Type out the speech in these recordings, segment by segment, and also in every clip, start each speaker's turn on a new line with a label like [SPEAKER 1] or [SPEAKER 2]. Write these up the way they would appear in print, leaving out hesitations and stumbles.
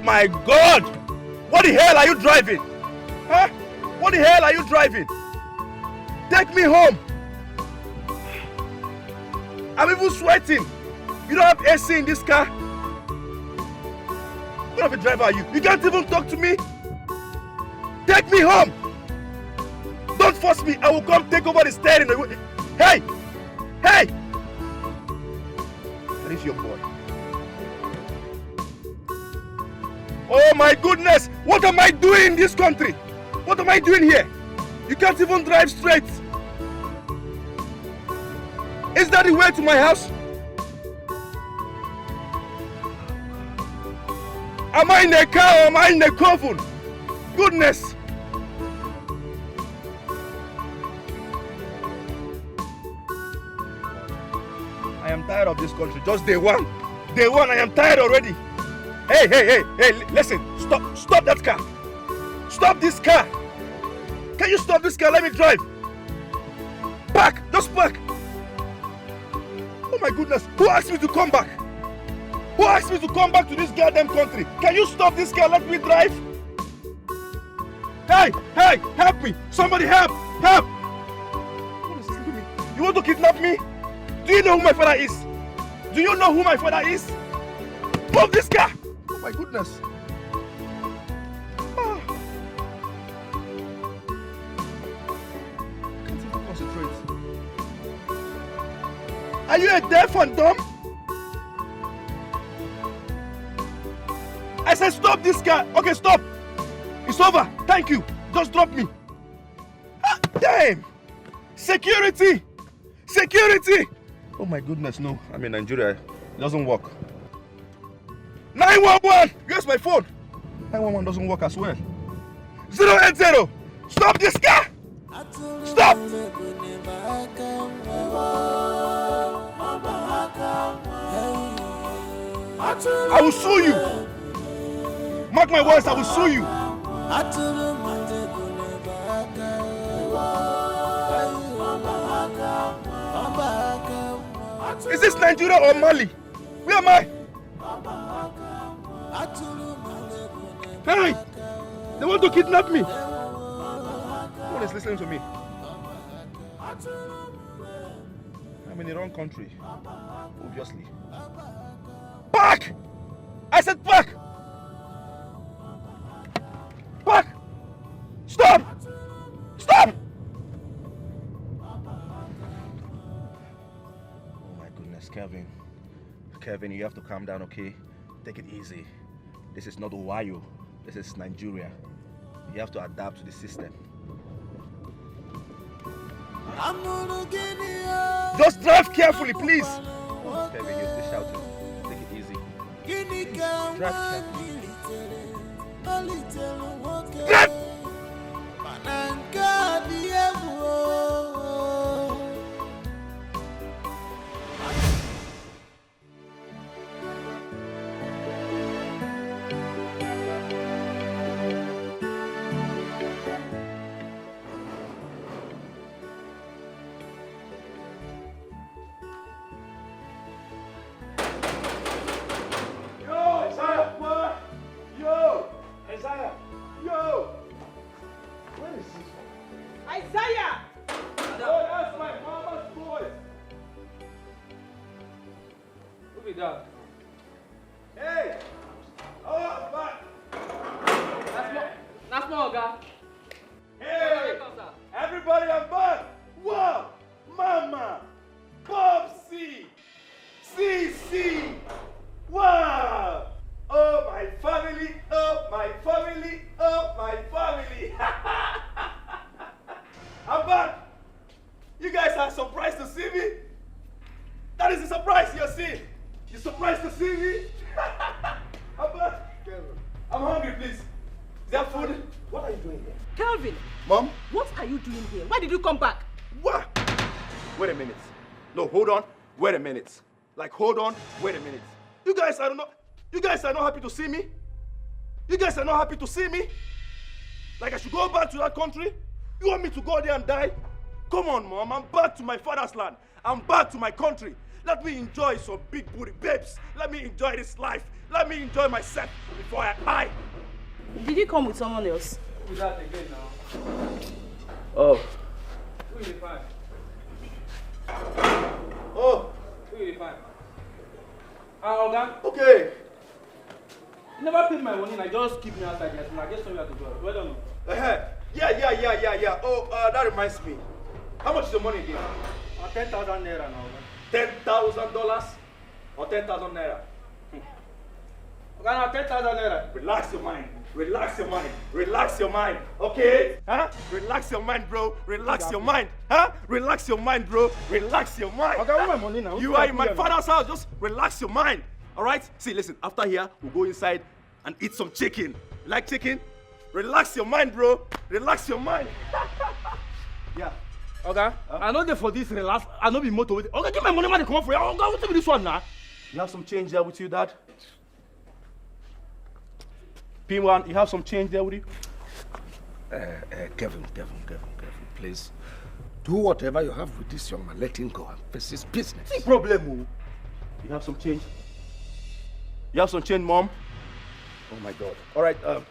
[SPEAKER 1] my God! What the hell are you driving? Huh? What the hell are you driving? Take me home. I'm even sweating. You don't have AC in this car? What kind of a driver are you? You can't even talk to me? Take me home. Don't force me. I will come take over the steering. Hey! Hey! That is your boy. Oh my goodness! What am I doing in this country? What am I doing here? You can't even drive straight. Is that the way to my house? Am I in a car or am I in a coffin? Goodness! I am tired of this country. Just day one. Day one, I am tired already. Hey, listen. Stop that car. Stop this car. Can you stop this car? Let me drive. Park. Just park. Oh my goodness. Who asked me to come back? Who asked me to come back to this goddamn country? Can you stop this car? Let me drive. Hey, help me. Somebody help. What is this to me? You want to kidnap me? Do you know who my father is? Do you know who my father is? Move this car! Oh my goodness. Oh. I can't even concentrate. Are you a deaf and dumb? I said stop this car. Okay, stop. It's over. Thank you. Just drop me. Ah, damn! Security! Security! Oh my goodness, no. I'm in Nigeria. It doesn't work. 911! Where's my phone? 911 doesn't work as well. 080! Stop this car! Stop! I will sue you. Mark my words, I will sue you. Is this Nigeria or Mali? Where am I? Hey! They want to kidnap me. No one is listening to me. I'm in the wrong country. Obviously. Park! I said park! Park! Stop! Stop! Kevin, you have to calm down, okay? Take it easy. This is not Ohio. This is Nigeria. You have to adapt to the system. Just drive carefully, please. Oh, Kevin, you're still shouting. Take it easy. Please, drive carefully. Drive! Hey! Oh, back!
[SPEAKER 2] That's more, guy.
[SPEAKER 1] Hey! Everybody, I'm back! Wow! Mama! Popsy! CC! Wow! Oh, my family! Oh, my family! Oh, my family! I'm back! You guys are surprised to see me? That is a surprise you're seeing! You surprised to see me? I'm back. I'm hungry, please. Is there food? What are you doing here?
[SPEAKER 2] Kelvin!
[SPEAKER 1] Mom?
[SPEAKER 2] What are you doing here? Why did you come back?
[SPEAKER 1] What? Wait a minute. No, hold on. Wait a minute. Like, hold on. Wait a minute. You guys are not happy to see me? You guys are not happy to see me? Like I should go back to that country? You want me to go there and die? Come on, Mom. I'm back to my father's land. I'm back to my country. Let me enjoy some big booty babes. Let me enjoy this life. Let me enjoy myself before I die.
[SPEAKER 2] Did you come with someone else?
[SPEAKER 3] Do that again now.
[SPEAKER 1] Oh.
[SPEAKER 3] Who is the fine?
[SPEAKER 1] Oh.
[SPEAKER 3] Who is the fine? Oga?
[SPEAKER 1] Okay.
[SPEAKER 3] You never paid my money and I just keep me outside here. I guess somewhere to go. Well done.
[SPEAKER 1] Yeah. Oh, that reminds me. How much is the money again?
[SPEAKER 3] 10,000 naira now.
[SPEAKER 1] $10,000 or 10,000 naira?
[SPEAKER 3] Oga, now 10,000 naira.
[SPEAKER 1] Relax your mind. Relax your mind. Okay? Huh? Relax your mind, bro. Relax your mind. Huh? Relax your mind, bro. Relax your mind.
[SPEAKER 3] Okay, I want my money now.
[SPEAKER 1] You are in my father's house. Just relax your mind. All right? See, listen. After here, we'll go inside and eat some chicken. You like chicken? Relax your mind, bro. Relax your mind. Yeah.
[SPEAKER 3] Okay. I know they for this relax. I know be motor with it. Okay, give my money, man. Come on for you. Okay, what's with this one now?
[SPEAKER 1] You have some change there with you, Dad? P1, you have some change there with you?
[SPEAKER 4] Kevin, please. Do whatever you have with this young man. Let him go and face his business.
[SPEAKER 1] See problem. You have some change? You have some change, Mom? Oh my God. All right, let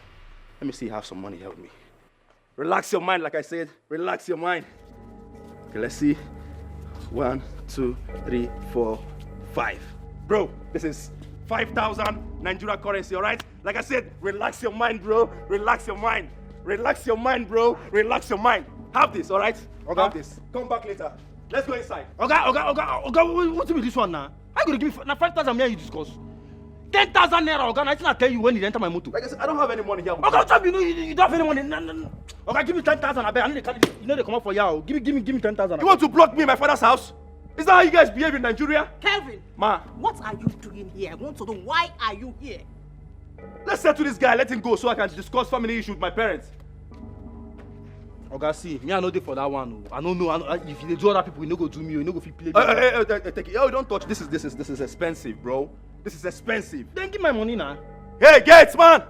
[SPEAKER 1] me see you have some money here with me. Relax your mind, like I said. Relax your mind. Okay, let's see. 1, 2, 3, 4, 5. Bro, this is 5,000 Nigeria currency, all right? Like I said, relax your mind, bro. Relax your mind. Relax your mind, bro. Relax your mind. Have this, all right?
[SPEAKER 3] Okay.
[SPEAKER 1] Have this. Come back later. Let's go inside.
[SPEAKER 3] Okay, what's with this one now? How you gonna give me now 5,000 naira you discuss? 10,000 naira, okay? I think I tell you when you enter my motor.
[SPEAKER 1] Like I said, I don't have any money here.
[SPEAKER 3] Okay, what's up? You don't have any money. No. Okay, give me 10,000. I bet I need to, you know they come up for you. Give me 10,000.
[SPEAKER 1] You want to block me in my father's house? Is that how you guys behave in Nigeria?
[SPEAKER 2] Kelvin!
[SPEAKER 1] Ma.
[SPEAKER 2] What are you doing here? I want to know why are you here?
[SPEAKER 1] Let's settle this guy, let him go so I can discuss family issues with my parents.
[SPEAKER 3] Okay, see, me I know they for that one. I don't know. If you do other people, you no go do me. You no go fit play.
[SPEAKER 1] Take it. Oh, don't touch. This is expensive, bro. This is expensive.
[SPEAKER 3] Then give my money now.
[SPEAKER 1] Hey, gates, man.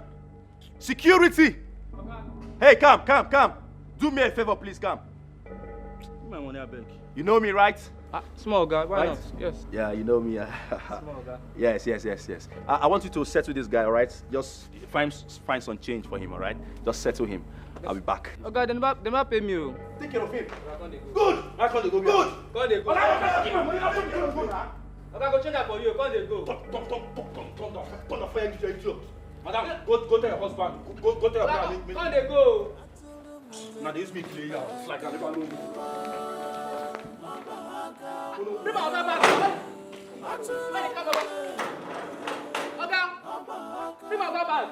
[SPEAKER 1] Security.
[SPEAKER 3] Okay.
[SPEAKER 1] Hey, come. Do me a favor, please, come.
[SPEAKER 3] Give my money, I beg.
[SPEAKER 1] You know me, right?
[SPEAKER 3] Small guy, why
[SPEAKER 1] Right?
[SPEAKER 3] not? Yes.
[SPEAKER 1] Yeah, you know me.
[SPEAKER 3] Small guy.
[SPEAKER 1] Yes. I want you to settle this guy, all right? Just find some change for him, all right? Just settle him. I'll be back.
[SPEAKER 3] Okay, they never pay me. Oh.
[SPEAKER 1] Take care of him.
[SPEAKER 3] Good.
[SPEAKER 1] I can't go.
[SPEAKER 3] Good. Come they go.
[SPEAKER 1] Give my money.
[SPEAKER 3] Okay, go change that for you. Come they go.
[SPEAKER 1] Turn the fire, you idiot.
[SPEAKER 3] Madam, go tell your husband. Go tell your brother. Come they go.
[SPEAKER 1] Now they use me play out. It's like I never know me.
[SPEAKER 2] Bring my other bag. Where they come over? Okay. Bring my other bag.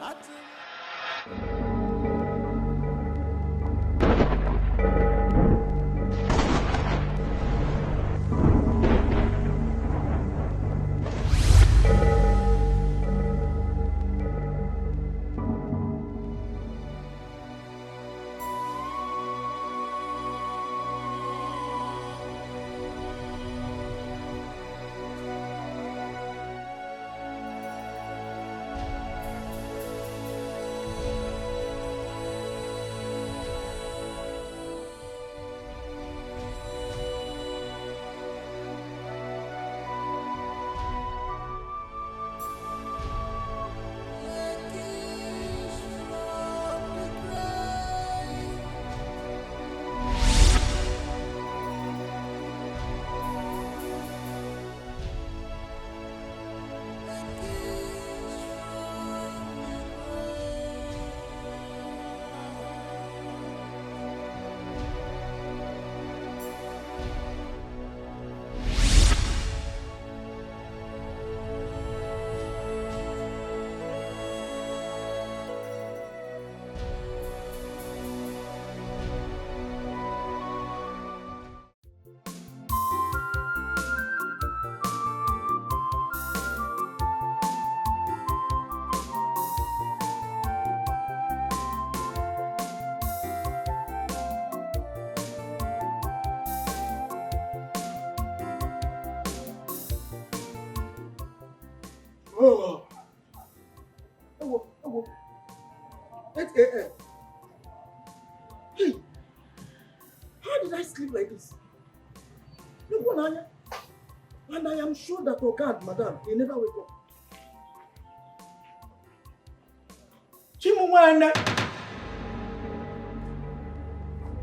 [SPEAKER 4] Oh. 8 a.m. Hey, how did I sleep like this? Look, Anya. And I am sure that Oga and Madam, they never wake up.
[SPEAKER 2] one.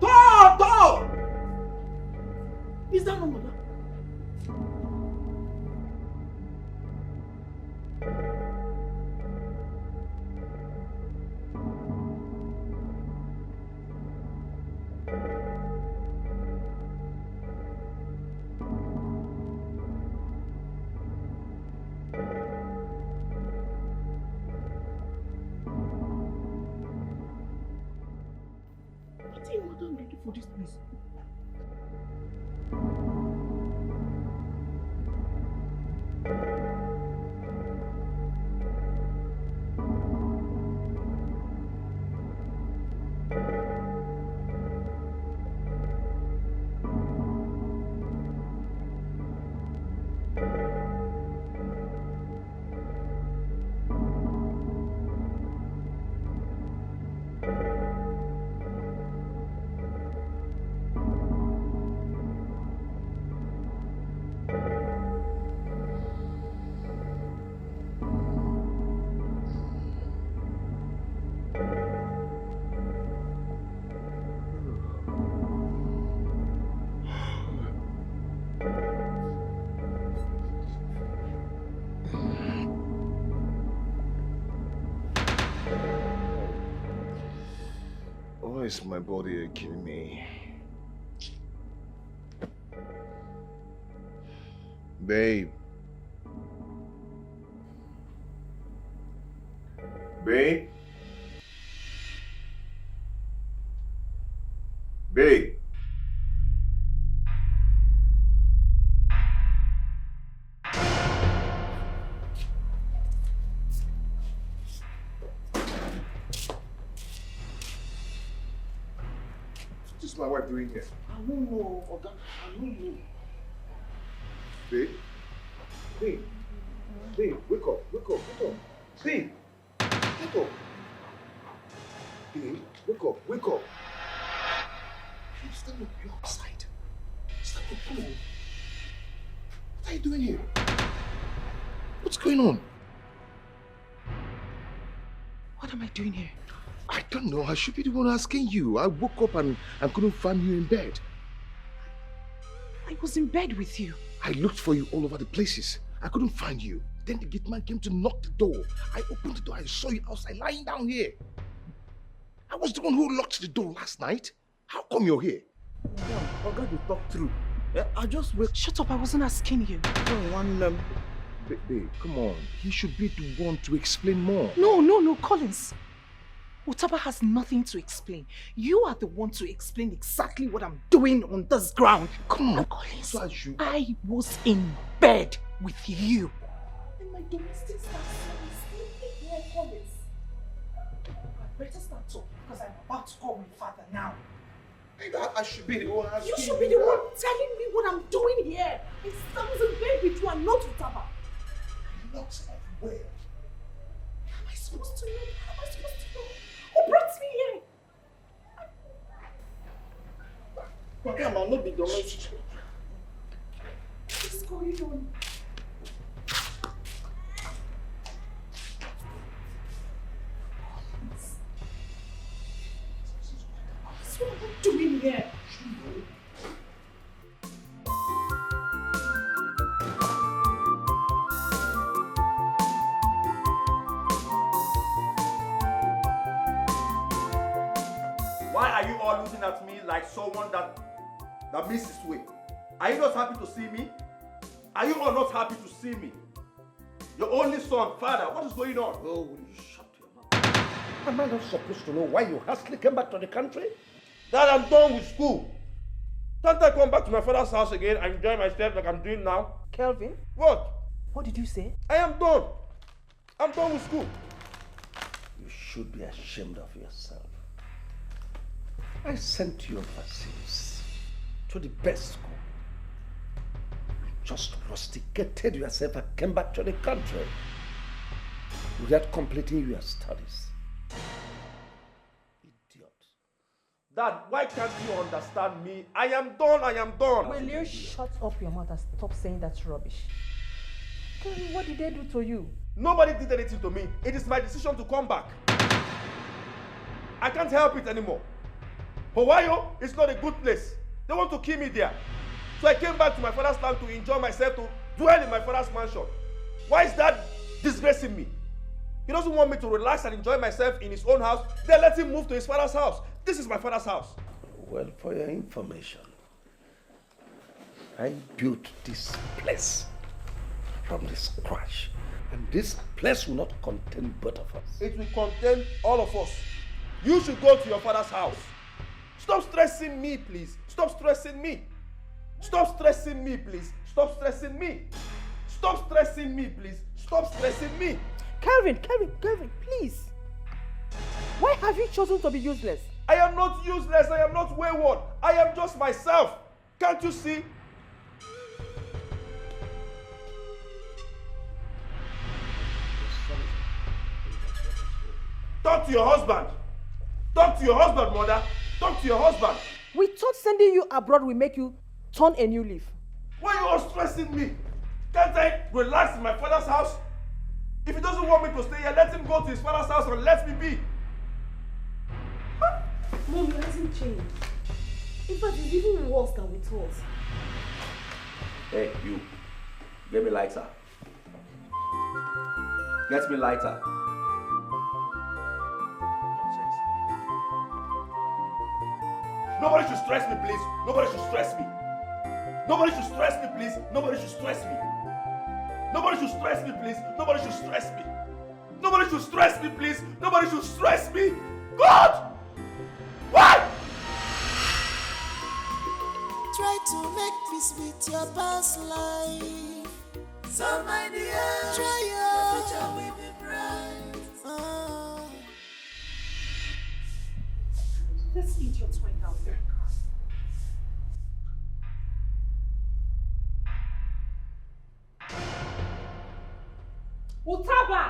[SPEAKER 2] Door! Is that no mother? What are you madam ready for this place?
[SPEAKER 4] Why is my body aching me? Babe. Babe. Babe. What is my wife doing here?
[SPEAKER 2] I don't know, Oga. I don't know.
[SPEAKER 4] Babe? Babe? Babe, wake up, wake up, wake up. Babe! Wake up. Babe, wake up, wake up. Babe, stand up, you're outside. Stand up, come on. What are you doing here? What's going on?
[SPEAKER 2] What am I doing here?
[SPEAKER 4] I don't know, I should be the one asking you. I woke up and couldn't find you in bed.
[SPEAKER 2] I was in bed with you.
[SPEAKER 4] I looked for you all over the places. I couldn't find you. Then the gate man came to knock the door. I opened the door. I saw you outside lying down here. I was the one who locked the door last night. How come you're here?
[SPEAKER 3] Oga, you talk through. I just wake.
[SPEAKER 2] Shut up, I wasn't asking you.
[SPEAKER 4] Babe, come on. He should be the one to explain more.
[SPEAKER 2] No, Collins. Utaba has nothing to explain. You are the one to explain exactly what I'm doing on this ground.
[SPEAKER 4] Come on.
[SPEAKER 2] Collins,
[SPEAKER 4] So
[SPEAKER 2] I was in bed with you. And my domestic staff is sleeping here, Collins. I better start talking because I'm about to call my father now.
[SPEAKER 4] I should be the one asking
[SPEAKER 2] You should be the one telling me what I'm doing here. I was in bed with you and not with Utaba.
[SPEAKER 4] Not everywhere.
[SPEAKER 2] How am I supposed to know? How am I supposed to know? Who brought me here?
[SPEAKER 3] Oga, I'm not be domestic.
[SPEAKER 2] What is going on? What am I doing here?
[SPEAKER 1] Why are you all looking at me like someone that misses way? Are you not happy to see me? Are you all not happy to see me? Your only son, father, what is going on?
[SPEAKER 4] Oh, will you shut your mouth? Am I not supposed to know why you hastily came back to the country?
[SPEAKER 1] Dad, I'm done with school. Can't I come back to my father's house again and enjoy myself like I'm doing now?
[SPEAKER 2] Kelvin,
[SPEAKER 1] What?
[SPEAKER 2] what did you say?
[SPEAKER 1] I am done. I'm done with school.
[SPEAKER 4] You should be ashamed of yourself. I sent you overseas to the best school. You just rusticated yourself and came back to the country without completing your studies. Idiot.
[SPEAKER 1] Dad, why can't you understand me? I am done. I am done.
[SPEAKER 5] Will you shut up your mouth and stop saying that rubbish? Tell me, what did they do to you?
[SPEAKER 1] Nobody did anything to me. It is my decision to come back. I can't help it anymore. Hawaii is not a good place. They want to kill me there. So I came back to my father's land to enjoy myself, to dwell in my father's mansion. Why is that disgracing me? He doesn't want me to relax and enjoy myself in his own house. Then let him move to his father's house. This is my father's house.
[SPEAKER 6] Well, for your information, I built this place from the scratch. And this place will not contain both of us.
[SPEAKER 1] It will contain all of us. You should go to your father's house. Stop stressing me, please. Stop stressing me. Stop stressing me, please. Stop stressing me. Stop stressing me, please. Stop stressing me.
[SPEAKER 2] Kelvin, please. Why have you chosen to be useless?
[SPEAKER 1] I am not useless. I am not wayward. I am just myself. Can't you see? Talk to your husband. Talk to your husband, mother. Talk to your husband.
[SPEAKER 2] We thought sending you abroad will make you turn a new leaf.
[SPEAKER 1] Why are you all stressing me? Can't I relax in my father's house? If he doesn't want me to stay here, let him go to his father's house and let me be.
[SPEAKER 5] Mom, it hasn't changed. In fact, it's even worse than we thought.
[SPEAKER 7] Hey, you. Get me lighter. Get me lighter.
[SPEAKER 1] Nobody should stress me, please. Nobody should stress me. Nobody should stress me, please. Nobody should stress me. Nobody should stress me, please. Nobody should stress me. Nobody should stress me, please. Nobody should stress me. God! Why?
[SPEAKER 8] Try to make peace with your past life. So my dear, try your future will be bright.
[SPEAKER 5] This idiot went out there. Utaba!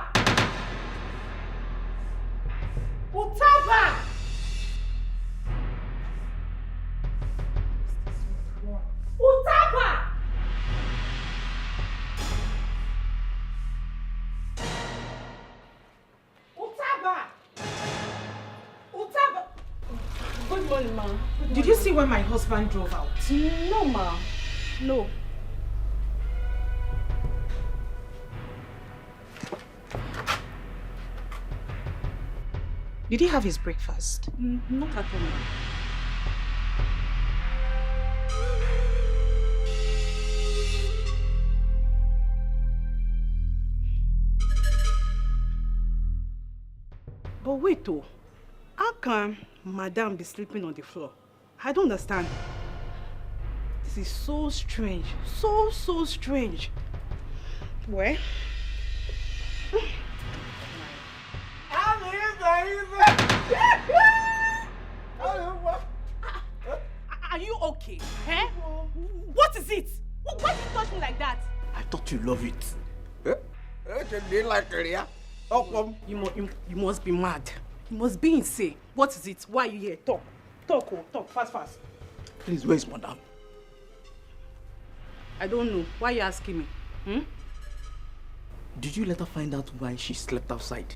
[SPEAKER 5] Utaba! Utaba! Utaba! Utaba! Good morning, ma.
[SPEAKER 2] Did you see when my husband drove out?
[SPEAKER 5] No, ma. No.
[SPEAKER 2] Did he have his breakfast?
[SPEAKER 5] Not at all, ma.
[SPEAKER 2] But wait though, how can Madame be sleeping on the floor? I don't understand. This is so strange, so strange. Well, are you okay? Eh? What is it? Why did you touch me like that?
[SPEAKER 6] I thought you love it.
[SPEAKER 2] You must be mad. You must be insane. What is it? Why are you here? Talk. Talk, fast.
[SPEAKER 6] Please, where is Madame?
[SPEAKER 2] I don't know. Why are you asking me?
[SPEAKER 6] Did you let her find out why she slept outside?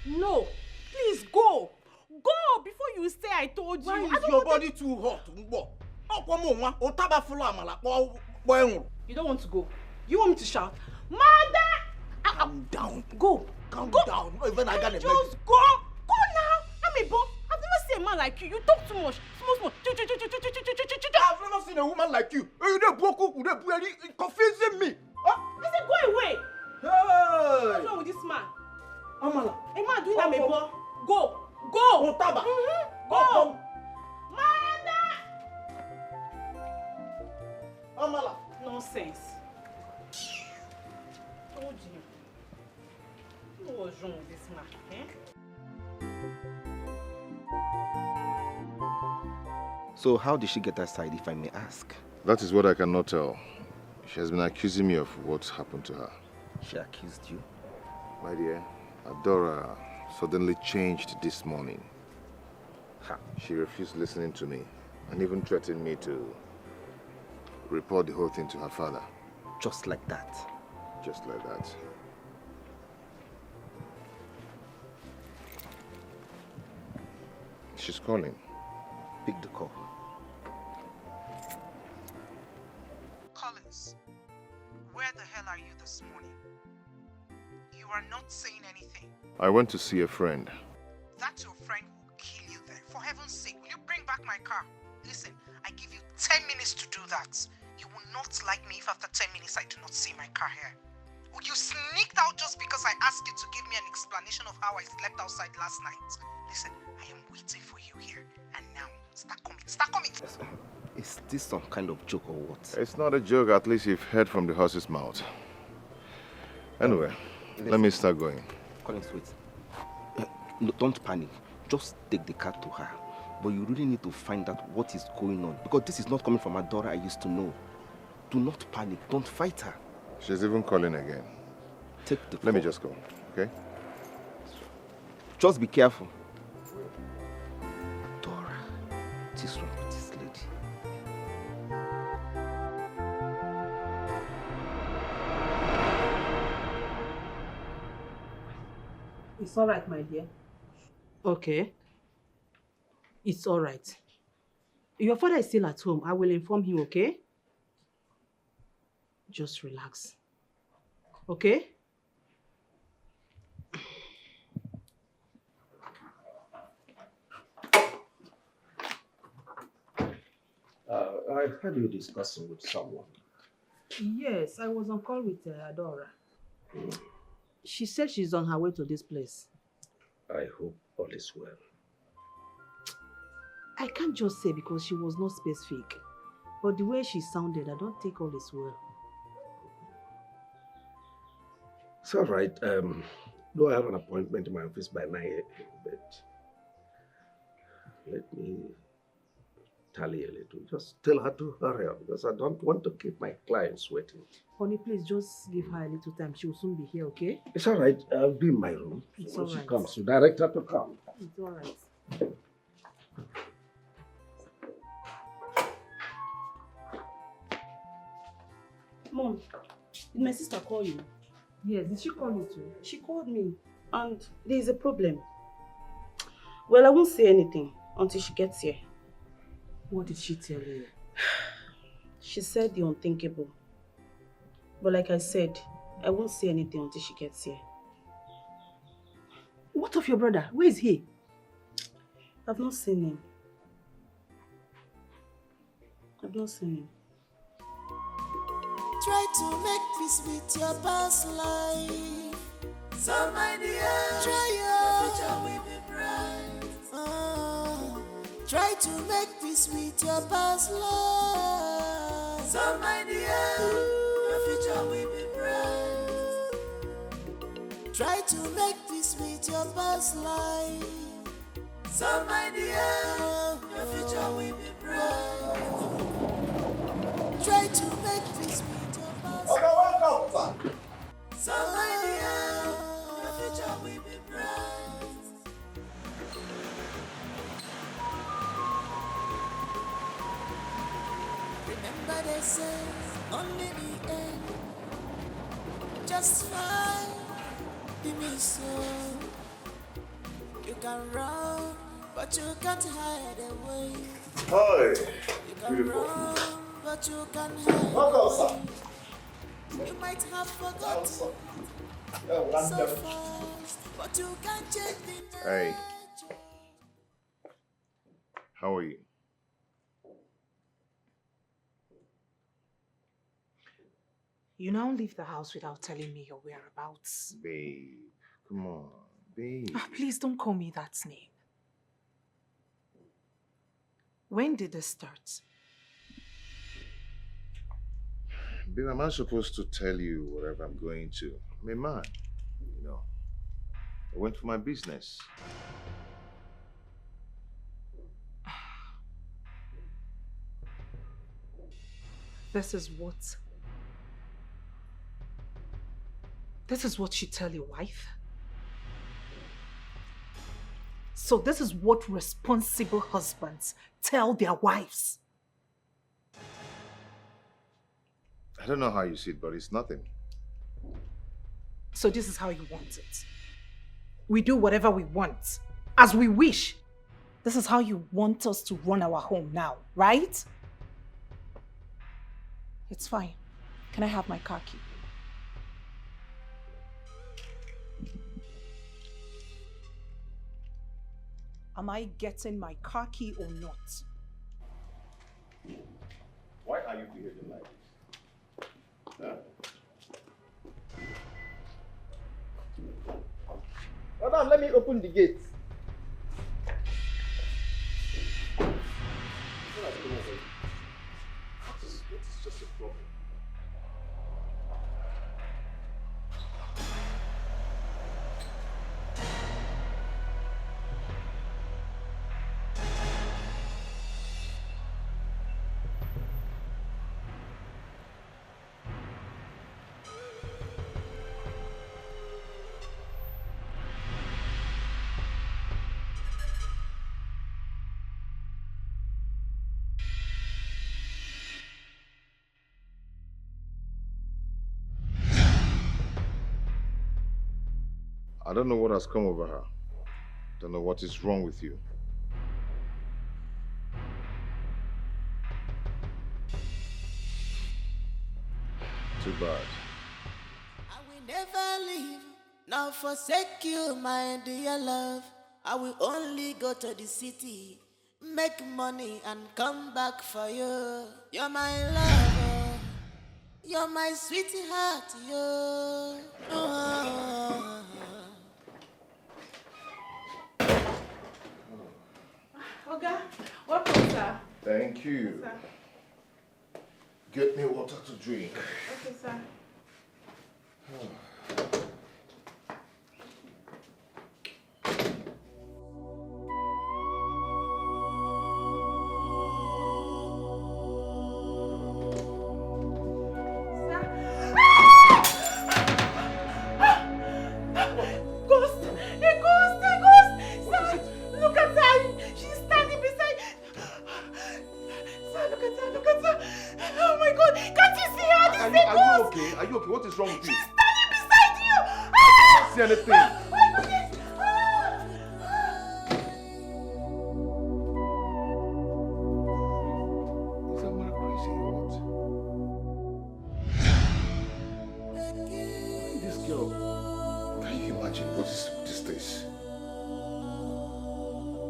[SPEAKER 2] No. Please go. Go before you say I told you.
[SPEAKER 6] Why is
[SPEAKER 2] I don't
[SPEAKER 6] your
[SPEAKER 2] want
[SPEAKER 6] body too hot?
[SPEAKER 2] You don't want to go. You want me to shout? Mother!
[SPEAKER 6] Calm down.
[SPEAKER 2] Go.
[SPEAKER 6] Calm
[SPEAKER 2] Go.
[SPEAKER 6] down. Not even I got a
[SPEAKER 2] Just go. Go now. I'm a boss. I've never seen a man like you. You talk too much. Small.
[SPEAKER 6] I've never seen a woman like you. You're confusing me.
[SPEAKER 2] I said go away.
[SPEAKER 6] Hey!
[SPEAKER 2] What's wrong with this man?
[SPEAKER 6] Amala.
[SPEAKER 2] A man doing that,
[SPEAKER 6] Go.
[SPEAKER 2] boy. Go.
[SPEAKER 6] Otaba.
[SPEAKER 2] Go. Mother!
[SPEAKER 6] Amala.
[SPEAKER 2] Nonsense. Told you. What's wrong with this man?
[SPEAKER 9] So how did she get outside, if I may ask?
[SPEAKER 4] That is what I cannot tell. She has been accusing me of what happened to her.
[SPEAKER 9] She accused you?
[SPEAKER 4] My dear, Adora suddenly changed this morning. She refused listening to me and even threatened me to report the whole thing to her father.
[SPEAKER 9] Just like that?
[SPEAKER 4] Just like that. She's calling.
[SPEAKER 9] Pick the call.
[SPEAKER 2] Collins, where the hell are you this morning? You are not saying anything.
[SPEAKER 4] I went to see a friend.
[SPEAKER 2] That your friend will kill you there. For heaven's sake, will you bring back my car? Listen, I give you 10 minutes to do that. You will not like me if after 10 minutes I do not see my car here. Would you sneaked out just because I asked you to give me an explanation of how I slept outside last night? Listen, I am waiting for you here. And now, start coming. Start coming!
[SPEAKER 9] Is this some kind of joke or what?
[SPEAKER 4] It's not a joke, at least you've heard from the horse's mouth. Anyway, let me start going.
[SPEAKER 9] Collins, wait. No, don't panic. Just take the car to her. But you really need to find out what is going on. Because this is not coming from a daughter I used to know. Do not panic. Don't fight her.
[SPEAKER 4] She's even calling again.
[SPEAKER 9] Take the
[SPEAKER 4] Let me
[SPEAKER 9] call.
[SPEAKER 4] just go, okay?
[SPEAKER 9] Just be careful. Dora, what is wrong with this lady?
[SPEAKER 10] It's all right, my dear. Okay. It's all right. Your father is still at home. I will inform him, okay? Just relax. Okay?
[SPEAKER 6] I heard you discussing with someone.
[SPEAKER 10] Yes, I was on call with Adora. She said she's on her way to this place.
[SPEAKER 6] I hope all is well.
[SPEAKER 10] I can't just say because she was not specific. But the way she sounded, I don't think all is well.
[SPEAKER 6] It's all right. Though I have an appointment in my office by 9 a.m., but let me tally a little. Just tell her to hurry up because I don't want to keep my clients waiting.
[SPEAKER 10] Honey, please just give her a little time. She will soon be here, okay?
[SPEAKER 6] It's all right. I'll be in my room.
[SPEAKER 10] It's
[SPEAKER 6] When
[SPEAKER 10] all
[SPEAKER 6] she
[SPEAKER 10] right.
[SPEAKER 6] comes, you direct her to come.
[SPEAKER 10] It's all right.
[SPEAKER 5] Mom, did my sister call you?
[SPEAKER 10] Yes, did she call you too?
[SPEAKER 5] She called me, and there is a problem. Well, I won't say anything until she gets here.
[SPEAKER 10] What did she tell you?
[SPEAKER 5] She said the unthinkable. But like I said, I won't say anything until she gets here.
[SPEAKER 10] What of your brother? Where is he?
[SPEAKER 5] I've not seen him. I've not seen him.
[SPEAKER 8] Try to make peace with your past life. So my dear, try your future will be bright. Try to make peace with your past life. So my dear, your future will be bright. Try to make peace with your past life. So my dear, your future will be bright. Try to make peace with your past life.
[SPEAKER 4] Welcome,
[SPEAKER 8] So my dear, your future will be bright. Remember they say only the end. Just fine, be me so. You can run, but you can't hide away.
[SPEAKER 4] Hi.
[SPEAKER 8] You can run, but you can't hide
[SPEAKER 4] Welcome,
[SPEAKER 8] away. You might have forgotten so fast, but you can't change the
[SPEAKER 4] Hey.
[SPEAKER 8] nature.
[SPEAKER 4] How are you?
[SPEAKER 2] You now leave the house without telling me your whereabouts.
[SPEAKER 4] Babe, come on, babe.
[SPEAKER 2] Please don't call me that name. When did this start?
[SPEAKER 4] Babe, am I supposed to tell you whatever I'm going to? I'm a man, you know. I went for my business.
[SPEAKER 2] This is what you tell your wife? So this is what responsible husbands tell their wives?
[SPEAKER 4] I don't know how you see it, but it's nothing.
[SPEAKER 2] So this is how you want it. We do whatever we want, as we wish.
[SPEAKER 11] This is how you want us to run our home now, right? It's fine. Can I have my car key? Am I getting my car key or not?
[SPEAKER 4] Why are you behaving like this? Huh?
[SPEAKER 3] Madam, let me open the gate.
[SPEAKER 4] What is just a problem? I don't know what has come over her. Don't know what is wrong with you. Too bad.
[SPEAKER 8] I will never leave, nor forsake you, my dear love. I will only go to the city, make money and come back for you. You're my lover, you're my sweetheart, you. Oh.
[SPEAKER 2] Oga, welcome, sir.
[SPEAKER 4] Thank you.
[SPEAKER 2] Sir.
[SPEAKER 4] Get me water to drink.
[SPEAKER 2] Okay, sir. Ghost! A ghost! A ghost! Sir, look at her! She's standing beside... Sir, look at her! Look at her! Oh my God! Can't you see her? This is a
[SPEAKER 4] Are you
[SPEAKER 2] ghost!
[SPEAKER 4] okay? Are you okay? What is wrong with you?
[SPEAKER 2] She's standing beside you!
[SPEAKER 4] I can't see anything.
[SPEAKER 2] Oh my goodness!
[SPEAKER 4] Is that man crazy or what? This girl, can you imagine what this is?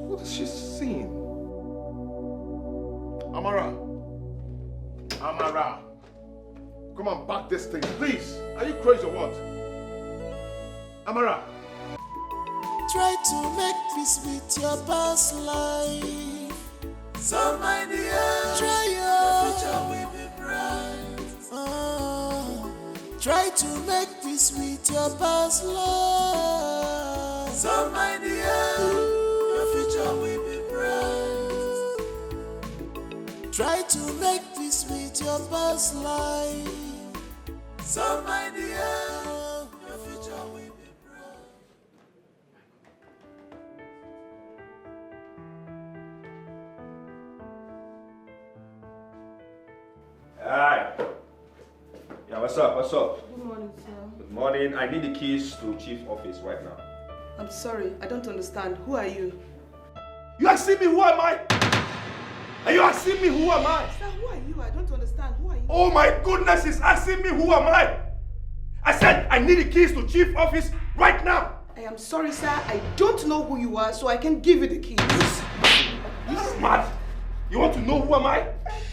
[SPEAKER 4] What is she seeing? Amara! Amara! Come on, back this thing, please! Are you crazy or what? Amara!
[SPEAKER 8] Try to make peace with your past life. So my dear, try your future will be bright. Try to make peace with your past life. So my dear, your future will be bright. Try to make peace with your past life. So my dear, your future will be bright.
[SPEAKER 7] Hi. Yeah, what's up? What's up?
[SPEAKER 12] Good morning, sir.
[SPEAKER 7] Good morning. I need the keys to chief office right now.
[SPEAKER 12] I'm sorry, I don't understand. Who are you?
[SPEAKER 1] You asking me who am I? Are you asking me who am I?
[SPEAKER 12] Sir, who are you? I don't understand. Who are you?
[SPEAKER 1] Oh my goodness, he's asking me who am I? I said I need the keys to chief office right now.
[SPEAKER 12] I am sorry, sir. I don't know who you are, so I can give you the keys.
[SPEAKER 1] You smart? You want to know who am I?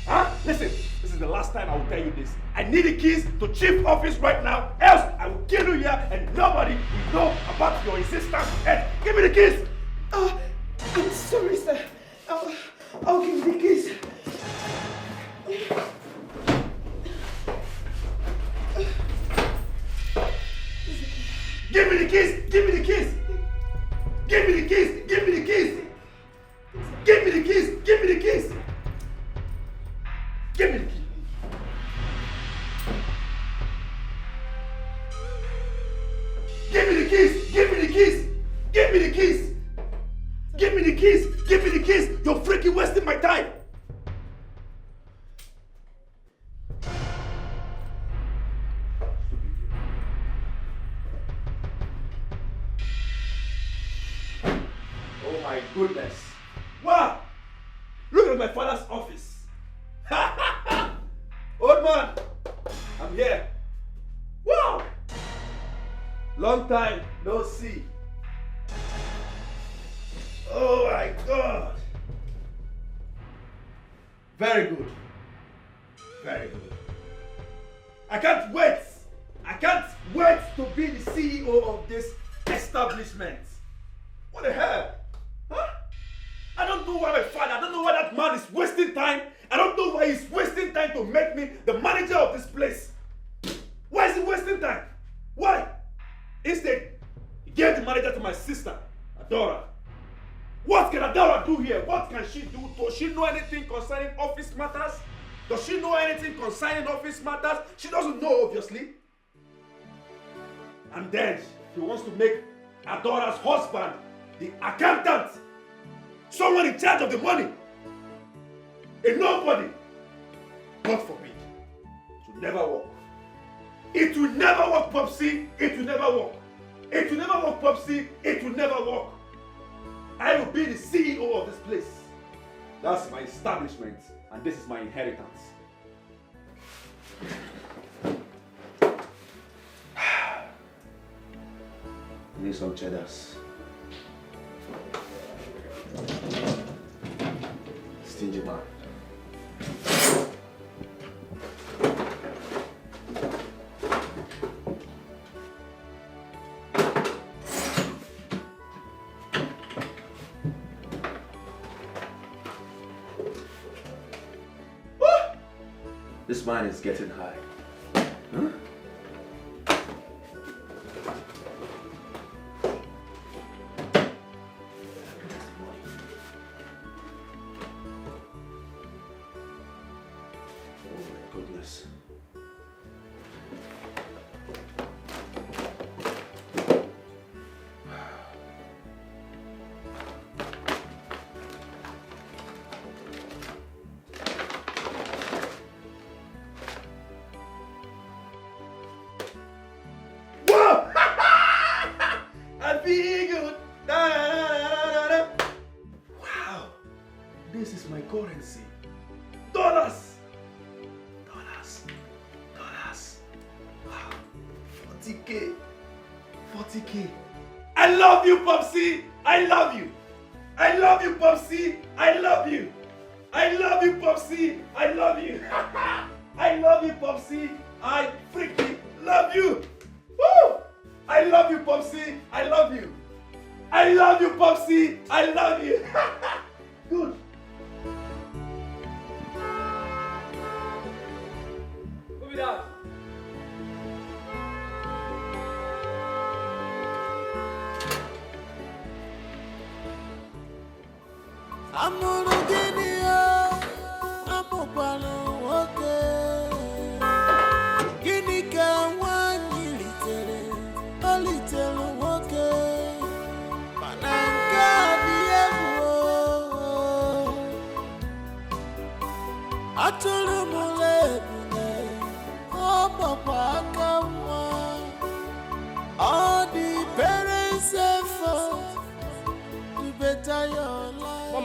[SPEAKER 1] Huh? Listen, this is the last time I will tell you this. I need the keys to chief office right now, else I will kill you here and nobody will know about your insistence. Hey, give me the keys!
[SPEAKER 12] I'm sorry, sir. I'll give you the keys.
[SPEAKER 1] Give me the keys! Give me the keys! Give me the keys! Give me the keys! Give me the keys! Give me the keys! Give me the keys! Give me the keys! Give me the keys! Give me the keys! Give me the keys! Give me the keys! You're freaking wasting my time! Oh my goodness! my father's office. Old man, I'm here. Wow! Long time no see. Oh my God. Very good. Very good. I can't wait. I can't wait to be the CEO of this establishment. What the hell? Huh? I don't know why my father, I don't know why that man is wasting time. I don't know why he's wasting time to make me the manager of this place. Why is he wasting time? Why? Instead, he gave the manager to my sister, Adora. What can Adora do here? What can she do? Does she know anything concerning office matters? Does she know anything concerning office matters? She doesn't know, obviously. And then he wants to make Adora's husband the accountant. Someone in charge of the money. A nobody. God forbid. It will never work. It will never work, Popsy. It will never work. It will never work, Popsy. It will never work. I will be the CEO of this place. That's my establishment, and this is my inheritance. Need some cheddars. Stingy man. This man is getting high. Huh? Currency. Dollars. Wow. 40K. 40K. I love you, Popsy. I love you. I love you, Popsy. I love you. I love you, Popsy. I love you. I love you, Popsy. I freaking love you. Woo! I love you, Popsy. I love you. I love you, Popsy. I love you. Good.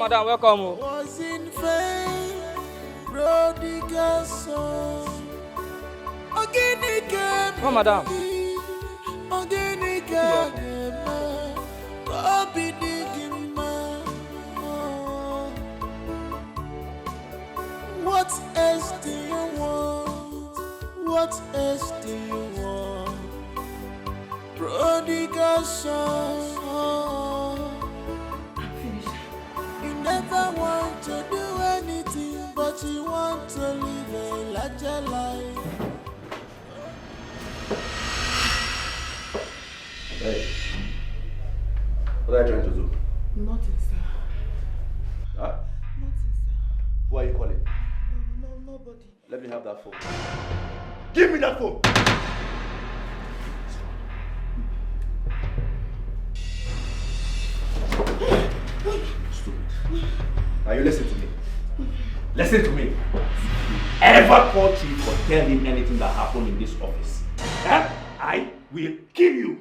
[SPEAKER 13] Madam, welcome.
[SPEAKER 8] Was in vain, prodigal son.
[SPEAKER 13] Oh, madam.
[SPEAKER 8] What else do you want? What else do you want? Prodigal son. Never want to do anything, but you want to live a larger life.
[SPEAKER 1] Hey, what are you trying to do?
[SPEAKER 12] Nothing, sir.
[SPEAKER 1] Huh?
[SPEAKER 12] Nothing, sir.
[SPEAKER 1] Who are you calling?
[SPEAKER 12] No, nobody.
[SPEAKER 1] Let me have that phone. Give me that phone! Now you listen to me. Listen to me. Ever call Chief or tell him anything that happened in this office, I will kill you.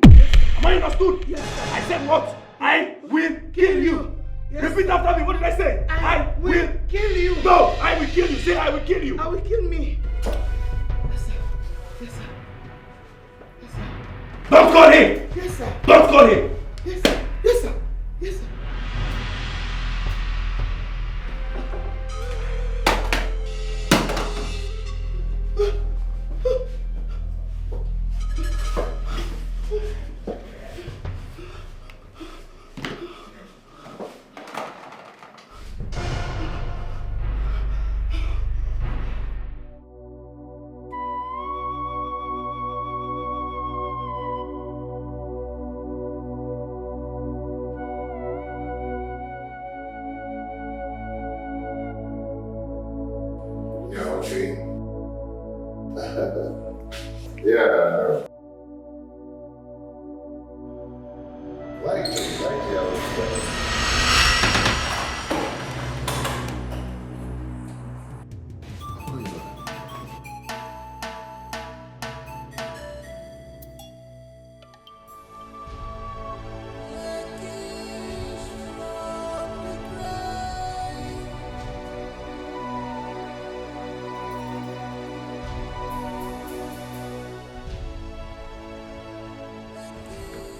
[SPEAKER 1] Am I understood?
[SPEAKER 12] Yes, sir.
[SPEAKER 1] I said what? I will kill you.
[SPEAKER 12] Yes.
[SPEAKER 1] Repeat after me. What did I say?
[SPEAKER 12] I will kill you.
[SPEAKER 1] No, I will kill you. Say I will kill you.
[SPEAKER 12] I will kill me. Yes, sir. Yes, sir. Yes, sir.
[SPEAKER 1] Don't call him.
[SPEAKER 12] Yes, sir.
[SPEAKER 1] Don't call him.
[SPEAKER 12] Yes, sir. Yes, sir. Yes, sir.
[SPEAKER 4] Yeah.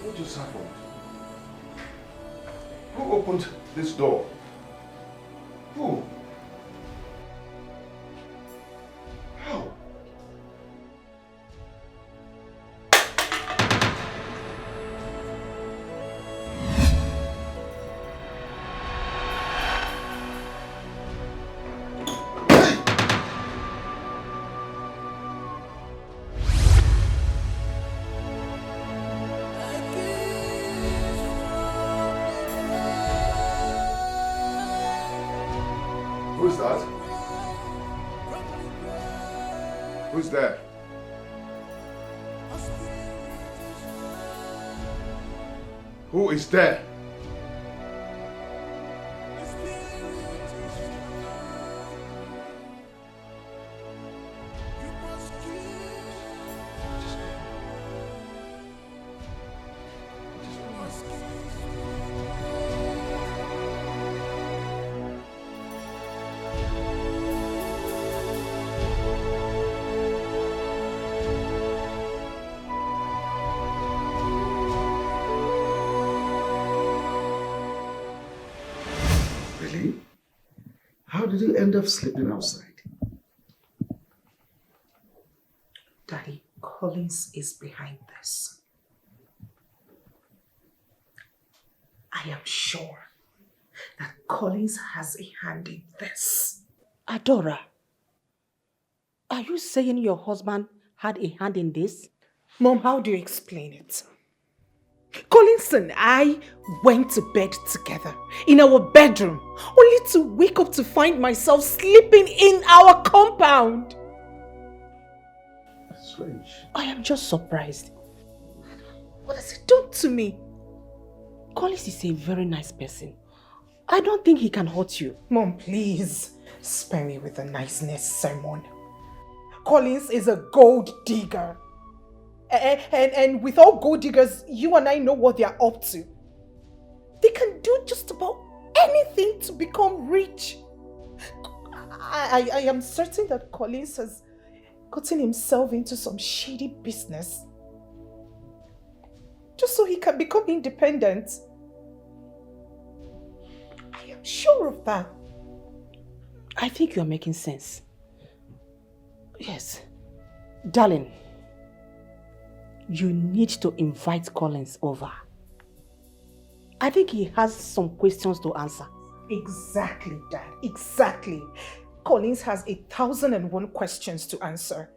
[SPEAKER 4] What just happened? Who opened this door? Who? How? Who's that? Who's there? Who is there? Really? How did you end up sleeping outside?
[SPEAKER 11] Daddy, Collins is behind this. I am sure that Collins has a hand in this.
[SPEAKER 10] Adora, are you saying your husband had a hand in this?
[SPEAKER 11] Mom, how do you explain it? Collins and I went to bed together in our bedroom, only to wake up to find myself sleeping in our compound.
[SPEAKER 4] Strange.
[SPEAKER 10] I am just surprised.
[SPEAKER 11] What has he done to me?
[SPEAKER 10] Collins is a very nice person. I don't think he can hurt you.
[SPEAKER 11] Mom, please spare me with the niceness sermon. Collins is a gold digger. And with all gold diggers, you and I know what they are up to. They can do just about anything to become rich. I am certain that Collins has gotten himself into some shady business just so he can become independent. I am sure of that.
[SPEAKER 10] I think you are making sense. Yes. Darling, you need to invite Collins over. I think he has some questions to answer.
[SPEAKER 11] Exactly, Dad. Exactly. Collins has 1,001 questions to answer.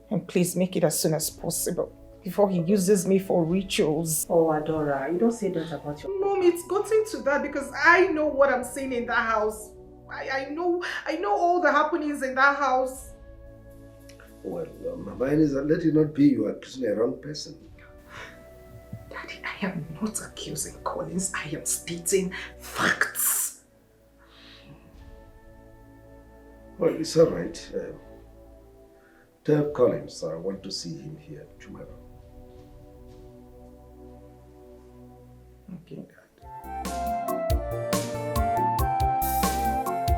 [SPEAKER 11] And please make it as soon as possible before he uses me for rituals.
[SPEAKER 10] Oh, Adora, you don't say that about your...
[SPEAKER 11] Mom, it's gotten to that because I know what I'm seeing in that house. I know all the happenings in that house.
[SPEAKER 4] Well, Mama Elisa, let it not be you are accusing a wrong person.
[SPEAKER 11] Daddy, I am not accusing Collins. I am stating facts.
[SPEAKER 4] Well, it's all right. Tell Collins I want to see him here tomorrow.
[SPEAKER 11] Okay.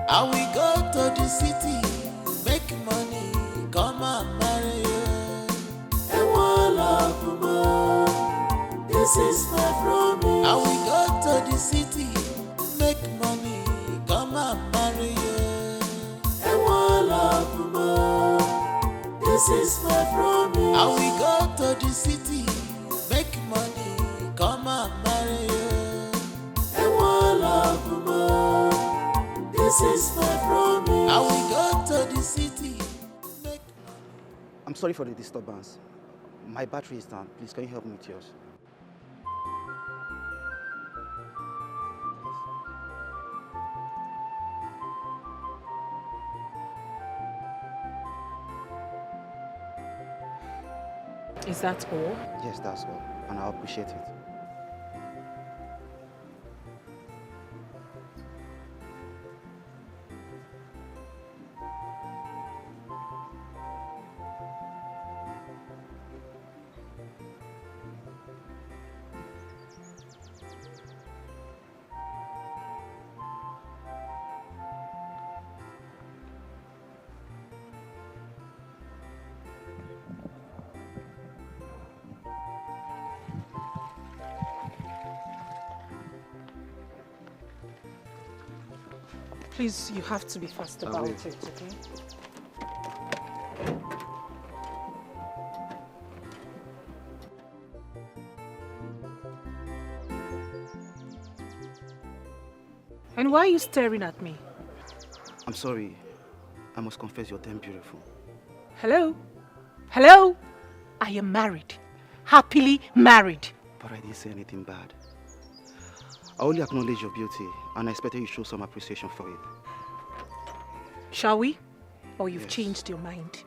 [SPEAKER 8] I will go to the city, make money, come and marry you. And one love more, this is my promise. I will go to the city, make money, come and marry you. And one love more, this is my promise. I will go to the city, make money, come and marry you. And one love more, this is my promise. I will go to the city.
[SPEAKER 13] I'm sorry for the disturbance. My battery is down. Please, can you help me with yours?
[SPEAKER 10] Is that all?
[SPEAKER 13] Yes, that's all. And I appreciate it.
[SPEAKER 10] Please, you have to be fast about it, okay? And why are you staring at me?
[SPEAKER 13] I'm sorry. I must confess you're damn beautiful.
[SPEAKER 10] Hello? Hello? I am married. Happily married.
[SPEAKER 13] But I didn't say anything bad. I only acknowledge your beauty, and I expected you to show some appreciation for it.
[SPEAKER 10] Shall we? Or you've changed your mind?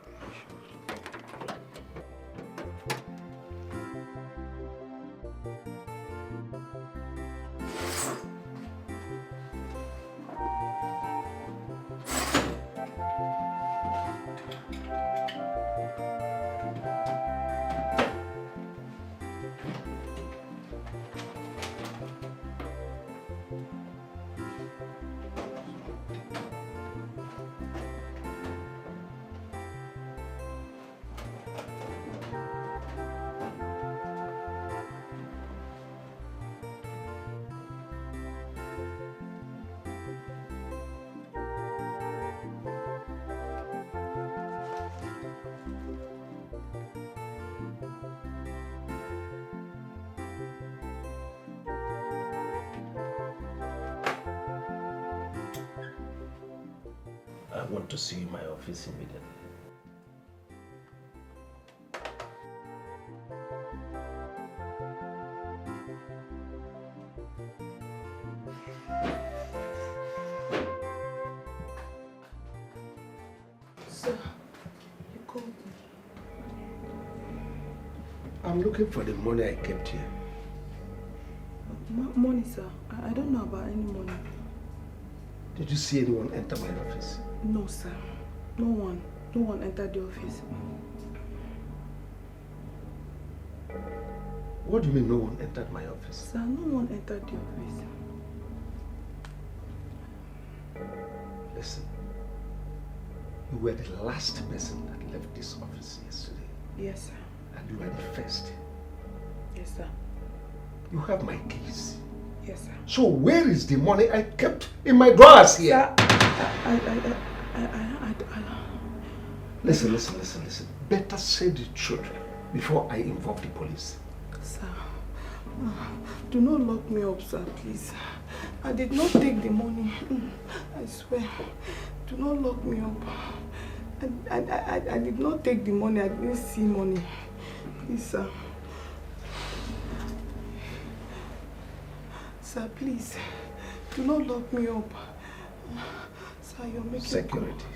[SPEAKER 6] I want to see you in my office immediately.
[SPEAKER 11] Sir, you called me.
[SPEAKER 6] I'm looking for the money I kept here.
[SPEAKER 11] Money, sir. I don't know about any money.
[SPEAKER 6] Did you see anyone enter my office?
[SPEAKER 11] No, sir. No one. No one entered the office.
[SPEAKER 6] What do you mean no one entered my office?
[SPEAKER 11] Sir, no one entered the office.
[SPEAKER 6] Listen, you were the last person that left this office yesterday.
[SPEAKER 11] Yes, sir.
[SPEAKER 6] And you are the first.
[SPEAKER 11] Yes, sir.
[SPEAKER 6] You have my keys.
[SPEAKER 11] Yes, sir.
[SPEAKER 6] So where is the money I kept in my drawers here?
[SPEAKER 11] Sir,
[SPEAKER 6] Listen. Better say the truth before I involve the police.
[SPEAKER 11] Sir, do not lock me up, sir, please. I did not take the money. I swear. Do not lock me up. I did not take the money. I didn't see money. Please, sir. Sir, please. Do not lock me up. Sir, you're making...
[SPEAKER 6] Security.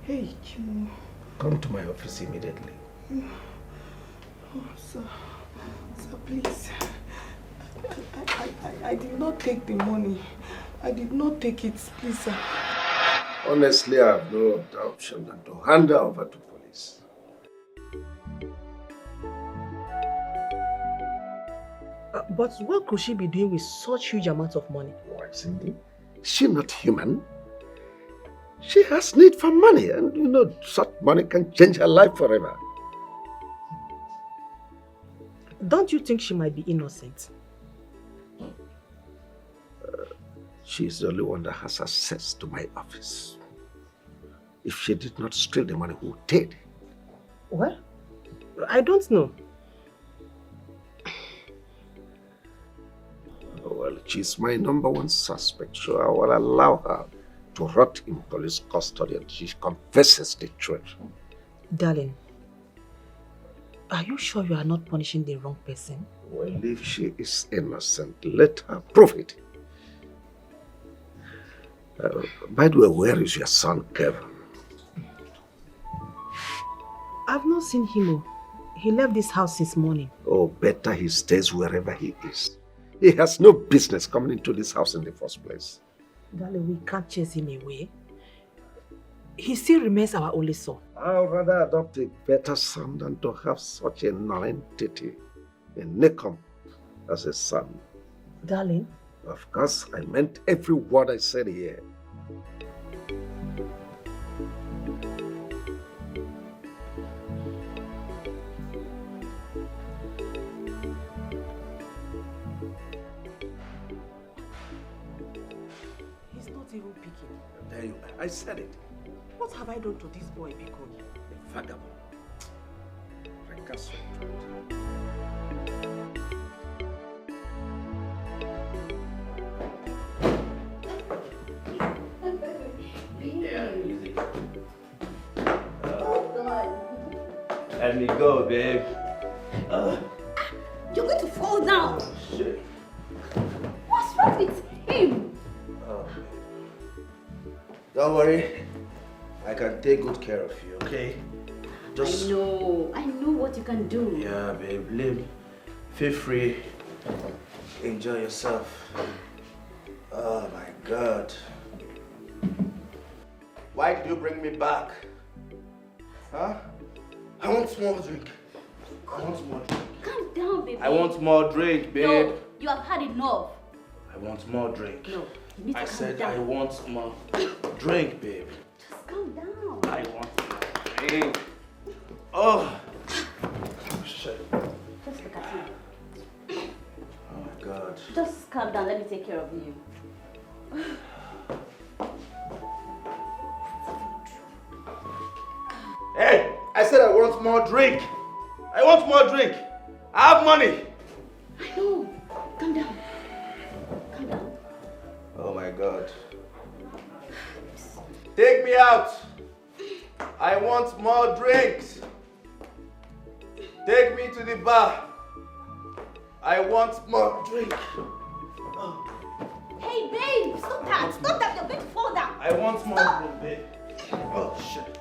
[SPEAKER 11] Hey, Chimo.
[SPEAKER 6] Come to my office immediately.
[SPEAKER 11] Oh, sir. Sir, please. I did not take the money. I did not take it, please, sir.
[SPEAKER 6] Honestly, I have no other option than to hand her over to police.
[SPEAKER 10] But what could she be doing with such huge amounts of money?
[SPEAKER 6] Why, Cindy? Is she not human?
[SPEAKER 4] She has need for money, and you know, such money can change her life forever.
[SPEAKER 10] Don't you think she might be innocent?
[SPEAKER 4] She's the only one that has access to my office. If she did not steal the money, who did?
[SPEAKER 10] Well, I don't know.
[SPEAKER 4] Well, she's my number one suspect, so I will allow her to rot in police custody until she confesses the truth.
[SPEAKER 10] Darling, are you sure you are not punishing the wrong person?
[SPEAKER 4] Well, if she is innocent, let her prove it. By the way, where is your son, Kevin?
[SPEAKER 10] I've not seen him. He left this house since morning.
[SPEAKER 4] Oh, better he stays wherever he is. He has no business coming into this house in the first place.
[SPEAKER 10] Darling, we can't chase him away. He still remains our only son.
[SPEAKER 4] I'd rather adopt a better son than to have such a non-entity, a Nikom, as a son.
[SPEAKER 10] Darling?
[SPEAKER 4] Of course, I meant every word I said here.
[SPEAKER 10] He's not even picking.
[SPEAKER 4] There you are. I said it.
[SPEAKER 10] What have I done to this boy, Biko?
[SPEAKER 4] A vagabond. Fracas.
[SPEAKER 7] Let me go, babe.
[SPEAKER 14] You're going to fall down.
[SPEAKER 7] Oh, shit.
[SPEAKER 14] What's wrong with him?
[SPEAKER 7] Oh, don't worry. I can take good care of you, okay?
[SPEAKER 14] I know what you can do.
[SPEAKER 7] Yeah, babe. Live. Feel free. Enjoy yourself. Oh, my God. Why did you bring me back? Huh? I want more drink. I want more drink.
[SPEAKER 14] Calm down, baby.
[SPEAKER 7] I want more drink, babe.
[SPEAKER 14] No, you have had enough.
[SPEAKER 7] I want more drink.
[SPEAKER 14] No, you need to
[SPEAKER 7] I
[SPEAKER 14] calm
[SPEAKER 7] said
[SPEAKER 14] down.
[SPEAKER 7] I want more drink, babe.
[SPEAKER 14] Just calm down.
[SPEAKER 7] I want more drink. Oh. Shit.
[SPEAKER 14] Just look at me.
[SPEAKER 7] Oh my God.
[SPEAKER 14] Just calm down. Let me take care of you.
[SPEAKER 7] Hey, I said I want more drink. I want more drink. I have money.
[SPEAKER 14] I know. Calm down. Calm down.
[SPEAKER 7] Oh my God. Take me out. I want more drinks. Take me to the bar. I want more drink.
[SPEAKER 14] Hey, babe, stop that. Stop that. You're going to fall down.
[SPEAKER 7] I want more drink, babe. Oh shit.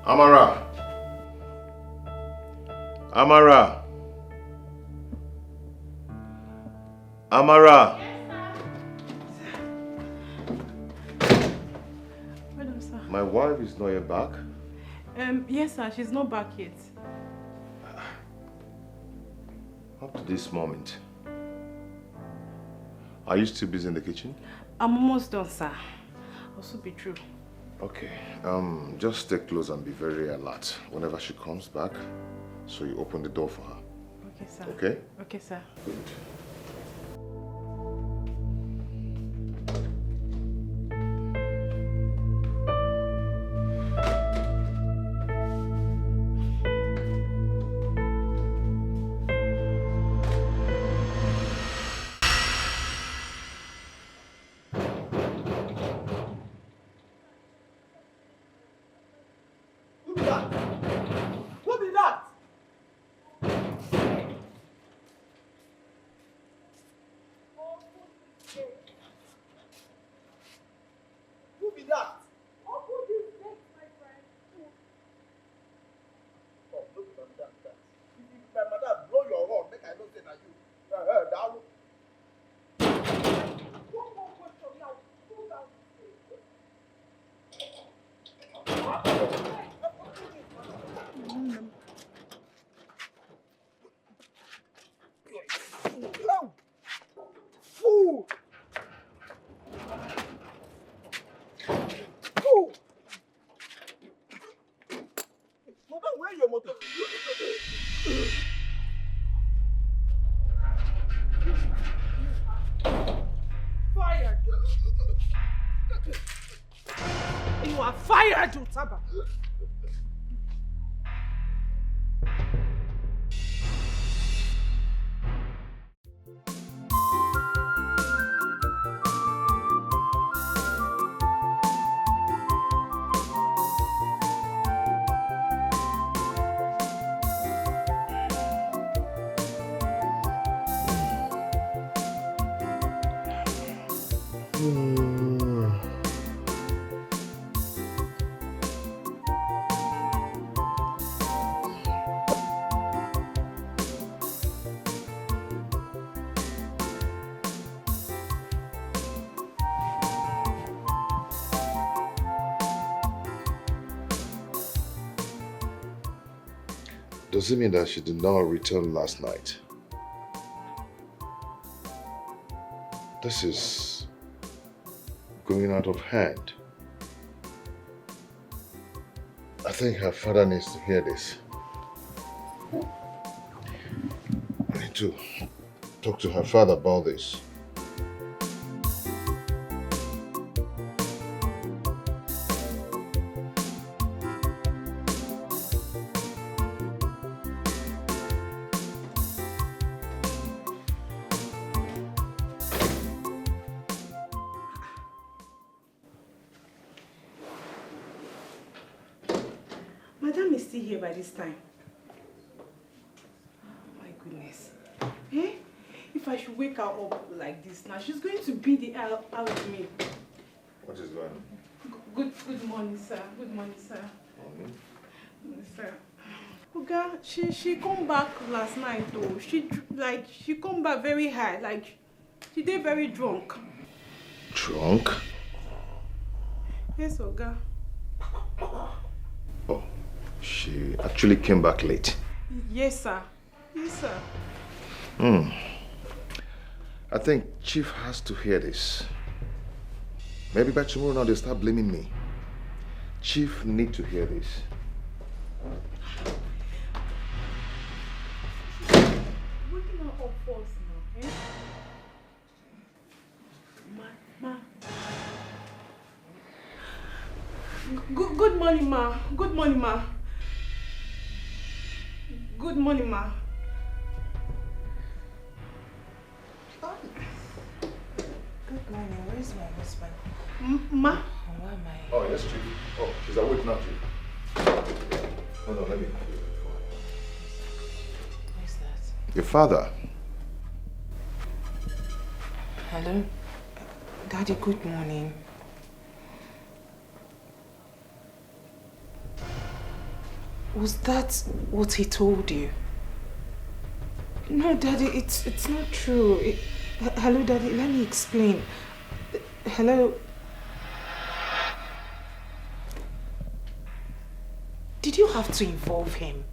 [SPEAKER 15] Amara. Amara. Amara.
[SPEAKER 2] Madam, sir.
[SPEAKER 15] My wife is not yet back.
[SPEAKER 2] Yes, sir. She's not back yet.
[SPEAKER 15] Up to this moment. Are you still busy in the kitchen?
[SPEAKER 2] I'm almost done, sir. Also be true.
[SPEAKER 15] Okay. Just stay close and be very alert whenever she comes back. So you open the door for her.
[SPEAKER 2] Okay, sir.
[SPEAKER 15] Okay?
[SPEAKER 2] Okay, sir.
[SPEAKER 15] Good.
[SPEAKER 12] Fool! Fool! Mother, where your mother? Fired! You are fired, Utaba!
[SPEAKER 15] Does it mean that she did not return last night? This is going out of hand. I think her father needs to hear this. I need to talk to her father about this.
[SPEAKER 2] Madam is still here by this time. Oh my goodness. Eh? If I should wake her up like this now, she's going to beat the hell out of me.
[SPEAKER 15] What is going on?
[SPEAKER 2] Good morning, sir. Good morning, sir. Morning, sir. Oga, she come back last night though. She come back very high. Like she did very drunk.
[SPEAKER 15] Drunk?
[SPEAKER 2] Yes, Oga.
[SPEAKER 15] Oh, she actually came back late.
[SPEAKER 2] Yes, sir. Yes, sir.
[SPEAKER 15] I think Chief has to hear this. Maybe by tomorrow now they'll start blaming me. Chief need to hear this.
[SPEAKER 2] Waking her up first now, eh? Ma. Good morning, ma. Good morning, ma. Good morning, ma.
[SPEAKER 16] Good morning. Where's my husband?
[SPEAKER 2] Ma?
[SPEAKER 16] Where am I?
[SPEAKER 15] Oh, yes, Chief. Oh, she's awake now, Chief. No, let me.
[SPEAKER 16] Where's that?
[SPEAKER 15] Your father.
[SPEAKER 16] Hello? Daddy, good morning. Was that what he told you? No, Daddy, it's not true. Hello, Daddy, let me explain. Hello? Did you have to involve him?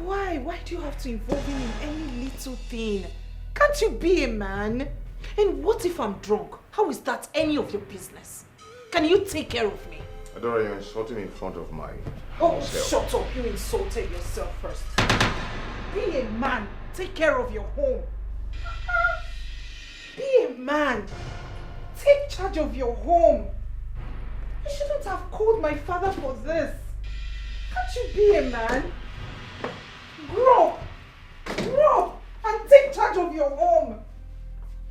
[SPEAKER 16] Why? Why do you have to involve him in any little thing? Can't you be a man? And what if I'm drunk? How is that any of your business? Can you take care of me?
[SPEAKER 15] Adora, you're insulting me in front of my
[SPEAKER 11] Oh,
[SPEAKER 15] house help.
[SPEAKER 11] shut up. You insulted yourself first. Be a man. Take care of your home. Be a man. Take charge of your home. You shouldn't have called my father for this. Can't you be a man? Grow up. Grow up and take charge of your home.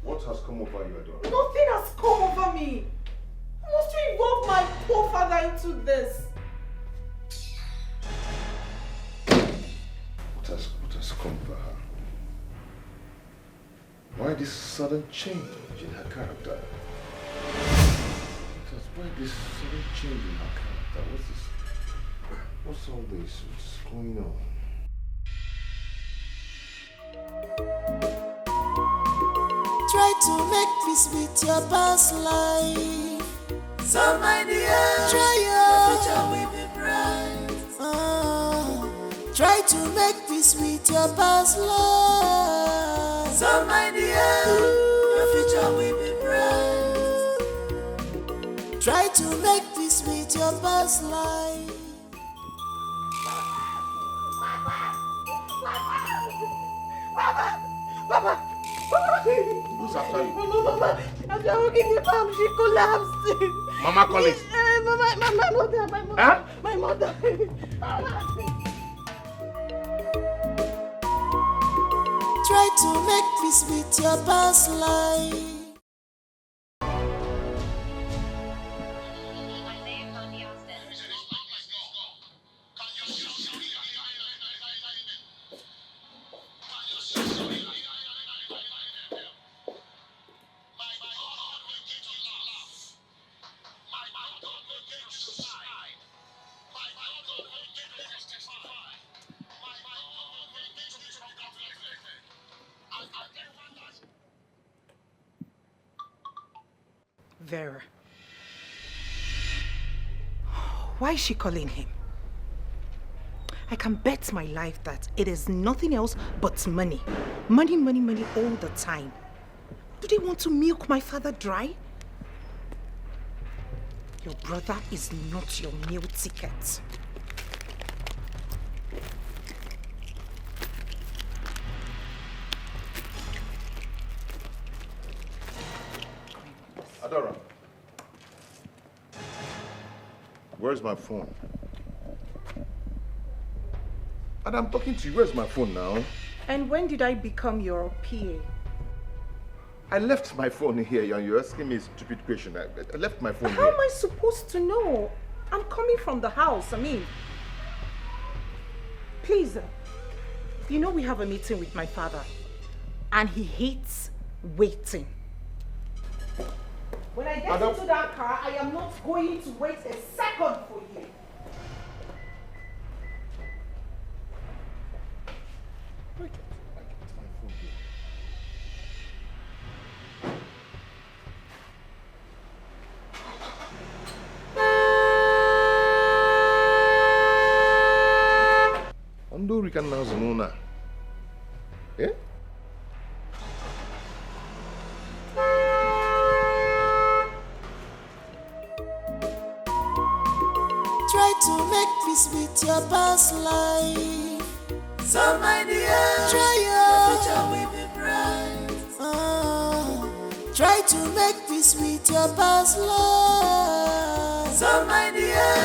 [SPEAKER 15] What has come over you, Adora?
[SPEAKER 11] Nothing has come over me. Must you involve my poor father into this?
[SPEAKER 15] What has come over her? Why this sudden change in her character? Why this sudden change in her character? What's this? What's all this? What's going on?
[SPEAKER 8] Try to make peace with your past life. So my dear, try your future will be bright. Try to make peace with your past life. So my dear, your future will be bright. Try to make peace with your past life.
[SPEAKER 12] Papa!
[SPEAKER 15] Who's after you?
[SPEAKER 12] Mama! As you're walking the farm, she collapsed.
[SPEAKER 15] Mama Collins.
[SPEAKER 12] My mother.
[SPEAKER 15] Huh?
[SPEAKER 12] My mother.
[SPEAKER 8] Try to make peace with your past life.
[SPEAKER 16] Vera. Why is she calling him? I can bet my life that it is nothing else but money. Money all the time. Do they want to milk my father dry? Your brother is not your meal ticket.
[SPEAKER 15] Adora. Where's my phone? And I'm talking to you. Where's my phone now?
[SPEAKER 16] And when did I become your PA?
[SPEAKER 15] I left my phone here and you're asking me a stupid question. I left my phone
[SPEAKER 16] How
[SPEAKER 15] here.
[SPEAKER 16] am I supposed to know? I'm coming from the house. Please, you know we have a meeting with my father and he hates waiting. When I get into that car, I am not going to wait a second for you.
[SPEAKER 15] Ando kan na zanuna. Eh?
[SPEAKER 8] Try to make peace with your past life. So my dear, try your future will be bright. Try to make peace with your past life. So my dear,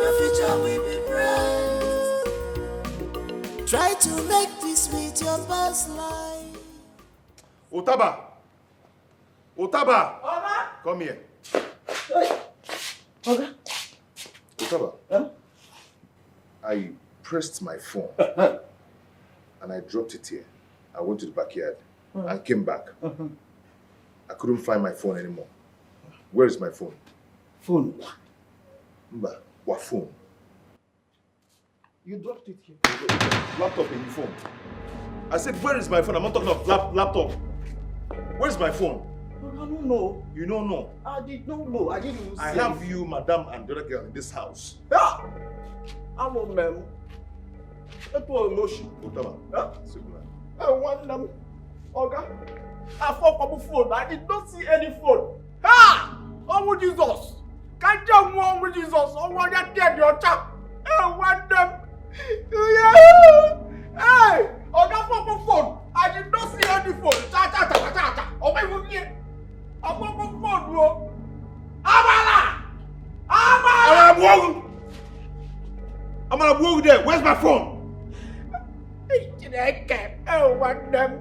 [SPEAKER 8] your future will be bright. Try to make peace with your past life.
[SPEAKER 15] Otaba! Otaba!
[SPEAKER 12] Oga!
[SPEAKER 15] Come here.
[SPEAKER 12] Oga!
[SPEAKER 15] Otaba. I pressed my phone and I dropped it here. I went to the backyard and came back. I couldn't find my phone anymore. Where is my phone?
[SPEAKER 6] Phone?
[SPEAKER 15] Mba, what phone?
[SPEAKER 6] You dropped it here.
[SPEAKER 15] Laptop in your phone. I said, where is my phone? I'm not talking of laptop. Where's my phone?
[SPEAKER 6] I don't know.
[SPEAKER 15] You don't know?
[SPEAKER 6] I did not know. I didn't
[SPEAKER 15] I have you, madam, and the other girl in this house.
[SPEAKER 6] Ah! I'm a man. That was emotion.
[SPEAKER 15] Otaba.
[SPEAKER 6] I want them. Oga. I found a phone. I did not see any phone. Ha! Oh, Jesus. Can't you want with Jesus? Oh, what you did, your chap? I want them. Yeah. Hey! Oga found a phone. I did not see any phone. Cha. Oh, my God. I found a phone, bro. Amala!
[SPEAKER 15] I'm gonna walk there. Where's my phone?
[SPEAKER 6] I want them.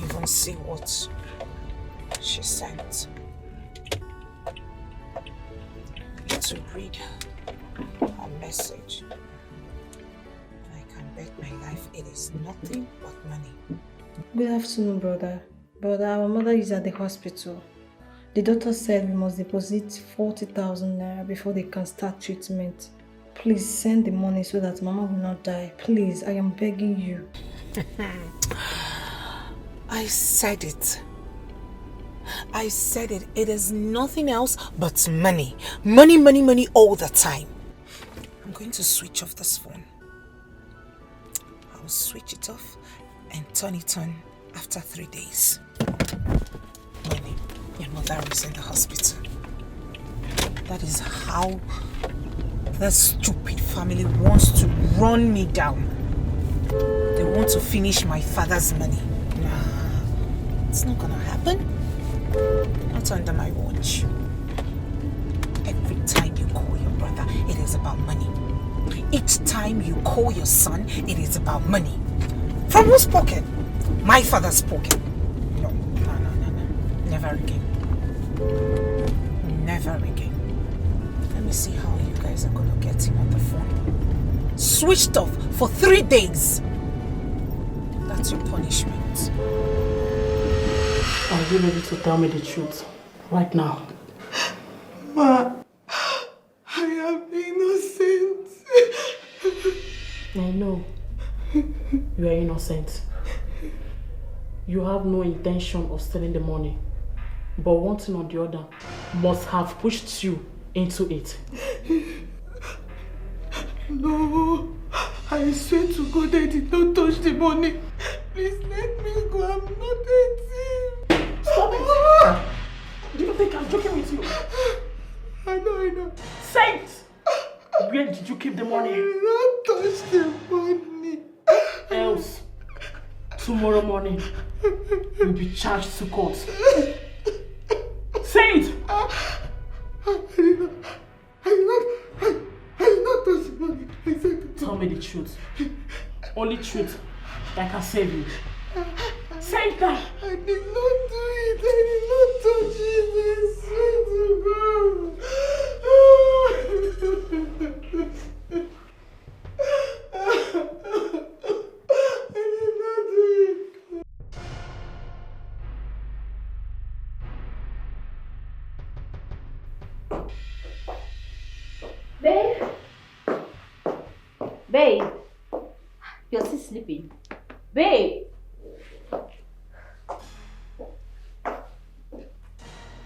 [SPEAKER 16] Even see what she sent. To read her message. I can bet my life it is nothing but money.
[SPEAKER 17] Good afternoon, brother. Brother, our mother is at the hospital. The doctor said we must deposit 40,000 naira before they can start treatment. Please send the money so that Mama will not die. Please, I am begging you.
[SPEAKER 16] I said it. I said it. It is nothing else but money. Money, money, money all the time. I'm going to switch off this phone. I'll switch it off and turn it on after 3 days. Money, your mother is in the hospital. That is how the stupid family wants to run me down. They want to finish my father's money. Nah, it's not gonna happen. Not under my watch. Every time you call your brother, it is about money. Each time you call your son, it is about money. From whose pocket? My father's pocket. No. Never again. Never again. Let me see how you guys are gonna get him on the phone. Switched off for 3 days. That's your punishment.
[SPEAKER 10] Are you ready to tell me the truth right now?
[SPEAKER 12] Ma, I am innocent.
[SPEAKER 10] I know you are innocent. You have no intention of stealing the money, but one thing or the other must have pushed you into it.
[SPEAKER 12] No, I swear to God I did not touch the money. Please let me go. I'm not a thief.
[SPEAKER 10] Stop it! Do you think I'm joking with you?
[SPEAKER 12] I know.
[SPEAKER 10] Say it! Where did you keep the money?
[SPEAKER 12] I did not touch the money.
[SPEAKER 10] Else, tomorrow morning, you'll be charged to court. Say it!
[SPEAKER 12] I did not touch the money. I said
[SPEAKER 10] tell me the truth. Only truth that can save you. Say it now!
[SPEAKER 12] I did not do it. I did not touch it. I swear to God. I did not do it.
[SPEAKER 14] Babe? Babe? You're still sleeping. Babe?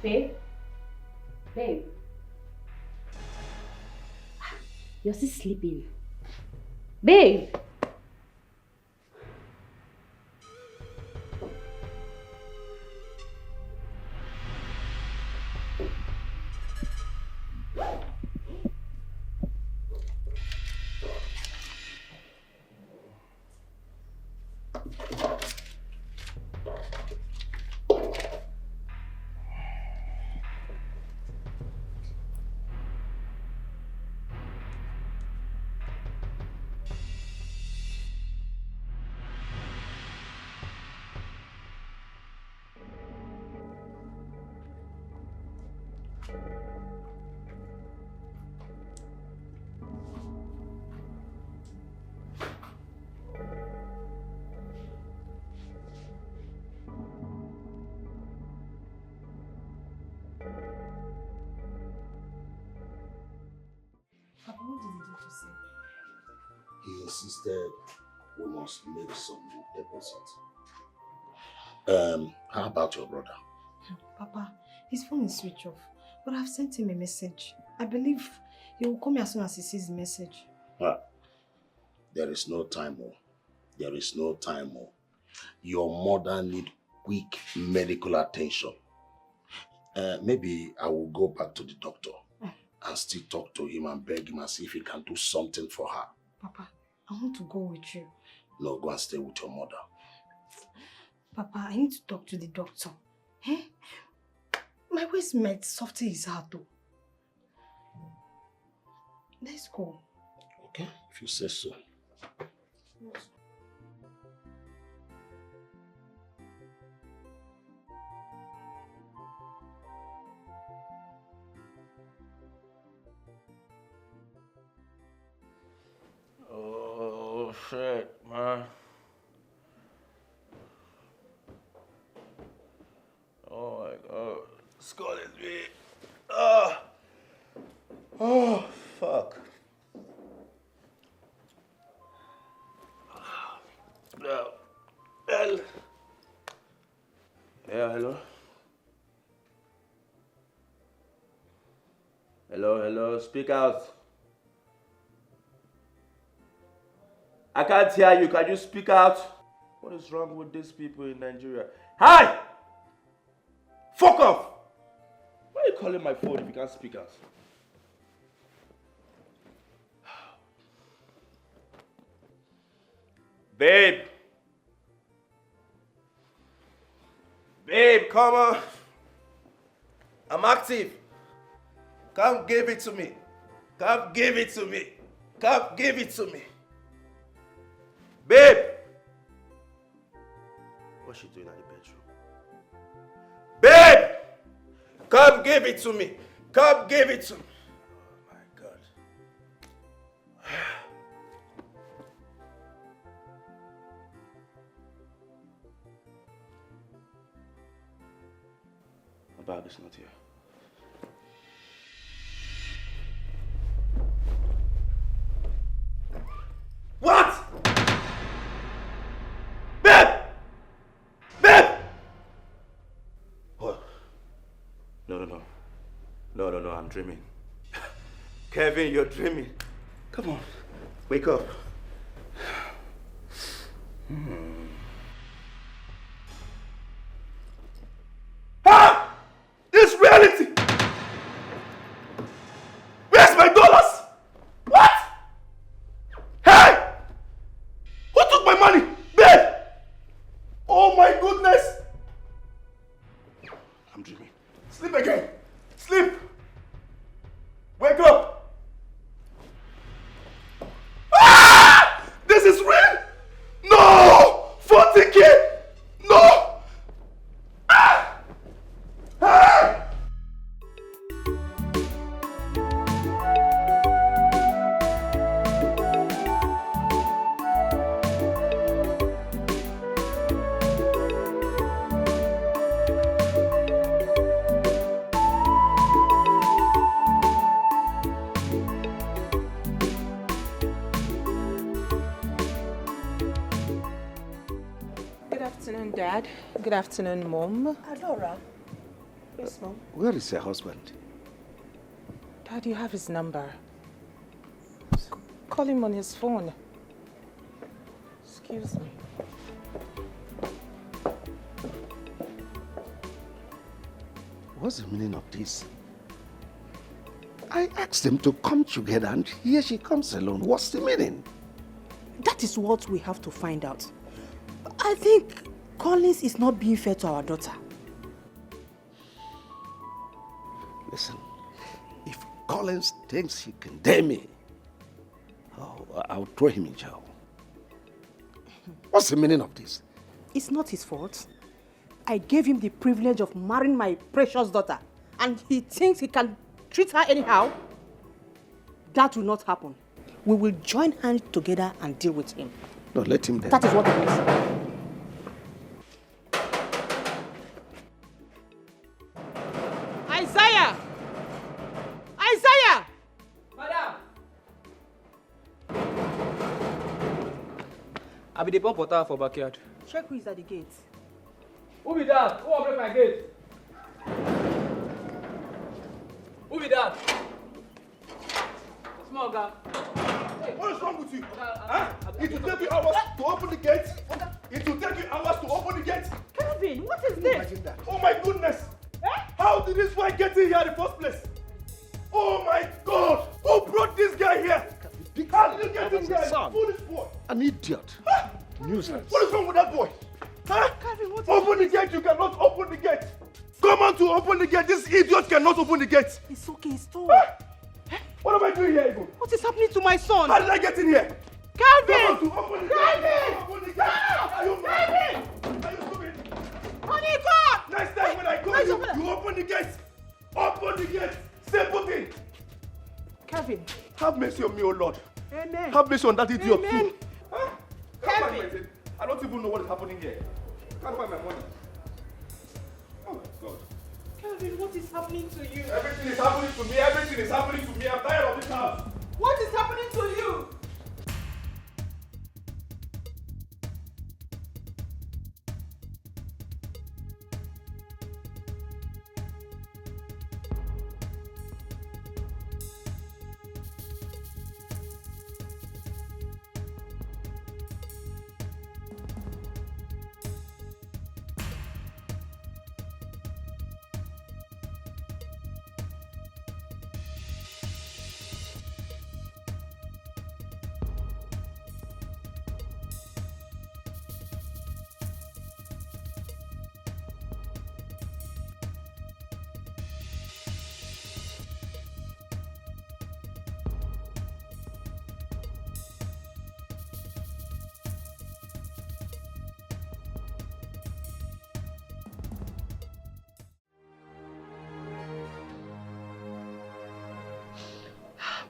[SPEAKER 14] Babe? Babe? You're still sleeping. Babe?
[SPEAKER 17] Papa, what did the doctor say?
[SPEAKER 18] He insisted we must make some deposit. How about your brother?
[SPEAKER 17] Papa, his phone is switched off, but I've sent him a message. I believe he will call me as soon as he sees the message.
[SPEAKER 18] There is no time, There is no time, Your mother needs quick medical attention. Maybe I will go back to the doctor and still talk to him and beg him and see if he can do something for her.
[SPEAKER 17] Papa, I want to go with you.
[SPEAKER 18] No, go and stay with your mother.
[SPEAKER 17] Papa, I need to talk to the doctor. Eh? My waist might soften his heart though. Let's go.
[SPEAKER 18] Okay, if you say so.
[SPEAKER 3] Oh,
[SPEAKER 7] shit, man. Oh my god. Skull is me. Oh, fuck. No. Well. Yeah, hello? Hello, speak out. I can't hear you, can you speak out? What is wrong with these people in Nigeria? Hi! Fuck off! Why are you calling my phone if you can't speak out? Babe! Babe, come on! I'm active! Come give it to me! Come give it to me! Come give it to me! Babe! What's she doing at the bedroom? Babe! Come give it to me! Come give it to me! Oh my God. My bag is not here. What? Babe! Babe! What? No, I'm dreaming. Kevin, you're dreaming. Come on, wake up. Ah! This reality! Where's my dollars? What? Hey! Who took my money? Babe! Oh my goodness! I'm dreaming. Sleep again. Sleep. Wake up. Ah! This is real? No! 40K! No! Ah! Ah!
[SPEAKER 16] Good afternoon, Dad. Good afternoon, Mom.
[SPEAKER 10] Adora.
[SPEAKER 16] Yes, Mom.
[SPEAKER 18] Where is your husband?
[SPEAKER 16] Dad, you have his number. Call him on his phone. Excuse me.
[SPEAKER 18] What's the meaning of this? I asked them to come together and here she comes alone. What's the meaning?
[SPEAKER 10] That is what we have to find out. I think Collins is not being fair to our daughter.
[SPEAKER 18] Listen, if Collins thinks he can dare me, I'll throw him in jail. What's the meaning of this?
[SPEAKER 10] It's not his fault. I gave him the privilege of marrying my precious daughter, and he thinks he can treat her anyhow. That will not happen. We will join hands together and deal with him.
[SPEAKER 18] No, let him there.
[SPEAKER 10] That is what it is.
[SPEAKER 16] Isaiah! Isaiah!
[SPEAKER 19] Madam! I be the pump water for backyard.
[SPEAKER 10] Check who is at the gate.
[SPEAKER 19] Who be that? Who open my gate? Who be that? Small guy.
[SPEAKER 1] What is wrong with you? Huh? It will take you hours to open the gate. It will take you hours to open the gate.
[SPEAKER 10] Kevin, what is this?
[SPEAKER 1] Imagine that. Oh my goodness! How did this boy get in here in the first place? Oh my God! Who brought this guy here? How did you get in here? Foolish boy!
[SPEAKER 18] An idiot. Nuisance.
[SPEAKER 1] What is wrong with that boy? Huh?
[SPEAKER 10] Kevin, what is
[SPEAKER 1] open the gate! You cannot open the gate! Come on to open the gate! This idiot cannot open the gate!
[SPEAKER 10] It's okay, it's all.
[SPEAKER 1] What am I doing here, Ivo?
[SPEAKER 10] What is happening to my son?
[SPEAKER 1] How did I get in here?
[SPEAKER 10] Calvin!
[SPEAKER 1] Come on to open the gate! Open the gate! Are you mad? Are you stupid?
[SPEAKER 10] Honey, God!
[SPEAKER 1] Next time when I call you, you open the gate! Open the gate! Stay put in!
[SPEAKER 10] Calvin.
[SPEAKER 1] Have mercy on me, O Lord.
[SPEAKER 10] Amen.
[SPEAKER 1] Have mercy on that idiot
[SPEAKER 10] Amen.
[SPEAKER 1] too. Huh?
[SPEAKER 16] Kevin!
[SPEAKER 1] I don't even know what is happening here. I can't find my money. Oh my God.
[SPEAKER 16] Kevin, what is happening to you?
[SPEAKER 1] Everything is happening to me. Everything is happening to me. I'm tired of this house.
[SPEAKER 16] What is happening to you?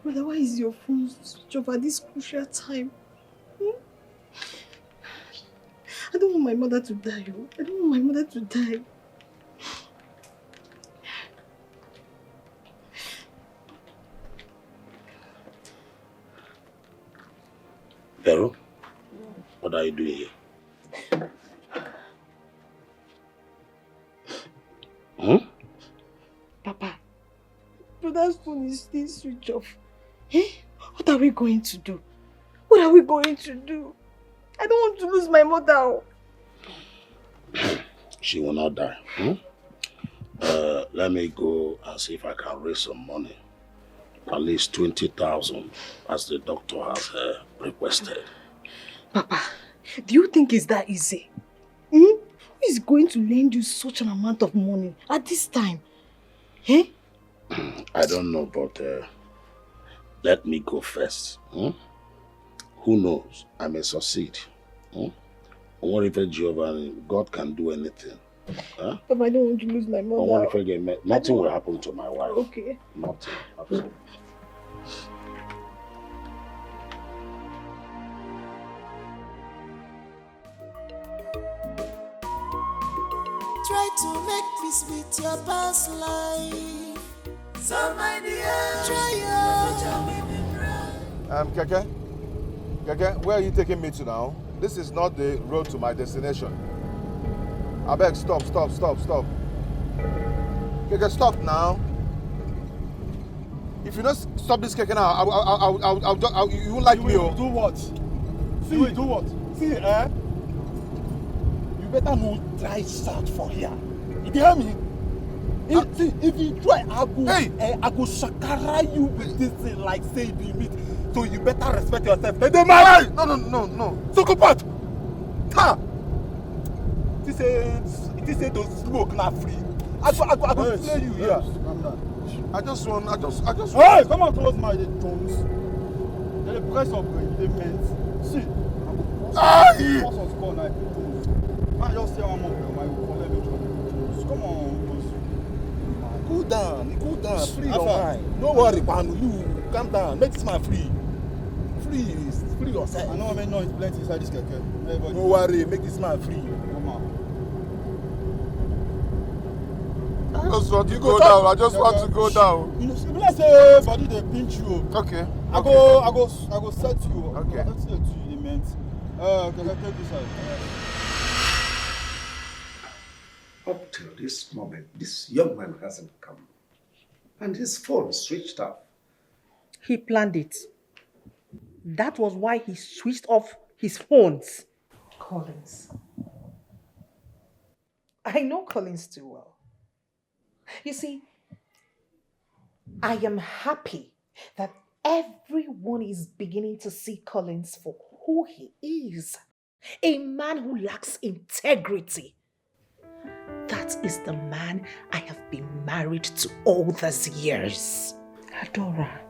[SPEAKER 17] Brother, why is your phone switched off at this crucial time? I don't want my mother to die. I don't want my mother to die.
[SPEAKER 18] Vero, what are you doing here?
[SPEAKER 17] Papa, brother's phone is still switched off. What are we going to do? What are we going to do? I don't want to lose my mother.
[SPEAKER 18] She will not die. Let me go and see if I can raise some money. At least 20,000, as the doctor has requested.
[SPEAKER 17] Papa, do you think it's that easy? Who is going to lend you such an amount of money at this time?
[SPEAKER 18] I don't know, but let me go first. Who knows? I may succeed. What if Jehovah, God can do anything? Huh?
[SPEAKER 17] Papa, I don't want to lose my mother.
[SPEAKER 18] What if nothing will happen to my wife?
[SPEAKER 17] Okay.
[SPEAKER 18] Nothing. Absolutely.
[SPEAKER 8] Try to make peace with your past life. So my dear, try
[SPEAKER 15] Keke, where are you taking me to now? This is not the road to my destination. I beg, stop. Keke, stop now. If you don't stop this Keke now, you won't like me.
[SPEAKER 3] Do what? See, do what? See, you better not try south for here. You hear me? If you try, I go shakara you with this thing like say be meat. So you better respect yourself. Hey,
[SPEAKER 15] no.
[SPEAKER 3] Sokopat! Ha! This ain't to smoke not free. I go slay you here.
[SPEAKER 15] Calm down. I just want.
[SPEAKER 3] Hey, come on close my Jones. The price of the meant. See, I go force score now. Man, just say one more. I will collect me Jones. Come on, cool down. Free your mind. Don't worry, man. You calm down. Make this man free. Free yourself. I know I mean noise plenty inside this keke. No worry, make this man free. Come on.
[SPEAKER 15] I just want to go down.
[SPEAKER 3] You know, let's say body they pinch you.
[SPEAKER 15] Okay.
[SPEAKER 3] I go set you.
[SPEAKER 15] Okay.
[SPEAKER 3] Let's set you the meant. Okay, take this out.
[SPEAKER 4] Up till this moment, this young man hasn't come. And his phone switched off.
[SPEAKER 10] He planned it. That was why he switched off his phones.
[SPEAKER 16] Collins. I know Collins too well. You see, I am happy that everyone is beginning to see Collins for who he is. A man who lacks integrity. That is the man I have been married to all these years.
[SPEAKER 10] Adora,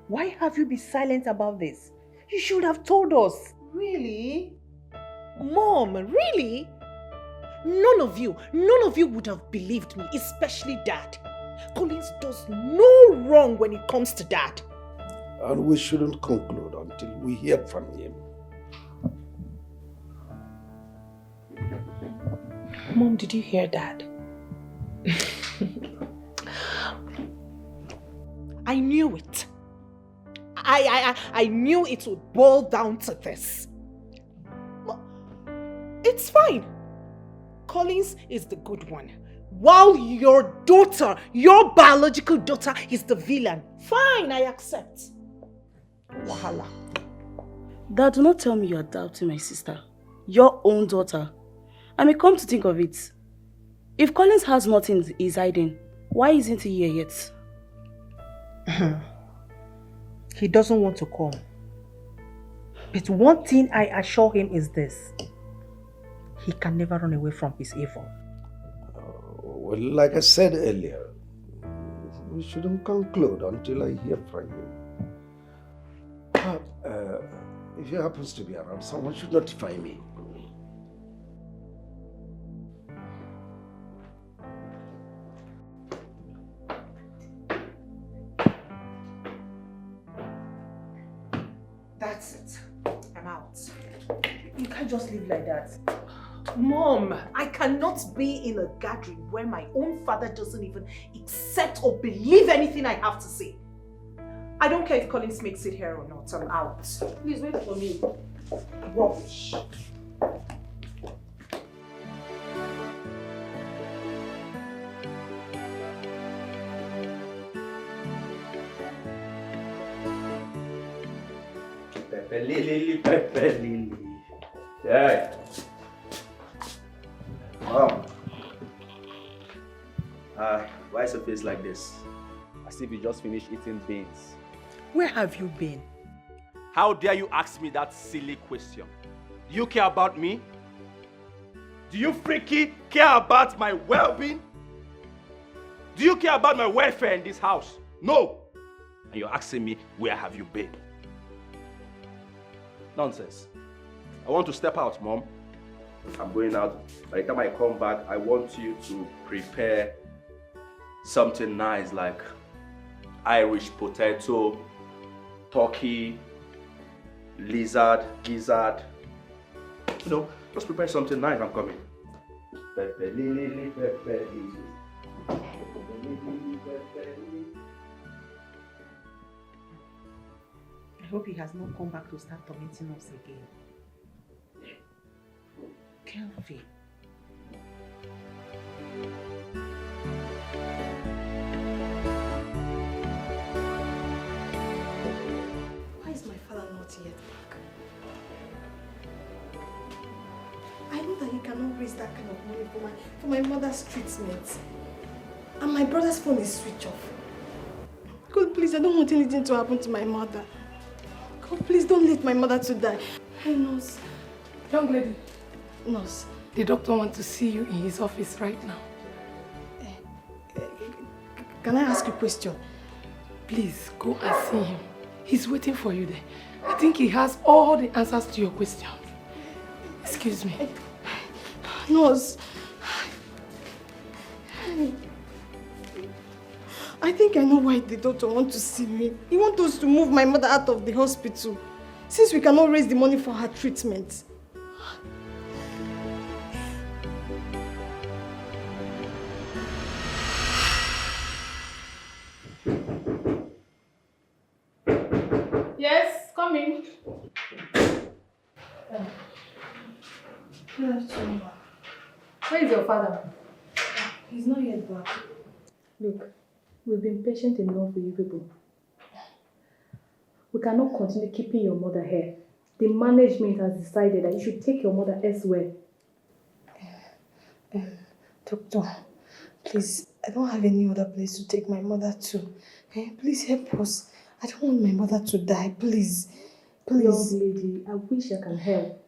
[SPEAKER 10] why have you been silent about this? You should have told us.
[SPEAKER 16] Really? Mom, really? None of you would have believed me, especially Dad. Collins does no wrong when it comes to Dad.
[SPEAKER 4] And we shouldn't conclude until we hear from him.
[SPEAKER 10] Mom, did you hear that?
[SPEAKER 11] I knew it. I knew it would boil down to this. It's fine. Collins is the good one, while your daughter, your biological daughter, is the villain. Fine, I accept. Wahala.
[SPEAKER 5] Dad, do not tell me you are doubting my sister. Your own daughter. I may come to think of it. If Collins has nothing he's hiding, why isn't he here yet?
[SPEAKER 10] He doesn't want to come. But one thing I assure him is this. He can never run away from his evil.
[SPEAKER 20] Well, like I said earlier, we shouldn't conclude until I hear from you. If he happens to be around, someone should notify me.
[SPEAKER 11] That's it. I'm out.
[SPEAKER 10] You can't just live like that.
[SPEAKER 11] Mom, I cannot be in a gathering where my own father doesn't even accept or believe anything I have to say. I don't care if Collins makes it here or not. I'm out. Please wait for me. Rubbish.
[SPEAKER 7] Pepper Lily, Pepper Lily. Yeah. Wow. Why is your face like this?
[SPEAKER 21] As if you just finished eating beans.
[SPEAKER 10] Where have you been?
[SPEAKER 7] How dare you ask me that silly question? Do you care about me? Do you freaky care about my well-being? Do you care about my welfare in this house? No. And you're asking me, where have you been? Nonsense. I want to step out, Mom. I'm going out. By the time I come back, I want you to prepare something nice like Irish potato, turkey, lizard, gizzard. You know, just prepare something nice. I'm coming. Pepper lily, pepper lily.
[SPEAKER 10] I hope he has not come back to start tormenting us again. Kelvin.
[SPEAKER 17] Why is my father not yet back? I know that he cannot raise that kind of money for my mother's treatment. And my brother's phone is switched off. God, please, I don't want anything to happen to my mother. God, please don't let my mother to die. Hey, nurse.
[SPEAKER 12] Young lady.
[SPEAKER 17] Nurse.
[SPEAKER 12] The doctor wants to see you in his office right now.
[SPEAKER 17] Can I ask you a question?
[SPEAKER 12] Please, go and see him. He's waiting for you there. I think he has all the answers to your questions. Excuse me.
[SPEAKER 17] Nurse. I think I know why the doctor wants to see me. He wants us to move my mother out of the hospital, since we cannot raise the money for her treatment.
[SPEAKER 12] Yes, come in.
[SPEAKER 17] Good afternoon.
[SPEAKER 12] Where is your father?
[SPEAKER 17] He's not yet back.
[SPEAKER 22] Look, we've been patient enough with you people. We cannot continue keeping your mother here. The management has decided that you should take your mother elsewhere.
[SPEAKER 17] Doctor, please, I don't have any other place to take my mother to. Please help us. I don't want my mother to die, please. Please.
[SPEAKER 22] Young lady, I wish I can help.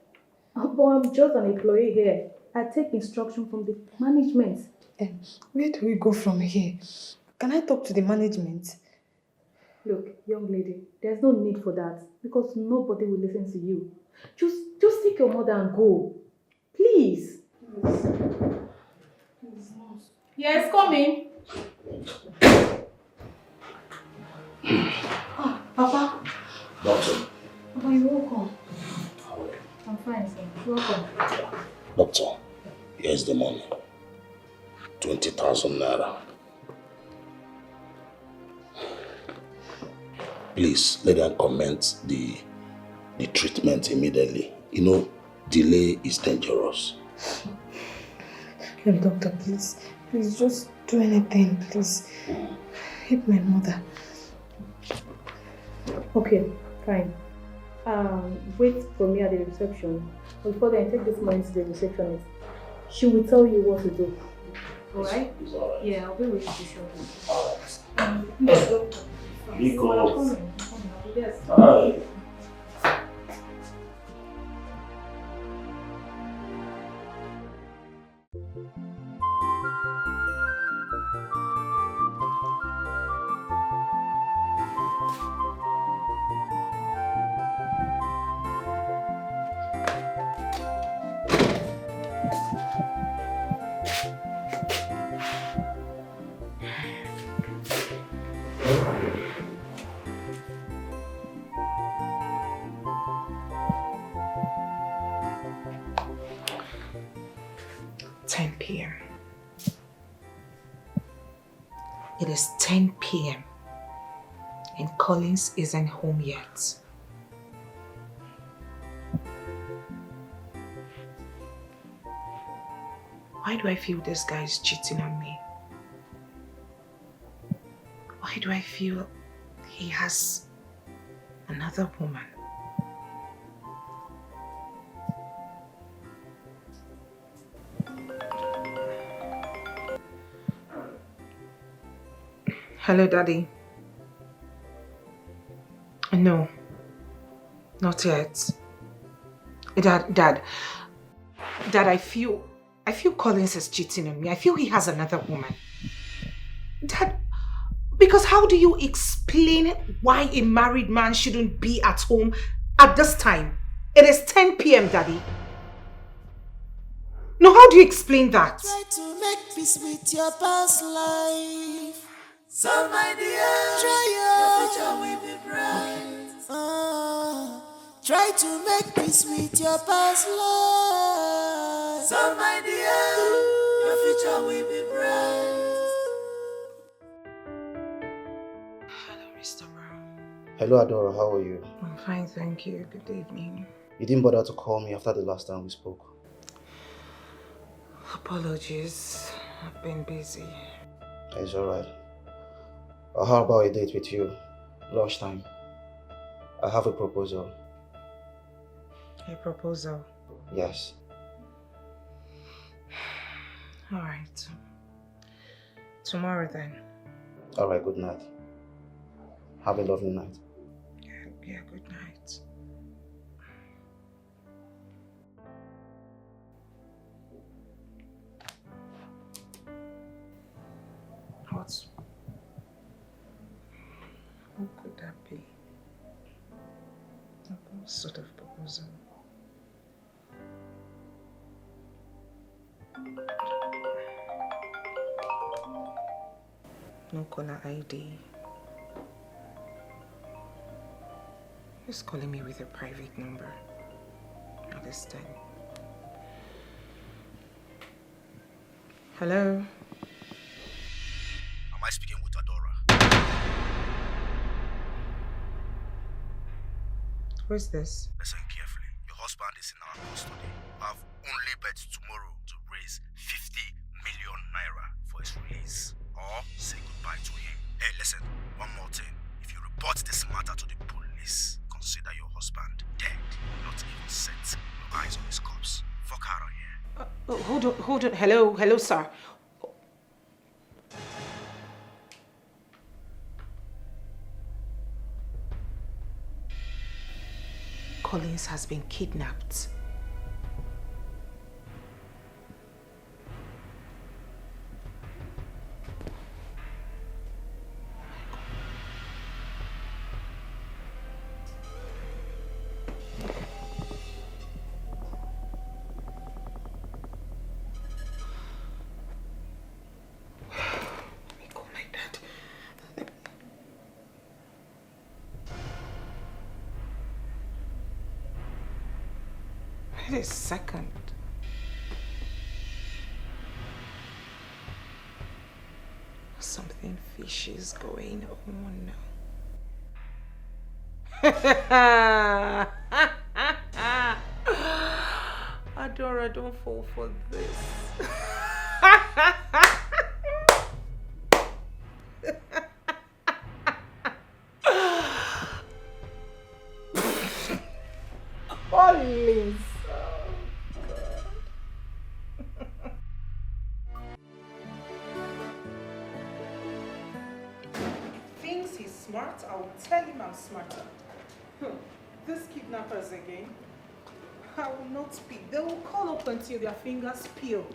[SPEAKER 22] But I'm just an employee here. I take instruction from the management.
[SPEAKER 17] Where do we go from here? Can I talk to the management?
[SPEAKER 22] Look, young lady, there's no need for that because nobody will listen to you. Just take your mother and go. Please.
[SPEAKER 12] Yes, come in.
[SPEAKER 17] Papa.
[SPEAKER 18] Doctor.
[SPEAKER 17] Papa, you're welcome.
[SPEAKER 22] I'm fine, sir. Welcome.
[SPEAKER 18] Doctor, Here's the money. 20,000 naira. Please let them commence the treatment immediately. You know, delay is dangerous.
[SPEAKER 17] Look, doctor, please. Please just do anything, please. Help my mother.
[SPEAKER 22] Okay, fine. Wait for me at the reception. Before then, take this money to the receptionist. She will tell you what to do. Alright? Yeah, I'll be with you shortly. Please, doctor.
[SPEAKER 18] Because...
[SPEAKER 22] Yes.
[SPEAKER 18] Alright.
[SPEAKER 16] It is 10 p.m. and Collins isn't home yet. Why do I feel this guy is cheating on me? Why do I feel he has another woman? Hello, Daddy. No, not yet. Dad, I feel Collins is cheating on me. I feel he has another woman. Dad, because how do you explain why a married man shouldn't be at home at this time? It is 10 p.m., Daddy. No, how do you explain that?
[SPEAKER 8] Try to make peace with your past life. So my dear, your future will be bright. Try to make peace with your past life. So my dear, your future will be bright.
[SPEAKER 16] Hello, Mr. Brown.
[SPEAKER 9] Hello, Adora. How are you?
[SPEAKER 16] I'm fine, thank you. Good evening.
[SPEAKER 9] You didn't bother to call me after the last time we spoke.
[SPEAKER 16] Apologies. I've been busy.
[SPEAKER 9] It's alright. How about a date with you? Lunchtime. I have a proposal.
[SPEAKER 16] A proposal?
[SPEAKER 9] Yes.
[SPEAKER 16] Alright. Tomorrow then.
[SPEAKER 9] Alright, good night. Have a lovely night.
[SPEAKER 16] Yeah, good night. What could that be? What sort of proposal? No caller ID. He's calling me with a private number. Not this time. Hello?
[SPEAKER 13] Am I speaking with Adora?
[SPEAKER 16] Who is this?
[SPEAKER 13] Listen carefully. Your husband is in our custody. You have only bet tomorrow to raise 50 million naira for his release. Or say goodbye to him. Hey, listen, one more thing. If you report this matter to the police, consider your husband dead. Not even set your eyes on his corpse. Fuck out of here.
[SPEAKER 16] Hold on. Hello, sir. Collins has been kidnapped. Wait a second. Something fishy is going on. Adora, don't fall for this. Holy. Thinks he's smart, I will tell him I'm smarter. These kidnappers again. I will not speak. They will call up until their fingers peel.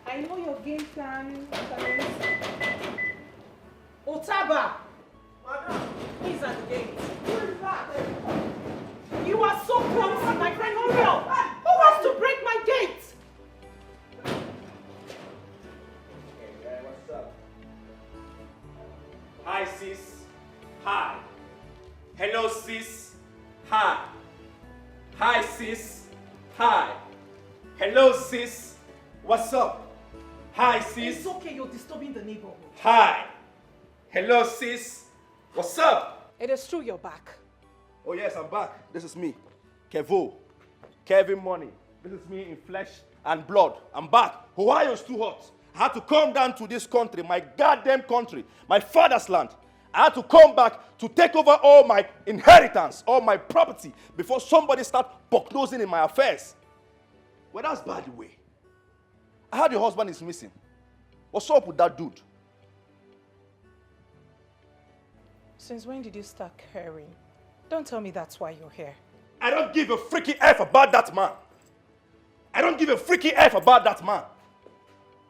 [SPEAKER 16] I know your game plan. Otaba! Madam, he's at the gate. Who is that? You are so clumsy, my friend. Hurry up! Who wants to break my gate?
[SPEAKER 7] Hey, what's up? Hi, sis. Hi. Hello, sis. Hi. Hi, sis. Hi. Hello, sis. What's up? Hi, sis.
[SPEAKER 16] It's okay, you're disturbing the neighborhood.
[SPEAKER 7] Hi. Hello, sis. What's up?
[SPEAKER 16] It is true you're back.
[SPEAKER 7] Oh, yes, I'm back. This is me, Kevo. Kevin Money. This is me in flesh and blood. I'm back. Ohio's too hot. I had to come down to this country, my goddamn country, my father's land. I had to come back to take over all my inheritance, all my property, before somebody start poke-nosing in my affairs. Well, that's by the way. I heard your husband is missing. What's up with that dude?
[SPEAKER 16] Since when did you start caring? Don't tell me that's why you're here.
[SPEAKER 7] I don't give a freaky F about that man. I don't give a freaky F about that man.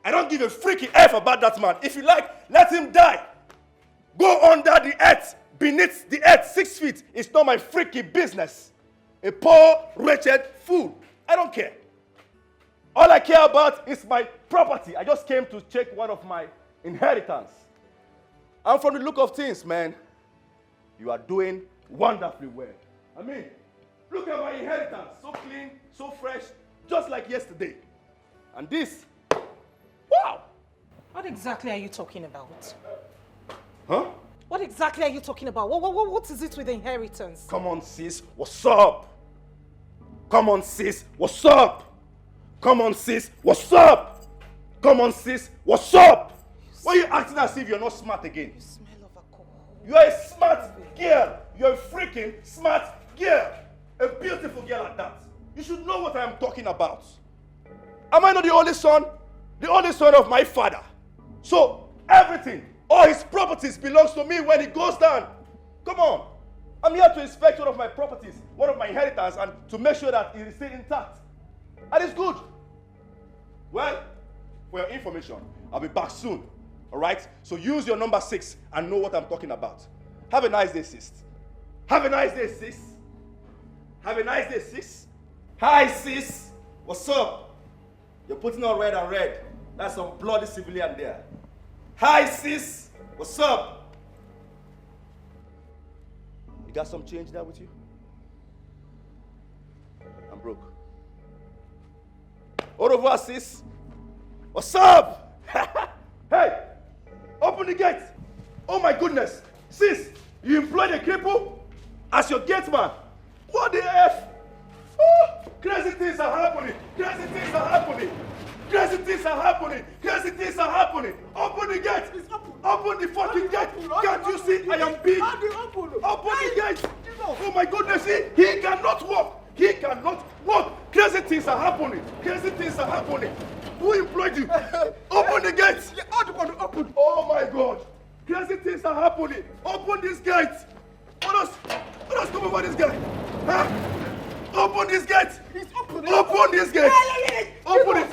[SPEAKER 7] I don't give a freaky F about that man. If you like, let him die. Go under the earth, beneath the earth, 6 feet. It's not my freaky business. A poor, wretched fool. I don't care. All I care about is my property. I just came to check one of my inheritance. And from the look of things, man, you are doing wonderfully well. I mean, look at my inheritance. So clean, so fresh, just like yesterday. And this, wow.
[SPEAKER 16] What exactly are you talking about?
[SPEAKER 7] Huh?
[SPEAKER 16] What exactly are you talking about? What is it with the inheritance?
[SPEAKER 7] Come on, sis. What's up? Come on, sis. What's up? Come on, sis. What's up? Come on, sis. What's up? Why are you acting as if you're not smart again?
[SPEAKER 16] You smell of alcohol.
[SPEAKER 7] You are a smart girl. You're a freaking smart girl. A beautiful girl at that. You should know what I am talking about. Am I not the only son? The only son of my father. So, everything, all his properties belongs to me when he goes down. Come on. I'm here to inspect one of my properties, one of my inheritance, and to make sure that it is still intact. And it's good. Well, for your information, I'll be back soon. All right? So use your number 6 and know what I'm talking about. Have a nice day, sis. Have a nice day, sis. Have a nice day, sis. Hi, sis. What's up? You're putting on red and red. That's some bloody civilian there. Hi, sis. What's up? You got some change there with you? I'm broke. Au revoir, sis. What's up? Hey, open the gate. Oh my goodness. Sis, you employed a cripple as your gate man. What the F? Oh, crazy things are happening. Crazy things are happening. Crazy things are happening. Crazy things are happening. Open the gate. Open the fucking gate. Can't you see I am big? Open the gate. Oh my goodness, he cannot walk. He cannot walk. Crazy things are happening. Crazy things are happening. Who employed you? Open the gates. Open. Oh my God. Crazy things are happening. Open this gate. Let us come over this guy. Huh? Open this gate. Open this gate. Open it.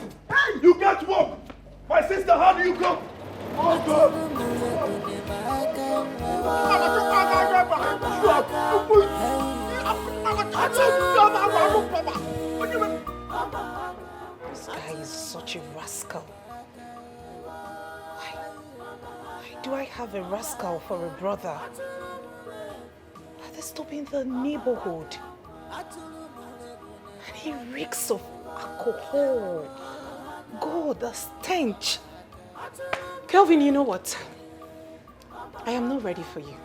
[SPEAKER 7] You can't walk. My sister, how do you go? Oh
[SPEAKER 16] This guy is such a rascal. Why do I have a rascal for a brother? Are they stopping the neighborhood? And he reeks of alcohol. God, the stench. Kelvin, you know what? I am not ready for you.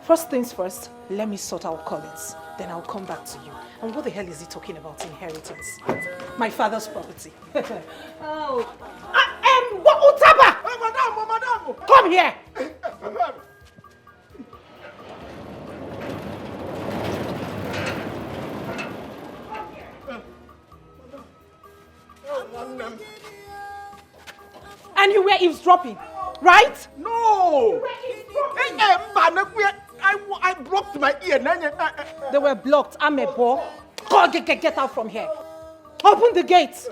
[SPEAKER 16] First things first, let me sort out Collins. Then I'll come back to you. And what the hell is he talking about inheritance? My father's property. Oh. Utaba!
[SPEAKER 3] Madam!
[SPEAKER 16] Come here! And you were eavesdropping, right?
[SPEAKER 3] No! I blocked my ear.
[SPEAKER 16] They were blocked. I'm a boy. God, get out from here. Open the gates.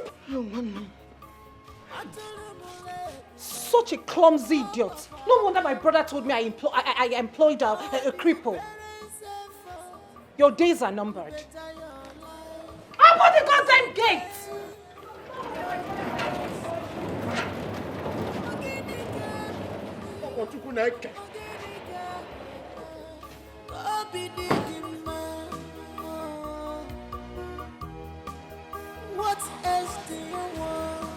[SPEAKER 16] Such a clumsy idiot. No wonder my brother told me I employed a cripple. Your days are numbered. Open the goddamn gates!
[SPEAKER 8] What else do you want?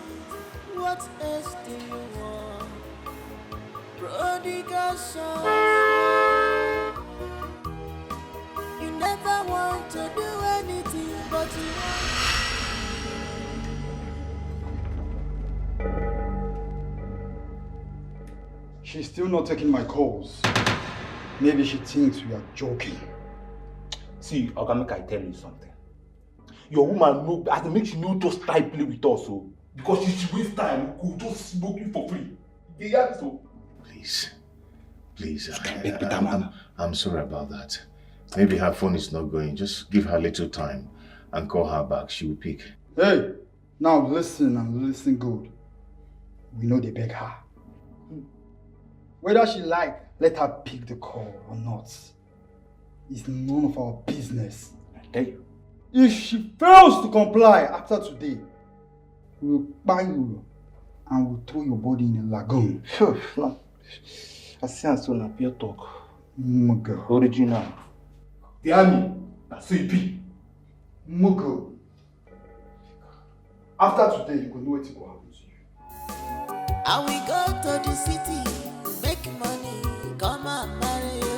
[SPEAKER 8] What else do you want? Prodigal son, you never want to do anything but you
[SPEAKER 3] She's still not taking my calls. Maybe she thinks we are joking.
[SPEAKER 2] See, Oga, make I tell you something. Your woman no, as make she no just try play with us, so because she waste time, go just smoke you for free. Yeah, so.
[SPEAKER 15] Please, I'm sorry about that. Maybe her phone is not going. Just give her a little time and call her back. She will pick.
[SPEAKER 3] Hey, now listen and listen good. We know they beg her. Whether she let her pick the call or not, it's none of our business.
[SPEAKER 2] I tell you.
[SPEAKER 3] If she fails to comply after today, we'll buy you and we'll throw your body in a lagoon.
[SPEAKER 2] No. I see her so na pure talk.
[SPEAKER 3] Mugo.
[SPEAKER 2] Original. The army, that's so it be.
[SPEAKER 3] Mugo. After today, you can know what will happen to you.
[SPEAKER 8] and we go to the city, make money, come and marry you.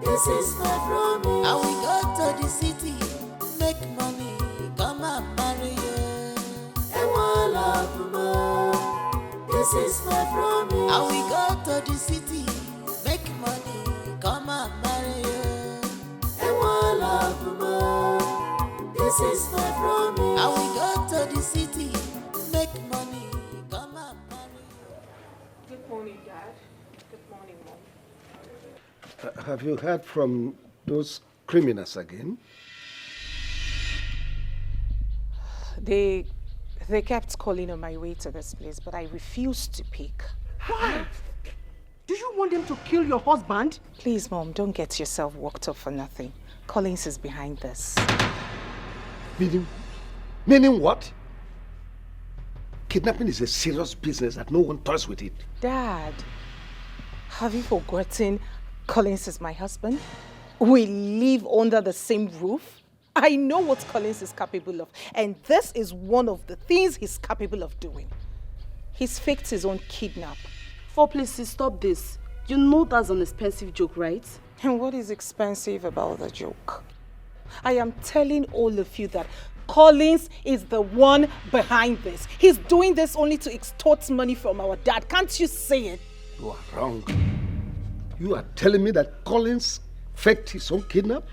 [SPEAKER 8] This is my promise. And we go to the city, make money, come and marry you. This is my promise. And we go to the city, make money, come and marry you. This is my promise. And we go to the city, make money, come and marry you.
[SPEAKER 16] Good morning, Dad. Good morning, Mom.
[SPEAKER 20] Have you heard from those criminals again?
[SPEAKER 16] They kept calling on my way to this place, but I refused to pick.
[SPEAKER 10] Why? Do you want them to kill your husband?
[SPEAKER 16] Please, Mom, don't get yourself worked up for nothing. Collins is behind this.
[SPEAKER 20] Meaning what? Kidnapping is a serious business that no one toys with it.
[SPEAKER 16] Dad, have you forgotten Collins is my husband? We live under the same roof. I know what Collins is capable of, and this is one of the things he's capable of doing. He's faked his own kidnap.
[SPEAKER 5] Please stop this. You know that's an expensive joke, right?
[SPEAKER 16] And what is expensive about the joke? I am telling all of you that Collins is the one behind this. He's doing this only to extort money from our dad. Can't you say it?
[SPEAKER 20] You are wrong. You are telling me that Collins faked his own kidnap?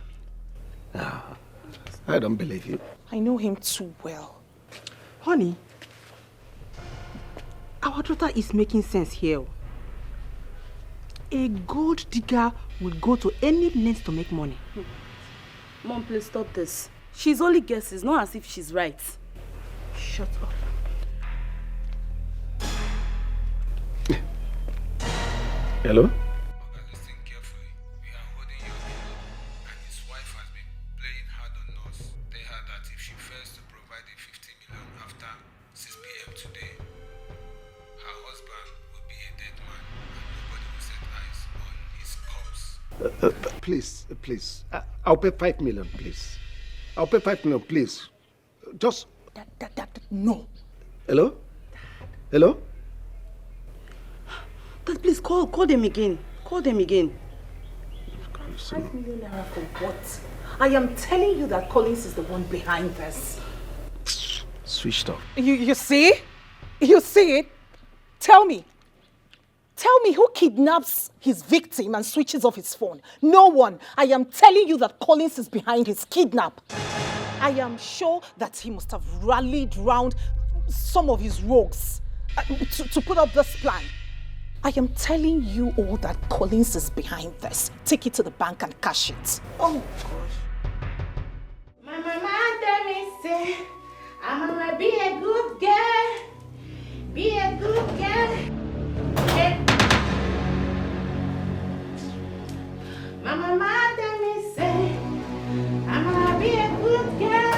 [SPEAKER 20] I don't believe you.
[SPEAKER 16] I know him too well.
[SPEAKER 10] Honey, our daughter is making sense here. A gold digger will go to any length to make money.
[SPEAKER 5] Mom, please stop this. She's only guesses, not as if she's right.
[SPEAKER 10] Shut up.
[SPEAKER 20] Hello? Please. I'll pay 5 million, please. I'll pay 5 million, please. Just...
[SPEAKER 16] No.
[SPEAKER 20] Hello? Hello?
[SPEAKER 5] Dad, please call them again. Call them again.
[SPEAKER 11] 5 million naira for what? I am telling you that Collins is the one behind this.
[SPEAKER 20] Switched off.
[SPEAKER 11] You see? You see it? Tell me who kidnaps his victim and switches off his phone? No one. I am telling you that Collins is behind his kidnap. I am sure that he must have rallied round some of his rogues to put up this plan. I am telling you all that Collins is behind this. Take it to the bank and cash it. Oh gosh.
[SPEAKER 16] My mama tell me say, I'm gonna be a good girl. Be a good girl. Hey. My mama tell me say, I'm gonna be a good girl.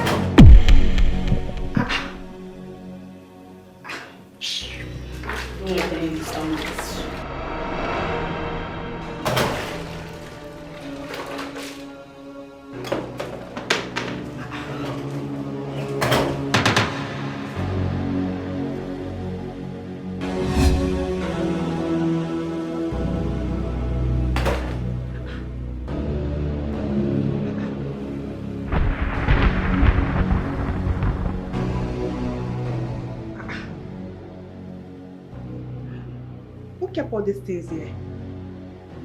[SPEAKER 12] Who kept all these things here?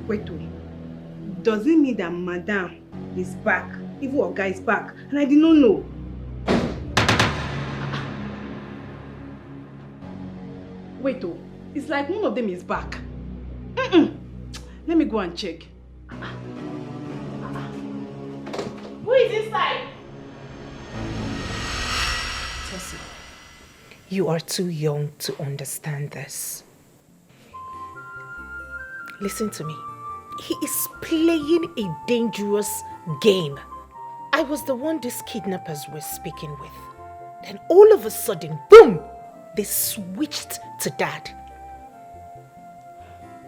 [SPEAKER 12] Wait, does it mean that Madame is back? Even Oga is back, and I did not know. Wait, it's like one of them is back. Let me go and check.
[SPEAKER 16] Who is inside?
[SPEAKER 11] Tessie, you are too young to understand this. Listen to me. He is playing a dangerous game. I was the one these kidnappers were speaking with. Then all of a sudden, boom, they switched to Dad.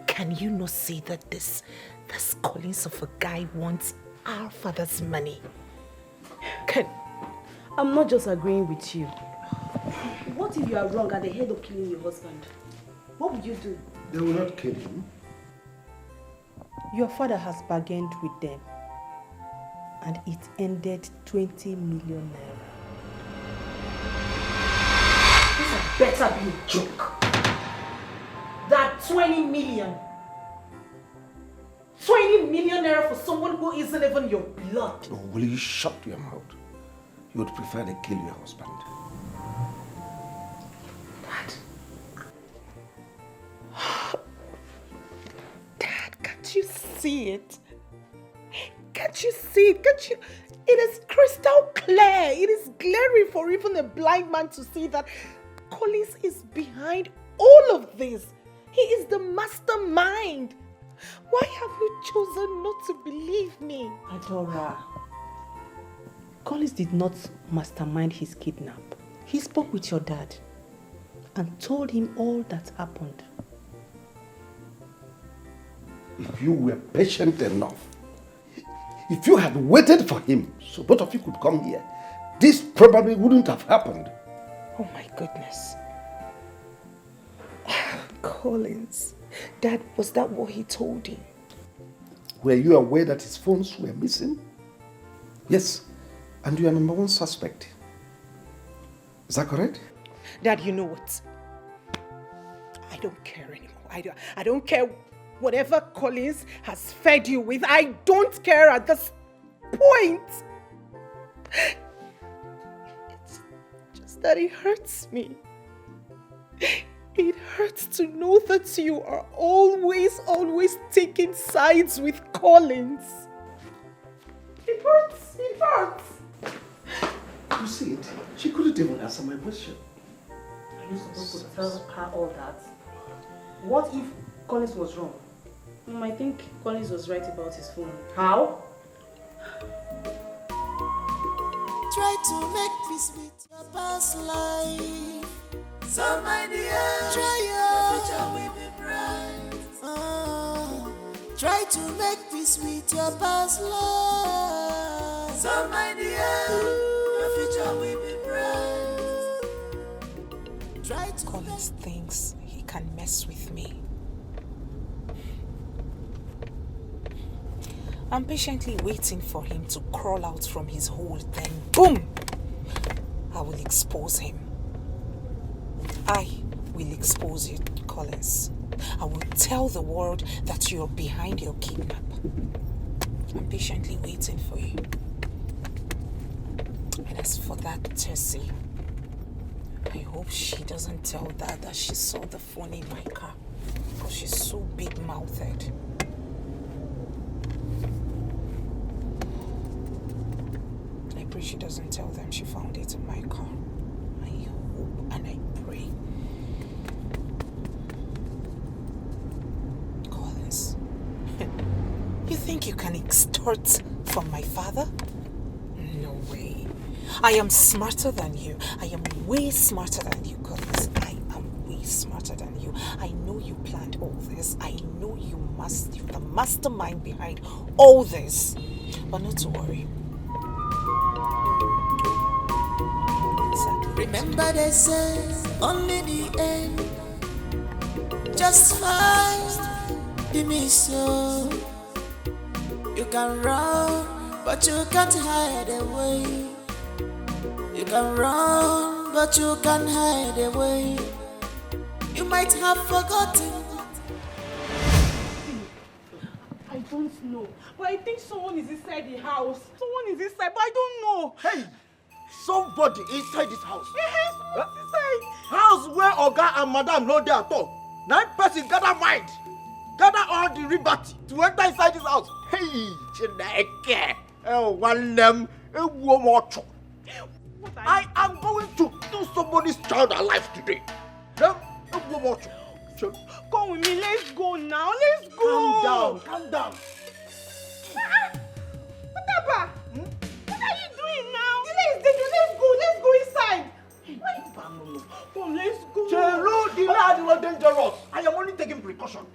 [SPEAKER 11] Can you not see that this Collins of a guy wants our father's money?
[SPEAKER 5] I'm not just agreeing with you. What if you are wrong at the head of killing your husband? What would you do?
[SPEAKER 20] They will not kill him.
[SPEAKER 10] Your father has bargained with them, and it ended 20 million naira.
[SPEAKER 11] This had better be a joke. That 20 million. 20 million naira for someone who isn't even your blood.
[SPEAKER 20] Oh, will you shut your mouth? You would prefer to kill your husband.
[SPEAKER 11] Dad, can't you see it? Can't you see it? Can't you? It is crystal clear. It is glaring for even a blind man to see that Collins is behind all of this. He is the mastermind. Why have you chosen not to believe me?
[SPEAKER 10] Adora, Collins did not mastermind his kidnap. He spoke with your dad and told him all that happened.
[SPEAKER 20] If you were patient enough, if you had waited for him so both of you could come here, this probably wouldn't have happened.
[SPEAKER 11] Oh my goodness. Collins, Dad, was that what he told you?
[SPEAKER 20] Were you aware that his phones were missing? Yes, and you are number one suspect. Is that correct?
[SPEAKER 11] Dad, you know what? I don't care anymore. I don't care whatever Collins has fed you with. I don't care at this point. It's just that it hurts me. It hurts to know that you are always taking sides with Collins. It hurts. It hurts.
[SPEAKER 20] You see it? She couldn't even answer my question.
[SPEAKER 5] Are you supposed to tell her all that? What if Collins was wrong? I think Collins was right about his phone.
[SPEAKER 11] How?
[SPEAKER 8] Try to make peace with your past life. So my dear, try your future will be bright. Try to make peace with your past life. So my dear, your future will be bright. Try to
[SPEAKER 11] Collins thinks he can mess with me.
[SPEAKER 16] I'm patiently waiting for him to crawl out from his hole, then boom! I will expose him. I will expose you, Collins. I will tell the world that you're behind your kidnap. I'm patiently waiting for you. And as for that Tessie, I hope she doesn't tell Dad that she saw the phone in my car, because she's so big-mouthed. I pray she doesn't tell them she found it in my car. I hope and I pray. Collins, you think you can extort from my father? No way. I am smarter than you. I am way smarter than you, Collins. I am way smarter than you. I know you planned all this. I know you're the mastermind behind all this. But not to worry.
[SPEAKER 8] Remember they say only the end just fine. Give me so you can run, but you can't hide away. You can run, but you can't hide away. You might have forgotten.
[SPEAKER 12] I don't know, but I think someone is inside the house. Someone is inside, but I don't know.
[SPEAKER 7] Hey, somebody inside this house.
[SPEAKER 12] Someone's inside.
[SPEAKER 7] House where Oga and Madam no dey at all. 9 person gather mind, gather all the liberty to enter inside this house. Hey, Chineke, one them, I am going to kill somebody's child alive today.
[SPEAKER 12] Come with me, let's go now. Let's go.
[SPEAKER 7] Calm down, calm down.
[SPEAKER 12] Papa, what are you doing now? Let's go inside. Come, let's go.
[SPEAKER 7] Chelo, the lad was dangerous. I am only taking precaution.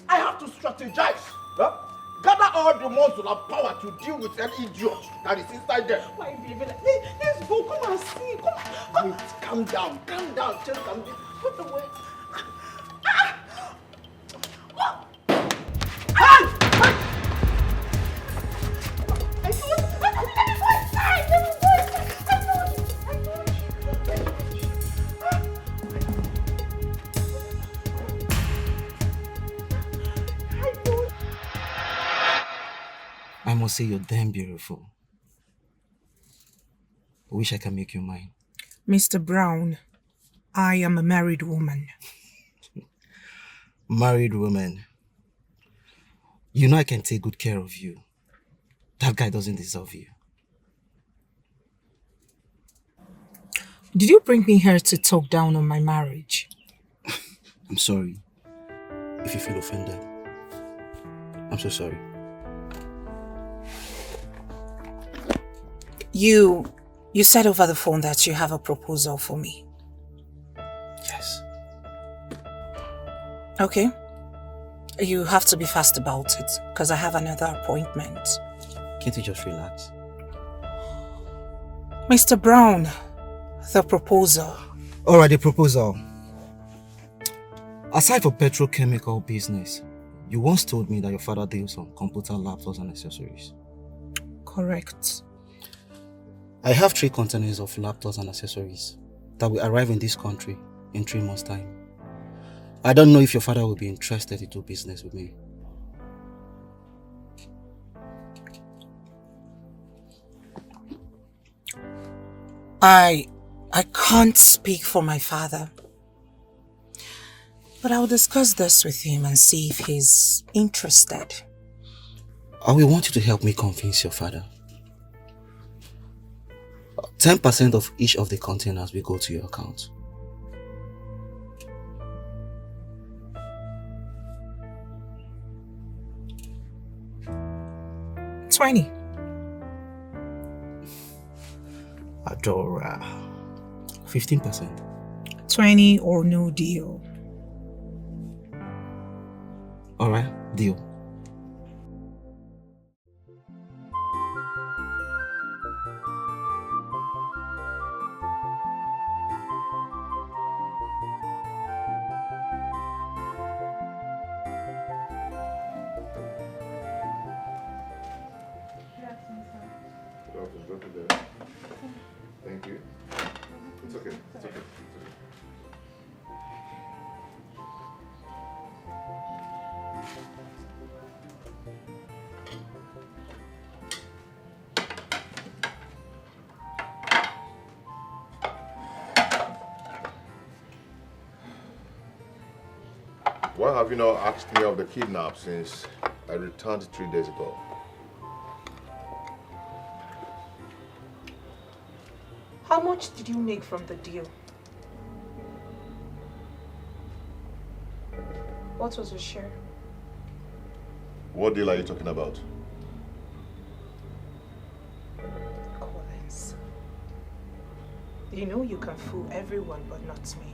[SPEAKER 7] I have to strategize. Gather all the muscle and power to deal with an idiot that is inside there.
[SPEAKER 12] Why, baby? Let's go. Come and see. Come.
[SPEAKER 7] Wait, calm down. Just calm down. Put away.
[SPEAKER 9] I must say you're damn beautiful. I wish I can make you mine.
[SPEAKER 16] Mr. Brown, I am a married woman.
[SPEAKER 9] Married woman. You know I can take good care of you. That guy doesn't deserve you.
[SPEAKER 16] Did you bring me here to talk down on my marriage?
[SPEAKER 9] I'm sorry if you feel offended. I'm so sorry.
[SPEAKER 16] You said over the phone that you have a proposal for me.
[SPEAKER 9] Yes.
[SPEAKER 16] Okay. You have to be fast about it, because I have another appointment.
[SPEAKER 9] Can't you just relax?
[SPEAKER 16] Mr. Brown, the proposal.
[SPEAKER 9] Alright, the proposal. Aside from petrochemical business, you once told me that your father deals on computer laptops and accessories.
[SPEAKER 16] Correct.
[SPEAKER 9] I have 3 containers of laptops and accessories that will arrive in this country in 3 months' time. I don't know if your father will be interested to do business with me.
[SPEAKER 16] I can't speak for my father. But I'll discuss this with him and see if he's interested.
[SPEAKER 9] I will want you to help me convince your father. 10% of each of the containers will go to your account.
[SPEAKER 16] $20.
[SPEAKER 9] Adora. 15%.
[SPEAKER 16] 20 or no deal.
[SPEAKER 9] Alright, deal.
[SPEAKER 15] Okay, drop it there. Thank you. It's okay. It's okay. It's okay. Why have you not asked me of the kidnap since I returned 3 days ago?
[SPEAKER 16] How much did you make from the deal? What was your share?
[SPEAKER 15] What deal are you talking about?
[SPEAKER 16] Collins. You know you can fool everyone but not me.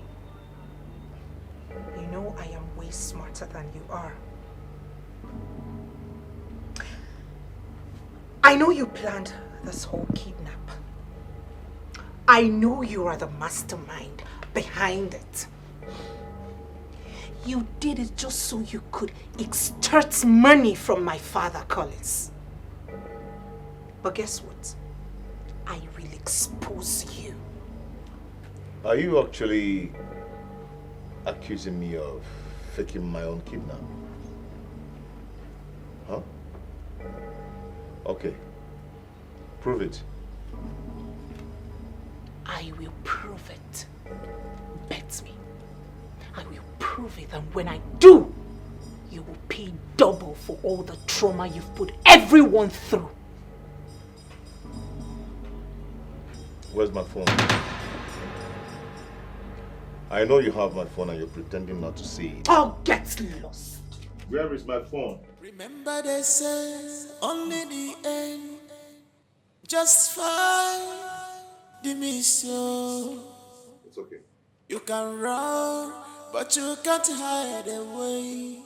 [SPEAKER 16] You know I am way smarter than you are. I know you planned this whole kidnap. I know you are the mastermind behind it. You did it just so you could extort money from my father, Collins. But guess what? I will expose you.
[SPEAKER 15] Are you actually accusing me of faking my own kidnap? Huh? Okay. Prove it.
[SPEAKER 16] I will prove it. Bet me. I will prove it, and when I do, you will pay double for all the trauma you've put everyone through.
[SPEAKER 15] Where's my phone? I know you have my phone and you're pretending not to see it.
[SPEAKER 16] Oh, get lost.
[SPEAKER 15] Where is my phone?
[SPEAKER 8] Remember they say only the end justify the mission.
[SPEAKER 15] It's okay.
[SPEAKER 8] You can run, but you can't hide away.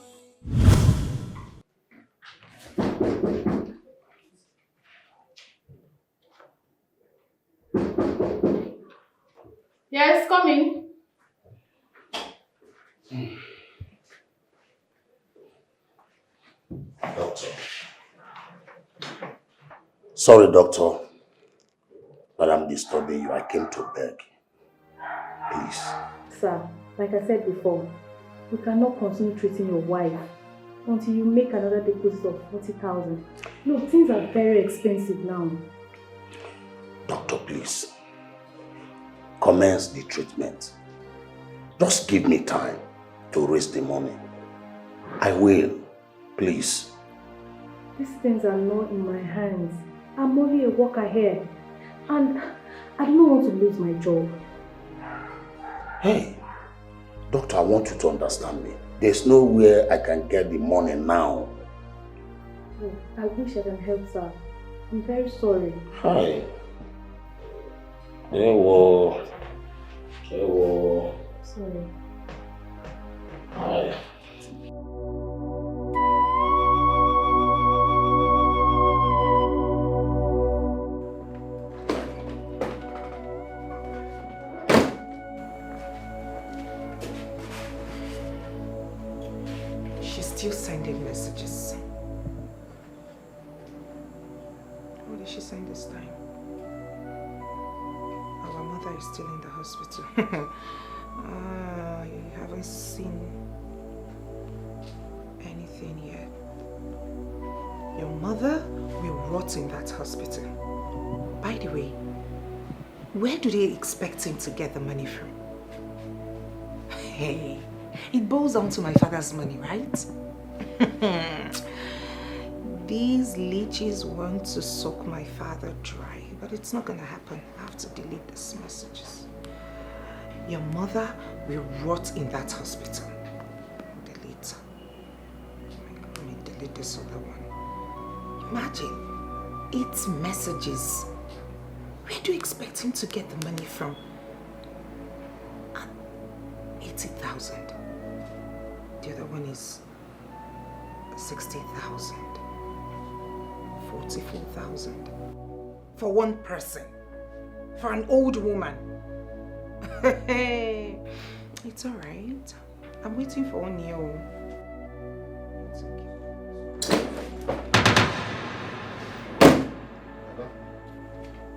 [SPEAKER 22] Yes, coming.
[SPEAKER 18] Doctor. Sorry, doctor, but I'm disturbing you. I came to beg. Please.
[SPEAKER 22] Sir, like I said before, you cannot continue treating your wife until you make another deposit of 40,000. Look, things are very expensive now.
[SPEAKER 18] Doctor, please. Commence the treatment. Just give me time to raise the money. I will. Please.
[SPEAKER 22] These things are not in my hands. I'm only a worker here. And I don't want to lose my job.
[SPEAKER 18] Hey, doctor, I want you to understand me. There's nowhere I can get the money now.
[SPEAKER 22] Oh, I wish I can help, sir. I'm very sorry.
[SPEAKER 18] Hi. Hello. Hello.
[SPEAKER 22] Sorry.
[SPEAKER 18] Hi.
[SPEAKER 16] She's still sending messages. What did she send this time? Our mother is still in the hospital. You haven't seen anything yet. Your mother will rot in that hospital. By the way, where do they expect him to get the money from? Hey, it boils down to my father's money, right? These leeches want to suck my father dry, but it's not gonna happen. I have to delete these messages. Your mother will rot in that hospital. Delete. Let me delete this other one. Imagine, 8 messages. Where do you expect him to get the money from? 80,000. The other one is 60,000. 44,000. For one person. For an old woman. It's alright. I'm waiting for Onyo. It's okay.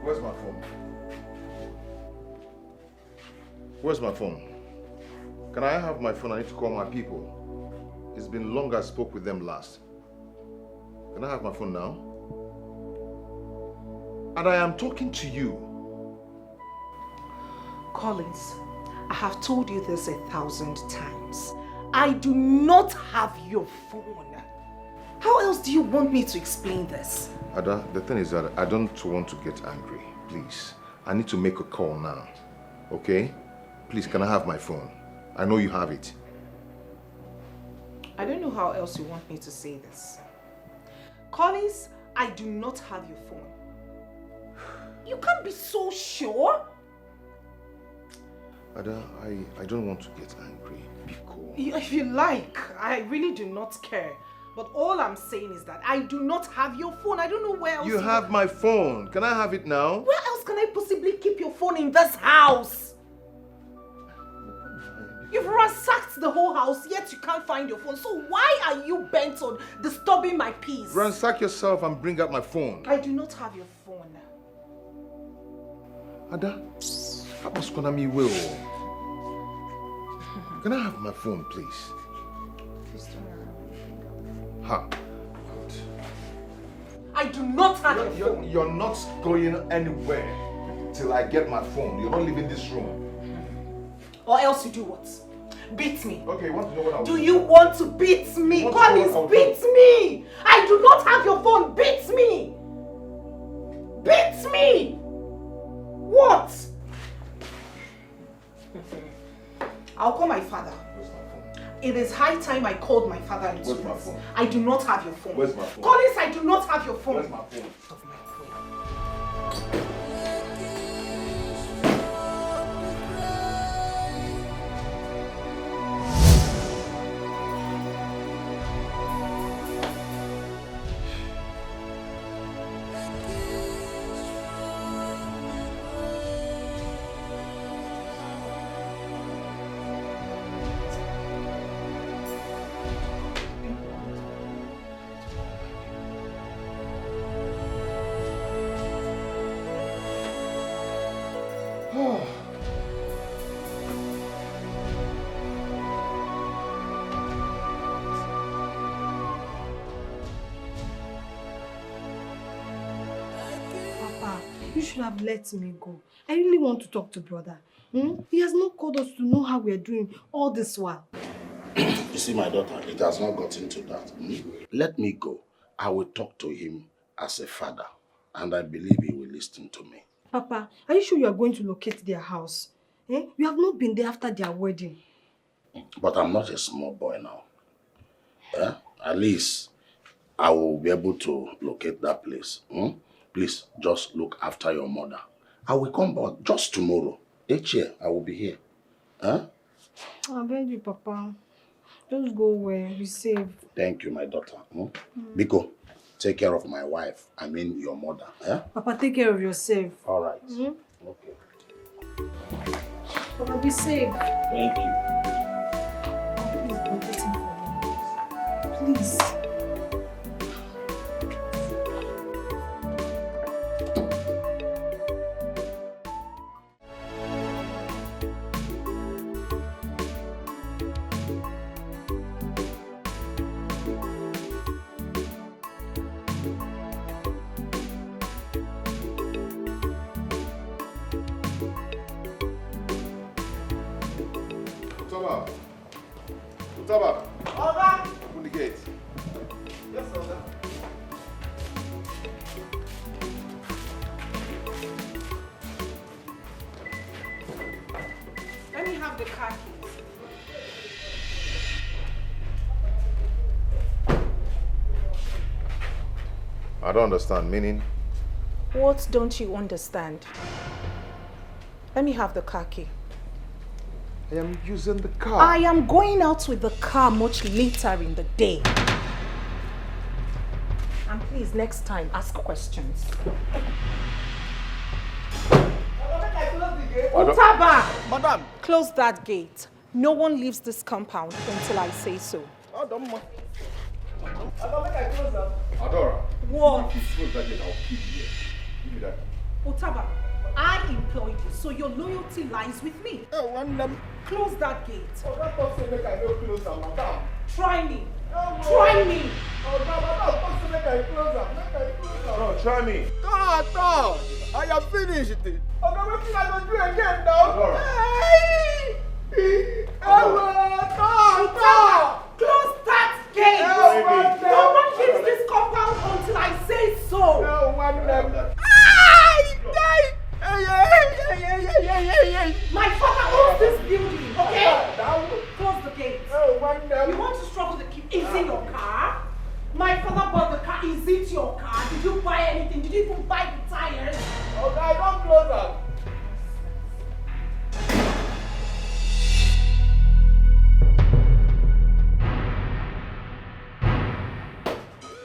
[SPEAKER 15] Where's my phone? Where's my phone? Can I have my phone? I need to call my people. It's been long I spoke with them last. Can I have my phone now? And I am talking to you.
[SPEAKER 16] Collins, I have told you this 1,000 times. I do not have your phone. How else do you want me to explain this?
[SPEAKER 15] Ada, the thing is that I don't want to get angry. Please, I need to make a call now. Okay? Please, can I have my phone? I know you have it.
[SPEAKER 16] I don't know how else you want me to say this. Collins, I do not have your phone. You can't be so sure.
[SPEAKER 15] Ada, I don't want to get angry. Be cool.
[SPEAKER 16] If you like, I really do not care. But all I'm saying is that I do not have your phone. I don't know where else
[SPEAKER 15] You have my phone. Can I have it now?
[SPEAKER 16] Where else can I possibly keep your phone in this house? You've ransacked the whole house, yet you can't find your phone. So why are you bent on disturbing my peace?
[SPEAKER 15] Ransack yourself and bring out my phone.
[SPEAKER 16] I do not have your phone.
[SPEAKER 15] Ada, how much can I will? Can I have my phone, please? Ha.
[SPEAKER 16] I do not have your phone.
[SPEAKER 15] You're not going anywhere till I get my phone. You're not leaving this room.
[SPEAKER 16] Or else you do what? Beat me.
[SPEAKER 15] Okay, you want to know what I'll do?
[SPEAKER 16] Do you want to beat me? Collins, beat me! I do not have your phone. Beat me! Beat me! What? I'll call my father. It is high time I called my father into
[SPEAKER 15] Where's my
[SPEAKER 16] this.
[SPEAKER 15] phone?
[SPEAKER 16] I do not have your phone.
[SPEAKER 15] Where's my phone?
[SPEAKER 16] Collins, I do not have your phone.
[SPEAKER 15] Where's my phone?
[SPEAKER 17] You should have let me go. I really want to talk to brother. He has not called us to know how we are doing all this while.
[SPEAKER 18] You see, my daughter, it has not gotten to that. Let me go. I will talk to him as a father, and I believe he will listen to me.
[SPEAKER 17] Papa, are you sure you are going to locate their house? You have not been there after their wedding.
[SPEAKER 18] But I'm not a small boy now. At least I will be able to locate that place. Please, just look after your mother. I will come back just tomorrow. Each year, I will be here.
[SPEAKER 17] I beg you, Papa. Just go where be safe.
[SPEAKER 18] Thank you, my daughter. Biko, take care of my wife. I mean your mother.
[SPEAKER 17] Papa, take care of yourself.
[SPEAKER 18] All right.
[SPEAKER 17] Okay. Papa, be safe.
[SPEAKER 18] Thank you.
[SPEAKER 17] Please, be waiting for me. Please.
[SPEAKER 15] Utaba.
[SPEAKER 16] Oga.
[SPEAKER 15] Open the gate.
[SPEAKER 16] Yes, Oga. Let me have the car keys.
[SPEAKER 15] I don't understand. Meaning?
[SPEAKER 16] What don't you understand? Let me have the car key.
[SPEAKER 15] I am using the car.
[SPEAKER 16] I am going out with the car much later in the day. And please, next time, ask questions. Utaba!
[SPEAKER 1] Madam!
[SPEAKER 16] Close that gate. No one leaves this compound until I say so.
[SPEAKER 1] Oh, don't mind. I don't think I close that.
[SPEAKER 15] Adora.
[SPEAKER 16] What?
[SPEAKER 15] If you close that gate, I'll keep you here. Give me that.
[SPEAKER 11] Otaba, I employed you, so your loyalty lies with me. Close that gate. Try me. Try me.
[SPEAKER 1] No, try me.
[SPEAKER 3] God, I am finished. Okay, what can I do again
[SPEAKER 1] Adora.
[SPEAKER 11] Close that gate. No one leaves this compound until I say so. My father owns this building, okay? Close the gate. You want to struggle to keep? Is it your car? My father bought the car. Is it your car? Did you buy anything? Did you even buy the tires?
[SPEAKER 3] Okay, don't close up.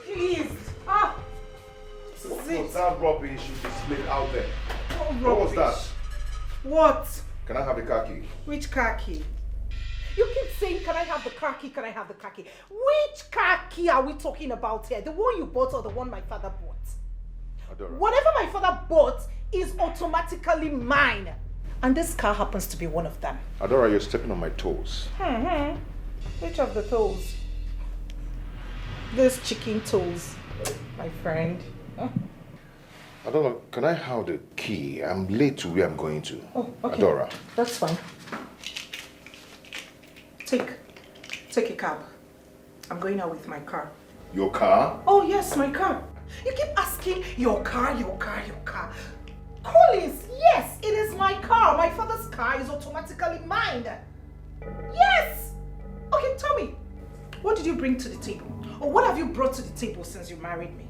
[SPEAKER 11] Please.
[SPEAKER 15] That rubbish you displayed out there.
[SPEAKER 11] What
[SPEAKER 15] was that?
[SPEAKER 11] What?
[SPEAKER 15] Can I have the car key?
[SPEAKER 11] Which car key? You keep saying, can I have the car key? Can I have the car key? Which car key are we talking about here? The one you bought or the one my father bought?
[SPEAKER 15] Adora.
[SPEAKER 11] Whatever my father bought is automatically mine. And this car happens to be one of them.
[SPEAKER 15] Adora, you're stepping on my toes.
[SPEAKER 11] Which of the toes? Those chicken toes, my friend.
[SPEAKER 15] Adora, can I have the key? I'm late to where I'm going to.
[SPEAKER 11] Oh, okay.
[SPEAKER 15] Adora.
[SPEAKER 11] That's fine. Take a cab. I'm going out with my car.
[SPEAKER 15] Your car?
[SPEAKER 11] Oh yes, my car. You keep asking your car, your car, your car. Collins, yes, it is my car. My father's car is automatically mine. Yes! Okay, tell me, what did you bring to the table? Or what have you brought to the table since you married me?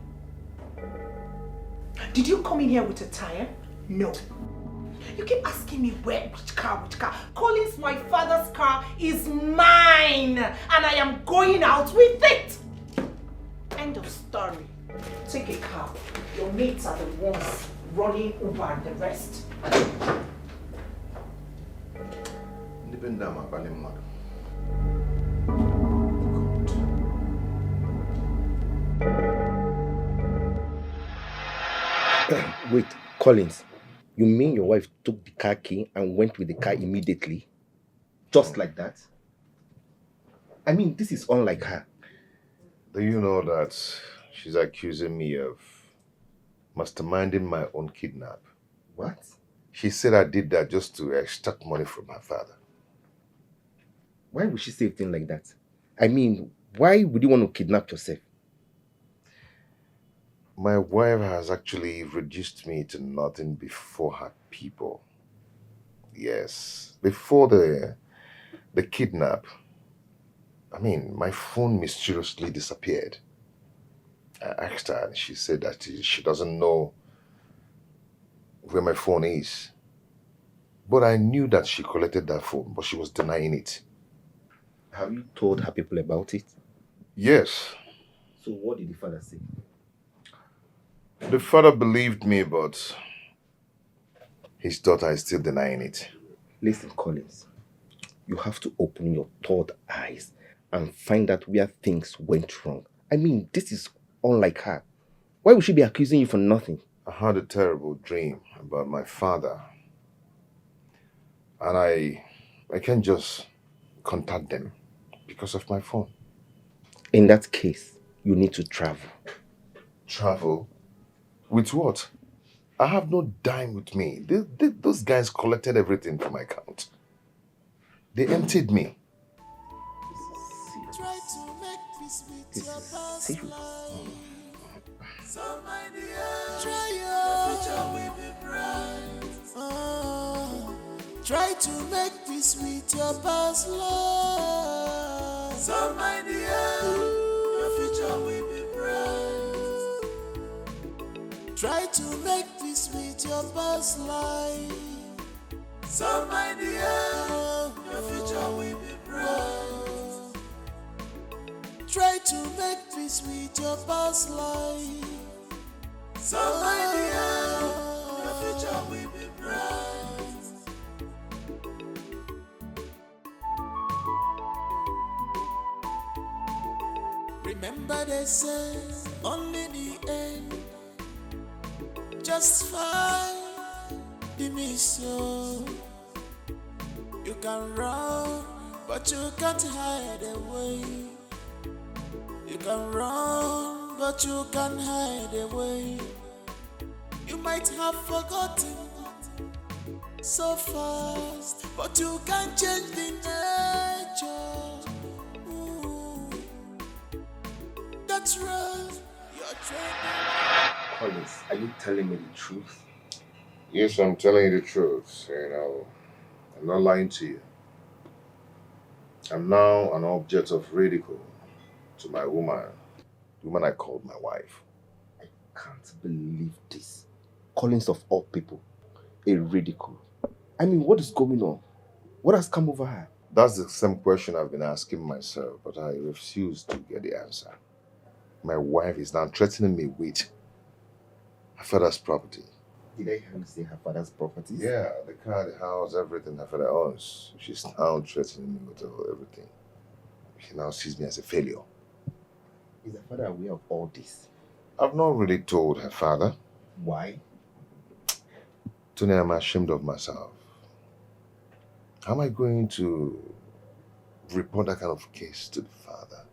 [SPEAKER 11] Did you come in here with a tire? No. You keep asking me which car, which car. Collins, my father's car is mine. And I am going out with it. End of story. Take a cab. Your mates are the ones running Uber and the rest.
[SPEAKER 6] Wait, Collins, you mean your wife took the car key and went with the car immediately? Just like that? I mean, this is unlike her.
[SPEAKER 15] Do you know that she's accusing me of masterminding my own kidnap?
[SPEAKER 6] What?
[SPEAKER 15] She said I did that just to extract money from her father.
[SPEAKER 6] Why would she say a thing like that? I mean, why would you want to kidnap yourself?
[SPEAKER 15] My wife has actually reduced me to nothing before her people. Yes, before the kidnap, I mean, my phone mysteriously disappeared. I asked her and she said that she doesn't know where my phone is. But I knew that she collected that phone, but she was denying it.
[SPEAKER 6] Have you told her people about it?
[SPEAKER 15] Yes.
[SPEAKER 6] So what did the father say?
[SPEAKER 15] The father believed me, but his daughter is still denying it.
[SPEAKER 6] Listen, Collins, you have to open your third eyes and find out where things went wrong. I mean, this is unlike her. Why would she be accusing you for nothing?
[SPEAKER 15] I had a terrible dream about my father. And I can't just contact them because of my phone.
[SPEAKER 6] In that case, you need to travel.
[SPEAKER 15] Travel? With what? I have no dime with me. Those guys collected everything from my account. They emptied me.
[SPEAKER 8] Try to make peace with your past life. Some idea, try your future will be bright. Try to make peace with your past life. Some idea, your future will be bright. Try to make peace with your past life. Some idea, your future will be bright. Try to make peace with your past life. Some idea, your future will be bright. Remember they say only the end just fine. Be me so. You can run, but you can't hide away. You can run, but you can't hide away. You might have forgotten so fast, but you can't change the nature. Ooh, that's right. You're trying.
[SPEAKER 6] Collins, are you telling me the truth?
[SPEAKER 15] Yes, I'm telling you the truth. I'm not lying to you. I'm now an object of ridicule to my woman, the woman I called my wife.
[SPEAKER 6] I can't believe this. Collins of all people, a ridicule. I mean, what is going on? What has come over her?
[SPEAKER 15] That's the same question I've been asking myself, but I refuse to get the answer. My wife is now threatening me with her father's property.
[SPEAKER 6] Did I hear you say her father's property?
[SPEAKER 15] Yeah, the car, the house, everything her father owns. She's now threatening me with everything. She now sees me as a failure.
[SPEAKER 6] Is her father aware of all this?
[SPEAKER 15] I've not really told her father.
[SPEAKER 6] Why?
[SPEAKER 15] Tony, I'm ashamed of myself. How am I going to report that kind of case to the father?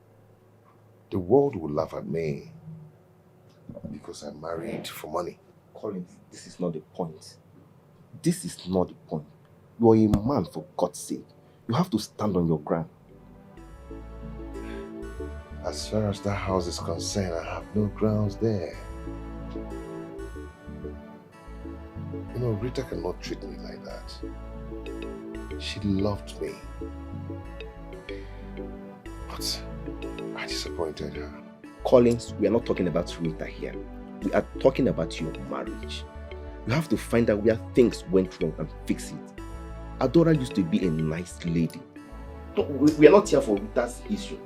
[SPEAKER 15] The world will laugh at me because I'm married for money.
[SPEAKER 6] Collins, this is not the point. This is not the point. You are a man, for God's sake. You have to stand on your ground.
[SPEAKER 15] As far as that house is concerned, I have no grounds there. You know, Rita cannot treat me like that. She loved me. But I disappointed her.
[SPEAKER 6] Collins, we are not talking about Rita here. We are talking about your marriage. You have to find out where things went wrong and fix it. Adora used to be a nice lady. No, we are not here for Rita's issue.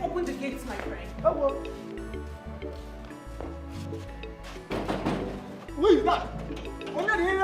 [SPEAKER 16] Open the gates, my friend.
[SPEAKER 3] Oh, well. Who is that? I'm not here.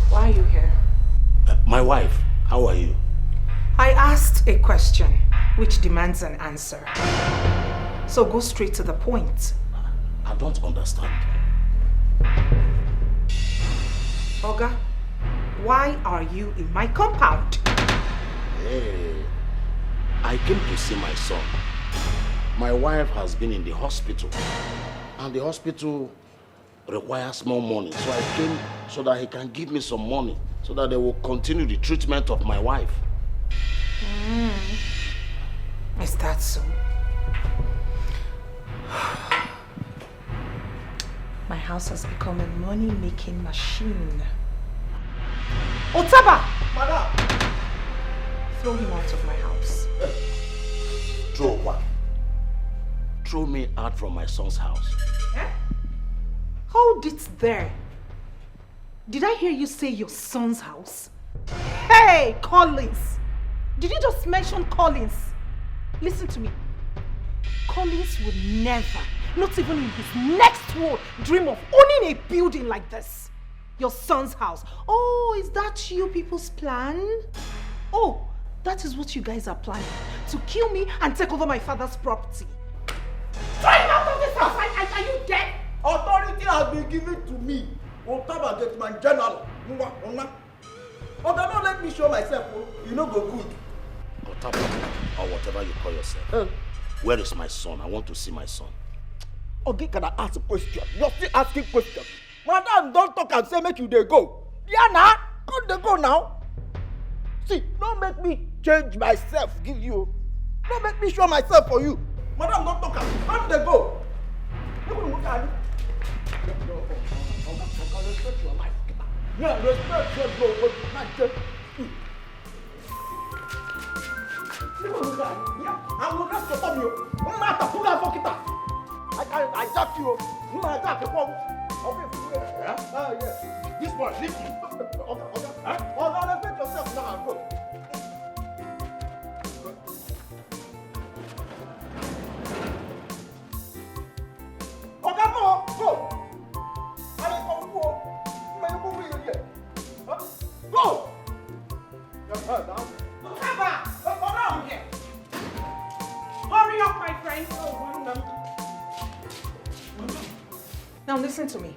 [SPEAKER 16] Why are you here?
[SPEAKER 18] My wife, how are you?
[SPEAKER 16] I asked a question which demands an answer. So go straight to the point.
[SPEAKER 18] I don't understand.
[SPEAKER 16] Oga, why are you in my compound?
[SPEAKER 18] Hey, I came to see my son. My wife has been in the hospital, and the hospital requires more money. So I came so that he can give me some money so that they will continue the treatment of my wife.
[SPEAKER 16] Is that so? My house has become a money-making machine. Otaba!
[SPEAKER 20] Madam!
[SPEAKER 16] Throw him out of my house.
[SPEAKER 18] Throw what? Throw me out from my son's house.
[SPEAKER 16] Eh? Hold it there. Did I hear you say your son's house? Hey, Collins! Did you just mention Collins? Listen to me. Collins would never, not even in his next world, dream of owning a building like this. Your son's house. Oh, is that you people's plan? Oh, that is what you guys are planning. To kill me and take over my father's property. Throw him out of this house! Are you dead?
[SPEAKER 20] Authority has been given to me. Otaba get my general. Oga, don't let me show myself. You know go good.
[SPEAKER 18] Otaba, or whatever you call yourself. Where is my son? I want to see my son.
[SPEAKER 20] Okay, can I ask a question? You're still asking questions. Madam, don't talk and say make you dey go. Yeah, now. Come dey go now. See, don't make me change myself, give you. Don't make me show myself for you. Madam, don't talk and come dey go. You will look at it. Respect your life. Yeah, respect your bro, but not just you. You will look at it. Yeah, I will not stop you. No matter who I fuck it up. I jack you. You might jack the phone. Okay, yeah? Yeah. This one, leave me. Okay, respect yourself now and go. Okay, go. I ain't gonna go. Man, move here. Go.
[SPEAKER 16] Around here. Hurry up, my friend. Now listen to me.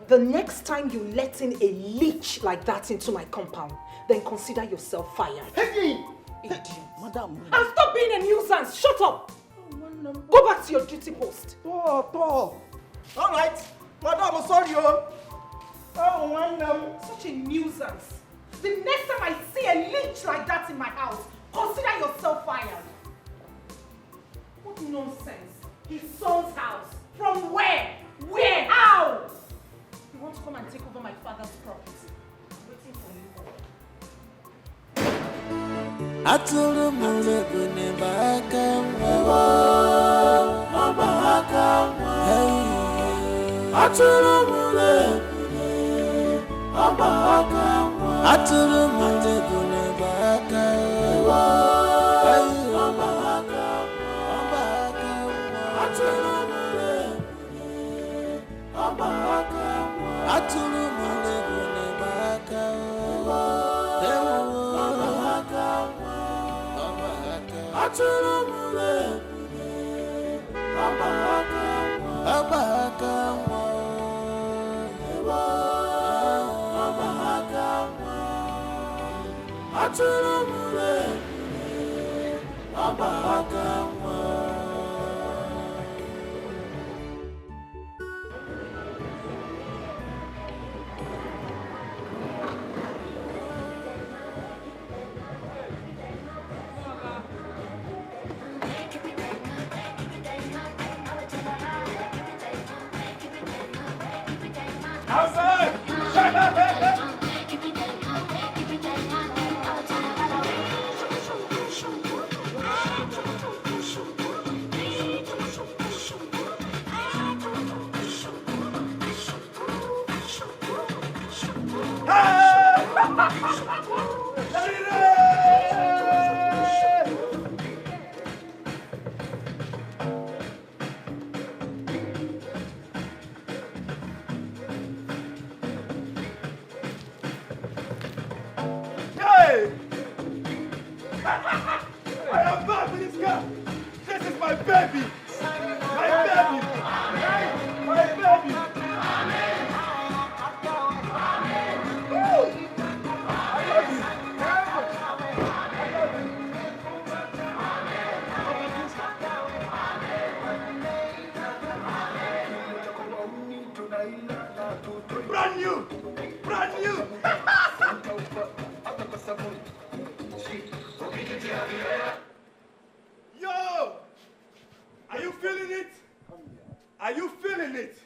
[SPEAKER 16] The next time you let in a leech like that into my compound, then consider yourself fired.
[SPEAKER 20] Hey!
[SPEAKER 16] Idiot.
[SPEAKER 20] Madam.
[SPEAKER 16] And stop being a nuisance. Shut up. Go back to your duty post.
[SPEAKER 20] All right. Madam, I'm sorry.
[SPEAKER 16] Such a nuisance. The next time I see a leech like that in my house, consider yourself fired. What nonsense. His son's house. From where? Where? How? You want to come and take over my father's property? I'm waiting for you.
[SPEAKER 8] Atulu mule bune baka mwa. Atulu mule bune baka mwa. Atulu mule bune baka mwa.
[SPEAKER 1] Are you feeling it? Are you feeling it?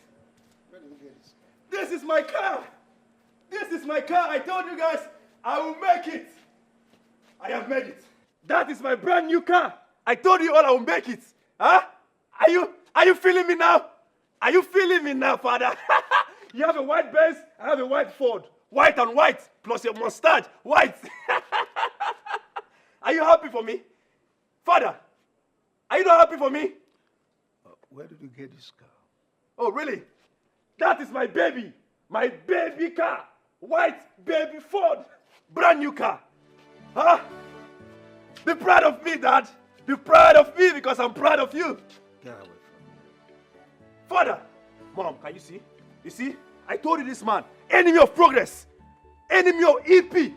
[SPEAKER 1] This is my car. This is my car. I told you guys I will make it. I have made it. That is my brand new car. I told you all I will make it. Huh? Are you feeling me now? Are you feeling me now, father? You have a white Benz, I have a white Ford. White and white, plus your mustache, white. Are you happy for me? Father, are you not happy for me?
[SPEAKER 4] Where did you get this car?
[SPEAKER 1] Oh, really? That is my baby car. White baby Ford. Brand new car. Huh? Be proud of me, Dad. Be proud of me because I'm proud of you.
[SPEAKER 4] Get away from me.
[SPEAKER 1] Father, Mom, can you see? You see? I told you this man, enemy of progress, enemy of EP.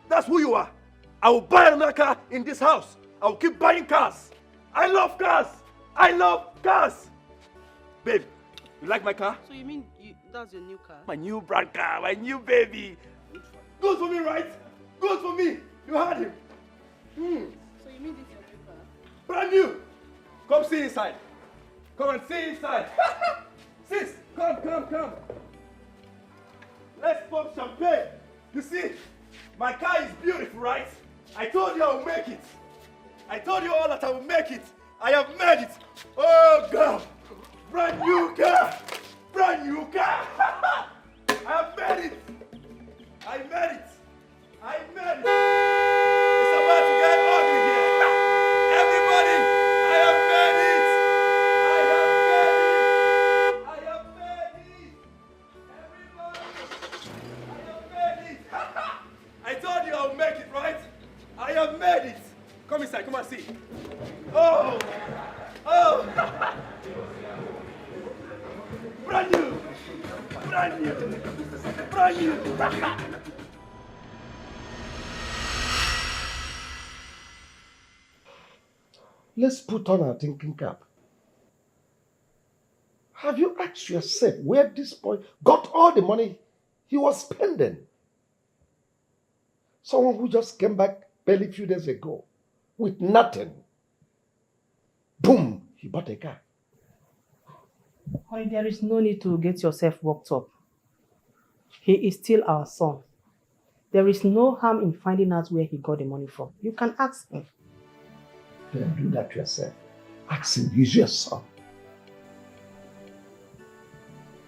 [SPEAKER 1] That's who you are. I will buy another car in this house. I will keep buying cars. I love cars. I love cars. Babe, you like my car?
[SPEAKER 5] So you mean that's your new car?
[SPEAKER 1] My new brand car, my new baby. Good for me, right? Good for me. You heard him.
[SPEAKER 5] So you mean this is your new car?
[SPEAKER 1] Brand new. Come see inside. Come and see inside. Sis, come. Let's pop champagne. You see, my car is beautiful, right? I told you I will make it. I told you all that I will make it. I have made it. Oh, God. Brand new car. Brand new car. I have made it. I made it. I made it. It's about to get ugly here. Everybody, I have made it. I have made it. I have made it. Everybody, I have made it. I told you I'll make it, right? I have made it. Come inside, come and see. Oh. Brand new. Brand new. Brand new.
[SPEAKER 18] Let's put on our thinking cap. Have you asked yourself where this boy got all the money he was spending? Someone who just came back barely a few days ago with nothing. Boom, he bought a car.
[SPEAKER 10] Honey, there is no need to get yourself worked up. He is still our son. There is no harm in finding out where he got the money from. You can ask him.
[SPEAKER 18] Don't do that yourself. Ask him, he's your son.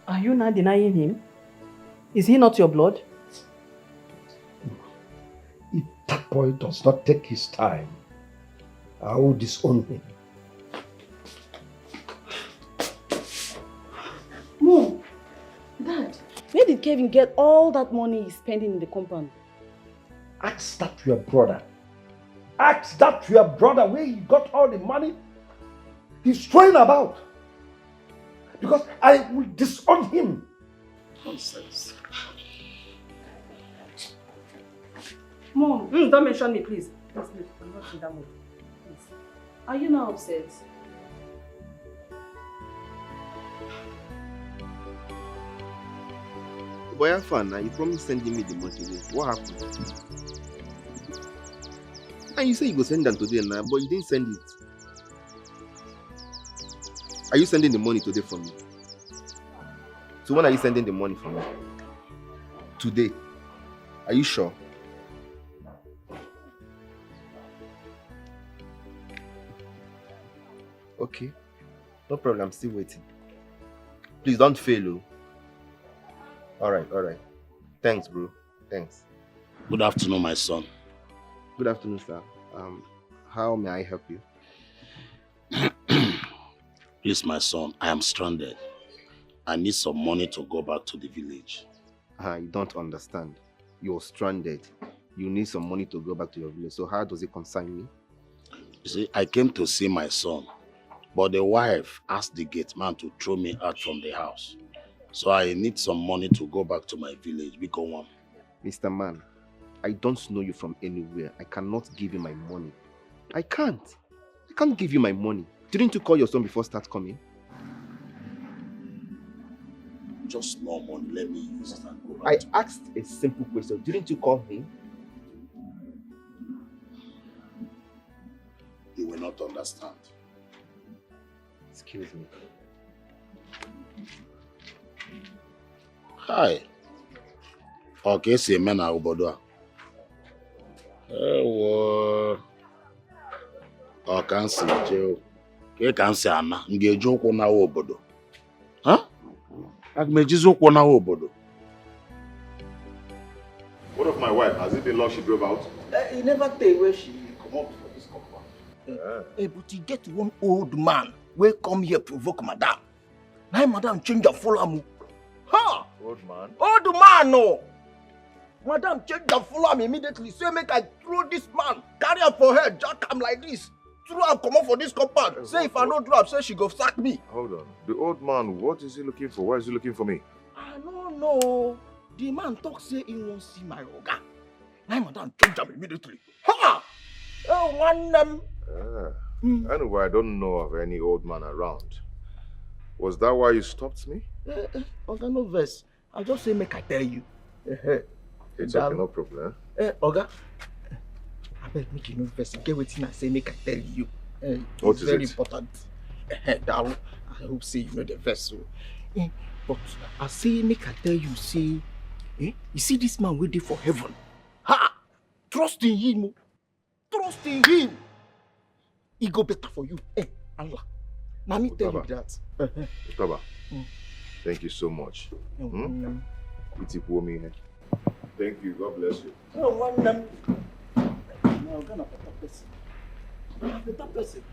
[SPEAKER 10] Are you not denying him? Is he not your blood?
[SPEAKER 18] If that boy does not take his time, I will disown him.
[SPEAKER 5] Mom, Dad, where did Kevin get all that money he's spending in the compound?
[SPEAKER 18] Ask that to your brother. Ask that to your brother where he got all the money he's throwing about. Because I will disown him. Nonsense.
[SPEAKER 5] Mom,
[SPEAKER 10] don't mention me, please. Please, I'm not in that mood. Please.
[SPEAKER 5] Are you now upset?
[SPEAKER 6] Boy, have fun now. You promised sending me the money today. What happened? And you say you go send them today now, but you didn't send it. Are you sending the money today for me? So when are you sending the money for me? Today. Are you sure? Okay. No problem. I'm still waiting. Please don't fail, oh. Alright. Thanks, bro. Thanks.
[SPEAKER 18] Good afternoon, my son.
[SPEAKER 6] Good afternoon, sir. How may I help you?
[SPEAKER 18] Please, my son, I am stranded. I need some money to go back to the village.
[SPEAKER 6] You don't understand. You're stranded. You need some money to go back to your village. So how does it concern me?
[SPEAKER 18] You see, I came to see my son, but the wife asked the gate man to throw me out from the house. So I need some money to go back to my village. Because one.
[SPEAKER 6] Mr. Man, I don't know you from anywhere. I cannot give you my money. I can't give you my money. Didn't you call your son before start coming?
[SPEAKER 18] Just no money. Let me use it and go back.
[SPEAKER 6] I asked a simple question. Didn't you call him?
[SPEAKER 18] You will not understand.
[SPEAKER 6] Excuse me.
[SPEAKER 18] Hi. Okay, see me na obodo a. Ewo. O kan si je o. Ke kan si ana, m ga-eji ụkwụ na obodo. Huh? Aga m ejizi ụkwụ na obodo.
[SPEAKER 15] What of my wife? Has it been long she drove out?
[SPEAKER 20] He never tell where she come up for this compound. But he get one old man wey come here provoke madam. Now madam change her follow am. Ha!
[SPEAKER 15] Old man?
[SPEAKER 20] Old man no! Madam change her follow am immediately. Say make I throw this man, carry am for head, jack am like this. Throw am comot for this compound. Say if I no drop, say she go sack me.
[SPEAKER 15] Hold on. The old man, what is he looking for? Why is he looking for me?
[SPEAKER 20] I no know. The man talk say he won't see my oga. Now madam change am immediately. Ha! Oh, one them.
[SPEAKER 15] Anyway, I don't know of any old man around. Was that why you stopped me?
[SPEAKER 20] Oga, no verse. I just say make I tell you.
[SPEAKER 15] It's okay, no problem.
[SPEAKER 20] Oga, I beg make you no verse. Get wetin I say make I tell you.
[SPEAKER 15] What
[SPEAKER 20] It's
[SPEAKER 15] is
[SPEAKER 20] very
[SPEAKER 15] it?
[SPEAKER 20] important. Darling, I hope say you know the verse. So. But I say make I tell you, say, you see this man waiting for heaven. Ha! Trust in him. Trust in him. He go better for you. Allah. Now me tell you that.
[SPEAKER 15] Utaba, thank you so much. It's me. Thank you. God bless you.
[SPEAKER 20] No one them. Now gonna better person. Better person.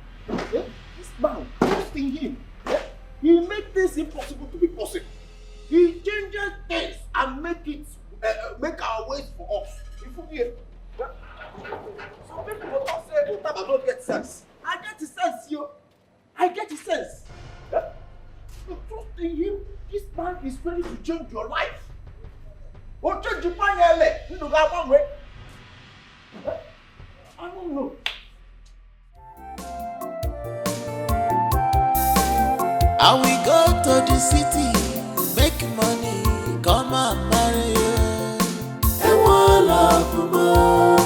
[SPEAKER 20] This man, trust in him. He make things impossible to be possible. He changes things and make our ways for us. If we hear, some people don't say Utaba don't get sense. I get the sense, yo. I get the sense. You trust in him. This man is ready to change your life. Oh, change your mind, you know that one way. I don't know.
[SPEAKER 8] I will go to the city, make money, come and marry you. And one love more,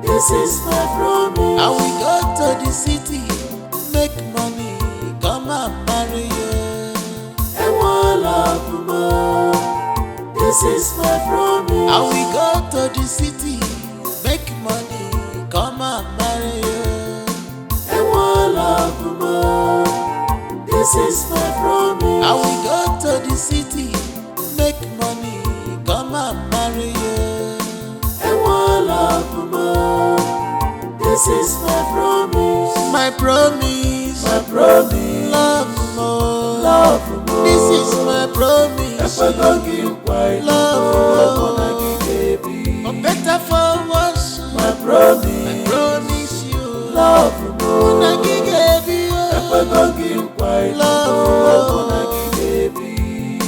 [SPEAKER 8] this is my promise. I will go to the city, make money, come and marry you. And one love more, this is my promise. I will go to the city, make money, come and marry you. And one love more. This is my promise. I will go to the city, make money, come and marry you. And one love more. This is my promise. My promise. My promise. Love more. Love more. This is my promise. If I don't give white love more. For better for worse. My promise. I promise you. Love more. If I don't give white love, baby.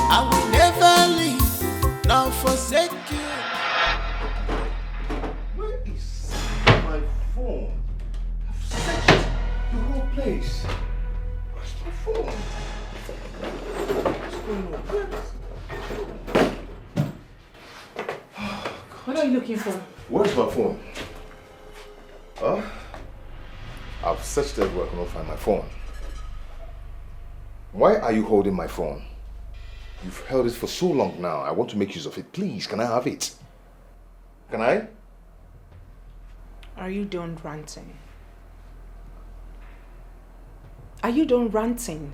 [SPEAKER 8] I will never leave, nor forsake you.
[SPEAKER 15] Where is my phone? I've searched the whole place. Where's my phone? What's going on?
[SPEAKER 16] What are you looking for?
[SPEAKER 15] Where's my phone? I've searched everywhere, I cannot find my phone. Why are you holding my phone? You've held it for so long now. I want to make use of it. Please, can I have it? Can I?
[SPEAKER 16] Are you done ranting? Are you done ranting?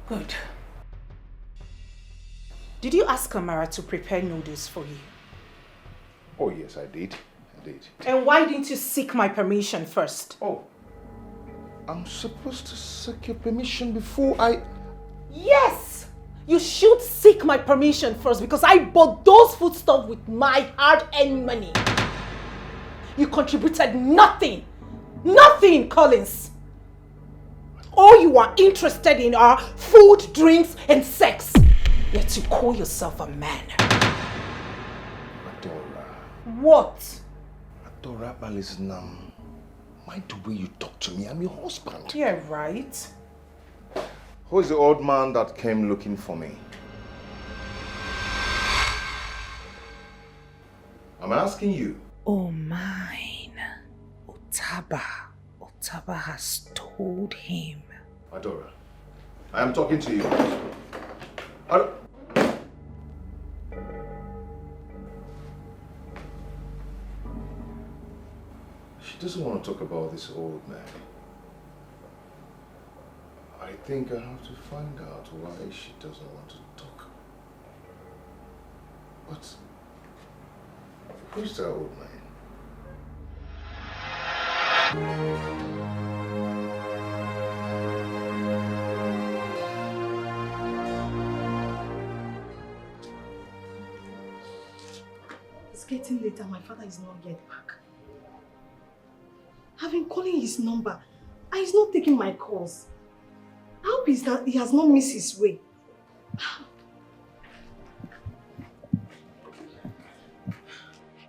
[SPEAKER 16] Good. Did you ask Amara to prepare noodles for you?
[SPEAKER 15] Oh yes, I did.
[SPEAKER 16] And why didn't you seek my permission first?
[SPEAKER 15] Oh, I'm supposed to seek your permission before I...
[SPEAKER 16] Yes! You should seek my permission first because I bought those foodstuffs with my hard-earned money. You contributed nothing. Nothing, Collins. All you are interested in are food, drinks, and sex. Yet you call yourself a man.
[SPEAKER 15] Adora.
[SPEAKER 16] What?
[SPEAKER 15] Adora, listen, mind the way you talk to me. I'm your husband.
[SPEAKER 16] Yeah, right.
[SPEAKER 15] Who is the old man that came looking for me? I'm asking you.
[SPEAKER 16] Oh, mine. Utaba. Otaba has told him.
[SPEAKER 15] Adora, I am talking to you. She doesn't want to talk about this old man. I think I have to find out why she doesn't want to talk. But who's that old man?
[SPEAKER 22] It's getting later. My father is not yet back. I've been calling his number and he's not taking my calls. I hope he has not missed his way.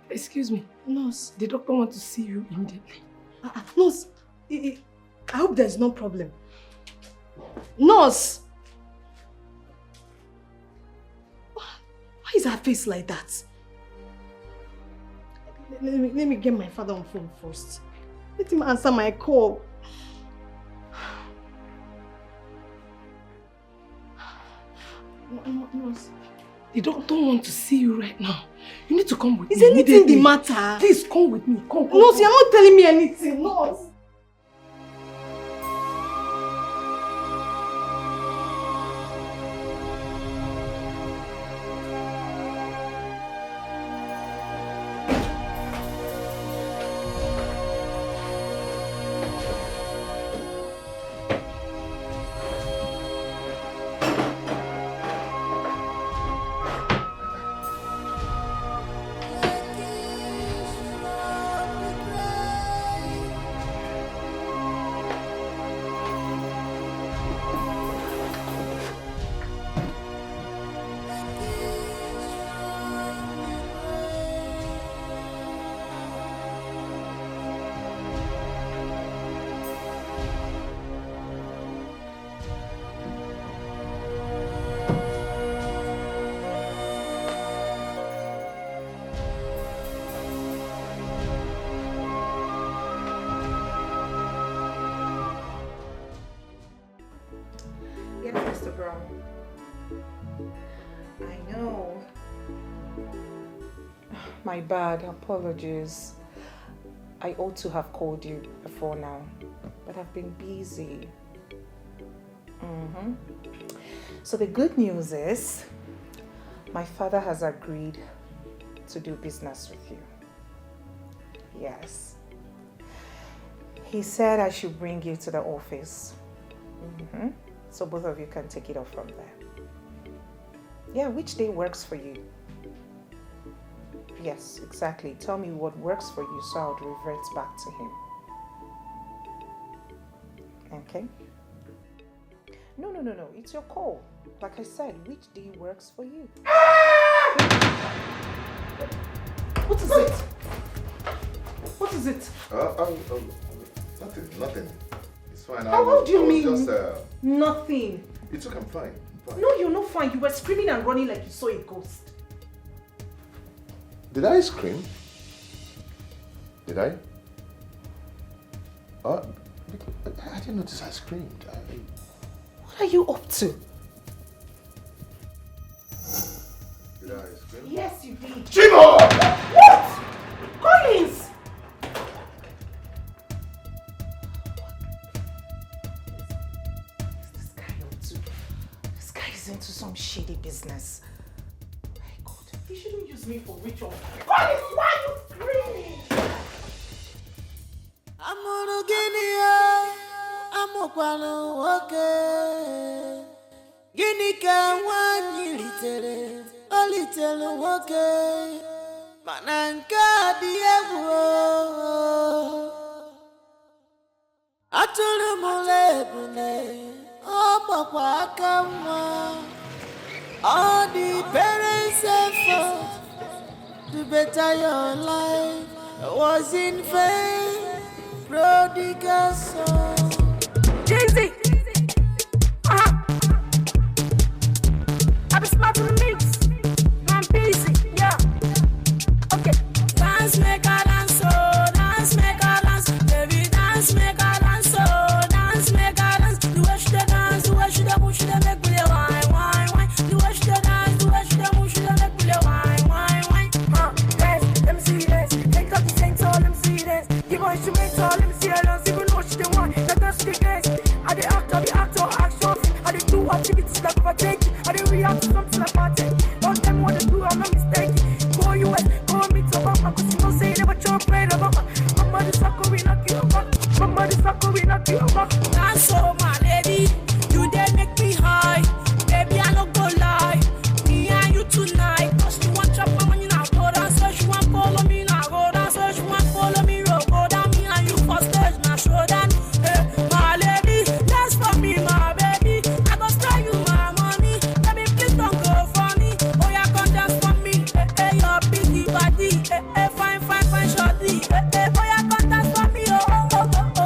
[SPEAKER 10] Excuse me, nurse. The doctor wants to see you immediately.
[SPEAKER 22] Nurse, I hope there's no problem. Nurse! Why is her face like that? Let me get my father on phone first. Let him answer my call. Nurse.
[SPEAKER 10] The doctor wants to see you right now. You need to come with me.
[SPEAKER 22] Is anything the matter?
[SPEAKER 10] Please come with me. Come.
[SPEAKER 22] Nurse, you're not telling me anything. Nurse.
[SPEAKER 16] My bad, apologies. I ought to have called you before now, but I've been busy. So the good news is, my father has agreed to do business with you. Yes. He said I should bring you to the office. So both of you can take it off from there. Yeah, which day works for you? Yes, exactly. Tell me what works for you so I'll revert back to him. Okay? No. It's your call. Like I said, which day works for you?
[SPEAKER 22] What is it? What is it?
[SPEAKER 15] Nothing. It's fine.
[SPEAKER 22] How do you mean?
[SPEAKER 15] Just,
[SPEAKER 22] nothing.
[SPEAKER 15] It's okay, I'm fine.
[SPEAKER 22] No, you're not fine. You were screaming and running like you saw a ghost.
[SPEAKER 15] Did I scream? Did I? I didn't notice I screamed.
[SPEAKER 16] What are you up to?
[SPEAKER 15] Did I scream?
[SPEAKER 22] Yes, you did.
[SPEAKER 15] Chimo!
[SPEAKER 22] What? Collins!
[SPEAKER 16] What's this guy up to? This guy is into some shady business.
[SPEAKER 22] You shouldn't use me for ritual. Collins, why are you screaming?
[SPEAKER 8] I'm on a guinea. I'm a qualo. Okay. Guinea can one little. A little. Okay. Mananka Diego. I told him oh, Papa, come on. All the parents' effort to better your life was in vain. Prodigal son. Jay-Z! I've been smart to the mix. I'm busy, yeah. Okay. Dance, make a dance, oh, dance, make a dance. Baby, dance, make a dance.
[SPEAKER 14] I dey act, I be actor, action. I dey do activities like overtaking. I dey react to something like party. Don't tell me what to do, I'm not mistaken. Go US, go meet Obama, cause you know say you never chop bread Obama. Mama, this sucker we knock you over. Mama, this sucker we knock you over. Dance so my lady, you dey make me high. Baby, I no go lie. Me and you tonight, cause you want chop my money now. Go down, so she want follow me now. Go down, so she want follow me. Go down, me and you for stage now. Show down, my lady, dance for me, my baby. I go spare you my money, baby, please don't go for me. Oh yeah, come dance for me, your biggie body, fine, fine, fine, shorty, oh yeah, come dance for me, oh.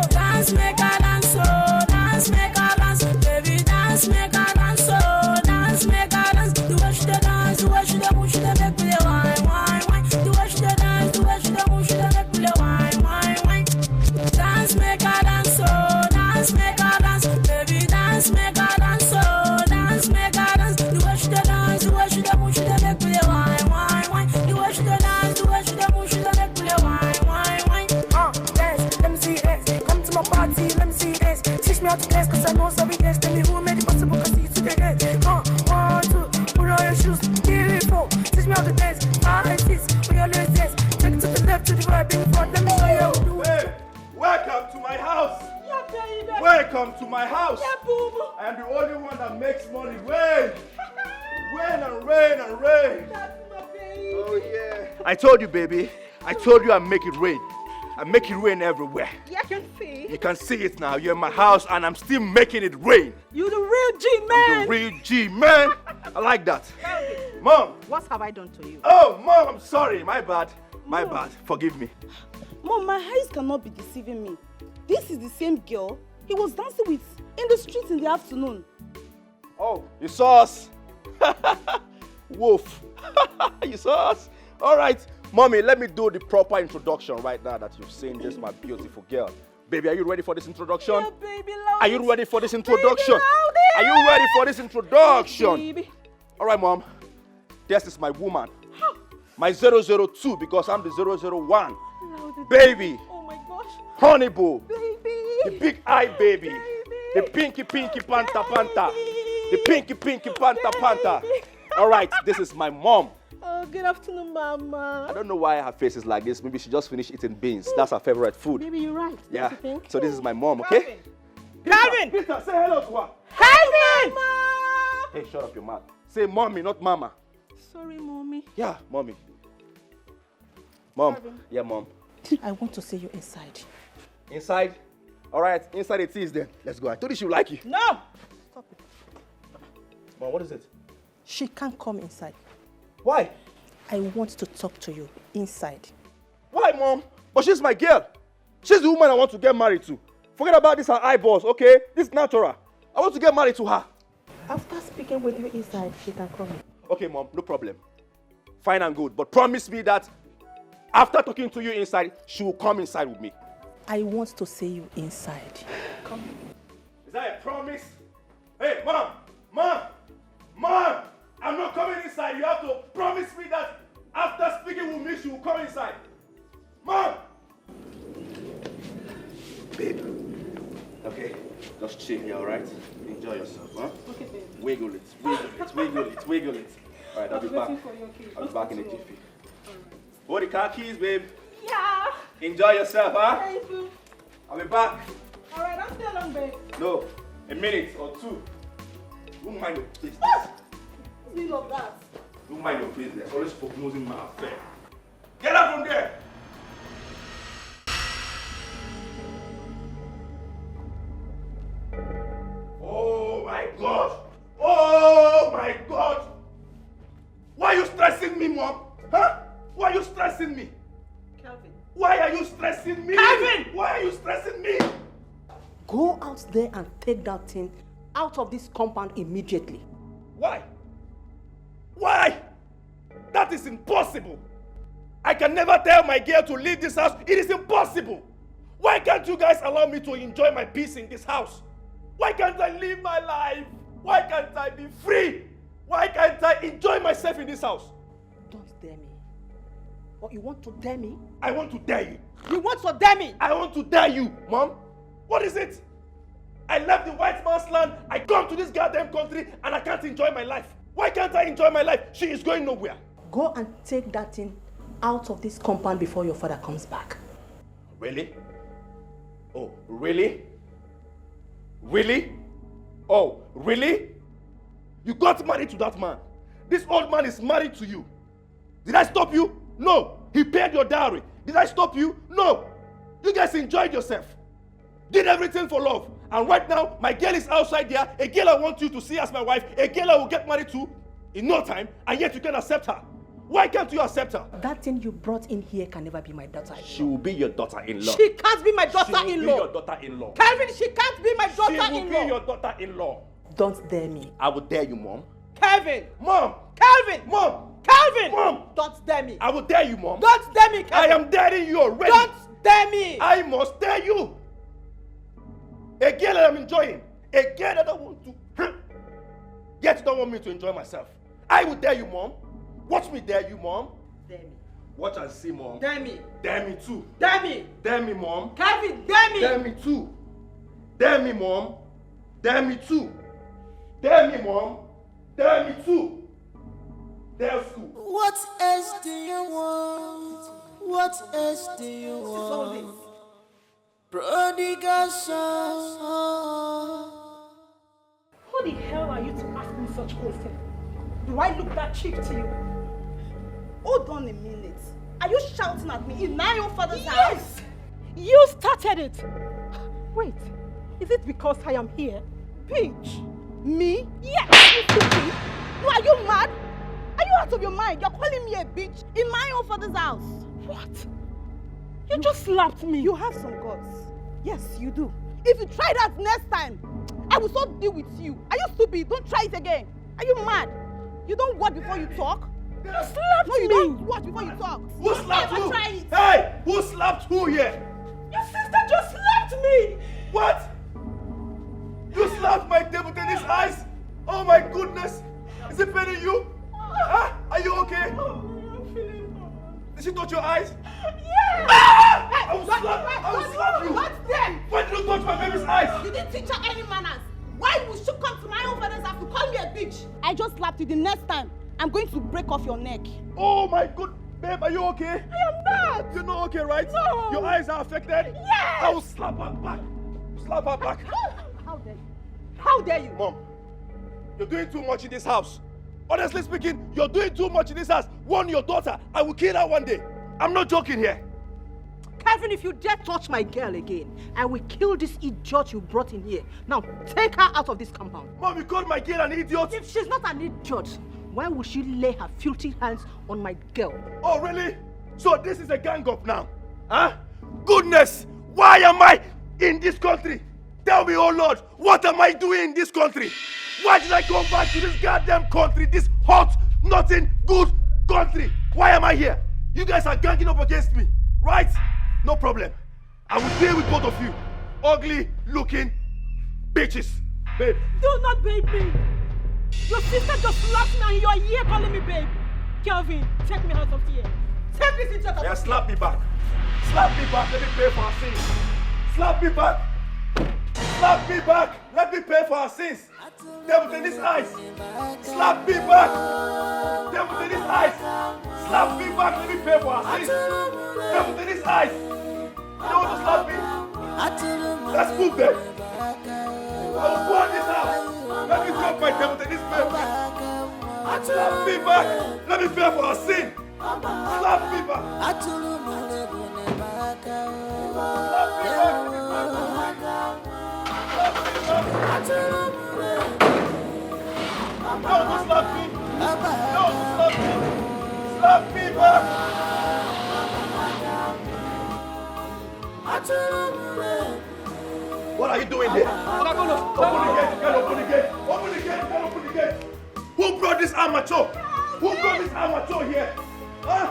[SPEAKER 14] Dance, make a dance, oh, dance, make a dance, baby, dance, make a dance, oh, dance, make a dance. The way she dey dance, the way she dey move, she dey make me dey whine, whine, whine. The way she dey dance, the way she dey move, she dey make me dey whine, whine, whine. Dance, make a dance, oh, dance, make a dance, baby, dance, make a dance, oh, dance, make a dance. The way she dey dance, the way she dey move, she dey make me dey whine, whine, whine. The way she dey dance, the way she dey move, she dey make me dey whine, whine, whine. Dance, let me see dance. Come to my party, let me see dance. Teach me how to dance, cause I know some dance. Tell me who made it possible, cause you today dance. 1, 2, put on your shoes, 3, 4. Teach me how to dance. 5, 6, put your legs dance. Take it to the left, to the right, bring it forward. Let me show you how to do it.
[SPEAKER 1] Hey, welcome to my house.
[SPEAKER 14] Yeah, baby.
[SPEAKER 1] Welcome to my house.
[SPEAKER 14] Yeah, boo.
[SPEAKER 1] I am the only one that makes money rain. Rain and rain and rain.
[SPEAKER 14] That's my baby.
[SPEAKER 1] Oh yeah. I told you, baby. I told you I make it rain. I make it rain everywhere.
[SPEAKER 14] Yeah, I can see.
[SPEAKER 1] You can see it now. You're in my house and I'm still making it rain.
[SPEAKER 14] You the real G man.
[SPEAKER 1] I'm the real G man. I like that. Mom.
[SPEAKER 14] What have I done to you?
[SPEAKER 1] Oh, Mom, I'm sorry. My bad. My bad. Forgive me.
[SPEAKER 5] Mom, my eyes cannot be deceiving me. This is the same girl he was dancing with in the street in the afternoon.
[SPEAKER 1] Oh, you saw us? Wolf. You saw us? All right. Mommy, let me do the proper introduction right now that you've seen this, my beautiful girl. Baby, are you ready for this introduction?
[SPEAKER 14] Yeah, baby, loud
[SPEAKER 1] Are you ready for this introduction? Are you ready for this introduction?
[SPEAKER 14] Baby.
[SPEAKER 1] All right, Mom. This is my woman. My 002 because I'm the 001. Baby.
[SPEAKER 14] Oh my gosh.
[SPEAKER 1] Honey boo.
[SPEAKER 14] Baby.
[SPEAKER 1] The big eye baby. The pinky panta panta. The pinky panta panta. All right, this is my mom.
[SPEAKER 14] Oh, good afternoon, Mama.
[SPEAKER 1] I don't know why her face is like this. Maybe she just finished eating beans. That's her favorite food.
[SPEAKER 14] Baby, you're right.
[SPEAKER 1] Yeah.
[SPEAKER 14] Don't you think?
[SPEAKER 1] So this is my mom, okay?
[SPEAKER 14] Calvin!
[SPEAKER 1] Peter, say hello to her.
[SPEAKER 14] Calvin!
[SPEAKER 1] Hey, shut up your mouth. Say mommy, not mama.
[SPEAKER 14] Sorry, Mommy.
[SPEAKER 1] Yeah, mommy. Mom.
[SPEAKER 14] Calvin.
[SPEAKER 1] Yeah, mom.
[SPEAKER 14] I want to see you inside.
[SPEAKER 1] Inside? All right, inside it is then. Let's go. I told you she would like you.
[SPEAKER 14] No! Stop it.
[SPEAKER 1] Mom, what is it?
[SPEAKER 14] She can't come inside.
[SPEAKER 1] Why?
[SPEAKER 14] I want to talk to you inside.
[SPEAKER 1] Why, Mom? But she's my girl. She's the woman I want to get married to. Forget about this, her eyeballs, okay? This is natural. I want to get married to her.
[SPEAKER 14] After speaking with you inside, she can come in.
[SPEAKER 1] Okay, Mom, no problem. Fine and good. But promise me that after talking to you inside, she will come inside with me.
[SPEAKER 14] I want to see you inside. Come.
[SPEAKER 1] Is that a promise? Hey, Mom! Mom! Mom! I'm not coming inside. You have to promise me that after speaking with me, she will come inside. Mom! Babe. Okay, just chill here, all right? Enjoy yourself, huh?
[SPEAKER 14] Okay, babe.
[SPEAKER 1] Wiggle it, wiggle it, wiggle it, wiggle it. All right, I'll be back. I'll be back in a jiffy. Hold the car keys, babe.
[SPEAKER 14] Yeah.
[SPEAKER 1] Enjoy yourself, huh?
[SPEAKER 14] Thank you.
[SPEAKER 1] I'll be back.
[SPEAKER 14] All right, don't stay long, babe.
[SPEAKER 1] No, a minute or two. Don't mind your business.
[SPEAKER 14] Still of that.
[SPEAKER 1] Don't mind your business. Always prognosing my affair. Get up from there! Oh my God! Oh my God! Why are you stressing me, Mom? Huh? Why are you stressing me?
[SPEAKER 14] Calvin.
[SPEAKER 1] Why are you stressing me?
[SPEAKER 14] Calvin!
[SPEAKER 1] Why are you stressing me?
[SPEAKER 10] Go out there and take that thing out of this compound immediately.
[SPEAKER 1] Why? Why? That is impossible. I can never tell my girl to leave this house. It is impossible. Why can't you guys allow me to enjoy my peace in this house? Why can't I live my life? Why can't I be free? Why can't I enjoy myself in this house?
[SPEAKER 10] Don't dare me. What, you want to dare me?
[SPEAKER 1] I want to dare you.
[SPEAKER 10] You want to dare me?
[SPEAKER 1] I want to dare you, Mom. What is it? I left the white man's land. I come to this goddamn country and I can't enjoy my life. Why can't I enjoy my life? She is going nowhere.
[SPEAKER 10] Go and take that thing out of this compound before your father comes back.
[SPEAKER 1] Really? Oh, really? Really? Oh, really? You got married to that man. This old man is married to you. Did I stop you? No. He paid your dowry. Did I stop you? No. You guys enjoyed yourself. Did everything for love. And right now, my girl is outside there. A girl I want you to see as my wife. A girl I will get married to in no time. And yet you can accept her. Why can't you accept her?
[SPEAKER 10] That thing you brought in here can never be my daughter-in-law.
[SPEAKER 1] She will be your daughter-in-law.
[SPEAKER 10] She can't be my
[SPEAKER 1] She will
[SPEAKER 10] daughter-in-law.
[SPEAKER 1] be your daughter-in-law.
[SPEAKER 10] Calvin, she can't be my
[SPEAKER 1] She
[SPEAKER 10] daughter-in-law.
[SPEAKER 1] will be your daughter-in-law.
[SPEAKER 10] Don't dare me.
[SPEAKER 1] I will dare you, Mom.
[SPEAKER 10] Calvin!
[SPEAKER 1] Mom!
[SPEAKER 10] Calvin!
[SPEAKER 1] Mom!
[SPEAKER 10] Calvin!
[SPEAKER 1] Mom!
[SPEAKER 10] Don't dare me.
[SPEAKER 1] I will dare you, Mom.
[SPEAKER 10] Don't dare me, Calvin.
[SPEAKER 1] I am daring you already.
[SPEAKER 10] Don't dare me.
[SPEAKER 1] I must dare you. A girl that I'm enjoying. A girl that I want to. Yet you don't want me to enjoy myself. I will dare you, Mom. Watch me dare you, Mom.
[SPEAKER 10] Dare me.
[SPEAKER 1] Watch and see, Mom.
[SPEAKER 10] Dare me.
[SPEAKER 1] Dare me too.
[SPEAKER 10] Dare me.
[SPEAKER 1] Dare me, Mom.
[SPEAKER 10] Calvin, dare me.
[SPEAKER 1] Dare me too. Dare me, Mom. Dare me too. Dare me, Mom. Dare me too. Dare school.
[SPEAKER 8] What else do you want? What else do you want? Prodigal son.
[SPEAKER 10] Who the hell are you to ask me such questions? Do I look that cheap to you?
[SPEAKER 5] Hold on a minute. Are you shouting at me in my own father's house?
[SPEAKER 10] Yes! You started it! Wait, is it because I am here?
[SPEAKER 5] Peach? Me? Yes, you stupid. No, are you mad? Are you out of your mind? You're calling me a bitch in my own father's house.
[SPEAKER 10] What? You just slapped me.
[SPEAKER 5] You have some guts. Yes, you do. If you try that next time, I will so deal with you. Are you stupid? Don't try it again. Are you mad? You don't watch before you talk?
[SPEAKER 10] You slapped me.
[SPEAKER 5] No, you don't watch before you talk.
[SPEAKER 1] Who slapped who?
[SPEAKER 5] Try it.
[SPEAKER 1] Hey! Who slapped who here?
[SPEAKER 10] Your sister just slapped me!
[SPEAKER 1] What? You slapped my table tennis eyes? Oh my goodness! Is it paining you? Huh? Are you okay? Did she touch your eyes?
[SPEAKER 5] Yeah!
[SPEAKER 1] Ah! I will slap you!
[SPEAKER 5] What's them?
[SPEAKER 1] Why did you touch my baby's eyes?
[SPEAKER 5] You didn't teach her any manners. Why would she come to my own father's house to call me a bitch? I just slapped you. The next time, I'm going to break off your neck.
[SPEAKER 1] Oh my good babe, are you okay?
[SPEAKER 5] I am not.
[SPEAKER 1] You're not okay, right?
[SPEAKER 5] No.
[SPEAKER 1] Your eyes are affected?
[SPEAKER 5] Yes.
[SPEAKER 1] I will slap her back. Slap her back.
[SPEAKER 5] How dare you? How dare you?
[SPEAKER 1] Mom, you're doing too much in this house. Honestly speaking, you're doing too much in this house. Warn your daughter. I will kill her one day. I'm not joking here.
[SPEAKER 10] Kevin, if you dare touch my girl again, I will kill this idiot you brought in here. Now, take her out of this compound.
[SPEAKER 1] Mom, you called my girl an idiot?
[SPEAKER 10] If she's not an idiot, why would she lay her filthy hands on my girl?
[SPEAKER 1] Oh, really? So this is a gang up now? Huh? Goodness! Why am I in this country? Tell me, oh Lord, what am I doing in this country? Why did I come back to this goddamn country, this hot, nothing good country? Why am I here? You guys are ganging up against me, right? No problem. I will deal with both of you. Ugly looking bitches. Babe.
[SPEAKER 10] Do not babe me. Your sister just slapped me and you are here calling me babe. Kelvin, take me out of here. Take this idiot out of here.
[SPEAKER 1] Yeah, slap me back. Slap me back. Let me pay for our sins. Slap me back. Slap me back. Let me pay for our sins. Devil tennis eyes. Slap me back. Devil tennis eyes. Slap me back. Let me pay for our sins. Devil tennis eyes. You want to slap me? Let's move there. I will go on this house. Let me drop my devil tennis pay. Slap me back. Let me pay for our sin. Slap me back. Don't slap me. Don't slap me. Slap me back. What are you doing here? Open the gate. You can't open the gate. Open the gate. You can't open the gate. Who brought this amateur? Who brought this amateur here? Huh?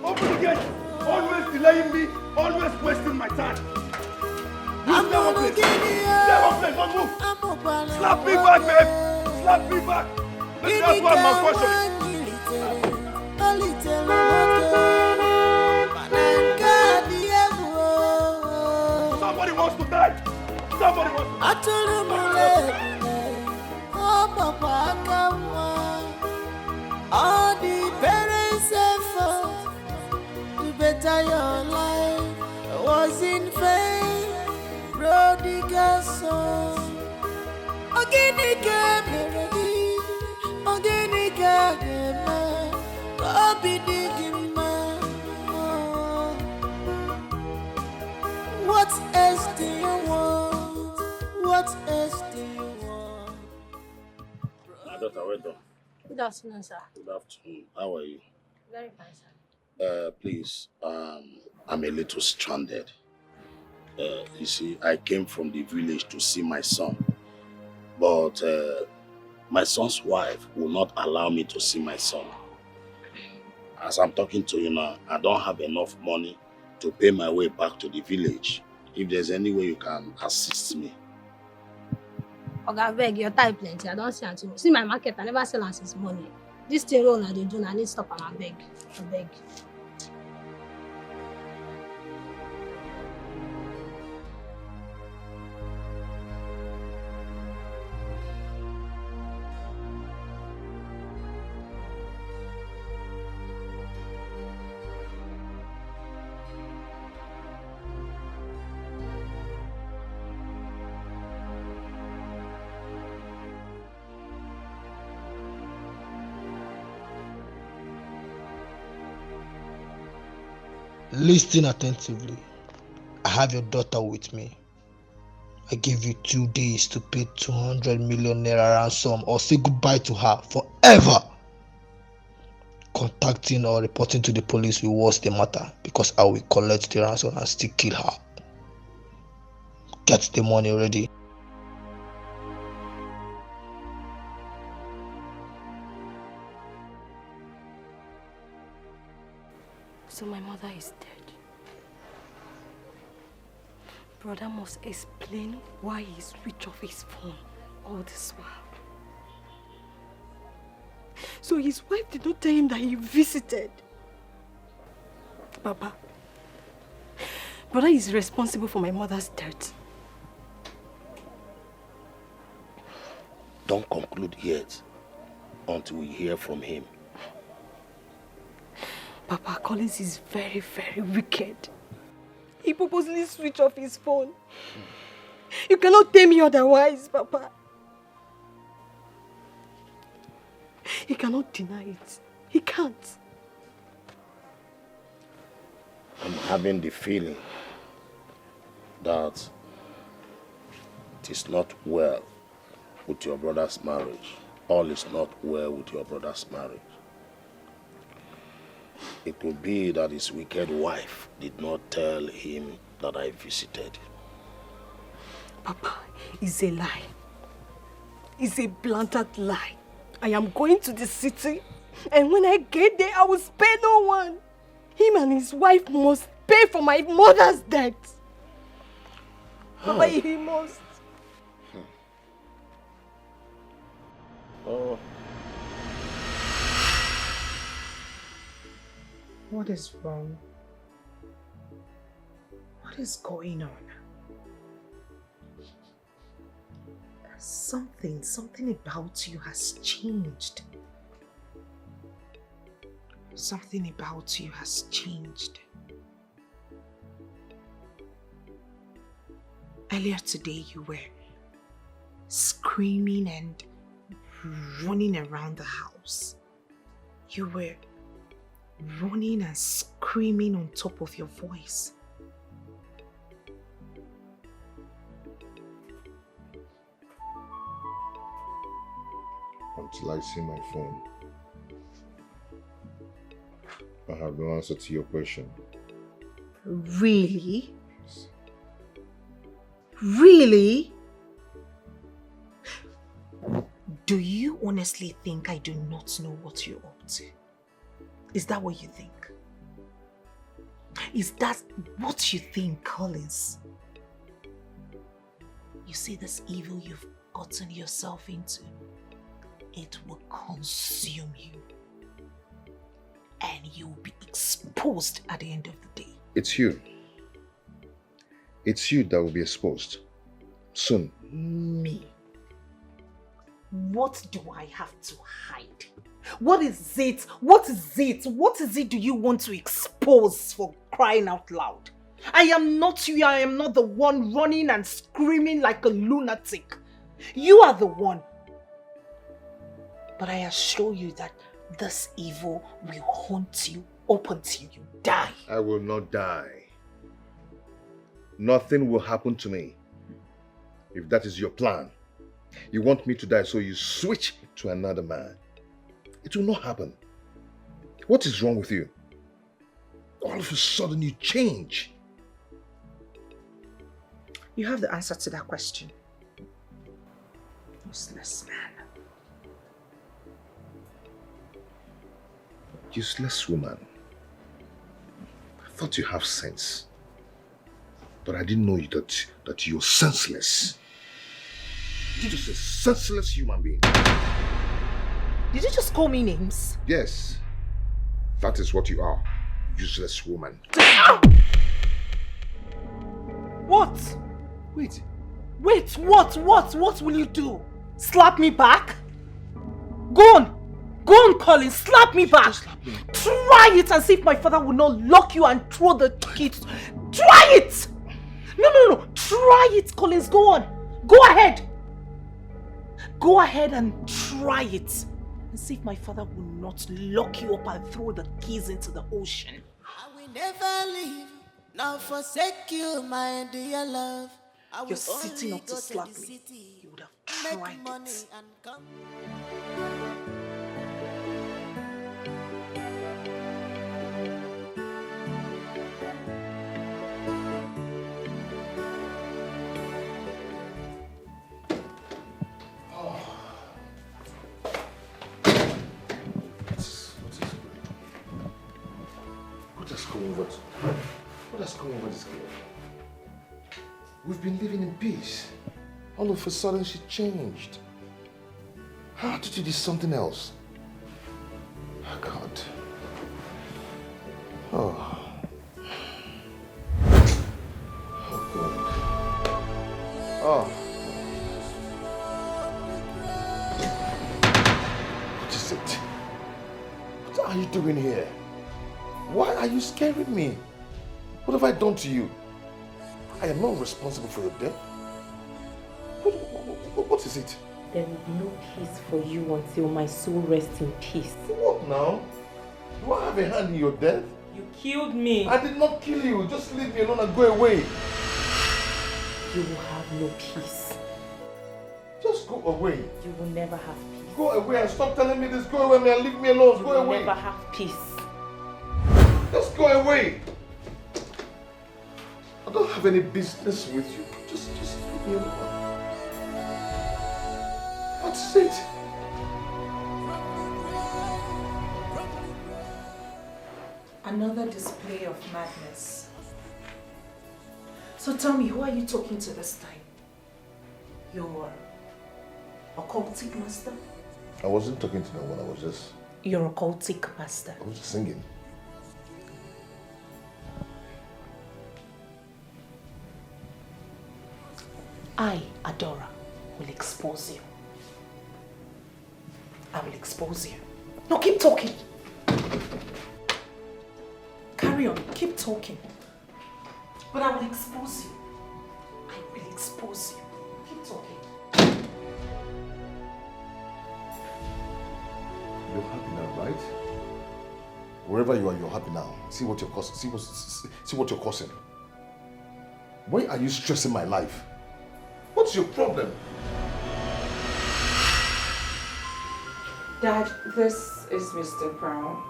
[SPEAKER 1] Open the gate. Always delaying me. Always wasting my time. You stay one place. Stay one place. Don't move. Slap me back, babe. Slap me back. That's why I'm unfortunate. Somebody wants to die. Somebody wants to die.
[SPEAKER 8] atụrụ m lebule ọgbakwa aka nwa all the parents effort to better your life was in vain prodigal son ogini ka mere gị ogini ka ga-eme ka obi dị gị mma. What else do you want? What else do you want?
[SPEAKER 18] My daughter, well done.
[SPEAKER 22] Good afternoon, sir.
[SPEAKER 18] Good afternoon. How are you?
[SPEAKER 22] Very fine, sir.
[SPEAKER 18] Please, I'm a little stranded. You see, I came from the village to see my son, but my son's wife will not allow me to see my son. As I'm talking to you now, I don't have enough money to pay my way back to the village. If there's any way you can assist me.
[SPEAKER 22] Oga, beg, your time plenty. I don't see until see my market. I never sell as his money. This thing roll they do, I need to stop and I beg. I beg.
[SPEAKER 19] Listen attentively. I have your daughter with me. I give you 2 days to pay 200 million naira ransom or say goodbye to her forever. Contacting or reporting to the police will worse the matter because I will collect the ransom and still kill her. Get the money ready.
[SPEAKER 17] So my mother is dead. Brother must explain why he switched off his phone all this while. So his wife did not tell him that he visited. Papa, brother is responsible for my mother's death.
[SPEAKER 18] Don't conclude yet until we hear from him.
[SPEAKER 17] Papa, Collins is very, very wicked. He purposely switched off his phone. You cannot tell me otherwise, Papa. He cannot deny it. He can't.
[SPEAKER 18] I'm having the feeling that it is not well with your brother's marriage. All is not well with your brother's marriage. It could be that his wicked wife did not tell him that I visited.
[SPEAKER 17] Papa, it's a lie. It's a blatant lie. I am going to the city, and when I get there, I will spare no one. Him and his wife must pay for my mother's death. Papa, he must.
[SPEAKER 18] Oh.
[SPEAKER 11] What is wrong? What is going on? Something about you has changed. Something about you has changed. Earlier today, you were screaming and running around the house. You were running and screaming on top of your voice.
[SPEAKER 15] Until I see my phone, I have no answer to your question.
[SPEAKER 11] Really? Really? Do you honestly think I do not know what you're up to? Is that what you think? Is that what you think, Collins? You see this evil you've gotten yourself into? It will consume you. And you will be exposed at the end of the day.
[SPEAKER 15] It's you. It's you that will be exposed. Soon,
[SPEAKER 16] Me. What do I have to hide? What is it? What is it? What is it do you want to expose, for crying out loud? I am not you. I am not the one running and screaming like a lunatic. You are the one. But I assure you that this evil will haunt you up until you die.
[SPEAKER 15] I will not die. Nothing will happen to me. If that is your plan, you want me to die so you switch to another man. It will not happen. What is wrong with you? All of a sudden you change.
[SPEAKER 16] You have the answer to that question. Useless man.
[SPEAKER 15] Useless woman. I thought you have sense. But I didn't know that you're senseless. You're just a senseless human being.
[SPEAKER 16] Did you just call me names?
[SPEAKER 15] Yes. That is what you are. Useless woman.
[SPEAKER 16] What?
[SPEAKER 15] Wait.
[SPEAKER 16] Wait, what? What will you do? Slap me back? Go on, Colin, slap me back. Slap me. Try it and see if my father will not lock you and throw the kids. Try it! No. Try it, Collins. Go on. Go ahead. Go ahead and try it. And see if my father will not lock you up and throw the keys into the ocean.
[SPEAKER 8] I will never leave, nor forsake you, my dear love.
[SPEAKER 16] You're sitting up to slap me. You would have tried it.
[SPEAKER 8] And come.
[SPEAKER 15] What has come over this girl? We've been living in peace. All of a sudden she changed. How did you do something else? Oh God. Oh. Oh God. Oh. What is it? What are you doing here? Why are you scaring me? What have I done to you? I am not responsible for your death. What is it?
[SPEAKER 10] There will be no peace for you until my soul rests in peace.
[SPEAKER 15] What now? Do I have a hand in your death?
[SPEAKER 10] You killed me.
[SPEAKER 15] I did not kill you. Just leave me alone and go away.
[SPEAKER 10] You will have no peace.
[SPEAKER 15] Just go away.
[SPEAKER 10] You will never have peace.
[SPEAKER 15] Go away and stop telling me this. Go away and leave me alone. Go away.
[SPEAKER 10] You will never have peace.
[SPEAKER 15] Just go away. I don't have any business with you. Just leave me alone. What's it?
[SPEAKER 16] Another display of madness. So tell me, who are you talking to this time? Your occultic master?
[SPEAKER 15] I wasn't talking to no one. I was just...
[SPEAKER 16] Your occultic master?
[SPEAKER 15] I was just singing.
[SPEAKER 16] I, Adora, will expose you. I will expose you. No, keep talking. Carry on, keep talking. But I will expose you. I will expose you. Keep talking.
[SPEAKER 15] You're happy now, right? Wherever you are, you're happy now. See what you're causing. See what you're causing. Why are you stressing my life? What's your problem?
[SPEAKER 10] Dad, this is Mr. Brown.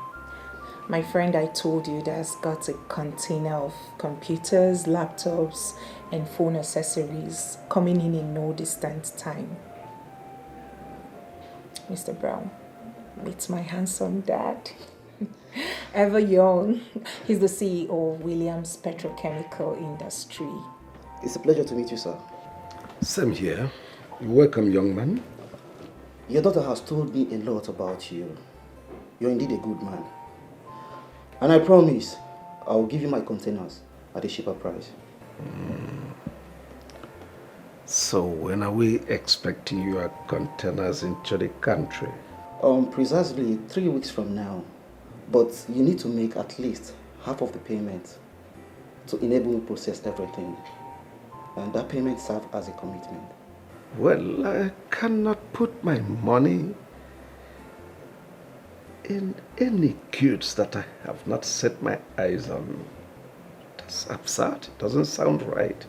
[SPEAKER 10] My friend I told you that's got a container of computers, laptops, and phone accessories coming in no distant time. Mr. Brown, meet my handsome dad. Ever young, he's the CEO of Williams Petrochemical Industry.
[SPEAKER 9] It's a pleasure to meet you, sir.
[SPEAKER 6] Same here. Welcome, young man.
[SPEAKER 9] Your daughter has told me a lot about you. You're indeed a good man. And I promise, I'll give you my containers at a cheaper price.
[SPEAKER 13] So when are we expecting your containers into the country?
[SPEAKER 9] Precisely 3 weeks from now. But you need to make at least half of the payment to enable me to process everything. And that payment serves as a commitment.
[SPEAKER 13] Well, I cannot put my money in any goods that I have not set my eyes on. That's absurd. It doesn't sound right.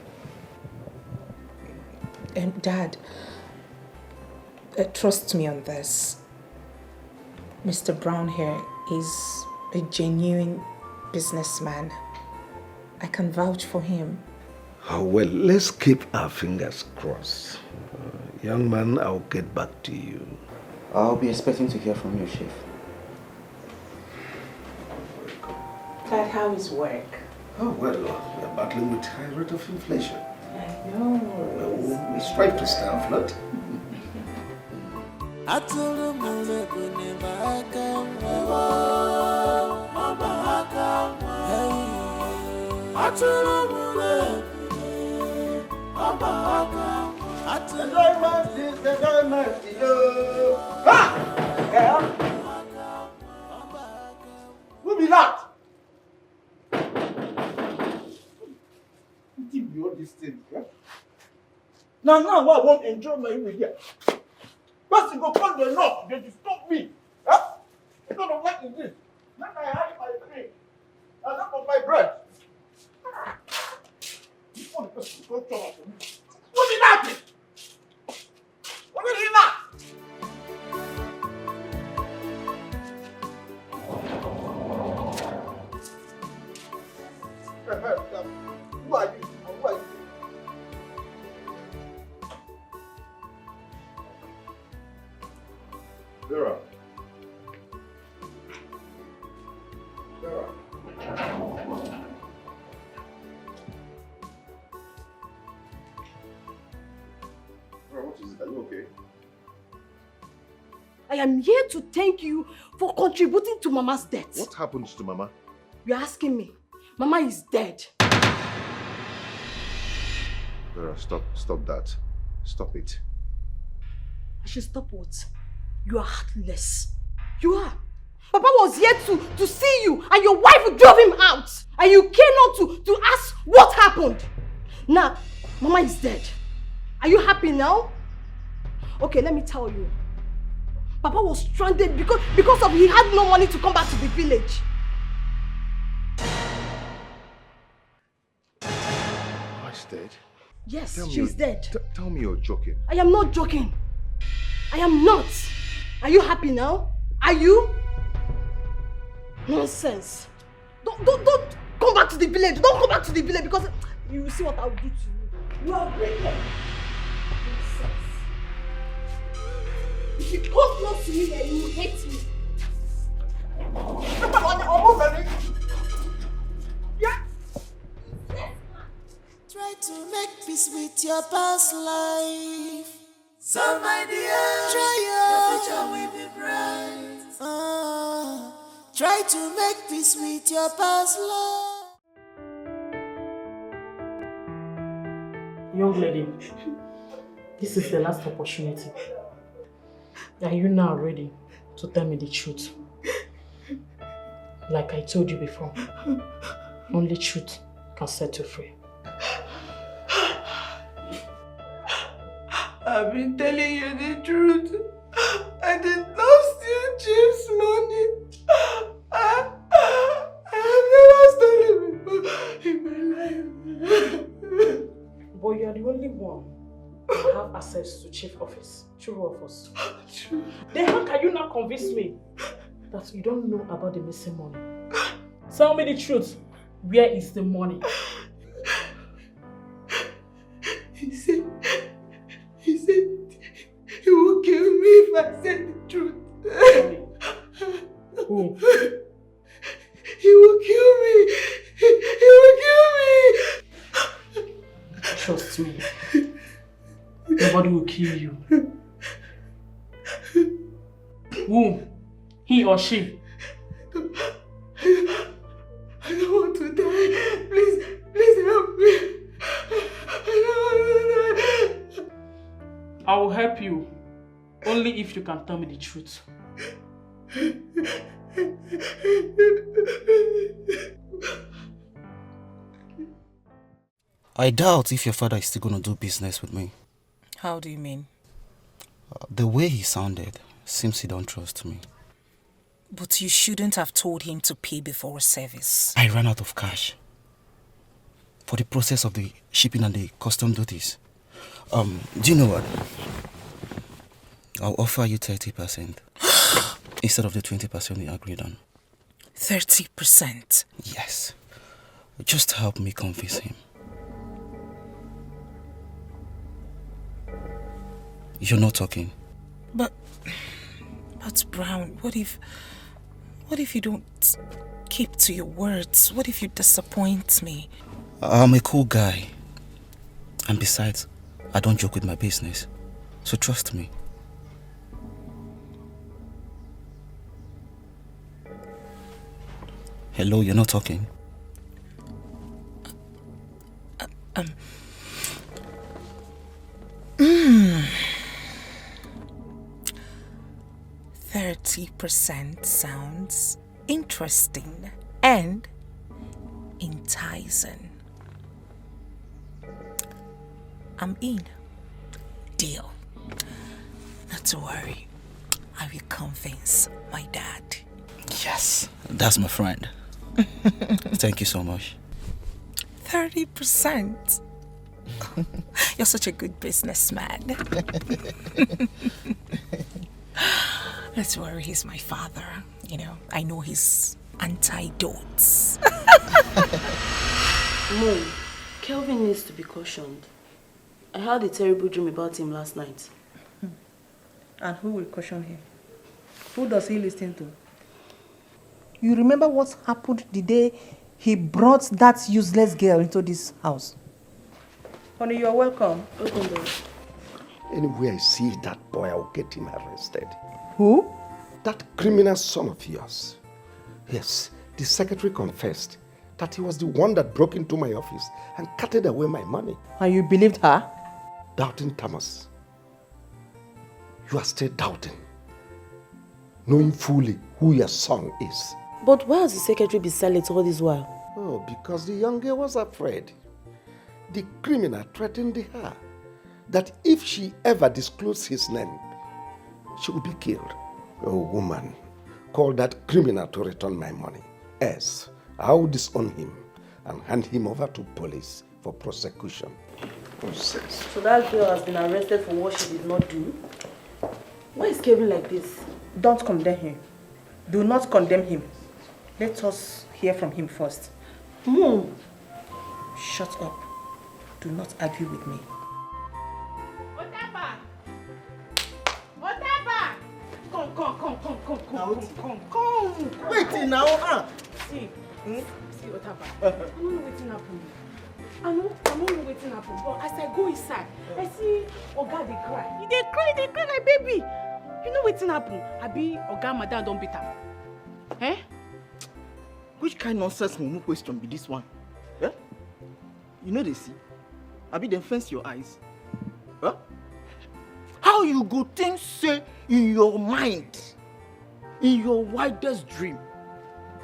[SPEAKER 11] Dad, trust me on this. Mr. Brown here is a genuine businessman. I can vouch for him.
[SPEAKER 13] Oh, well, let's keep our fingers crossed. Young man, I'll get back to you.
[SPEAKER 9] I'll be expecting to hear from you, Chief.
[SPEAKER 10] Dad, how is work?
[SPEAKER 13] Oh, well, we're battling with high rate of inflation.
[SPEAKER 10] I know.
[SPEAKER 13] We strive to stay afloat.
[SPEAKER 20] Who be that? Give me all these things. Yeah? Now I won't enjoy my immediate. First you go call the knock, they disturb me. Huh? I don't know what is this. Now I hide my drink. I don't want my bread. This one is going to trouble for me. What is that? What is that? Who are you? Who are you?
[SPEAKER 15] Vera. Vera. Vera, what is it? Are you okay?
[SPEAKER 21] I am here to thank you for contributing to Mama's death.
[SPEAKER 15] What happened to Mama?
[SPEAKER 21] You're asking me. Mama is dead.
[SPEAKER 15] Vera, stop that. Stop it.
[SPEAKER 21] I should stop what? You are heartless. You are. Papa was here to see you and your wife drove him out. And you came out to ask what happened. Now, Mama is dead. Are you happy now? Okay, let me tell you. Papa was stranded because of he had no money to come back to the village.
[SPEAKER 15] Mama's dead?
[SPEAKER 21] Yes, she's dead.
[SPEAKER 15] Tell me you're joking.
[SPEAKER 21] I am not joking. I am not. Are you happy now? Are you? Nonsense. Don't come back to the village. Don't come back to the village because you will see what I'll do to you. You are wicked. Nonsense. If you come close to me, then you will hate me.
[SPEAKER 8] Yeah. Try to make peace with your past life. So my dear, try your future will be bright. Try to make peace with your past life.
[SPEAKER 10] Young lady, this is the last opportunity. Are you now ready to tell me the truth? Like I told you before, only truth can set you free.
[SPEAKER 23] I've been telling you the truth. I did not steal Chief's money. I have never stolen before in my life.
[SPEAKER 10] But you are the only one who have access to chief office. True of us. Then how can you now convince me that you don't know about the missing money? Tell me the truth. Where is the money?
[SPEAKER 23] He said he will kill me if I said the truth.
[SPEAKER 10] Who?
[SPEAKER 23] He will kill me. He will kill me.
[SPEAKER 10] Trust me. Nobody will kill you. Who? He or she?
[SPEAKER 23] I don't want to die. Please help me. I don't want to die.
[SPEAKER 2] I will help you. Only if you can tell me the truth.
[SPEAKER 7] I doubt if your father is still going to do business with me.
[SPEAKER 16] How do you mean?
[SPEAKER 7] The way he sounded seems he don't trust me.
[SPEAKER 16] But you shouldn't have told him to pay before service.
[SPEAKER 7] I ran out of cash for the process of the shipping and the custom duties. Do you know what? I'll offer you 30% instead of the 20% we agreed on.
[SPEAKER 16] 30%?
[SPEAKER 7] Yes. Just help me convince him. You're not talking.
[SPEAKER 16] But Brown, what if you don't keep to your words? What if you disappoint me?
[SPEAKER 7] I'm a cool guy. And besides, I don't joke with my business. So trust me. Hello, you're not talking.
[SPEAKER 16] 30% sounds interesting and enticing. I'm in. Deal. Not to worry. I will convince my dad.
[SPEAKER 7] Yes, that's my friend. Thank you so much.
[SPEAKER 16] 30%. You're such a good businessman. Don't worry, he's my father. You know, I know his antidotes.
[SPEAKER 5] Mom, Kelvin needs to be cautioned. I had a terrible dream about him last night.
[SPEAKER 10] And who will caution him? Who does he listen to? You remember what happened the day he brought that useless girl into this house? Honey, you're welcome.
[SPEAKER 5] Open door.
[SPEAKER 13] Anywhere I see that boy, I'll get him arrested.
[SPEAKER 10] Who?
[SPEAKER 13] That criminal son of yours. Yes, the secretary confessed that he was the one that broke into my office and carted away my money.
[SPEAKER 10] And you believed her?
[SPEAKER 13] Doubting Thomas. You are still doubting, knowing fully who your son is.
[SPEAKER 5] But why has the secretary been silent all this while?
[SPEAKER 13] Oh, because the young girl was afraid. The criminal threatened her that if she ever disclosed his name, she would be killed. Oh, woman, call that criminal to return my money. Else, I will disown him and hand him over to police for prosecution.
[SPEAKER 5] So that girl has been arrested for what she did not do? Why is Kevin like this?
[SPEAKER 10] Don't condemn him. Do not condemn him. Let us hear from him first.
[SPEAKER 5] Mom!
[SPEAKER 10] Shut up. Do not argue with me.
[SPEAKER 20] Come. Wait now, huh?
[SPEAKER 21] See, Otaba. I don't know wetin happen. I don't know wetin happen, but as I go inside, I see Oga dey cry. He dey cry like baby. You know wetin happen? Abi Oga madam don beat am. Eh?
[SPEAKER 20] Which kind nonsense mumu question be this one? Eh? You know they see? Abi dem fence your eyes? Huh? How you go think say in your mind, in your wildest dream,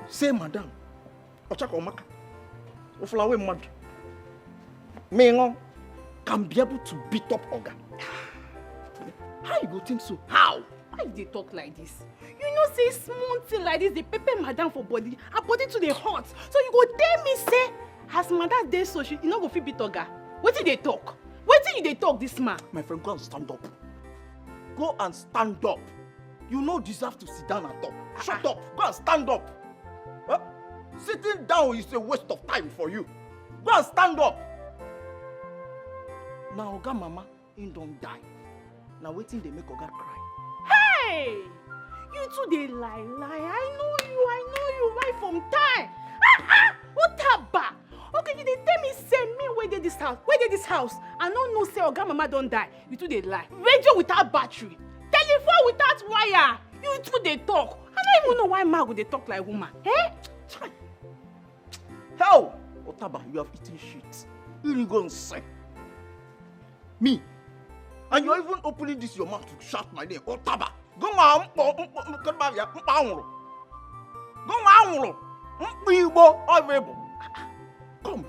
[SPEAKER 20] say madam, Ochako Omaka, Oflawe mad, Mengo can be able to beat up Oga? How you go think so? How?
[SPEAKER 21] Why they talk like this? You know say small thing like this, they pepper madam for body, her body to the hot. So you go tell me say, as madam dey so she no go fit beat Oga. Wetin dey talk? Wetin you dey talk this man?
[SPEAKER 20] My friend, go and stand up. Go and stand up. You no deserve to sit down and talk. Shut up. Go and stand up. Huh? Sitting down is a waste of time for you. Go and stand up. Now Oga mama ain't don't die. Now waiting they make Oga cry.
[SPEAKER 21] Hey! You two dey lie. I know you right from time. Otaba! Okay, you dey tell me say me where dey this house? I no know say Oga mama don't die. You two dey lie. Radio without battery. Telephone without wire. You two dey talk. I don't even know why man go dey talk like woman. Eh?
[SPEAKER 20] Hell! Otaba, you have eaten shit. You really go and say. Me, And you're even opening this your mouth to shout my name. Otaba. Go come.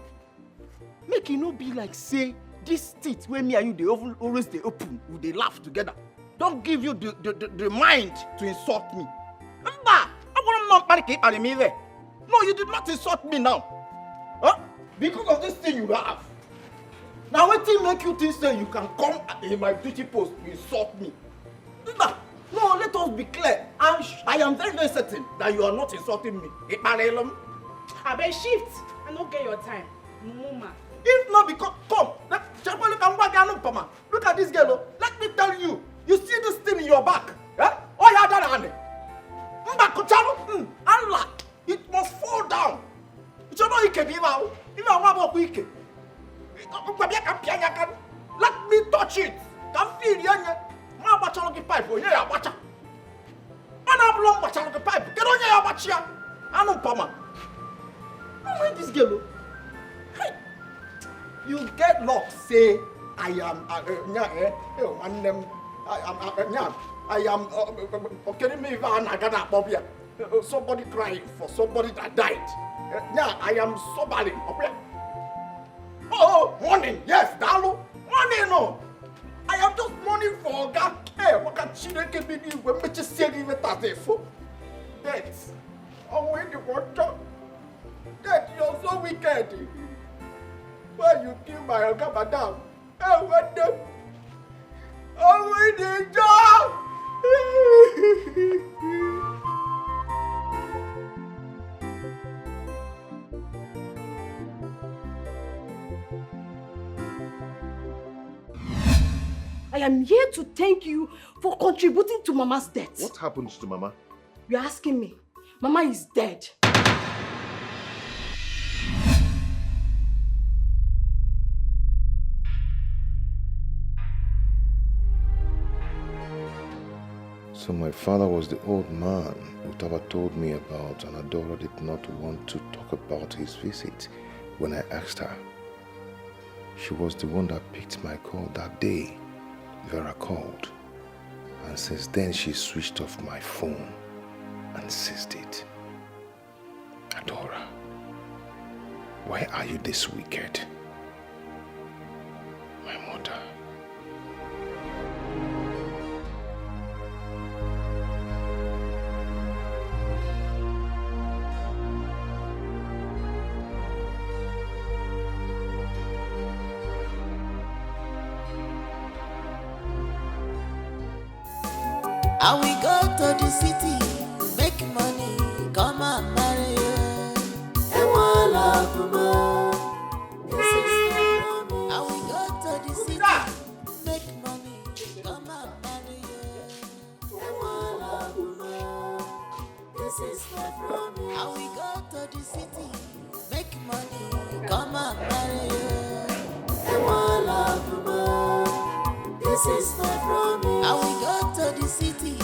[SPEAKER 20] Make it no be like say this teeth where me and you they always they open, they laugh together. Don't give you the mind to insult me. Remember, no, you did not insult me now. Huh? Because of this thing you have. Now what thing make you think say you can come in my duty post to insult me? Remember, no, let us be clear. I am very, very certain that you are not insulting me.
[SPEAKER 21] I bet shift. I don't get your time. Mama.
[SPEAKER 20] If not because, come, look at this girl. Let me tell you, you see this thing in your back. Eh? Oh, yeah, that. It must fall down. It's not Ike. Let me touch it. Can feel it. Ma bachalo ki pipe. Yeah, bacha. Ana blong bachalo ki pipe. Get on your bachia. Anu pama. Where this girl? Hey. You get luck. Say I am. I am. Okay, me somebody crying for somebody that died. I am somebody. Oh, morning. Yes, Dalu. Morning, no. I am just mourning for God. Hey, what can she make me do when me just say even that so? Death. Oh, when you want to. Death, you're so wicked. Why you kill my Oga Madam? Hey, what the? Oh, when the job.
[SPEAKER 21] I am here to thank you for contributing to Mama's death.
[SPEAKER 15] What happened to Mama?
[SPEAKER 21] You're asking me. Mama is dead.
[SPEAKER 15] So my father was the old man Utaba told me about, and Adora did not want to talk about his visit when I asked her. She was the one that picked my call that day. Vera called, and since then she switched off my phone and seized it. Adora, why are you this wicked? My mother.
[SPEAKER 8] I will go to the city, make money, come and marry you. And one love more. This is my promise. I will go to the city, make money, come and marry you. And one love more. This is my promise. I will go to the city, make money, come and marry you. And one love more. This is my promise. I will go to the city,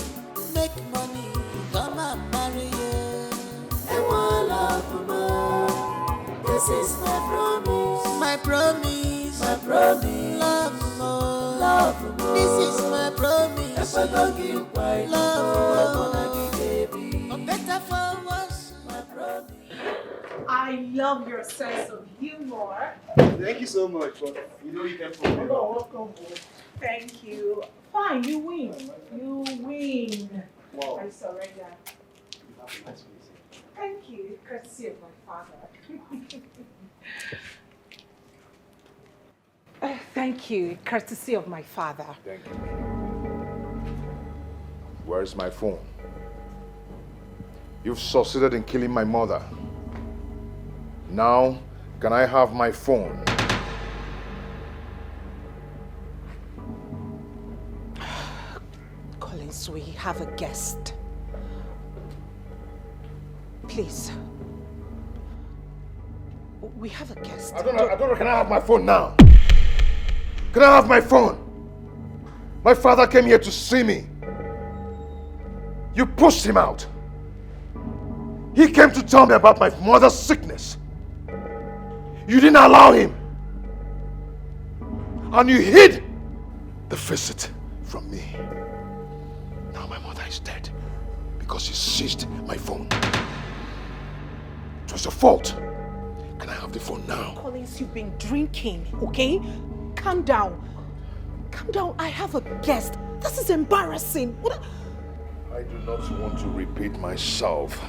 [SPEAKER 8] make money, come and marry you. And one love more. This is my promise. My promise. My promise. Love more. Love more. This is my promise. If I don't give my love more. For better, for worse. My promise.
[SPEAKER 21] I love your sense of humor.
[SPEAKER 1] Thank you so much. But you know you can forgive me.
[SPEAKER 21] Welcome. Thank you. Fine, you win. You win.
[SPEAKER 1] Wow.
[SPEAKER 21] I surrender. Thank you. Courtesy of my father. Thank you. Courtesy of my father.
[SPEAKER 15] Thank you. Where's my phone? You've succeeded in killing my mother. Now, can I have my phone?
[SPEAKER 11] Collins, we have a guest. Please. We have a guest.
[SPEAKER 15] I don't know. Can I have my phone now? Can I have my phone? My father came here to see me. You pushed him out. He came to tell me about my mother's sickness. You didn't allow him. And you hid the visit from me. Now my mother is dead because she seized my phone. It was your fault. Can I have the phone now?
[SPEAKER 11] Collins, you've been drinking, okay? Calm down. Calm down. I have a guest. This is embarrassing.
[SPEAKER 15] I do not want to repeat myself.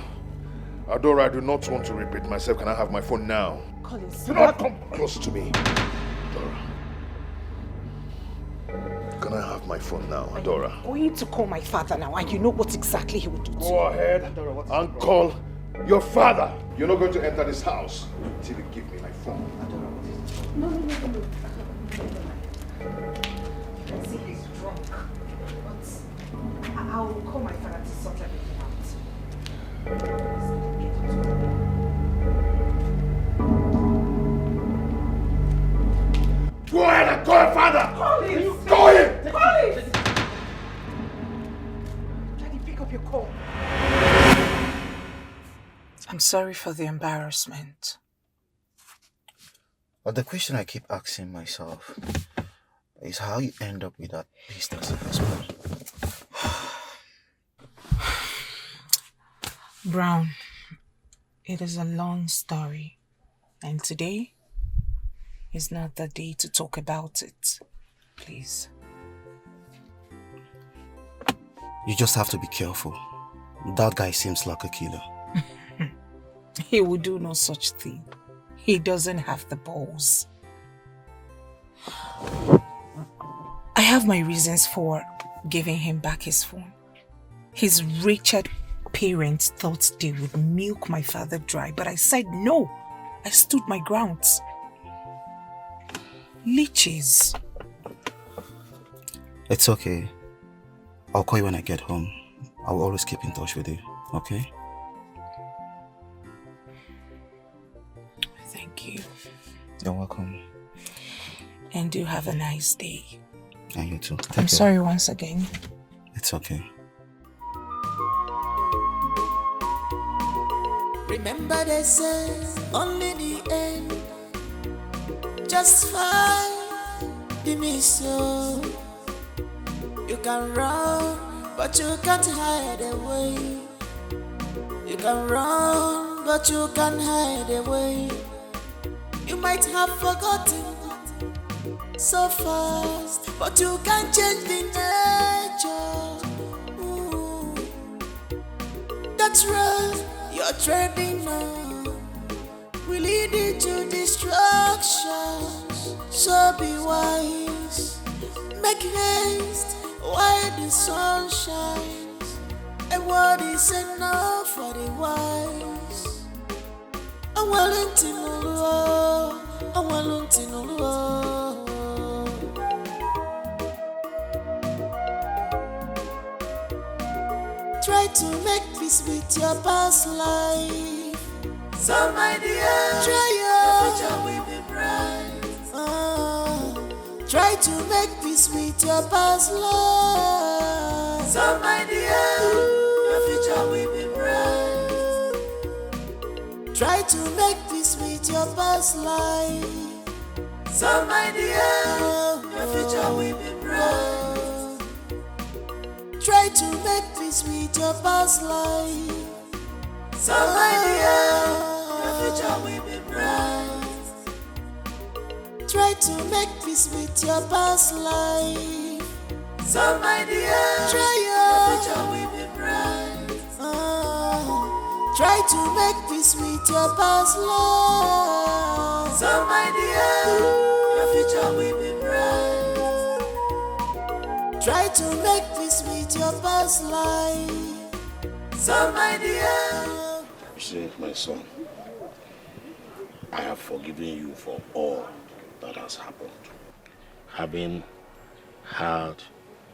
[SPEAKER 15] Adora, I do not want to repeat myself. Can I have my phone now?
[SPEAKER 11] Collins,
[SPEAKER 15] do not come close to me. Adora. Can I have my phone now, Adora?
[SPEAKER 11] I'm going to call my father now, and you know what exactly he would do.
[SPEAKER 15] Go ahead and call your father. You're not going to enter this house until you give me my phone.
[SPEAKER 11] No. I see he's drunk. But I'll call my father to sort everything out.
[SPEAKER 15] Go ahead and call your father!
[SPEAKER 11] Collins!
[SPEAKER 15] Go in!
[SPEAKER 11] Collins! Daddy, pick up your call.
[SPEAKER 16] I'm sorry for the embarrassment.
[SPEAKER 7] But the question I keep asking myself is how you end up with that business investment.
[SPEAKER 16] Brown, it is a long story, and today is not the day to talk about it. Please.
[SPEAKER 7] You just have to be careful. That guy seems like a killer.
[SPEAKER 16] He will do no such thing. He doesn't have the balls. I have my reasons for giving him back his phone. His wretched parents thought they would milk my father dry, but I said no. I stood my grounds. Leeches.
[SPEAKER 7] It's okay. I'll call you when I get home. I'll always keep in touch with you, okay?
[SPEAKER 16] Thank you.
[SPEAKER 7] You're welcome.
[SPEAKER 16] And do have a nice day.
[SPEAKER 7] And you too.
[SPEAKER 16] I'm sorry once again.
[SPEAKER 7] It's okay.
[SPEAKER 8] Remember they say only the end just fine. The mission you can run, but you can't hide away. You can run, but you can't hide away. You might have forgotten so fast, but you can change the nature. Ooh. That's right, you're treading on will lead you to destruction. So be wise, make haste while the sun shines. And what is enough for the wise? I'm willing to know. I'm willing to know. Try to make peace with your past life. Some idea, try your future will be bright. Try to make peace with your past life. Some idea, your future will be bright. Try to make peace with your past life. Some idea, your future will be bright. Try to make peace with your past life. Some idea, your future will be bright. Try to make peace with your past life. Some idea, try your future will be bright. Try to make peace with your past life. Some idea, your future will be bright. Try to make peace with your past life. Some idea.
[SPEAKER 18] See, my son, I have forgiven you for all that has happened. Having heard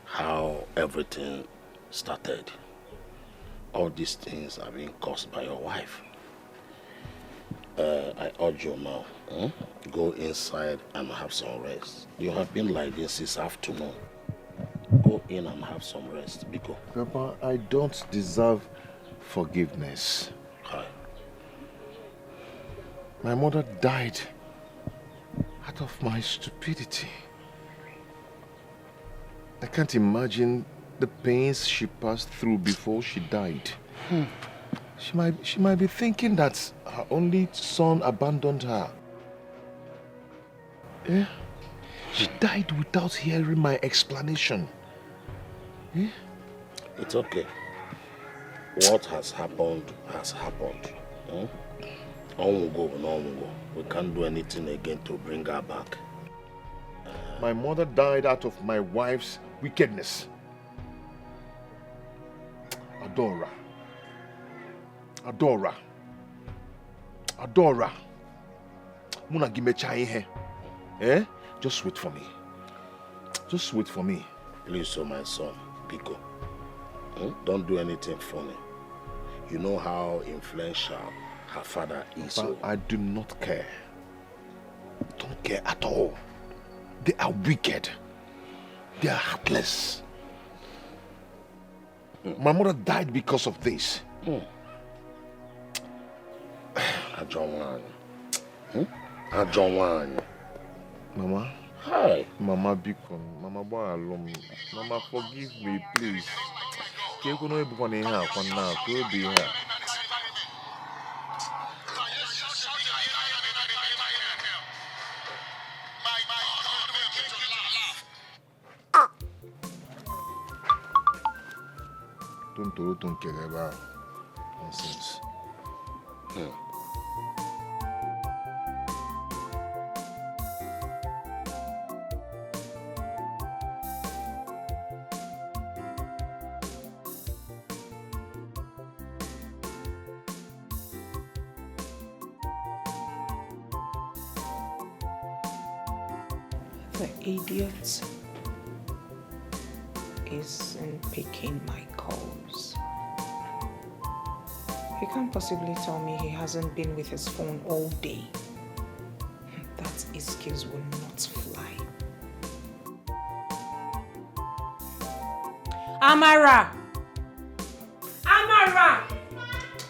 [SPEAKER 18] how everything started, all these things are being caused by your wife. I urge you now, go inside and have some rest. You have been like this since afternoon. Go in and have some rest, Biko.
[SPEAKER 15] Papa, I don't deserve forgiveness.
[SPEAKER 18] Hi.
[SPEAKER 15] My mother died out of my stupidity. I can't imagine the pains she passed through before she died. She might be thinking that her only son abandoned her. Yeah? She died without hearing my explanation. Yeah?
[SPEAKER 18] It's okay. What has happened has happened. On will go, on will go. We can't do anything again to bring her back.
[SPEAKER 15] My mother died out of my wife's wickedness. Adora. Muna gimecha ihe. Just wait for me. Just wait for me.
[SPEAKER 18] Please, my son, Pico. Don't do anything funny. You know how influential her father is.
[SPEAKER 15] But I do not care. Don't care at all. They are wicked. They are heartless. My mother died because of this. Mama?
[SPEAKER 18] Hi.
[SPEAKER 15] Mama Bikon. Mama Boalum. Mama, forgive me, please. Don't care about nonsense.
[SPEAKER 16] The idiot isn't picking my calls. He can't possibly tell me he hasn't been with his phone all day. That excuse will not fly. Amara! Amara!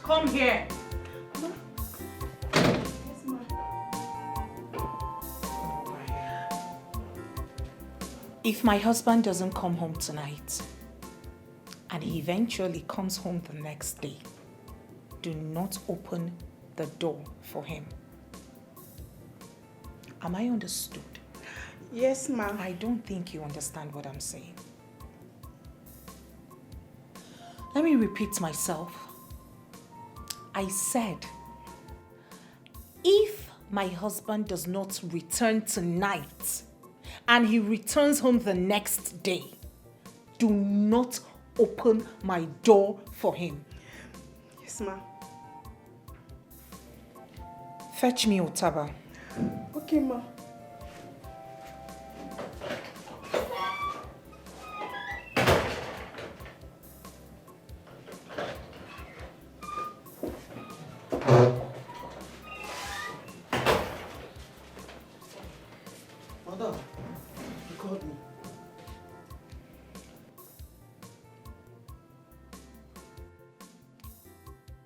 [SPEAKER 16] Come here. If my husband doesn't come home tonight, and he eventually comes home the next day, do not open the door for him. Am I understood?
[SPEAKER 5] Yes, ma'am.
[SPEAKER 16] I don't think you understand what I'm saying. Let me repeat myself. I said, if my husband does not return tonight, and he returns home the next day, do not open my door for him.
[SPEAKER 5] Yes, ma'am.
[SPEAKER 16] Fetch me Otaba.
[SPEAKER 5] Okay, ma'am.
[SPEAKER 9] Madam, you called me.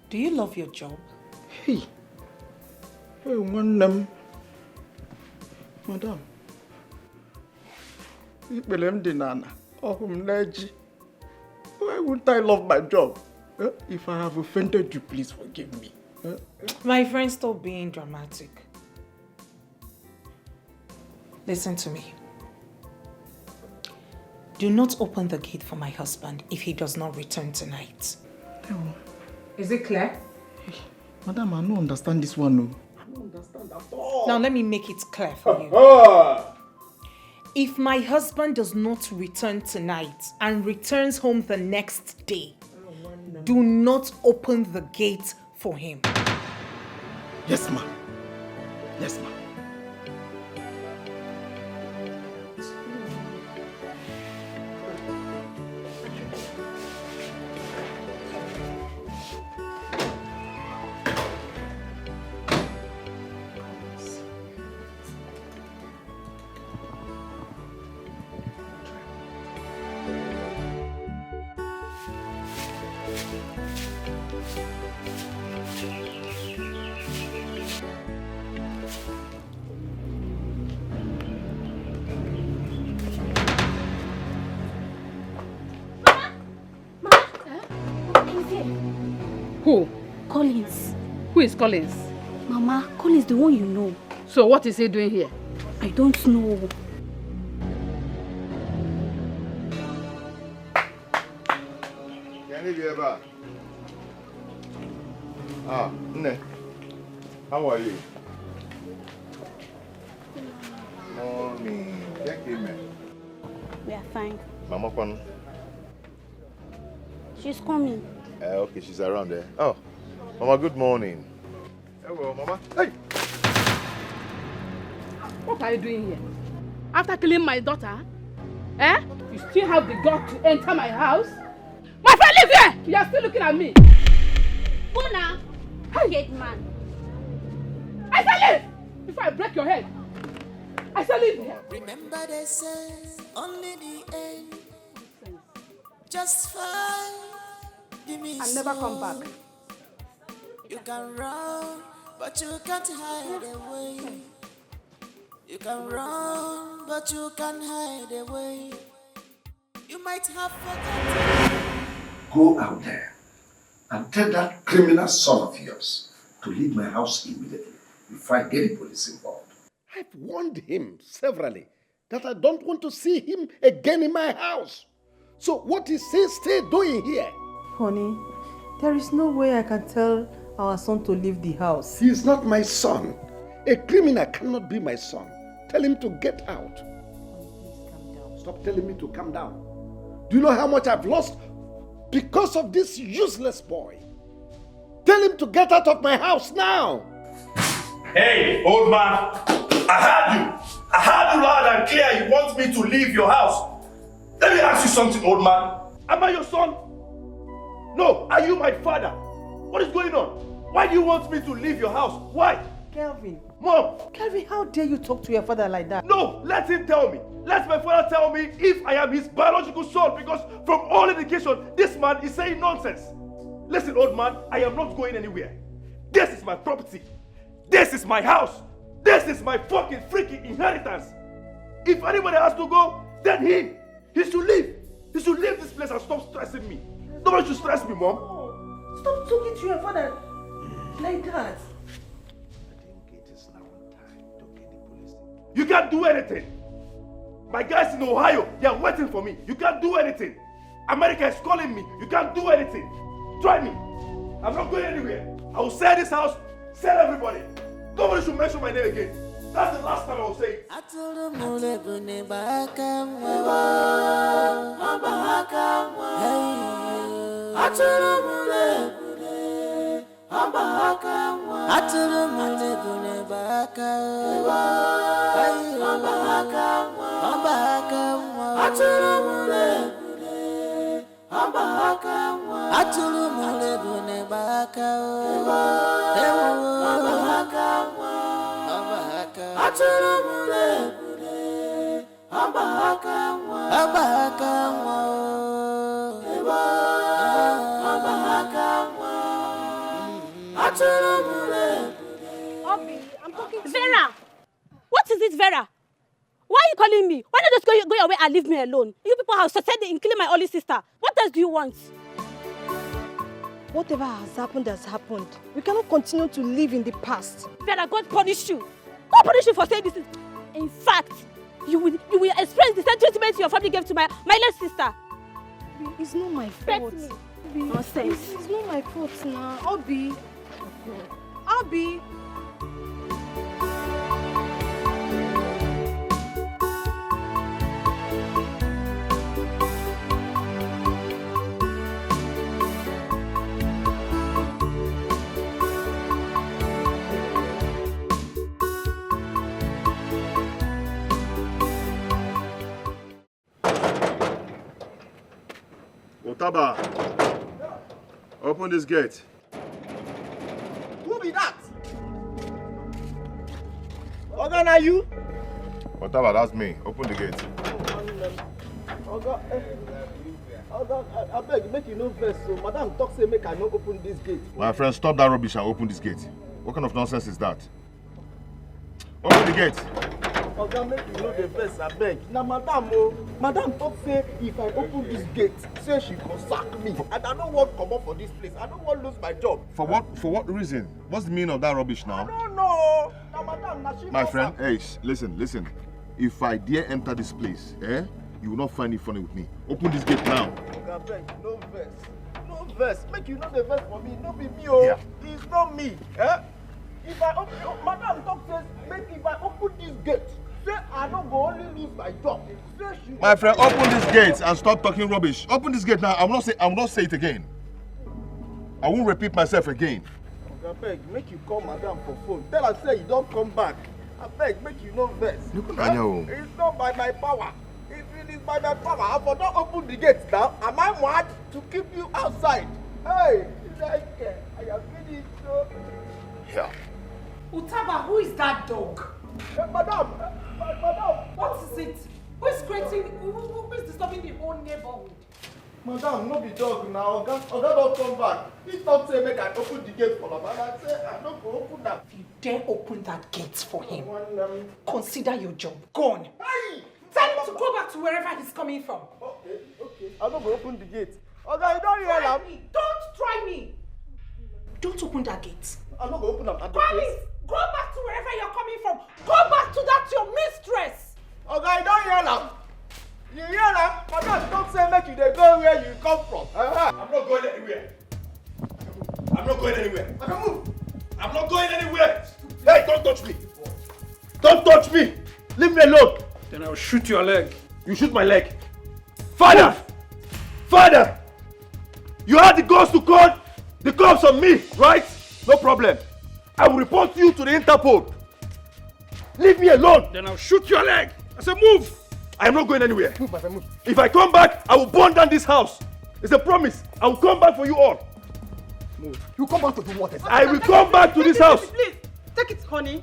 [SPEAKER 16] Do you love your job?
[SPEAKER 20] Hey, nwanne m. Madam, ikpere m dị n'ala, ọhụ m na-eji. Why wouldn't I love my job? If I have offended you, please forgive me.
[SPEAKER 16] My friend, stop being dramatic. Listen to me. Do not open the gate for my husband if he does not return tonight. Is it clear?
[SPEAKER 20] Madam, I don't understand this one. No. I don't understand at all.
[SPEAKER 16] Now let me make it clear for you. If my husband does not return tonight and returns home the next day, do not open the gate for him.
[SPEAKER 20] Yes, ma'am. Yes, ma'am.
[SPEAKER 2] Who?
[SPEAKER 21] Collins.
[SPEAKER 2] Who is Collins?
[SPEAKER 21] Mama, Collins, the one you know.
[SPEAKER 2] So what is he doing here?
[SPEAKER 21] I don't know.
[SPEAKER 15] Ah, Nne, how are you? Morning.
[SPEAKER 21] We are fine.
[SPEAKER 15] Mama Kwan.
[SPEAKER 21] She's coming.
[SPEAKER 15] Okay, she's around there. Oh, Mama, good morning. Hello, Mama. Hey!
[SPEAKER 2] What are you doing here? After killing my daughter? Eh? You still have the guts to enter my house? My friend, live here! You are still looking at me.
[SPEAKER 21] Go now. Gate man.
[SPEAKER 2] I say leave! Before I break your head. I say leave here.
[SPEAKER 8] Remember they say only the end. Just fine. Give me
[SPEAKER 2] I'll never come back.
[SPEAKER 8] You can run, but you can't hide away. You can run, but you can't hide away. You might have forgotten.
[SPEAKER 13] Go out there and tell that criminal son of yours to leave my house immediately before I get the police involved. I've warned him severally that I don't want to see him again in my house. So what is he still doing here?
[SPEAKER 3] Honey, there is no way I can tell our son to leave the house.
[SPEAKER 13] He is not my son. A criminal cannot be my son. Tell him to get out.
[SPEAKER 3] Please calm down.
[SPEAKER 13] Stop telling me to calm down. Do you know how much I've lost because of this useless boy? Tell him to get out of my house now.
[SPEAKER 1] Hey, old man, I heard you. I heard you loud and clear. You want me to leave your house. Let me ask you something, old man. Am I your son? No, are you my father? What is going on? Why do you want me to leave your house? Why?
[SPEAKER 3] Kelvin.
[SPEAKER 1] Mom.
[SPEAKER 3] Kelvin, how dare you talk to your father like that?
[SPEAKER 1] No, let him tell me. Let my father tell me if I am his biological son, because from all indication, this man is saying nonsense. Listen, old man, I am not going anywhere. This is my property. This is my house. This is my fucking freaking inheritance. If anybody has to go, then him. He should leave. He should leave this place and stop stressing me. Nobody should stress me, Mom.
[SPEAKER 3] Stop talking to your father like that.
[SPEAKER 1] You can't do anything. My guys in Ohio, they are waiting for me. You can't do anything. America is calling me. You can't do anything. Try me. I'm not going anywhere. I will sell this house, sell everybody. Nobody should mention my name again. That's the last time I will say it.
[SPEAKER 21] I'm talking to Vera! What is it, Vera? Why are you calling me? Why not just go away and leave me alone? You people have succeeded in killing my only sister. What else do you want?
[SPEAKER 3] Whatever has happened. We cannot continue to live in the past.
[SPEAKER 21] Vera, God punish you. God punish you for saying this. In fact, you will experience the same treatment your family gave to my late sister.
[SPEAKER 3] It's not my fault.
[SPEAKER 21] Nonsense.
[SPEAKER 3] It's not my fault now. Obi. Obi.
[SPEAKER 15] Otaba, open this gate.
[SPEAKER 20] Who be that? Oga, na you?
[SPEAKER 15] Otaba, that's me. Open the gate.
[SPEAKER 20] Oga, I beg, make you no vex. So, Madam talk say make I no open this gate.
[SPEAKER 15] My friend, stop that rubbish and open this gate. What kind of nonsense is that? Open the gate.
[SPEAKER 20] Oga, make you know the first, I beg. Now, madam, madam talk say if I open this gate, say she go sack me. And I don't want to come up for this place. I don't want to lose my job.
[SPEAKER 15] For what reason? What's the meaning of that rubbish now?
[SPEAKER 20] I don't know. Now, madam, now she
[SPEAKER 15] My friend, hey, listen. If I dare enter this place, you will not find it funny with me. Open this gate now.
[SPEAKER 20] Oga, beg, no verse. No verse. Make you know the verse for me. No be me, oh. Yeah. It's not me. If I open, madam talk says, make if I open this gate, say I don't go only lose my job. Say she.
[SPEAKER 15] My friend, open this gate and stop talking rubbish. Open this gate now. I will not say it again. I won't repeat myself again.
[SPEAKER 20] Oga, beg, make you call madam for phone. Tell her say you don't come back. I beg, make you no verse.
[SPEAKER 15] I know.
[SPEAKER 20] It's not by my power. If it is by my power, I will not open the gate now. Am I mad to keep you outside? Hey, I am finished.
[SPEAKER 15] Yeah.
[SPEAKER 16] Utaba, who is that dog?
[SPEAKER 20] Madam.
[SPEAKER 16] What is it? Who is creating, who is disturbing the whole neighborhood?
[SPEAKER 20] Madam, no be dog now. Oga don't come back. He thought say make I open the gate for him. And I say I don't go open that.
[SPEAKER 16] If you dare open that gate for him, consider your job gone. Hey! Tell him to go back to wherever he's coming from.
[SPEAKER 20] Okay. I don't go open the gate. Oga, you don't hear him.
[SPEAKER 16] Don't try me. Don't open that gate.
[SPEAKER 20] I don't go open that gate.
[SPEAKER 16] Promise. Go back to wherever you're coming from. Go back to that your mistress.
[SPEAKER 20] Oga, you don't hear him. You hear that? Madam, don't say make you they go where you come from.
[SPEAKER 1] I'm not going anywhere. I'm not going anywhere. I can move. I'm not going anywhere. Hey, don't touch me. Don't touch me. Leave me alone.
[SPEAKER 4] Then I'll shoot your leg.
[SPEAKER 1] You shoot my leg. Father! Father! You had the guts to call the cops on me, right? No problem. I will report you to the Interpol. Leave me alone.
[SPEAKER 4] Then I'll shoot your leg. I said move.
[SPEAKER 1] I am not going anywhere.
[SPEAKER 20] Move, my friend, move.
[SPEAKER 1] If I come back, I will burn down this house. It's a promise. I will come back for you all.
[SPEAKER 20] Move. You come back to do what?
[SPEAKER 1] I will come back to this house.
[SPEAKER 16] Please, take it, honey.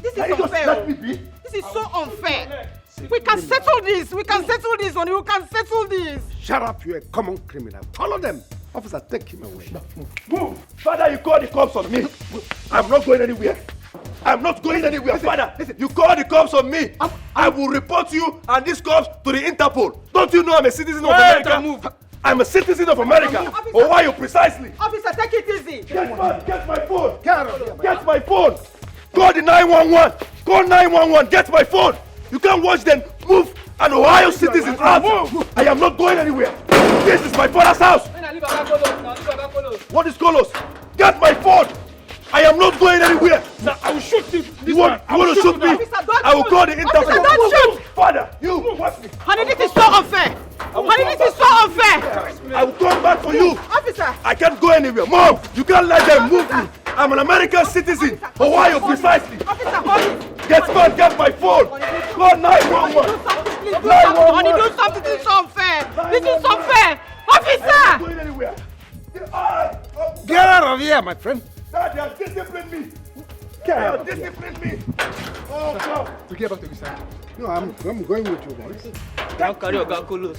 [SPEAKER 16] This is
[SPEAKER 1] Can you just
[SPEAKER 16] unfair.
[SPEAKER 1] let me be?
[SPEAKER 16] This is so unfair. We can settle this. We can settle this, honey. We can settle this.
[SPEAKER 13] Shut up, you're a common criminal. Follow them. Officer, take him away.
[SPEAKER 1] Move. Father, you call the cops on me. I'm not going anywhere. I'm not going anywhere, Father. You call the cops on me. I will report you and these cops to the Interpol. Don't you know I'm a citizen of America? I'm a citizen of America. Or why you precisely?
[SPEAKER 16] Officer, take it easy.
[SPEAKER 1] Get my phone. Get my phone. Call the 911. Call 911. Get my phone. You can't watch them move an Ohio citizen out. I am not going anywhere. This is my father's house. What is Colos? Get my phone. I am not going anywhere.
[SPEAKER 4] Sir, I will shoot you.
[SPEAKER 1] You want to shoot me? I will call the Interpol.
[SPEAKER 16] Officer, don't shoot.
[SPEAKER 1] Father, you watch me.
[SPEAKER 16] Honey, this is so unfair. Honey, this is so unfair.
[SPEAKER 1] I will come back for you.
[SPEAKER 16] Officer.
[SPEAKER 1] I can't go anywhere. Mom, you can't let them move me. I'm an American citizen. Ohio, precisely.
[SPEAKER 16] Officer, honey.
[SPEAKER 1] Get my phone. Call 911.
[SPEAKER 16] Honey, do something. This is unfair. This is unfair. Officer.
[SPEAKER 1] I'm not going anywhere.
[SPEAKER 13] Get out of here, my friend.
[SPEAKER 1] Dad, they have disciplined me. They have disciplined me. Oh, God.
[SPEAKER 13] To get back to the side. No, I'm going with you, boys.
[SPEAKER 4] Now carry your gakulo.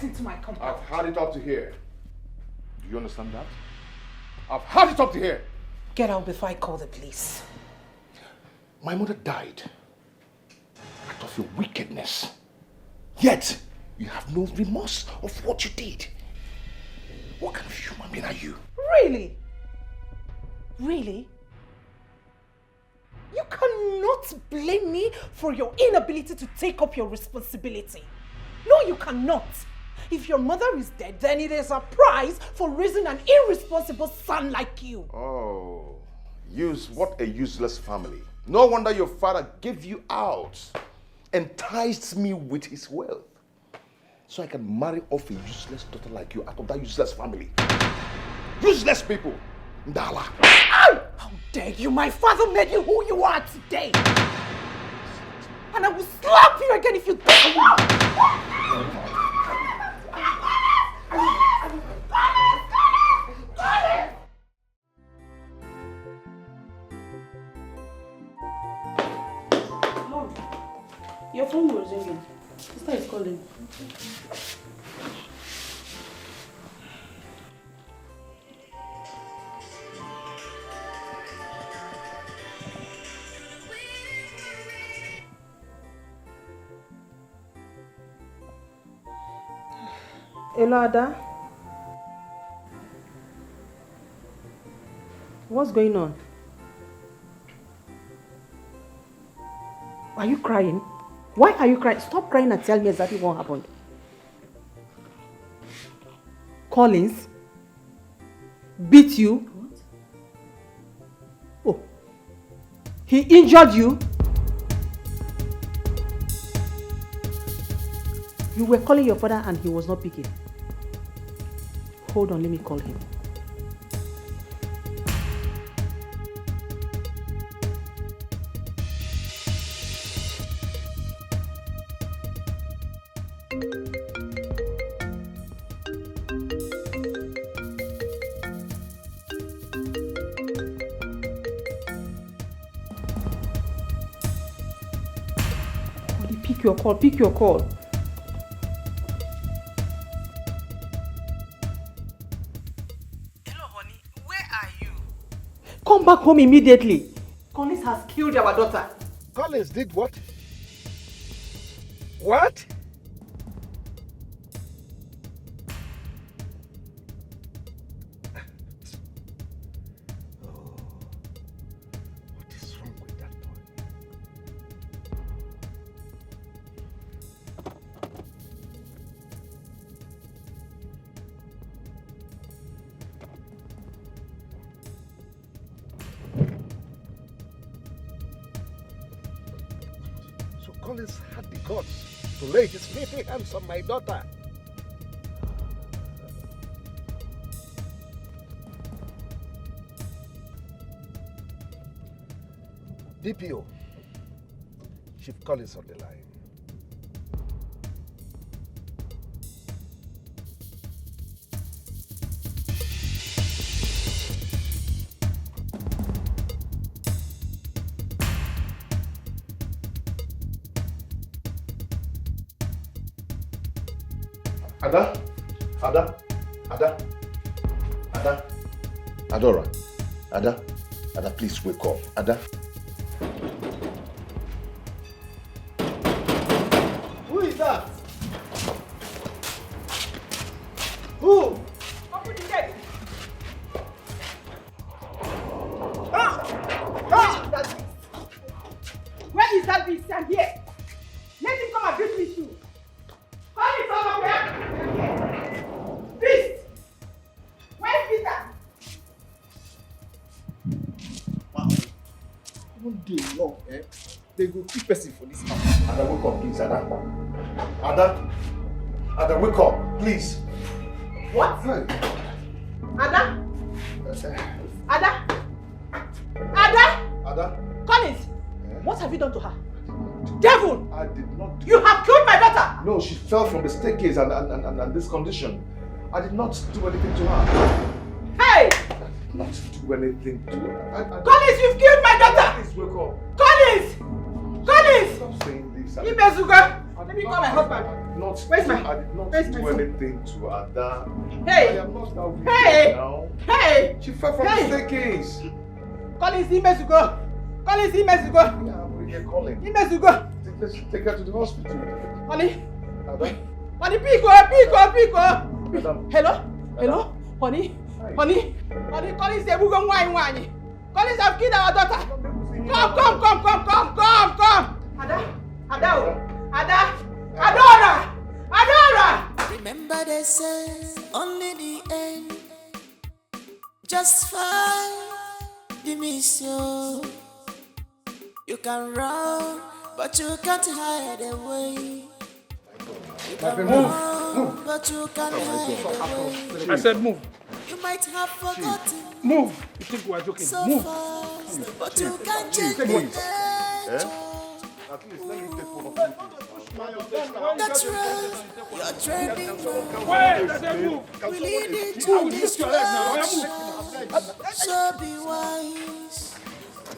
[SPEAKER 16] Into my compound.
[SPEAKER 15] I've had it up to here. Do you understand that? I've had it up to here.
[SPEAKER 11] Get out before I call the police.
[SPEAKER 15] My mother died out of your wickedness. Yet, you have no remorse of what you did. What kind of human being are you?
[SPEAKER 11] Really? Really? You cannot blame me for your inability to take up your responsibility. No, you cannot. If your mother is dead, then it is a prize for raising an irresponsible son like you.
[SPEAKER 15] Oh, what a useless family. No wonder your father gave you out, enticed me with his wealth, so I can marry off a useless daughter like you out of that useless family. Useless people. Ndala.
[SPEAKER 11] How dare you? My father made you who you are today. And I will slap you again if you don't.
[SPEAKER 5] Your phone was ringing. Sister is calling.
[SPEAKER 3] Hello, Ada. What's going on? Are you crying? Why are you crying? Stop crying and tell me exactly what happened. Collins beat you? What? Oh, he injured you? You were calling your father and he was not picking. Hold on, let me call him. Pick your call.
[SPEAKER 11] Hello, honey. Where are you?
[SPEAKER 3] Come back home immediately. Collins has killed our daughter.
[SPEAKER 13] Collins did what? What? Collins had the guts to lay his filthy hands on my daughter. DPO, Chief Collins on the line. Adora, Ada, please wake up. Ada.
[SPEAKER 20] Who is that? Who?
[SPEAKER 11] Open the gate. Where is that beast? I'm here. Let him come and beat me too. Call it over here. Beast! Where's Peter?
[SPEAKER 20] One day long, they go keep person for this house.
[SPEAKER 15] Ada, wake up, please, Ada. Ada, wake up, please.
[SPEAKER 11] What?
[SPEAKER 15] Hey.
[SPEAKER 11] Ada? Ada? Ada?
[SPEAKER 15] Ada?
[SPEAKER 11] Collins, what have you done to her? Devil!
[SPEAKER 15] I did not do.
[SPEAKER 11] You have killed my daughter!
[SPEAKER 15] No, she fell from the staircase and this condition. I did not do anything to her.
[SPEAKER 11] Hey!
[SPEAKER 15] I did not do anything to her.
[SPEAKER 11] Collins, you've killed my daughter!
[SPEAKER 15] Please wake up.
[SPEAKER 11] Collins! Collins!
[SPEAKER 15] Stop saying this.
[SPEAKER 11] Ibezuga! Let me call my husband. Where's my phone?
[SPEAKER 15] Anything to Ada.
[SPEAKER 11] Hey!
[SPEAKER 15] I am not that wicked
[SPEAKER 11] Hey!
[SPEAKER 15] now.
[SPEAKER 11] Hey!
[SPEAKER 15] She fell from the staircase.
[SPEAKER 11] Collins, he must go. Collins, he must go.
[SPEAKER 15] Yeah, calling.
[SPEAKER 11] He must go.
[SPEAKER 15] Take her to the hospital.
[SPEAKER 11] Honey.
[SPEAKER 15] Ada.
[SPEAKER 11] Honey, pico. Hello? Hello? Honey? Honey? Honey, Collins, they will go wine. Collins have killed our daughter. Come. Adora!
[SPEAKER 8] Remember they say only the end justify the mission. You can run, but you can't hide away. You can run, but you can't hide away.
[SPEAKER 4] I said move.
[SPEAKER 8] You might have forgotten.
[SPEAKER 4] Move. You think we're joking?
[SPEAKER 8] So
[SPEAKER 4] Move.
[SPEAKER 8] fast, but you can't change
[SPEAKER 15] Take
[SPEAKER 8] the
[SPEAKER 15] it.
[SPEAKER 8] nature.
[SPEAKER 15] At least let me take one of
[SPEAKER 8] That's right, you're trending wrong.
[SPEAKER 4] Wait, I said move.
[SPEAKER 8] We lead it
[SPEAKER 4] I
[SPEAKER 8] to
[SPEAKER 4] will lift your leg now. I
[SPEAKER 8] destruction.
[SPEAKER 4] move.
[SPEAKER 8] So be wise,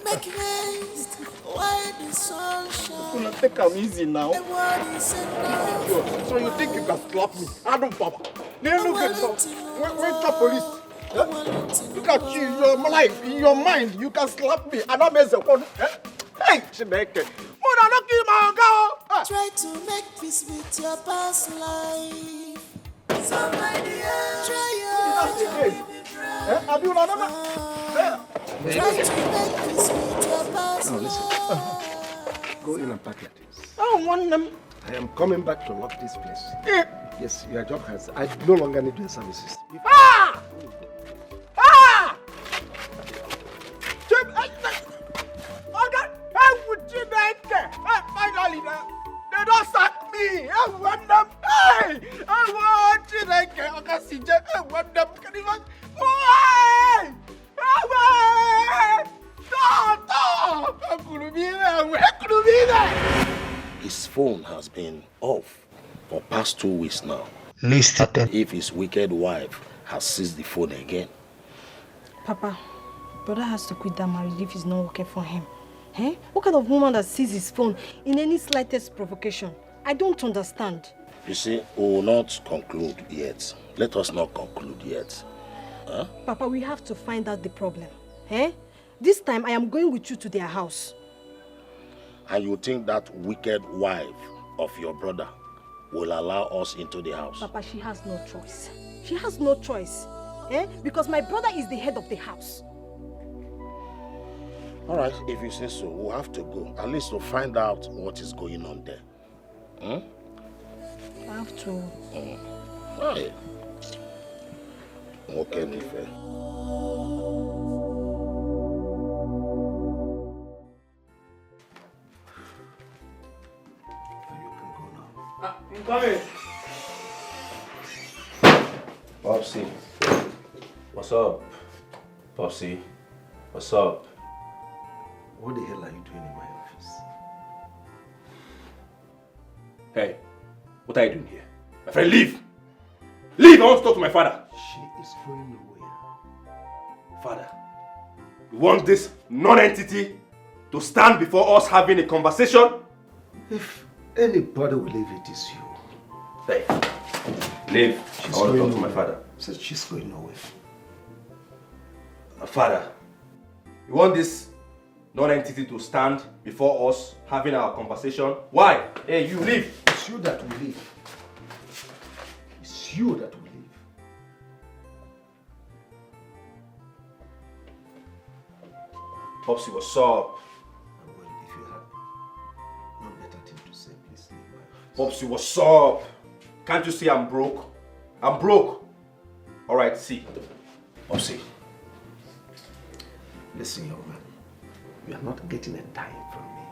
[SPEAKER 8] make haste, while the sun shines.
[SPEAKER 20] Take them easy now.
[SPEAKER 8] And what is enough?
[SPEAKER 20] So you think you can slap me? I don't bother. They look at some. Wait for police. Look at you, your life, in your mind, you can slap me and I mess up on. Hey, Chineke.
[SPEAKER 8] Try to make peace with your past life. Somebody else, try
[SPEAKER 20] Have you
[SPEAKER 8] Try to make peace with your past
[SPEAKER 13] Now listen.
[SPEAKER 8] life.
[SPEAKER 13] Go in and pack your things.
[SPEAKER 20] I don't want them.
[SPEAKER 13] I am coming back to lock this place. Yes, your job has. I no longer need your services.
[SPEAKER 20] Ah! Finally, they don't sack me. I want them. Hey! I want Chineke. I want them. Can you imagine?
[SPEAKER 18] His phone has been off for past 2 weeks now.
[SPEAKER 19] Listen.
[SPEAKER 18] If his wicked wife has seized the phone again.
[SPEAKER 17] Papa, brother has to quit that marriage if it's not working for him. Eh? What kind of woman that sees his phone in any slightest provocation? I don't understand.
[SPEAKER 18] You see, we will not conclude yet. Let us not conclude yet. Huh?
[SPEAKER 17] Papa, we have to find out the problem. Eh? This time I am going with you to their house.
[SPEAKER 18] And you think that wicked wife of your brother will allow us into the house?
[SPEAKER 17] Papa, she has no choice. She has no choice. Eh? Because my brother is the head of the house.
[SPEAKER 18] All right, if you say so, we'll have to go. At least to find out what is going on there. Hmm?
[SPEAKER 17] I have to.
[SPEAKER 18] Right. Okay, Nife.
[SPEAKER 4] I'm coming.
[SPEAKER 12] Popsy. What's up? Popsy. What's up?
[SPEAKER 13] What the hell are you doing in my office?
[SPEAKER 12] Hey, what are you doing here? My friend, leave! Leave! I want to talk to my father.
[SPEAKER 13] She is going nowhere.
[SPEAKER 12] Father, you want this non-entity to stand before us having a conversation?
[SPEAKER 13] If anybody will leave, it is you.
[SPEAKER 12] Hey, leave. I want to talk to my father.
[SPEAKER 13] Says she's going nowhere.
[SPEAKER 12] Father, you want this non-entity to stand before us having our conversation? Why? Hey, you leave.
[SPEAKER 13] It's you that will leave. It's you that will leave.
[SPEAKER 12] Popsy, what's up?
[SPEAKER 13] Well, if you have no better thing to say, please leave my office.
[SPEAKER 12] Popsy, what's up? Can't you see I'm broke? I'm broke. All right, see. Popsy.
[SPEAKER 13] Listen, young man. You are not getting a dime from me.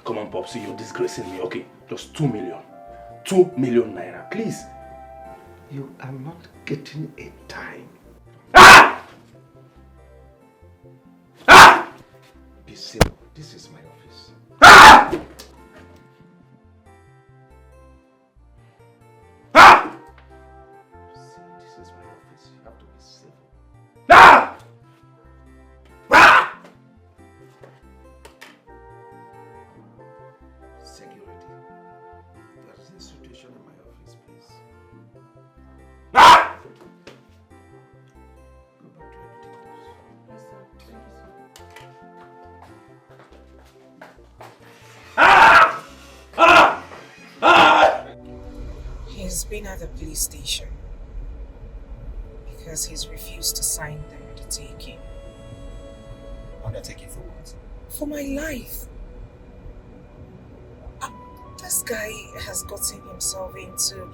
[SPEAKER 12] Come on, Popsy, you're disgracing me. Okay, just 2 million. 2 million naira, please.
[SPEAKER 13] You are not getting a dime. Be civil. This is my office. See, this is my office. You have to be civil. Security.
[SPEAKER 16] He's been at the police station because he's refused to sign the undertaking.
[SPEAKER 7] Undertaking for what?
[SPEAKER 16] For my life. This guy has gotten himself into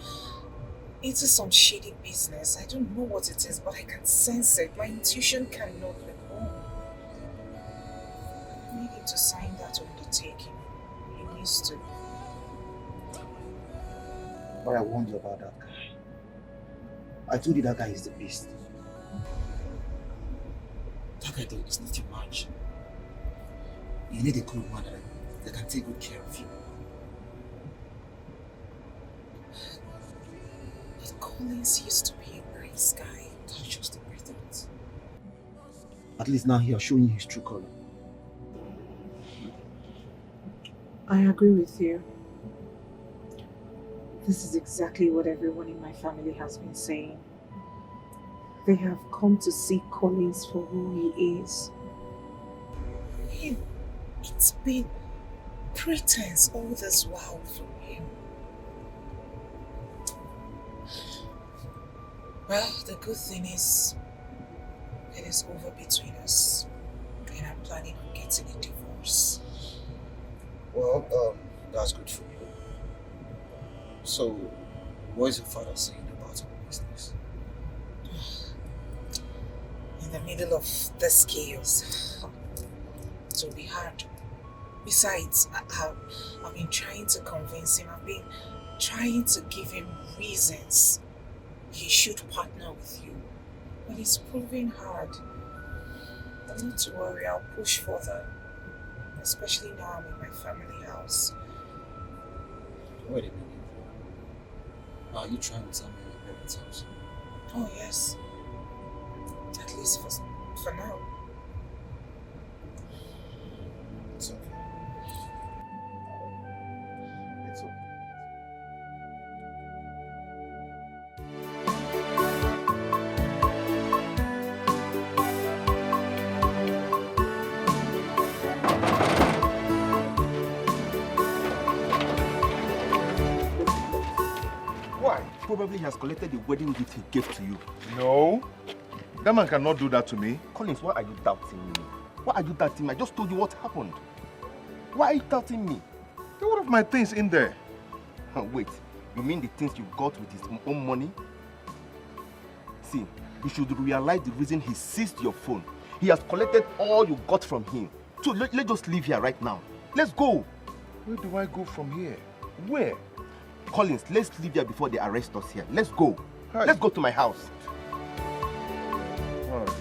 [SPEAKER 16] some shady business. I don't know what it is, but I can sense it. My intuition cannot be wrong. I need him to sign that undertaking. He needs to.
[SPEAKER 7] But I warned you about that guy. I told you that guy is the beast. That guy is not your match. You need a good man that can take good care of you.
[SPEAKER 16] But Collins used to be a nice guy.
[SPEAKER 7] That's just the pretense. At least now he has shown you his true color.
[SPEAKER 16] I agree with you. This is exactly what everyone in my family has been saying. They have come to see Collins for who he is. It's been pretense all this while from him. Well, the good thing is, it is over between us, and I'm planning on getting a divorce.
[SPEAKER 7] Well, that's good for you. So, what is your father saying about our business?
[SPEAKER 16] In the middle of this chaos, it will be hard. Besides, I've been trying to convince him, I've been trying to give him reasons he should partner with you. But it's proving hard. But not to worry, I'll push further. Especially now I'm in my family house.
[SPEAKER 7] Wait a minute. Are you trying to tell me your parents' house?
[SPEAKER 16] Oh yes. At least for now.
[SPEAKER 7] It's okay.
[SPEAKER 15] It's okay.
[SPEAKER 1] Why? Probably he has collected the wedding gift he gave to you.
[SPEAKER 15] No. That man cannot do that to me.
[SPEAKER 1] Collins, why are you doubting me? Why are you doubting me? I just told you what happened. Why are you doubting me?
[SPEAKER 15] There were one of my things in there.
[SPEAKER 1] Wait, you mean the things you got with his own money? See, you should realize the reason he seized your phone. He has collected all you got from him. So let's just leave here right now. Let's go.
[SPEAKER 15] Where do I go from here? Where?
[SPEAKER 1] Collins, let's leave here before they arrest us here. Let's go.
[SPEAKER 15] Hi.
[SPEAKER 1] Let's go to my house.
[SPEAKER 15] All right.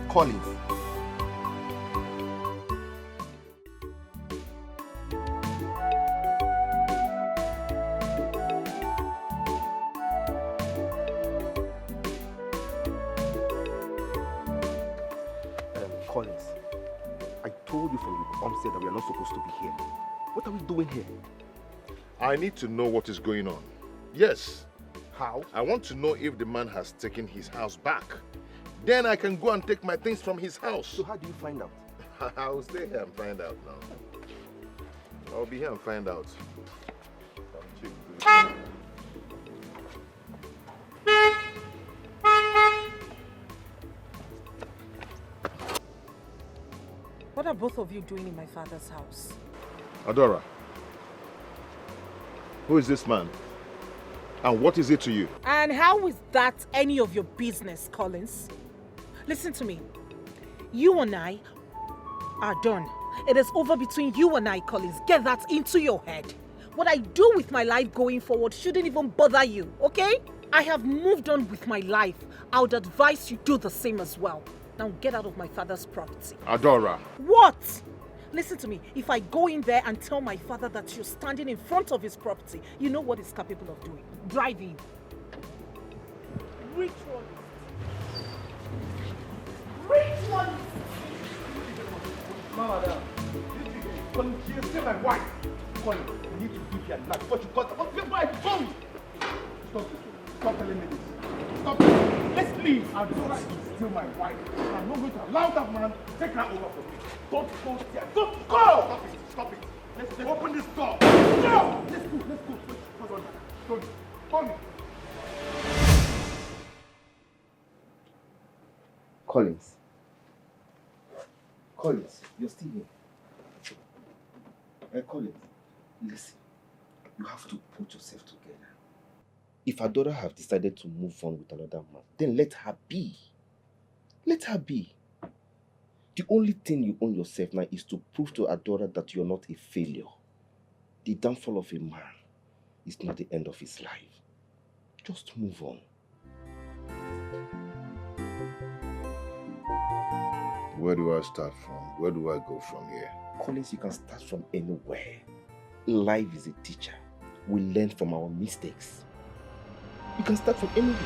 [SPEAKER 1] Collins. Collins, I told you from the onset that we are not supposed to be here. What are we doing here?
[SPEAKER 15] I need to know what is going on. Yes.
[SPEAKER 1] How?
[SPEAKER 15] I want to know if the man has taken his house back. Then I can go and take my things from his house.
[SPEAKER 1] So how do you find out?
[SPEAKER 15] I'll stay here and find out now. I'll be here and find out.
[SPEAKER 11] What are both of you doing in my father's house?
[SPEAKER 15] Adora, who is this man? And what is it to you?
[SPEAKER 11] And how is that any of your business, Collins? Listen to me. You and I are done. It is over between you and I, Collins. Get that into your head. What I do with my life going forward shouldn't even bother you, okay? I have moved on with my life. I would advise you do the same as well. Now get out of my father's property.
[SPEAKER 15] Adora.
[SPEAKER 11] What? Listen to me. If I go in there and tell my father that you're standing in front of his property, you know what he's capable of doing. Driving. Ritual.
[SPEAKER 1] Mama, Colin, she is still my wife. Colin, you need to give your life. What you got? What's my phone? Stop this. Stop telling me this. Stop it. Let's leave. Adora is still my wife. I'm not going to allow that man to take her over from me. Don't go there. Don't go! Stop it. Stop it. Let's open this door. No! Let's go. Hold on. Hold me.
[SPEAKER 7] Collins, you're still here. Collins, listen. You have to put yourself together. If her daughter have decided to move on with another man, then let her be. Let her be. The only thing you own yourself now is to prove to her daughter that you're not a failure. The downfall of a man is not the end of his life. Just move on.
[SPEAKER 15] Where do I start from? Where do I go from here?
[SPEAKER 7] Collins, you can start from anywhere. Life is a teacher. We learn from our mistakes. You can start from anywhere.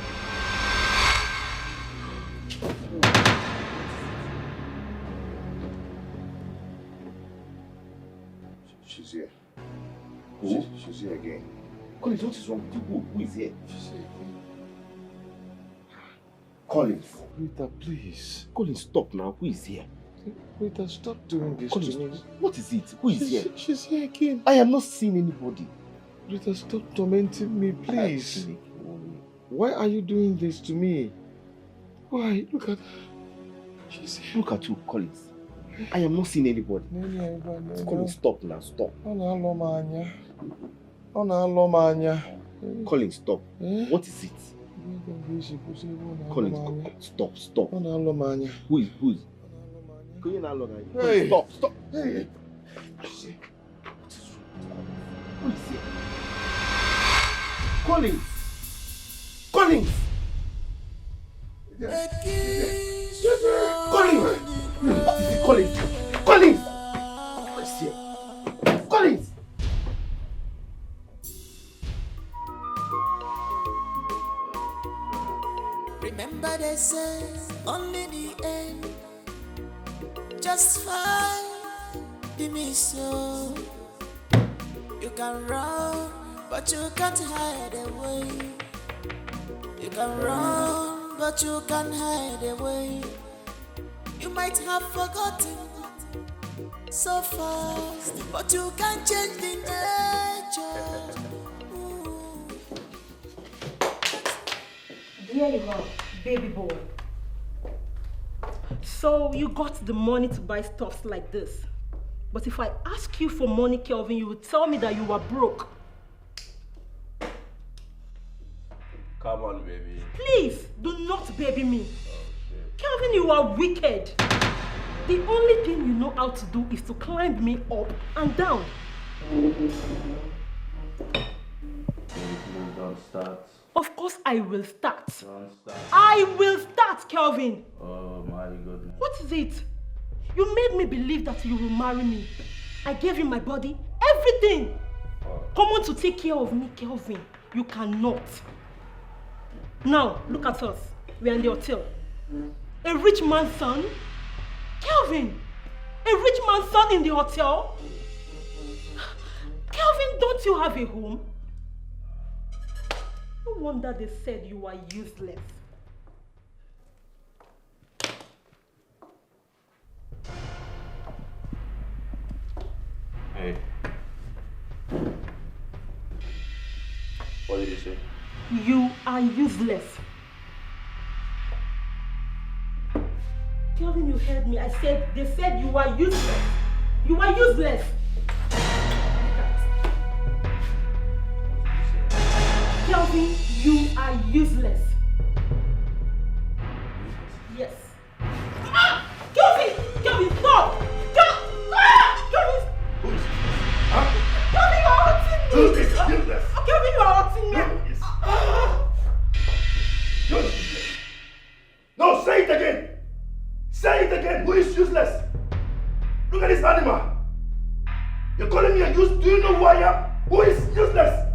[SPEAKER 15] She's here.
[SPEAKER 7] Who?
[SPEAKER 15] She's here again.
[SPEAKER 7] Collins, what is wrong with you? Who is here?
[SPEAKER 15] She's here again.
[SPEAKER 7] Collins.
[SPEAKER 15] Rita, please.
[SPEAKER 7] Collins, stop now. Who is here?
[SPEAKER 15] Rita, stop doing this
[SPEAKER 7] Collins,
[SPEAKER 15] to me.
[SPEAKER 7] what is it? Who is here?
[SPEAKER 15] She's here again.
[SPEAKER 7] I am not seeing anybody.
[SPEAKER 15] Rita, stop tormenting me, please. Why are you doing this to me? Why? Look at her.
[SPEAKER 7] She's here. Look at you, Collins. I am not seeing anybody. Collins, stop now. Stop. Collins, stop. What is it? Collins, stop. Who is?
[SPEAKER 15] Hey.
[SPEAKER 7] Stop.
[SPEAKER 15] Hey.
[SPEAKER 7] Who is here? Collins! Collins! Collins! What's here? Collins!
[SPEAKER 8] Remember they say only the end justify the mission. You can run, but you can't hide away. You can run, but you can't hide away. You might have forgotten so fast, but you can change the nature.
[SPEAKER 10] There you are, baby boy. So you got the money to buy stuffs like this. But if I ask you for money, Kelvin, you would tell me that you were broke.
[SPEAKER 12] Come on, baby.
[SPEAKER 10] Please, do not baby me. Kelvin, you are wicked. The only thing you know how to do is to climb me up and down.
[SPEAKER 12] Don't start.
[SPEAKER 10] Of course I will start.
[SPEAKER 12] Don't start.
[SPEAKER 10] I will start, Kelvin.
[SPEAKER 12] Oh my goodness.
[SPEAKER 10] What is it? You made me believe that you will marry me. I gave you my body, everything. Come on to take care of me, Kelvin. You cannot. Now, look at us. We are in the hotel. A rich man's son? Kelvin! A rich man's son in the hotel? Kelvin, don't you have a home? No wonder they said you are useless.
[SPEAKER 12] Hey. What did you say?
[SPEAKER 10] You are useless. Kelvin, you heard me. They said you are useless. You are useless. Kelvin, you are useless. Yes. Ah! Kelvin, stop! Kelvin! Kelvin, you are hurting me!
[SPEAKER 1] Who is useless?
[SPEAKER 10] Kelvin, you are hurting me!
[SPEAKER 1] You're useless. No, say it again! Say it again! Who is useless? Look at this animal! You're calling me a useless? Do you know who I am? Who is useless?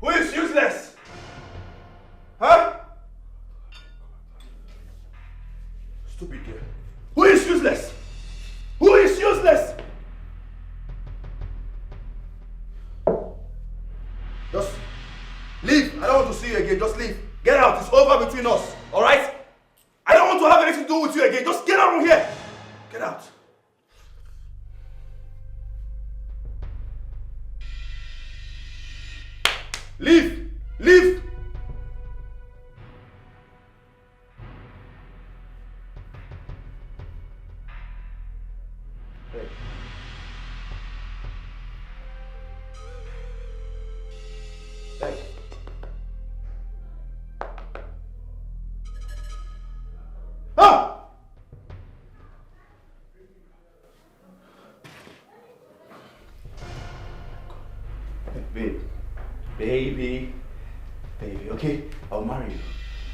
[SPEAKER 1] Who is useless? Huh? Stupid girl. Who is useless? useless? Who is useless? Just leave. I don't want to see you again. Just leave. Get out. It's over between us. Alright? I don't want to have anything to do with you again. Just get out from here. Get out. Leave. Leave. Hey. Hey. Ah! Babe. Baby. Baby, okay? I'll marry you.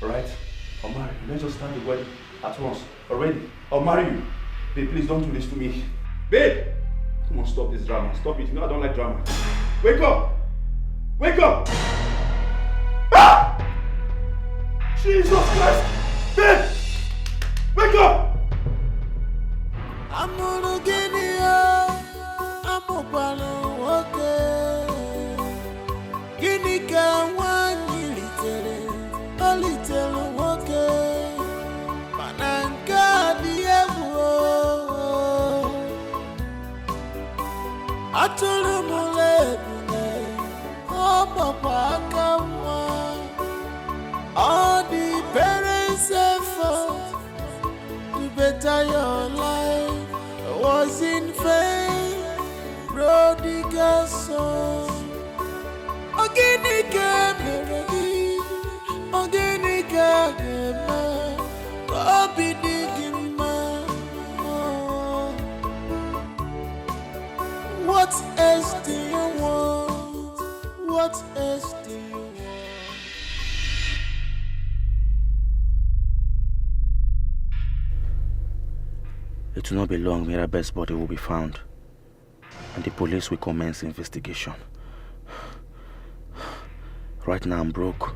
[SPEAKER 1] Alright? I'll marry you. Let's just start the wedding at once. Already? I'll marry you. Babe, please don't do this to me. Babe! Come on, stop this drama. Stop it. You know I don't like drama. Wake up! Wake up! Ah! Jesus Christ! Babe! Wake up!
[SPEAKER 8] I'm gonna get it. I'm gonna Gini ka wanyi little woke mananga diemo atulu mulebune o papa kama all the parents effort to better your life was in vain. Prodigal son. Organica melody, organica gema, Bobby Digima. What else do you want? What else do you want?
[SPEAKER 7] It will not be long, Mirabel's body will be found, and the police will commence investigation. Right now I'm broke.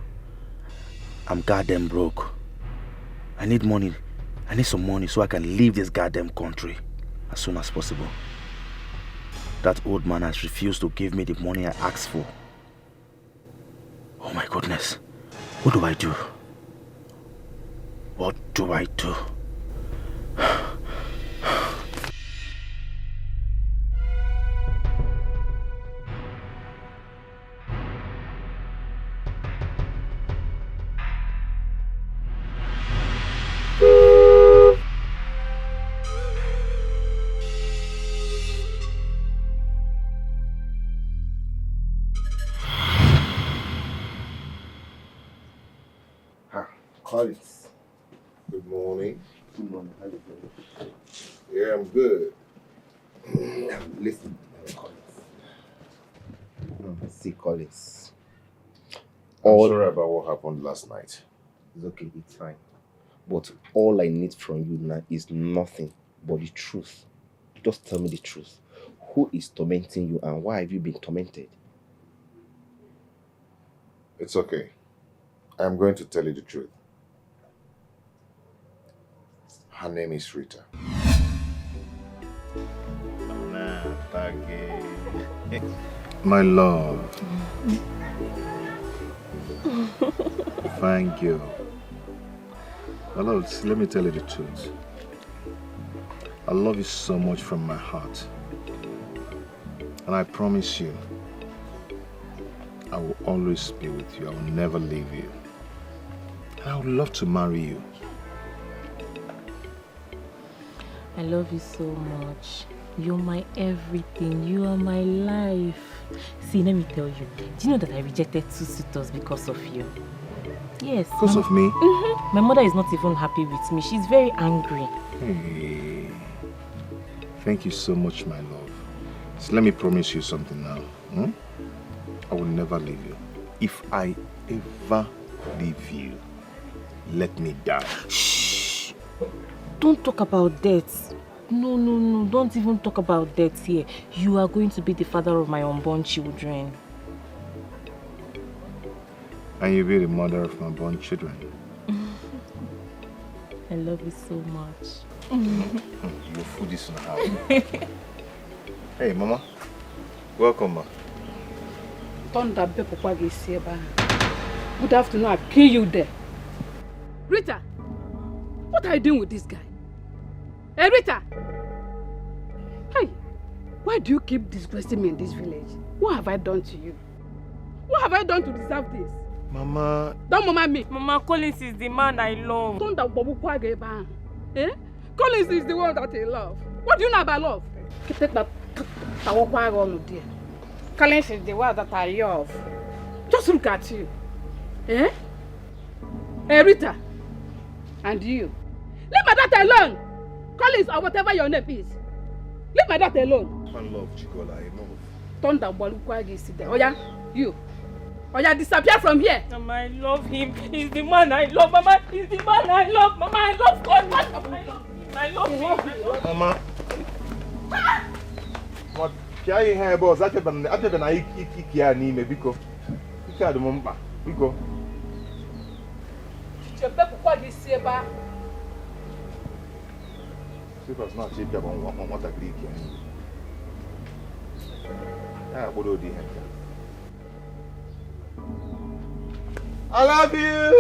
[SPEAKER 7] I'm goddamn broke. I need money. I need some money so I can leave this goddamn country as soon as possible. That old man has refused to give me the money I asked for. Oh my goodness. What do I do? What do I do?
[SPEAKER 15] Collins. Good morning.
[SPEAKER 7] Good morning. How are you doing?
[SPEAKER 15] Yeah, I'm good.
[SPEAKER 7] Listen, Collins. See, Collins.
[SPEAKER 15] I'm sorry about what happened last night.
[SPEAKER 7] It's okay, it's fine. But all I need from you now is nothing but the truth. Just tell me the truth. Who is tormenting you and why have you been tormented?
[SPEAKER 15] It's okay. I'm going to tell you the truth. Her name is Rita. My love. Thank you. My love, let me tell you the truth. I love you so much from my heart. And I promise you, I will always be with you. I will never leave you. And I would love to marry you.
[SPEAKER 10] I love you so much. You're my everything. You are my life. See, let me tell you. Do you know that I rejected 2 suitors because of you? Yes.
[SPEAKER 15] Because of me?
[SPEAKER 10] My mother is not even happy with me. She's very angry.
[SPEAKER 15] Hey. Thank you so much, my love. So let me promise you something now. I will never leave you. If I ever leave you, let me die.
[SPEAKER 10] Shh! Don't talk about death. No. Don't even talk about death here. You are going to be the father of my unborn children.
[SPEAKER 15] And you'll be the mother of my unborn children.
[SPEAKER 2] I love you so much.
[SPEAKER 15] Your food is now. Hey, Mama. Welcome, ma.
[SPEAKER 2] Good afternoon, I'll kill you there. Rita, what are you doing with this guy? Hey, Rita! Hey, why do you keep disgracing me in this village? What have I done to you? What have I done to deserve this?
[SPEAKER 15] Mama...
[SPEAKER 2] Don't mama me.
[SPEAKER 6] Mama, Collins is the man I love.
[SPEAKER 2] Eh? Collins is the one that I love. What do you know about love? Collins is the one that I love. Just look at you. Eh? Hey, Rita. And you. Leave my daughter alone. Collins or whatever your name is. Leave my daughter alone.
[SPEAKER 15] I love Chigola, I love.
[SPEAKER 2] Thunder Balukwagi sit there. Oya, you. Oya, disappear from here.
[SPEAKER 6] Mama, I love him. He's the man I love. Mama, he's the man I love. Mama, I love God. Mama, I love him. I love him.
[SPEAKER 15] Mama. What? Can you hear boss? I tell them I here ni me biko. Ika do mumba. Biko.
[SPEAKER 2] Chebe Kwagi Seba.
[SPEAKER 15] Because not cheap on what Greek. Yeah, what do you I love you.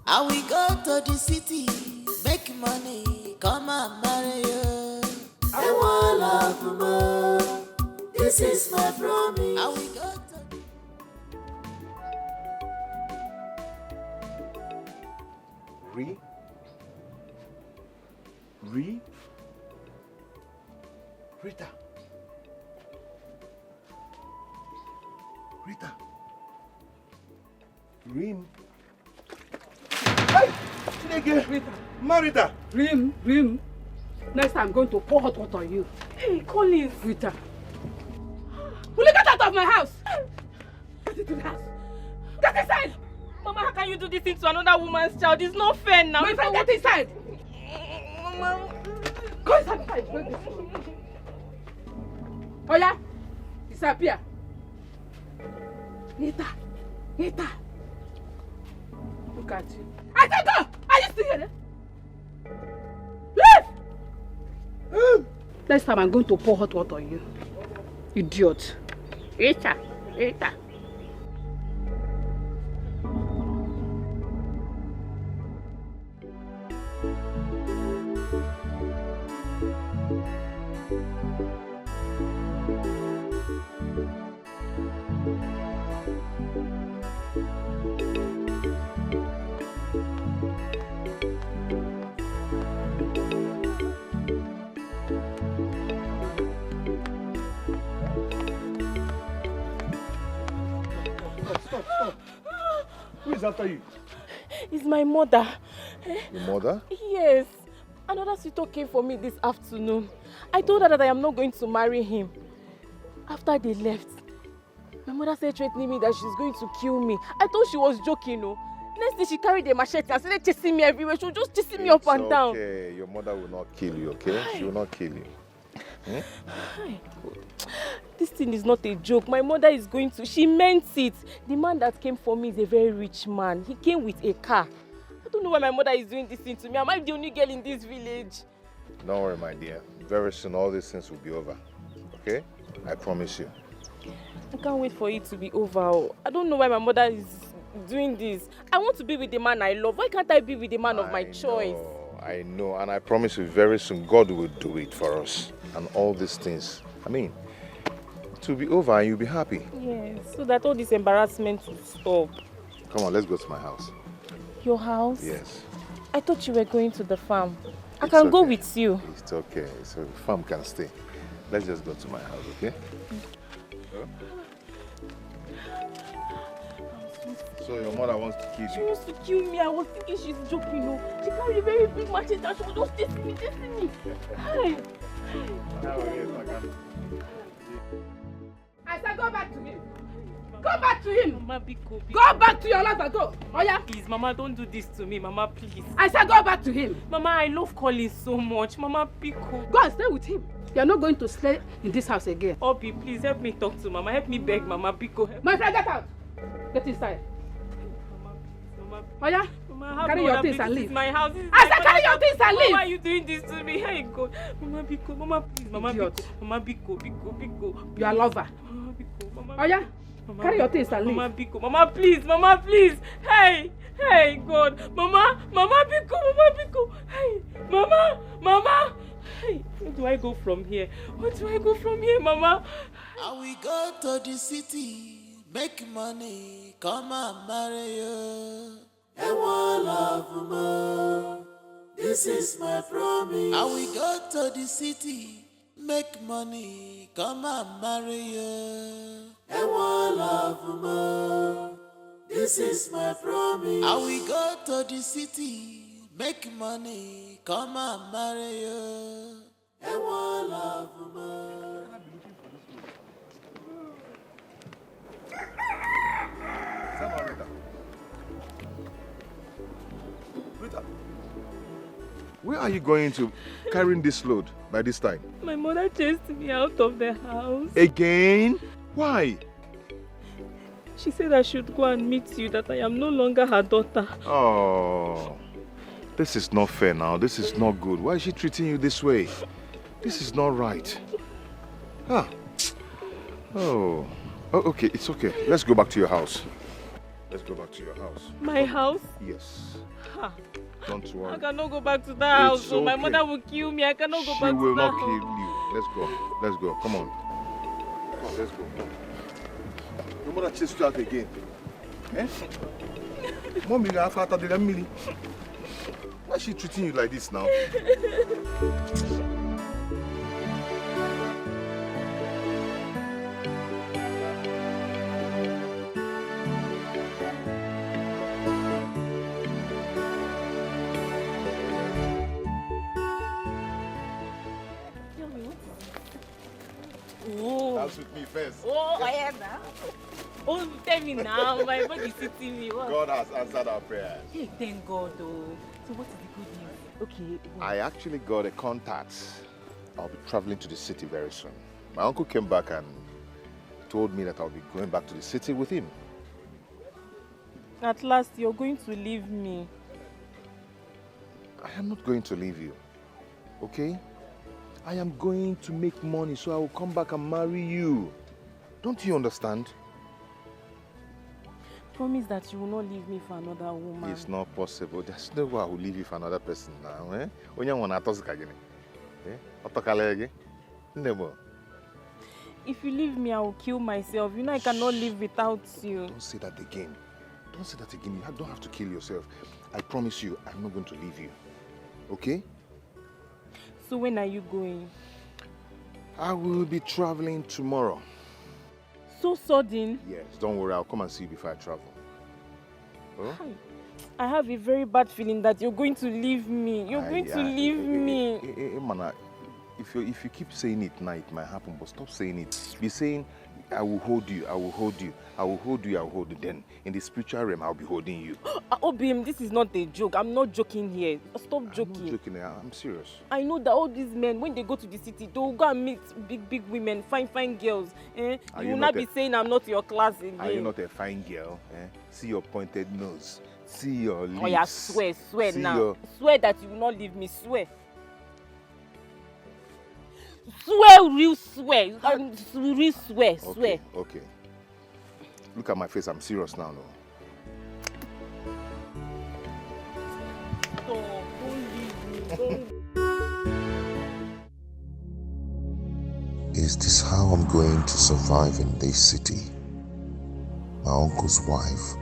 [SPEAKER 8] I will go to the city, make money, come and marry you. I want love more. This is my promise. I will go to
[SPEAKER 15] Rita. Rim. Hey! Nigga!
[SPEAKER 2] Rita.
[SPEAKER 15] Marita!
[SPEAKER 2] Rim. Next time I'm going to pour hot water on you.
[SPEAKER 6] Hey, Collins.
[SPEAKER 2] Rita. Will you get out of my house? Get into the house. Get inside!
[SPEAKER 6] Mama, how can you do this thing to another woman's child? It's not fair now.
[SPEAKER 2] My friend, get inside!
[SPEAKER 6] Mama.
[SPEAKER 2] Go inside. Oya, disappear. Rita. Look at you. I said go! Are you still here? Leave! Next time I'm going to pour hot water on you. Idiot. Rita.
[SPEAKER 15] Stop. Who is after you?
[SPEAKER 6] It's my mother.
[SPEAKER 15] Your mother?
[SPEAKER 6] Yes. Another suitor came for me this afternoon. I told her that I am not going to marry him. After they left, my mother started threatening me that she's going to kill me. I thought she was joking, no. Next day she carried a machete and started chasing me everywhere. She was just chasing me up and down.
[SPEAKER 15] Okay, your mother will not kill you, okay? She will not kill you.
[SPEAKER 6] This thing is not a joke. My mother is going to... She meant it. The man that came for me is a very rich man. He came with a car. I don't know why my mother is doing this thing to me. Am I the only girl in this village?
[SPEAKER 15] Don't worry, my dear. Very soon all these things will be over. Okay? I promise you.
[SPEAKER 6] I can't wait for it to be over. I don't know why my mother is doing this. I want to be with the man I love. Why can't I be with the man of my choice?
[SPEAKER 15] I know, and I promise you very soon God will do it for us. And all these things. I mean, it will be over and you'll be happy.
[SPEAKER 6] Yes, so that all this embarrassment will stop.
[SPEAKER 15] Come on, let's go to my house.
[SPEAKER 6] Your house?
[SPEAKER 15] Yes.
[SPEAKER 6] I thought you were going to the farm. I can go with you.
[SPEAKER 15] It's okay. So the farm can stay. Let's just go to my house, okay? So your mother wants to kill you?
[SPEAKER 6] She wants to kill me. I was thinking she's joking, no. She carried a very big machete and she was just chasing me. Hi.
[SPEAKER 2] I said go back to him. Go back to him.
[SPEAKER 6] Mama, Biko.
[SPEAKER 2] Go back to your life. Go. Oh yeah.
[SPEAKER 6] Please, Mama, don't do this to me. Mama, please.
[SPEAKER 2] I said go back to him.
[SPEAKER 6] Mama, I love Collins so much. Mama, Biko.
[SPEAKER 2] Go and stay with him. You are not going to stay in this house again.
[SPEAKER 6] Obi, please help me talk to Mama. Help me beg Mama, Biko.
[SPEAKER 2] My friend, get out. Get inside.
[SPEAKER 6] Mama,
[SPEAKER 2] Oh yeah.
[SPEAKER 6] Mama,
[SPEAKER 2] Carry your things and
[SPEAKER 6] This
[SPEAKER 2] leave.
[SPEAKER 6] is my house.
[SPEAKER 2] I said carry your things and
[SPEAKER 6] Mama,
[SPEAKER 2] leave.
[SPEAKER 6] why are you doing this to me? Hey God. Mama Biko, Mama please, Mama
[SPEAKER 2] Idiot.
[SPEAKER 6] Biko, Mama Biko.
[SPEAKER 2] You are lover.
[SPEAKER 6] Mama Biko, Mama.
[SPEAKER 2] Oh yeah? Carry your things and leave.
[SPEAKER 6] Mama Biko, Mama please. Hey God. Mama Biko. Hey, Mama. Hey, where do I go from here? Mama?
[SPEAKER 8] And we go to the city, make money, come and marry you. And one love more. This is my promise. And we go to the city, make money, come and marry you. And one love more. This is my promise. And we go to the city, make money, come and marry you. And one love more.
[SPEAKER 15] Rita, where are you going to carrying this load by this time?
[SPEAKER 6] My mother chased me out of the house.
[SPEAKER 15] Again? Why?
[SPEAKER 6] She said I should go and meet you, that I am no longer her daughter.
[SPEAKER 15] Oh, this is not fair now. This is not good. Why is she treating you this way? This is not right. Ah. Oh, okay, it's okay. Let's go back to your house. Let's go back to your house.
[SPEAKER 6] My house?
[SPEAKER 15] Yes.
[SPEAKER 6] Ha.
[SPEAKER 15] Don't worry.
[SPEAKER 6] I cannot go back to that house.
[SPEAKER 15] It's
[SPEAKER 6] So my
[SPEAKER 15] okay.
[SPEAKER 6] mother will kill me. I cannot go
[SPEAKER 15] She
[SPEAKER 6] back to
[SPEAKER 15] will
[SPEAKER 6] that
[SPEAKER 15] not kill
[SPEAKER 6] house.
[SPEAKER 15] you. Let's go. Let's go. Come on. Come on, let's go. Your mother chased you out again. Eh? Mommy, you have after the Emily. Why is she treating you like this now?
[SPEAKER 6] Oh.
[SPEAKER 15] Dance with me first.
[SPEAKER 6] Oh, I am now. Oh, tell me now. My body is sitting me. What?
[SPEAKER 15] God has answered our prayers.
[SPEAKER 6] Hey, thank God, though. So what is the good news? Okay.
[SPEAKER 15] I actually got a contact. I'll be traveling to the city very soon. My uncle came back and told me that I'll be going back to the city with him.
[SPEAKER 6] At last, you're going to leave me.
[SPEAKER 15] I am not going to leave you, okay? I am going to make money so I will come back and marry you. Don't you understand?
[SPEAKER 6] Promise that you will not leave me for another woman.
[SPEAKER 15] It's not possible. There's no way I will leave you for another person now, eh?
[SPEAKER 6] If you leave me, I will kill myself. You know I cannot live without you.
[SPEAKER 15] Don't say that again. Don't say that again. You don't have to kill yourself. I promise you, I'm not going to leave you. Okay?
[SPEAKER 6] So when are you going?
[SPEAKER 15] I will be traveling tomorrow.
[SPEAKER 6] So sudden?
[SPEAKER 15] Yes, don't worry. I'll come and see you before I travel. Oh?
[SPEAKER 6] I have a very bad feeling that you're going to leave me. You're going to leave me.
[SPEAKER 15] Mana, if you keep saying it now, it might happen, but stop saying it. Be saying, I will hold you, I will hold you, I will hold you, I will hold you. Then, in the spiritual realm, I'll be holding you.
[SPEAKER 6] Obim, this is not a joke. I'm not joking here. Stop joking.
[SPEAKER 15] I'm not joking, I'm serious.
[SPEAKER 6] I know that all these men, when they go to the city, they will go and meet big women, fine girls. Eh? You will not be saying I'm not your class again.
[SPEAKER 15] Are you not a fine girl? Eh? See your pointed nose. See your lips.
[SPEAKER 6] Oh yeah, swear
[SPEAKER 15] See
[SPEAKER 6] now. Swear that you will not leave me, swear. Swear, real swear. Real swear, swear.
[SPEAKER 15] Okay. Look at my face, I'm serious now, no?
[SPEAKER 6] Don't leave me.
[SPEAKER 14] Is this how I'm going to survive in this city? My uncle's wife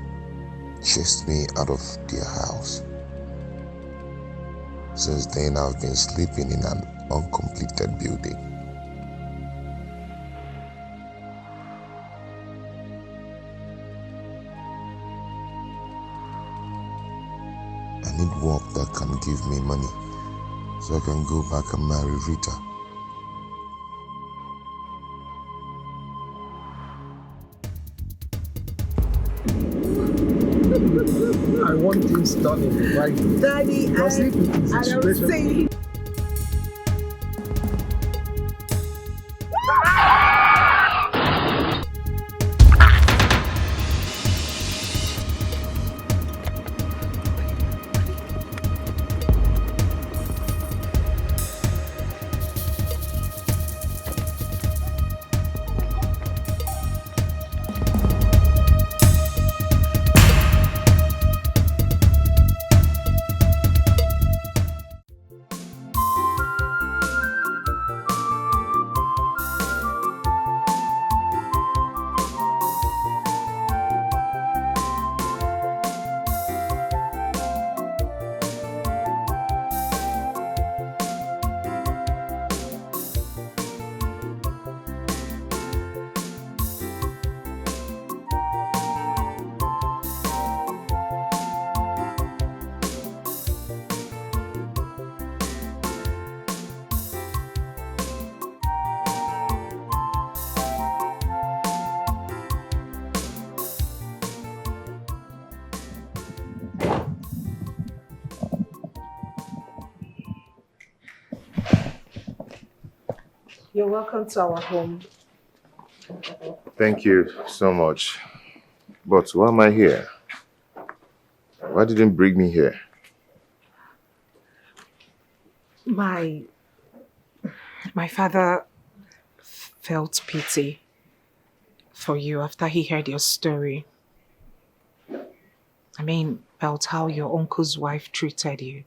[SPEAKER 14] chased me out of their house. Since then, I've been sleeping in an uncompleted building. I need work that can give me money so I can go back and marry Rita.
[SPEAKER 22] I want things done in the right way.
[SPEAKER 23] Daddy,
[SPEAKER 22] Because if it is a
[SPEAKER 23] I don't
[SPEAKER 22] situation-
[SPEAKER 23] say.
[SPEAKER 11] You're welcome to our home.
[SPEAKER 15] Thank you so much. But why am I here? Why didn't you bring me here?
[SPEAKER 11] My father felt pity for you after he heard your story. I mean, about how your uncle's wife treated you.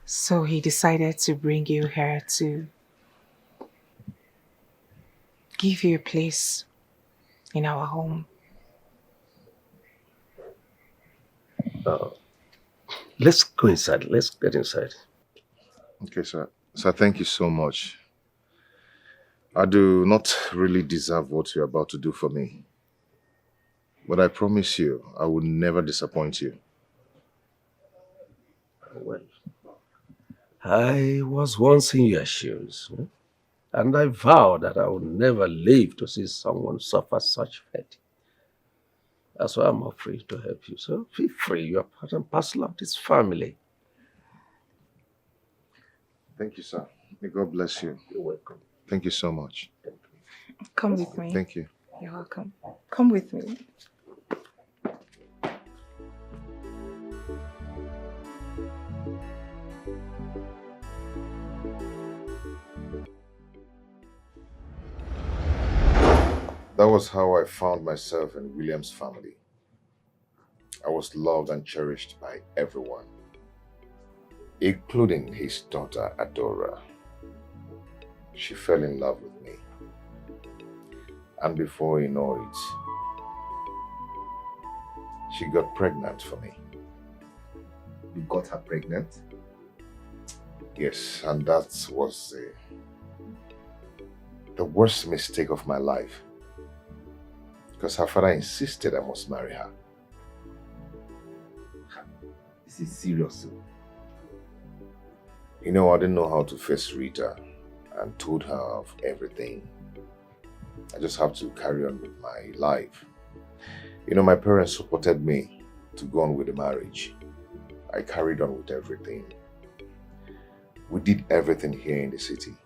[SPEAKER 11] So he decided to bring you here to give you a place in our home.
[SPEAKER 13] Let's go inside. Let's get inside.
[SPEAKER 15] Okay, sir. Sir, thank you so much. I do not really deserve what you're about to do for me. But I promise you, I will never disappoint you.
[SPEAKER 13] Well, I was once in your shoes, and I vowed that I would never live to see someone suffer such fate. That's why I'm offering to help you. So feel free. You are part and parcel of this family.
[SPEAKER 15] Thank you, sir. May God bless you.
[SPEAKER 13] You're welcome.
[SPEAKER 15] Thank you so much.
[SPEAKER 11] Come with me.
[SPEAKER 15] Thank you.
[SPEAKER 11] You're welcome. Come with me.
[SPEAKER 15] That was how I found myself in William's family. I was loved and cherished by everyone, including his daughter, Adora. She fell in love with me. And before you know it, she got pregnant for me.
[SPEAKER 7] You got her pregnant?
[SPEAKER 15] Yes, and that was the worst mistake of my life. Because her father insisted I must marry her.
[SPEAKER 7] This is serious.
[SPEAKER 15] You know, I didn't know how to face Rita and told her of everything. I just have to carry on with my life. You know, my parents supported me to go on with the marriage. I carried on with everything. We did everything here in the city.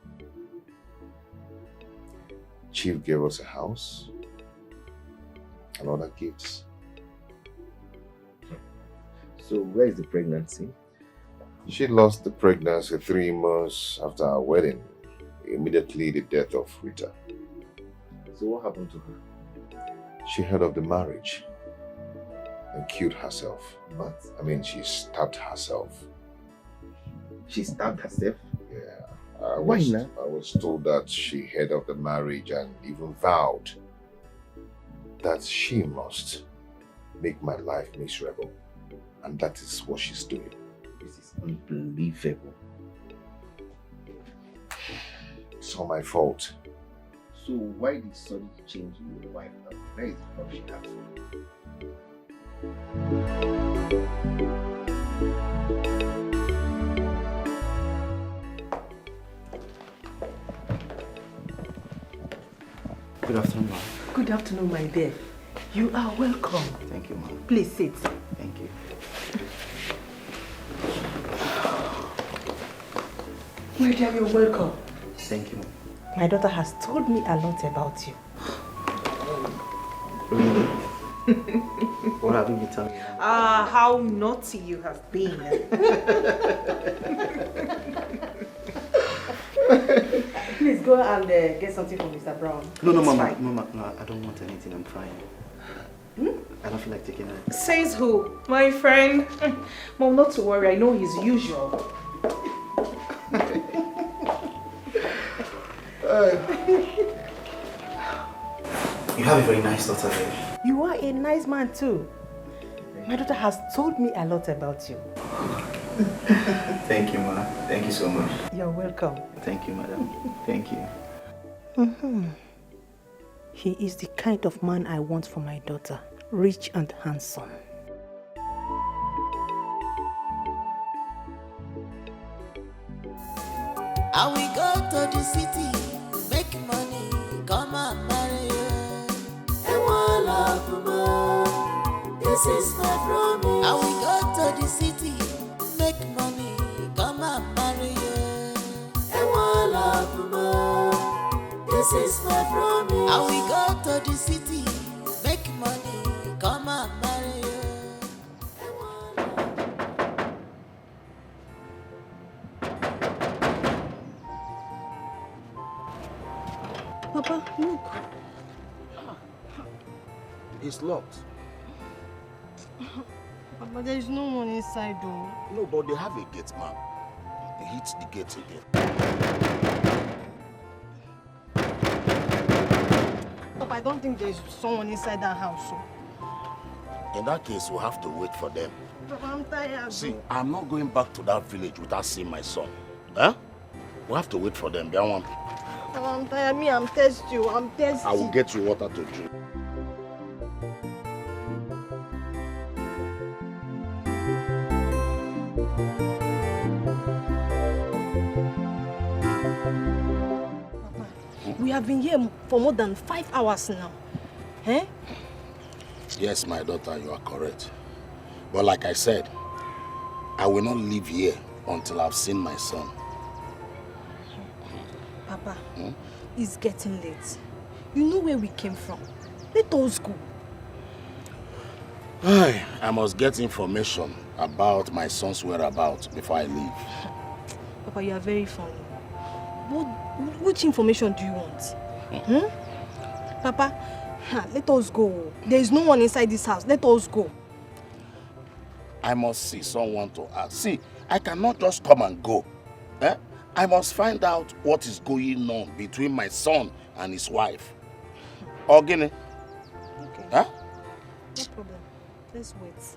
[SPEAKER 15] Chief gave us a house and other gifts.
[SPEAKER 7] So where is the pregnancy?
[SPEAKER 15] She lost the pregnancy 3 months after our wedding. Immediately the death of Rita.
[SPEAKER 7] So what happened to her?
[SPEAKER 15] She heard of the marriage and killed herself.
[SPEAKER 7] What?
[SPEAKER 15] I mean, she stabbed herself.
[SPEAKER 7] She stabbed herself?
[SPEAKER 15] Yeah.
[SPEAKER 7] Why not?
[SPEAKER 15] I was told that she heard of the marriage and even vowed that she must make my life miserable. And that is what she's doing.
[SPEAKER 7] This is unbelievable.
[SPEAKER 15] It's all my fault.
[SPEAKER 7] So why did sudden change in your wife? Where is the problem she has?
[SPEAKER 9] Good afternoon, ma'am.
[SPEAKER 3] Good afternoon, my dear. You are welcome.
[SPEAKER 9] Thank you, ma'am.
[SPEAKER 3] Please sit.
[SPEAKER 9] Thank you.
[SPEAKER 3] My dear, you're welcome.
[SPEAKER 9] Thank you, ma'am.
[SPEAKER 3] My daughter has told me a lot about you.
[SPEAKER 9] What have you been telling me?
[SPEAKER 11] How naughty you have been.
[SPEAKER 3] Please go and get something from Mr. Brown.
[SPEAKER 9] No,
[SPEAKER 3] It's
[SPEAKER 9] mama.
[SPEAKER 3] fine.
[SPEAKER 9] No, I don't want anything. I'm fine. I don't feel like taking it.
[SPEAKER 11] Says who? My friend? Mom, not to worry. I know his usual.
[SPEAKER 9] You have a very nice daughter, babe.
[SPEAKER 3] You are a nice man too. My daughter has told me a lot about you.
[SPEAKER 9] Thank you, ma. Thank you so much.
[SPEAKER 3] You're welcome.
[SPEAKER 9] Thank you, madam. Thank you.
[SPEAKER 3] He is the kind of man I want for my daughter. Rich and handsome.
[SPEAKER 8] I will go to the city, make money, come and marry you. And one love more. This is my promise. I will go to the city, make money, come and marry you. And one love This is my promise. And we go to the city, make money, come and marry you.
[SPEAKER 6] Papa, look.
[SPEAKER 18] It's locked.
[SPEAKER 6] Papa, there is no one inside though.
[SPEAKER 18] No, but they have a gate man. They hit the gate again.
[SPEAKER 6] Papa, I don't think there is someone inside that house. So.
[SPEAKER 18] In that case, we'll have to wait for them.
[SPEAKER 6] Papa, I'm tired.
[SPEAKER 18] See, I'm not going back to that village without seeing my son. Huh? We'll have to wait for them.
[SPEAKER 6] Papa, I'm tired. Me, I'm thirsty. I'm thirsty.
[SPEAKER 18] I will get you water to drink.
[SPEAKER 6] We have been here for more than 5 hours now. Eh?
[SPEAKER 18] Yes, my daughter, you are correct. But like I said, I will not leave here until I've seen my son.
[SPEAKER 6] Papa, it's getting late. You know where we came from. Let us go.
[SPEAKER 18] I must get information about my son's whereabouts before I leave.
[SPEAKER 6] Papa, you are very funny. Which information do you want? Papa, let us go. There is no one inside this house. Let us go.
[SPEAKER 18] I must see someone to ask. See, I cannot just come and go. Eh? I must find out what is going on between my son and his wife. Ogini?
[SPEAKER 6] Okay.
[SPEAKER 18] Huh?
[SPEAKER 6] No problem. Let's wait.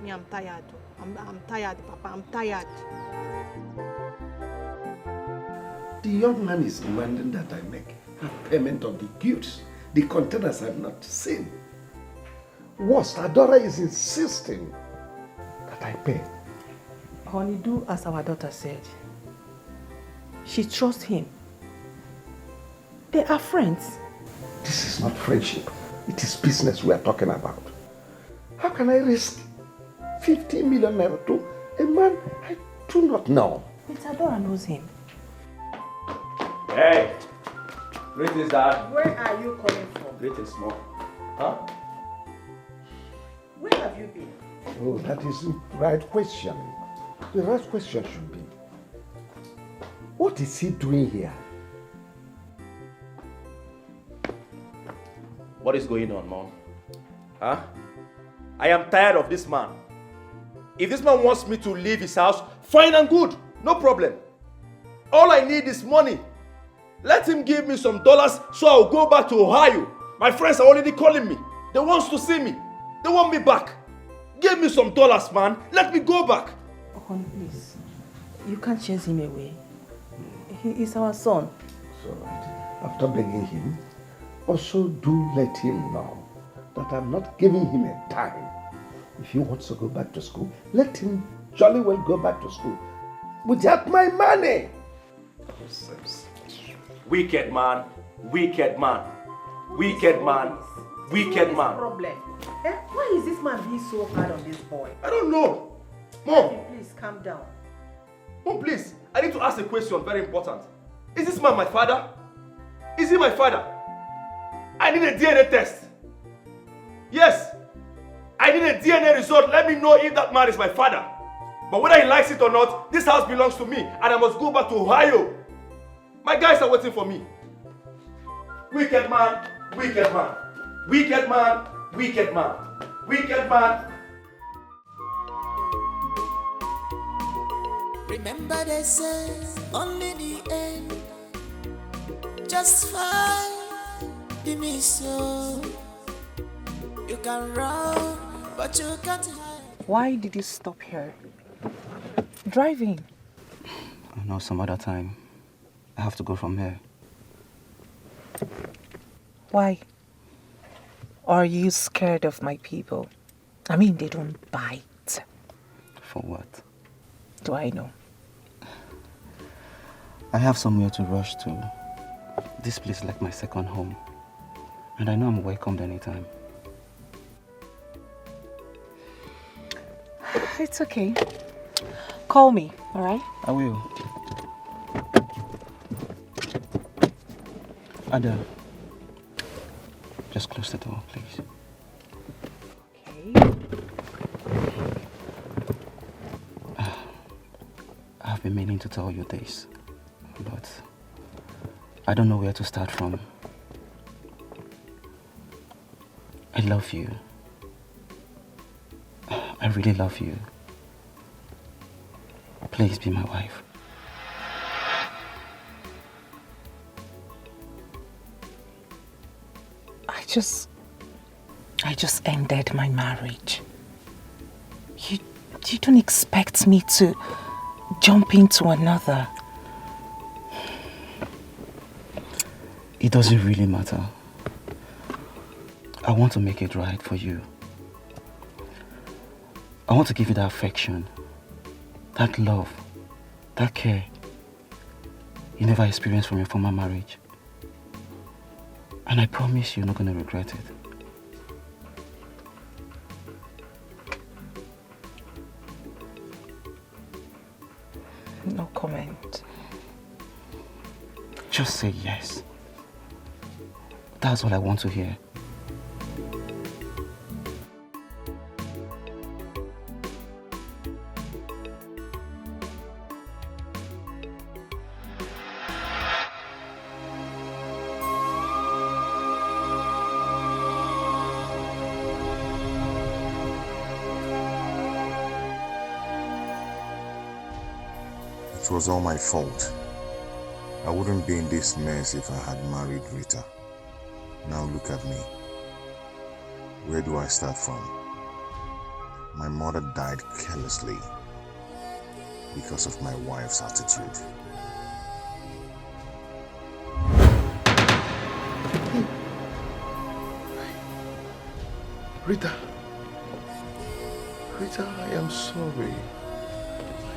[SPEAKER 6] Me, I'm tired. I'm tired, Papa. I'm tired.
[SPEAKER 13] The young man is demanding that I make a payment of the goods. The containers have not seen. Worst, Adora is insisting that I pay.
[SPEAKER 10] Honey, do as our daughter said. She trusts him. They are friends.
[SPEAKER 13] This is not friendship. It is business we are talking about. How can I risk 50 million naira to a man I do not know?
[SPEAKER 10] But Adora knows him.
[SPEAKER 12] Hey! Greetings, Dad.
[SPEAKER 3] Where are you coming from?
[SPEAKER 12] Greetings, Mom. Huh?
[SPEAKER 3] Where have you been?
[SPEAKER 13] Oh, that is the right question. The right question should be, what is he doing here?
[SPEAKER 12] What is going on, Mom? Huh? I am tired of this man. If this man wants me to leave his house, fine and good. No problem. All I need is money. Let him give me some dollars so I'll go back to Ohio. My friends are already calling me. They want to see me. They want me back. Give me some dollars, man. Let me go back.
[SPEAKER 10] Oh, honey, please. You can't chase him away. He is our son.
[SPEAKER 13] So, after begging him, also do let him know that I'm not giving him a time. If he wants to go back to school, let him jolly well go back to school. Without my money.
[SPEAKER 12] Wicked man. Wicked man. Wicked man. Wicked man.
[SPEAKER 3] Problem. Eh? Why is this man being so hard on this boy?
[SPEAKER 12] I don't know. Mom.
[SPEAKER 3] Please calm down.
[SPEAKER 12] Mom, please. I need to ask a question, very important. Is this man my father? Is he my father? I need a DNA test. Yes. I need a DNA result. Let me know if that man is my father. But whether he likes it or not, this house belongs to me and I must go back to Ohio. My guys are waiting for me. Wicked man, wicked man. Wicked man, wicked man. Wicked man.
[SPEAKER 8] Remember they say only the end. Just fine. Give me so. You can run, but you can't hide.
[SPEAKER 10] Why did you stop here? Driving.
[SPEAKER 9] I know some other time. I have to go from here.
[SPEAKER 11] Why? Are you scared of my people? I mean, they don't bite.
[SPEAKER 9] For what?
[SPEAKER 11] Do I know?
[SPEAKER 9] I have somewhere to rush to. This place is like my second home. And I know I'm welcomed anytime.
[SPEAKER 11] It's okay. Call me, all right?
[SPEAKER 9] I will. Ada, just close the door, please.
[SPEAKER 10] Okay.
[SPEAKER 9] I've been meaning to tell you this, but I don't know where to start from. I love you. I really love you. Please be my wife.
[SPEAKER 10] I just ended my marriage. You don't expect me to jump into another.
[SPEAKER 9] It doesn't really matter. I want to make it right for you. I want to give you that affection, that love, that care you never experienced from your former marriage. And I promise you're not going to regret it.
[SPEAKER 10] No comment.
[SPEAKER 9] Just say yes. That's all I want to hear.
[SPEAKER 14] It was all my fault. I wouldn't be in this mess if I had married Rita. Now look at me. Where do I start from? My mother died carelessly because of my wife's attitude.
[SPEAKER 13] Rita. Rita, I am sorry.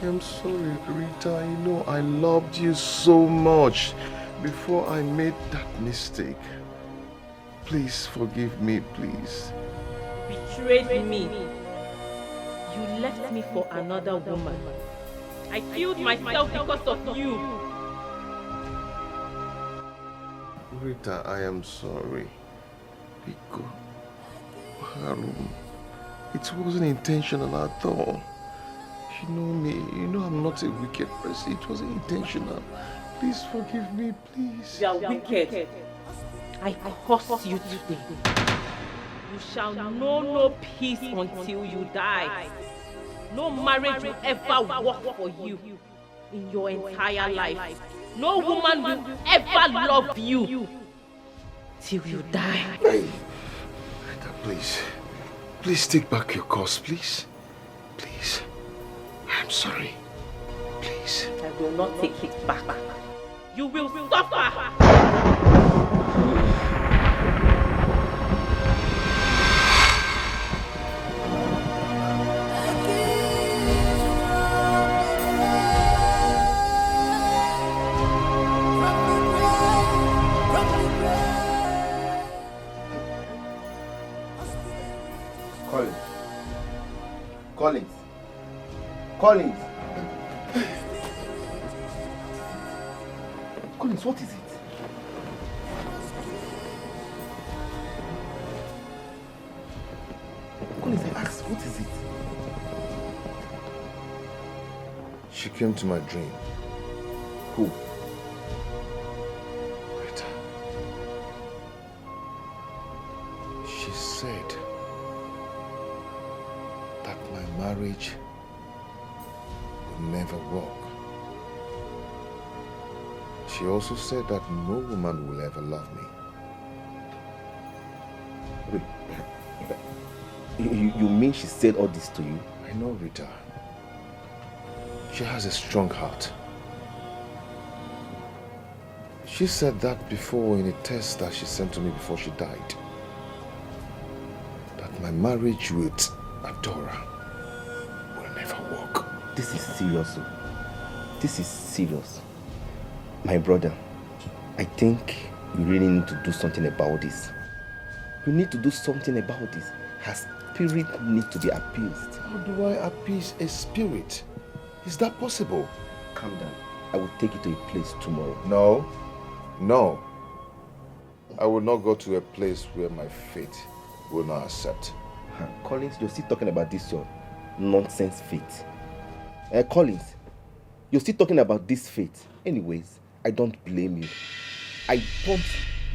[SPEAKER 13] I am sorry, Rita. I know I loved you so much before I made that mistake. Please forgive me, please.
[SPEAKER 6] Betrayed me. You left me for another woman. I killed myself because of you.
[SPEAKER 13] Rita, I am sorry. Biko, Harun, it wasn't intentional at all. You know me, you know I'm not a wicked person. It wasn't intentional. Please forgive me, please.
[SPEAKER 6] You are wicked. I curse you today. You shall know no peace until you die. No marriage will ever work for you in your entire life. No woman will ever love you till you die.
[SPEAKER 13] Hey, Rita, please. Please take back your curse, please. Please. I'm sorry. Please.
[SPEAKER 6] I will not take it back. You will suffer.
[SPEAKER 7] Collins, what is it? Collins, I asked, what is it?
[SPEAKER 13] She came to my dream.
[SPEAKER 7] Who?
[SPEAKER 13] Rita. She said that my marriage will never work. She also said that no woman will ever love me.
[SPEAKER 7] Wait, you mean she said all this to you?
[SPEAKER 13] I know, Rita. She has a strong heart. She said that before in a test that she sent to me before she died. That my marriage with Adora will never work.
[SPEAKER 7] This is serious. This is serious. My brother, I think you really need to do something about this. You need to do something about this. Her spirit needs to be appeased.
[SPEAKER 13] How do I appease a spirit? Is that possible?
[SPEAKER 7] Calm down. I will take you to a place tomorrow.
[SPEAKER 13] No.
[SPEAKER 15] I will not go to a place where my fate will not accept.
[SPEAKER 7] Collins, you're still talking about this your nonsense fate. Collins, you're still talking about this fate. Anyways, I don't blame you. I don't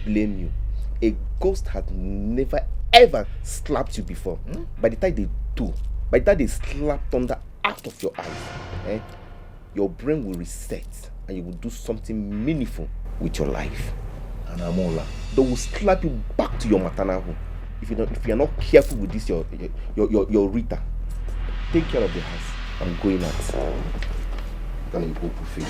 [SPEAKER 7] blame you. A ghost had never ever slapped you before. By the time they do, by the time they slap thunder out of your eyes, your brain will reset and you will do something meaningful with your life. And Amola, they will slap you back to your maternal home. If you're not careful with this, your Rita. Take care of the house. I'm going out. I'm gonna go buffet.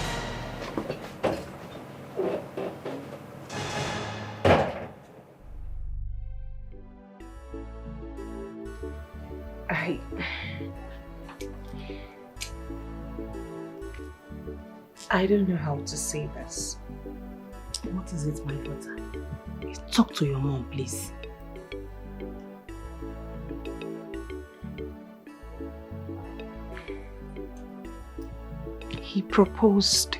[SPEAKER 10] I don't know how to say this. What is it, my daughter? Talk to your mom, please. He proposed.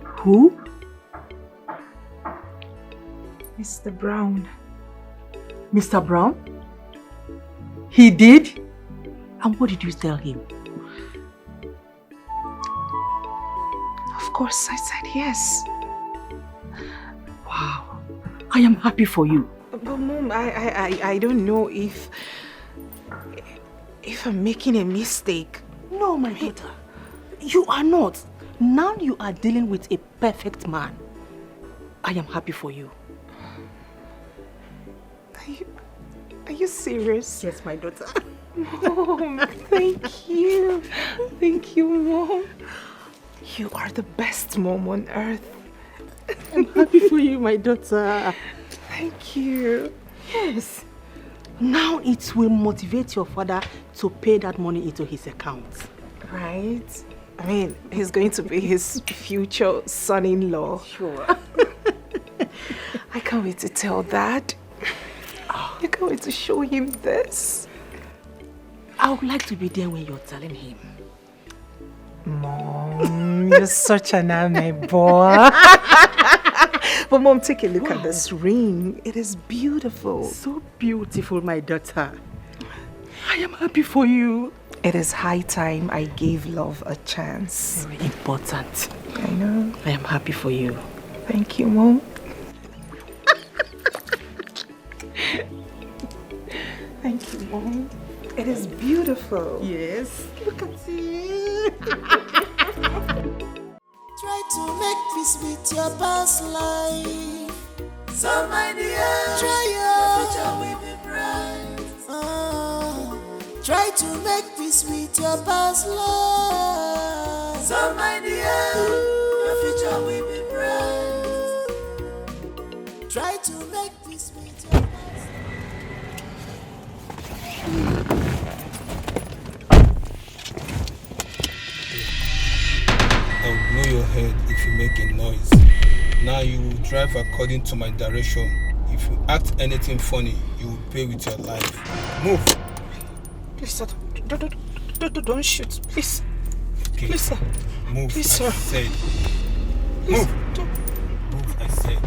[SPEAKER 10] Who?
[SPEAKER 11] Mr. Brown.
[SPEAKER 10] Mr. Brown? He did? And what did you tell him?
[SPEAKER 11] Of course, I said yes.
[SPEAKER 10] Wow. I am happy for you.
[SPEAKER 11] But Mom, I don't know if I'm making a mistake.
[SPEAKER 10] No, my daughter. You are not. Now you are dealing with a perfect man. I am happy for you.
[SPEAKER 11] Are you serious?
[SPEAKER 10] Yes, my daughter.
[SPEAKER 11] Mom, thank you. Thank you, Mom. You are the best mom on earth.
[SPEAKER 10] I'm happy for you, my daughter.
[SPEAKER 11] Thank you.
[SPEAKER 10] Yes. Now it will motivate your father to pay that money into his account.
[SPEAKER 11] Right? I mean, he's going to be his future son-in-law.
[SPEAKER 10] Sure.
[SPEAKER 11] I can't wait to tell Dad. I can't wait to show him this.
[SPEAKER 10] I would like to be there when you're telling him.
[SPEAKER 11] Mom, you're such an boy. But Mom, take a look at this ring. It is beautiful.
[SPEAKER 10] So beautiful, my daughter. I am happy for you.
[SPEAKER 11] It is high time I gave love a chance.
[SPEAKER 10] Very important.
[SPEAKER 11] I know.
[SPEAKER 10] I am happy for you.
[SPEAKER 11] Thank you, Mom. Thank you, Mom. It is beautiful.
[SPEAKER 10] Yes.
[SPEAKER 11] Look at it.
[SPEAKER 8] Try to make peace with your past life. So my dear, try your future will be bright. Try to make peace with your past life. So my dear, your future will be bright. Try to make peace with your past life.
[SPEAKER 4] I'll blow your head if you make a noise. Now you will drive according to my direction. If you act anything funny, you will pay with your life. Move!
[SPEAKER 11] Please, sir. Don't shoot. Please.
[SPEAKER 4] Okay.
[SPEAKER 11] Please, sir.
[SPEAKER 4] Move,
[SPEAKER 11] Please,
[SPEAKER 4] I
[SPEAKER 11] sir.
[SPEAKER 4] said.
[SPEAKER 11] Please,
[SPEAKER 4] Move! Move, I said.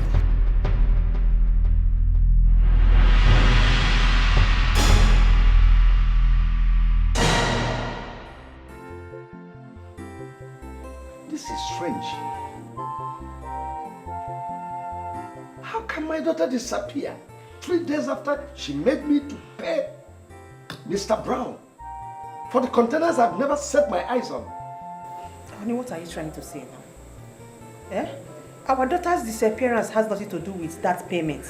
[SPEAKER 13] This is strange. How can my daughter disappear 3 days after she made me to pay Mr. Brown for the containers I've never set my eyes on?
[SPEAKER 10] Honey, what are you trying to say now? Eh? Our daughter's disappearance has nothing to do with that payment.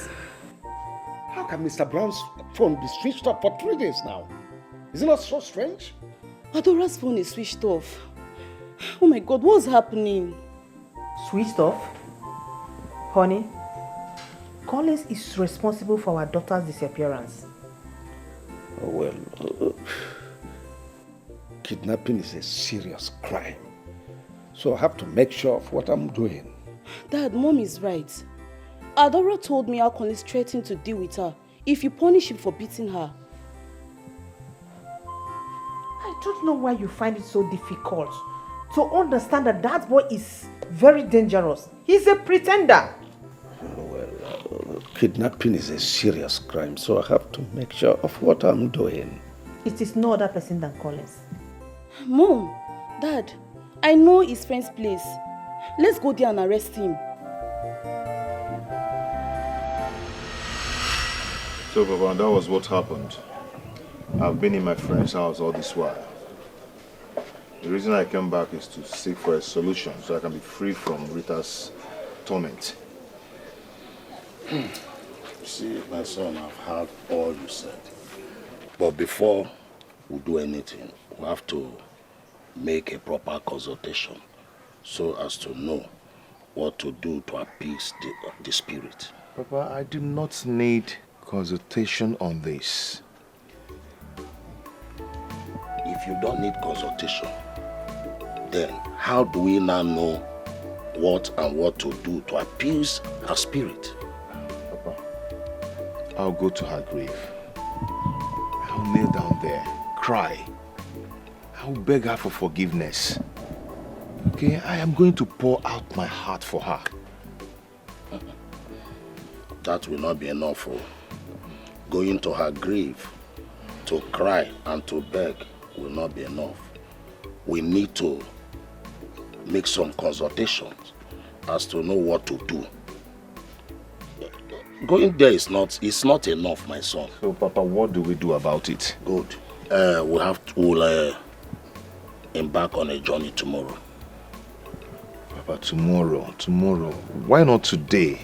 [SPEAKER 13] How can Mr. Brown's phone be switched off for 3 days now? Is it not so strange?
[SPEAKER 5] Adora's phone is switched off. Oh my God, what's happening?
[SPEAKER 10] Switched off? Honey, Collins is responsible for our daughter's disappearance.
[SPEAKER 13] Oh, well, kidnapping is a serious crime. So I have to make sure of what I'm doing.
[SPEAKER 5] Dad, Mom is right. Adora told me how Collins threatened to deal with her if you punish him for beating her.
[SPEAKER 10] I don't know why you find it so difficult to understand that that boy is
[SPEAKER 11] Very dangerous. He's a pretender.
[SPEAKER 13] Kidnapping is a serious crime, so I have to make sure of what I'm doing.
[SPEAKER 3] It is no other person than Collins.
[SPEAKER 5] Mom, Dad, I know his friend's place. Let's go there and arrest him.
[SPEAKER 15] So, Papa, that was what happened. I've been in my friend's house all this while. The reason I came back is to seek for a solution so I can be free from Rita's torment.
[SPEAKER 18] See, my son, I've heard all you said. But before we do anything, we have to make a proper consultation so as to know what to do to appease the spirit.
[SPEAKER 15] Papa, I do not need consultation on this.
[SPEAKER 18] If you don't need consultation, then how do we now know what to do to appease her spirit?
[SPEAKER 15] Papa, I'll go to her grave. I'll kneel down there, cry. I'll beg her for forgiveness. Okay, I am going to pour out my heart for her.
[SPEAKER 18] That will not be enough. Going to her grave to cry and to beg will not be enough. We need to make some consultations as to know what to do. Going there is not enough, my son.
[SPEAKER 15] So, Papa, what do we do about it?
[SPEAKER 18] Good. We'll embark on a journey tomorrow.
[SPEAKER 15] Papa, tomorrow. Why not today?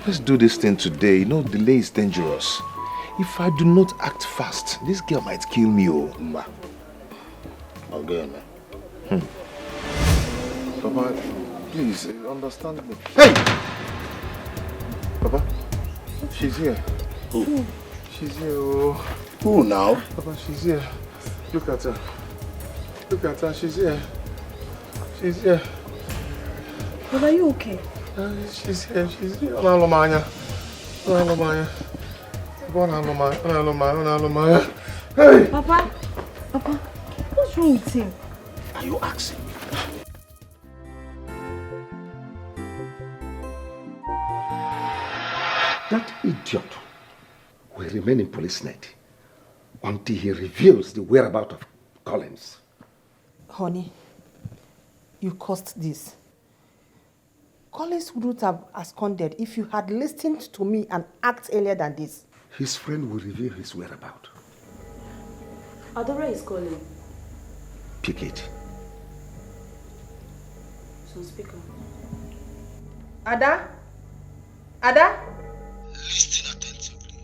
[SPEAKER 15] Let's do this thing today. You know, delay is dangerous. If I do not act fast, this girl might kill me.
[SPEAKER 18] Mba. Okay, man.
[SPEAKER 15] Papa, please, understand me. Hey! Papa, she's here.
[SPEAKER 18] Who?
[SPEAKER 15] She's here, oh.
[SPEAKER 18] Who now?
[SPEAKER 15] Papa, she's here. Look at her. Look at her, she's here. She's here.
[SPEAKER 17] But are you okay?
[SPEAKER 15] She's here. Hey!
[SPEAKER 17] Papa, what's wrong with him?
[SPEAKER 18] Are you asking?
[SPEAKER 13] That idiot will remain in police net until he reveals the whereabouts of Collins.
[SPEAKER 3] Honey, you caused this. Collins wouldn't have absconded if you had listened to me and acted earlier than this.
[SPEAKER 13] His friend will reveal his whereabouts.
[SPEAKER 5] Adora is calling.
[SPEAKER 13] Pick it.
[SPEAKER 5] So speak up.
[SPEAKER 11] Ada? Ada?
[SPEAKER 19] Listen attentively.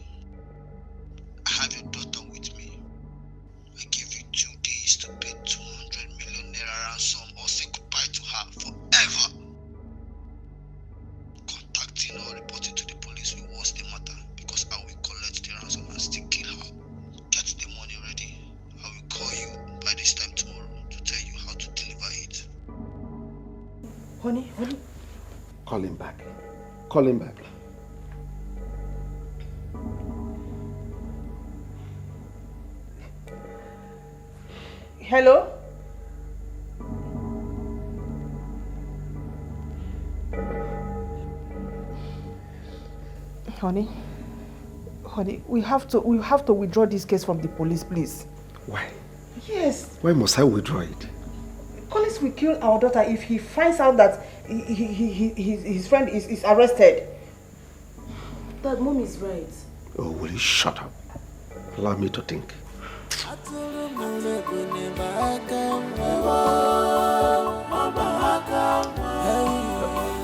[SPEAKER 19] I have your daughter with me. I give you 2 days to pay 200 million naira ransom or say goodbye to her forever. Contacting or reporting to the police will worse the matter because I will collect the ransom and still kill her. Get the money ready. I will call you by this time tomorrow to tell you how to deliver it.
[SPEAKER 3] Honey.
[SPEAKER 13] Call him back. Call him back.
[SPEAKER 11] Hello? Honey, we have to withdraw this case from the police, please.
[SPEAKER 13] Why?
[SPEAKER 11] Yes.
[SPEAKER 13] Why must I withdraw it?
[SPEAKER 11] Collins will kill our daughter if he finds out that his friend is arrested.
[SPEAKER 5] Dad, Mom is right.
[SPEAKER 13] Oh, will you shut up? Allow me to think.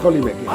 [SPEAKER 13] Call him again.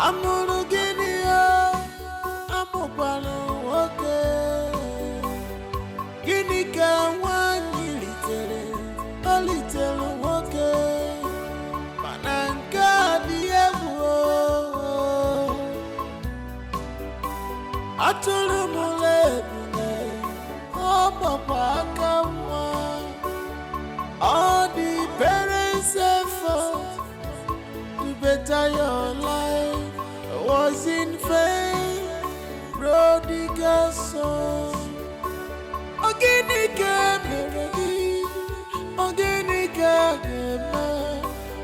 [SPEAKER 8] amụrụ gịnị o amụkwara nwoke gịnị ka nwanyị litere o litere nwoke mana nke a dị egwu o atụrụ m lebule ọ gbakwa aka nwa all the parents effort to better your life was in vain prodigal son ogini ka mere gị ogini ka ga-eme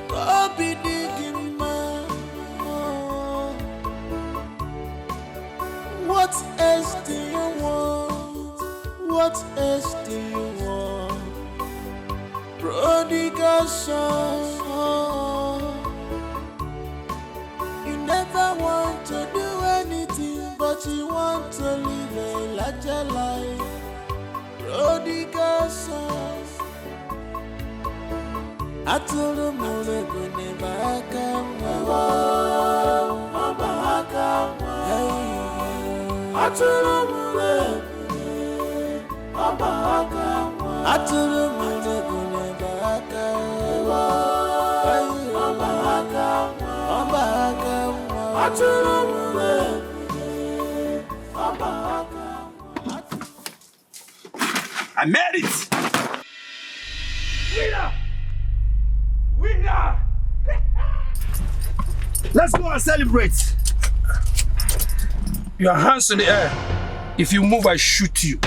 [SPEAKER 8] ka obi dị gị mma what else do you want what else do you want prodigal son you never want to do anything but you want to live a larger life prodigal son atụrụ m ego n'ebe aka nwa ọba aka nwa atụrụ m ego ọba aka nwa atụrụ m ego n'ebe aka nwa ọba aka nwa ọba aka nwa atụrụ m ego ọba aka nwa.
[SPEAKER 1] I made it! Winner! Winner! Let's go and celebrate!
[SPEAKER 22] Your hands in the air. If you move, I shoot you.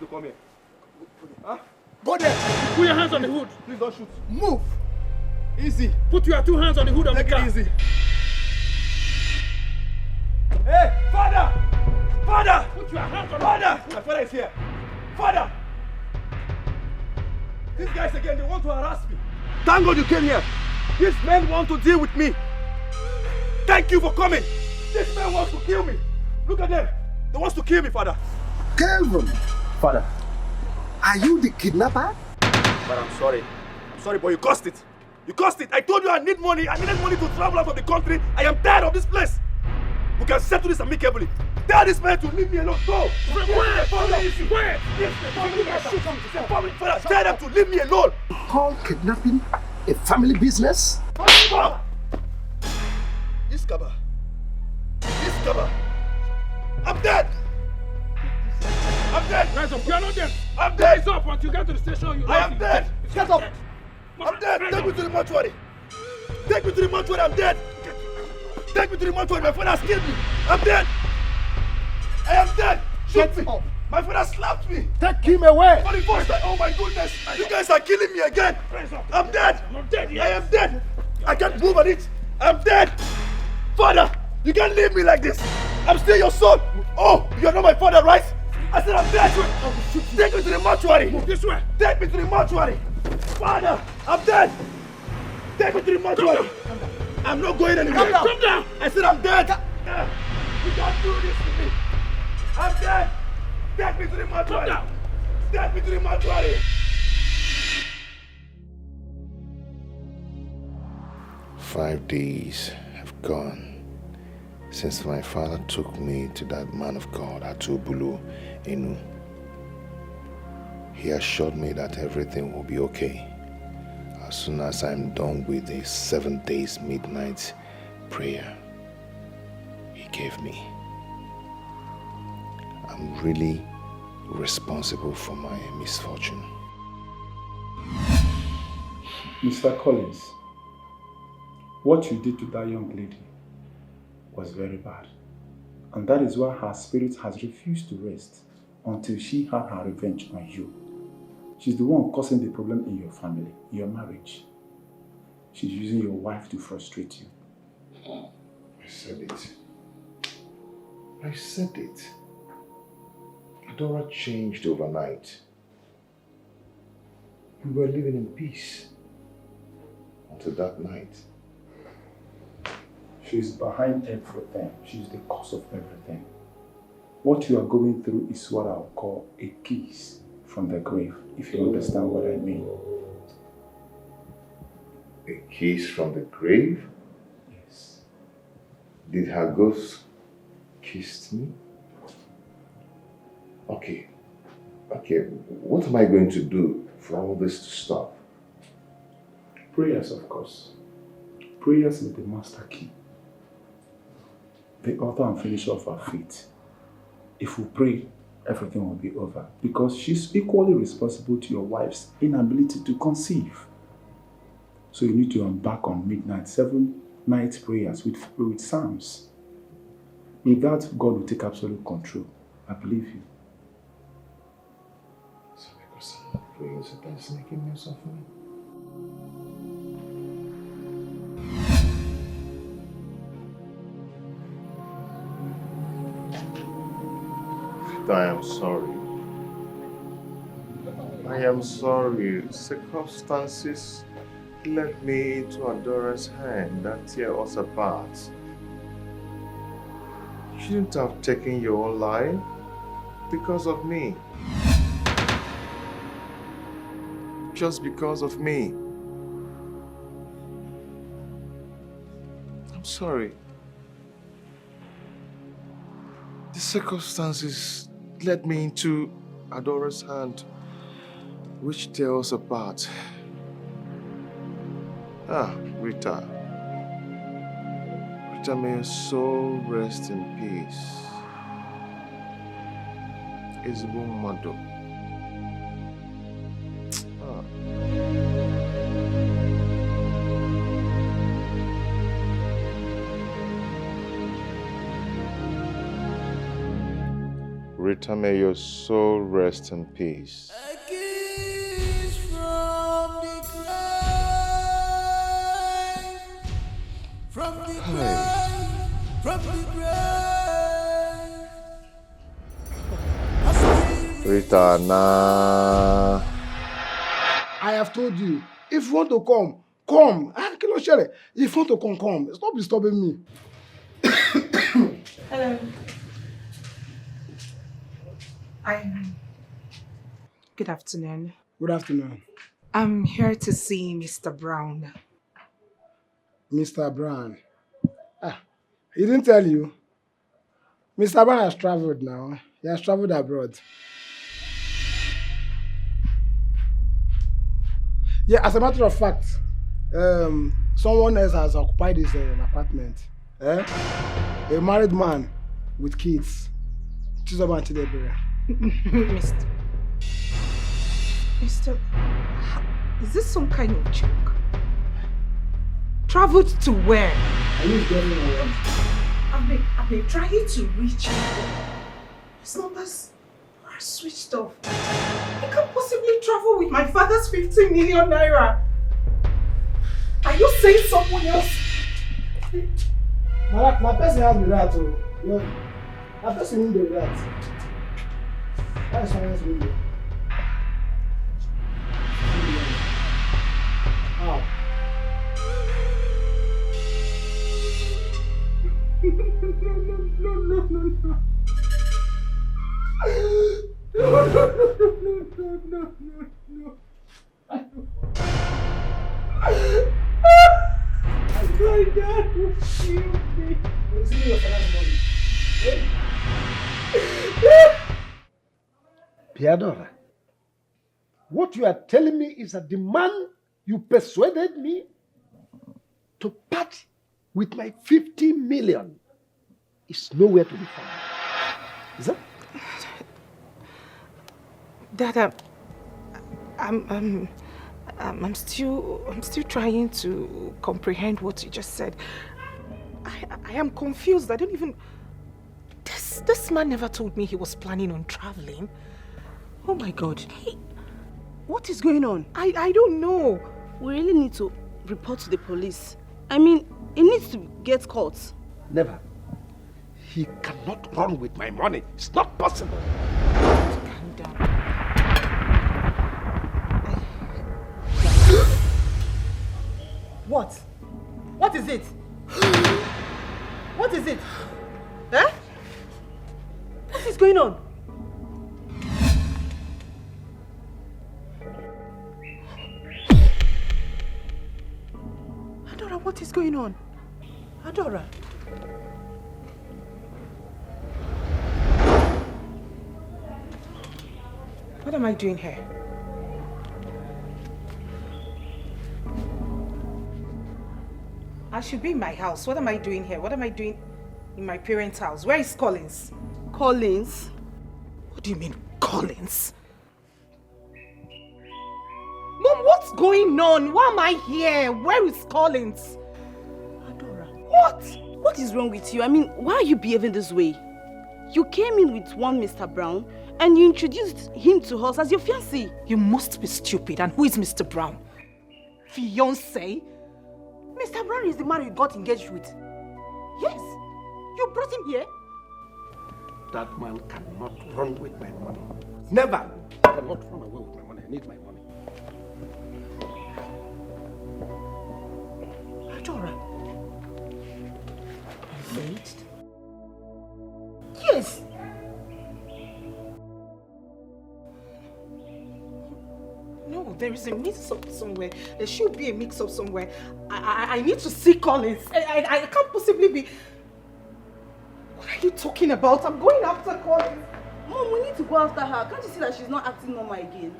[SPEAKER 1] To come here. Huh?
[SPEAKER 22] Go there. Put your hands on the hood.
[SPEAKER 1] Please don't shoot. Move. Easy.
[SPEAKER 22] Put your 2 hands on the hood of the car.
[SPEAKER 1] Take it easy. Hey, father! Father!
[SPEAKER 22] Put your hands on
[SPEAKER 1] Father! My father is here. Father! These guys again, they want to harass me. Thank God you came here. These men want to deal with me. Thank you for coming. This man wants to kill me. Look at them. They want to kill me, father.
[SPEAKER 13] Kelvin,
[SPEAKER 1] Father.
[SPEAKER 13] are you the kidnapper?
[SPEAKER 1] But I'm sorry. I'm sorry, but you cost it. You cost it. I told you I need money. I needed money to travel out of the country. I am tired of this place. We can settle this amicably. Tell this man to leave me alone. Go.
[SPEAKER 22] Where?
[SPEAKER 1] Father, tell them to leave me alone.
[SPEAKER 13] Call kidnapping a family business?
[SPEAKER 1] Iskaba. Iskaba. I'm dead. I'm dead.
[SPEAKER 22] Rise up. You are not dead.
[SPEAKER 1] I'm dead.
[SPEAKER 22] Rise up until you get to the station.
[SPEAKER 1] I am dead. Get up. I'm dead. Take me to the mortuary. Take me to the mortuary. I'm dead. Take me to the mortuary. My father has killed me. I'm dead. I am dead. Shoot me. My father slapped me.
[SPEAKER 13] Take him away.
[SPEAKER 1] For the first time. Oh my goodness. You guys are killing me again. I'm dead.
[SPEAKER 22] I'm not dead yet.
[SPEAKER 1] I am dead. I can't move on it. I'm dead. Father, you can't leave me like this. I'm still your son. Oh, you're not my father, right? I said I'm dead. Take me to the mortuary.
[SPEAKER 22] Move this way.
[SPEAKER 1] Take me to the mortuary. Father, I'm dead. Take me to the mortuary. I'm not going anywhere.
[SPEAKER 22] Come down.
[SPEAKER 1] I said I'm dead. You can't do this to me. I'm dead. Take me to the mortuary.
[SPEAKER 22] Come down.
[SPEAKER 1] Take me to the mortuary.
[SPEAKER 14] "5 days have gone since my father took me to that man of God at Ubulu, Inu. He assured me that everything will be okay as soon as I'm done with the 7 days midnight prayer he gave me. I'm really responsible for my misfortune."
[SPEAKER 22] Mr. Collins, what you did to that young lady was very bad. And that is why her spirit has refused to rest until she had her revenge on you. She's the one causing the problem in your family, in your marriage. She's using your wife to frustrate you.
[SPEAKER 13] I said it. I said it. Adora changed overnight. We were living in peace until that night.
[SPEAKER 22] She's behind everything. She's the cause of everything. What you are going through is what I'll call a kiss from the grave, if you understand what I mean.
[SPEAKER 15] A kiss from the grave?
[SPEAKER 22] Yes.
[SPEAKER 15] Did her ghost kiss me? Okay. What am I going to do for all this to stop?
[SPEAKER 22] Prayers, of course. Prayers is the master key. The author and finisher of our faith. If we pray, everything will be over. Because she's equally responsible to your wife's inability to conceive. So you need to embark on midnight, 7 night prayers with psalms. With that, God will take absolute control. I believe you.
[SPEAKER 15] So because I'm not praying, so that's making me suffer. I am sorry. I am sorry. Circumstances led me into Adora's hand that tear us apart. You shouldn't have taken your own life because of me. Just because of me. I'm sorry. The circumstances led me into Adora's hand, which tear us apart. Rita. Rita, may your soul rest in peace. Ezigbo mmadụ. Rita, may your soul rest in peace.
[SPEAKER 8] A kiss from the grave, from the grave, from the grave.
[SPEAKER 15] Rita, nah.
[SPEAKER 20] I have told you, if you want to come, come. And kilo shere, if you want to come. Stop disturbing me.
[SPEAKER 16] Hello. Good afternoon.
[SPEAKER 20] Good afternoon.
[SPEAKER 16] I'm here to see Mr. Brown.
[SPEAKER 20] Mr. Brown. He didn't tell you. Mr. Brown has traveled now. He has traveled abroad. Yeah, as a matter of fact, someone else has occupied his apartment. A married man with kids.
[SPEAKER 16] Mr. Is this some kind of joke? Traveled to where?
[SPEAKER 20] Are you getting away?
[SPEAKER 16] I've been trying to reach him. His numbers are switched off. I can't possibly travel with my father's 15 million naira. Are you saying someone else?
[SPEAKER 20] My person has been that too. My person need that. That is someone else's window. How? No. My dad will kill me. You'll see your father's body.
[SPEAKER 13] Piadora, what you are telling me is that the man you persuaded me to part with my 50 million is nowhere to be found. Is that?
[SPEAKER 16] Dad, I'm still trying to comprehend what you just said. I am confused. I don't even. This man never told me he was planning on traveling. Oh my God.
[SPEAKER 5] Hey, what is going on?
[SPEAKER 16] I don't know.
[SPEAKER 5] We really need to report to the police. I mean, he needs to get caught.
[SPEAKER 13] Never. He cannot run with my money. It's not possible.
[SPEAKER 16] Calm down.
[SPEAKER 3] What? What is it?
[SPEAKER 16] What is it? Eh? What is going on? Adora, what is going on? Adora. What am I doing here? I should be in my house. What am I doing here? What am I doing in my parents' house? Where is Collins?
[SPEAKER 5] Collins?
[SPEAKER 16] What do you mean, Collins? Mom, what's going on? Why am I here? Where is Collins?
[SPEAKER 5] Adora.
[SPEAKER 16] What?
[SPEAKER 5] What is wrong with you? I mean, why are you behaving this way? You came in with one Mr. Brown and you introduced him to us as your fiancé.
[SPEAKER 16] You must be stupid. And who is Mr. Brown? Fiancé? Mr. Brown is the man you got engaged with. Yes. You brought him here?
[SPEAKER 13] That man cannot run with my money. Never! He cannot run away with my money. I need my money.
[SPEAKER 16] Adora. Engaged? Yes. No, there is a mix-up somewhere. There should be a mix-up somewhere. I need to see Collins. I can't possibly be... What are you talking about? I'm going after Collins.
[SPEAKER 5] Mom, we need to go after her. Can't you see that she's not acting normal again?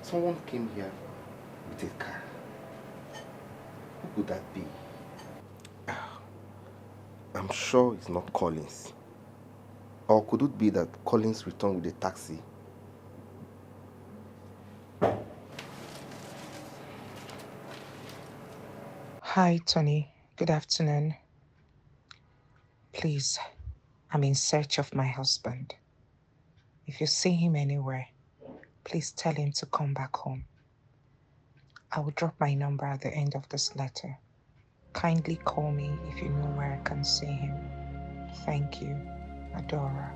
[SPEAKER 7] Someone came here with a car. Who could that be? I'm sure it's not Collins. Or could it be that Collins returned with a taxi?
[SPEAKER 11] Hi, Tony. Good afternoon. Please, I'm in search of my husband. If you see him anywhere, please tell him to come back home. I will drop my number at the end of this letter. Kindly call me if you know where I can see him. Thank you, Adora.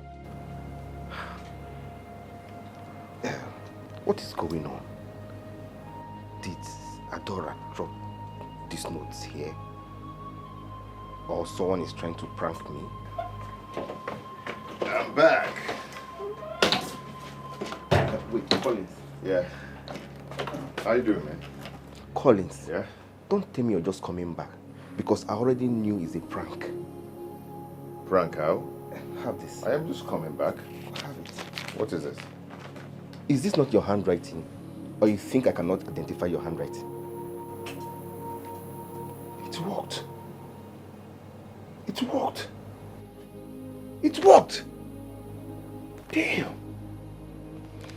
[SPEAKER 7] What is going on? Did Adora drop these notes here? Or someone is trying to prank me?
[SPEAKER 15] I'm back.
[SPEAKER 7] Wait, Collins.
[SPEAKER 15] Yeah. How you doing, man?
[SPEAKER 7] Collins.
[SPEAKER 15] Yeah?
[SPEAKER 7] Don't tell me you're just coming back. Because I already knew it's a prank.
[SPEAKER 15] Prank how?
[SPEAKER 7] Have this.
[SPEAKER 15] I am just coming back.
[SPEAKER 7] Have it.
[SPEAKER 15] What is this?
[SPEAKER 7] Is this not your handwriting? Or you think I cannot identify your handwriting? It worked. It worked. It worked. Damn.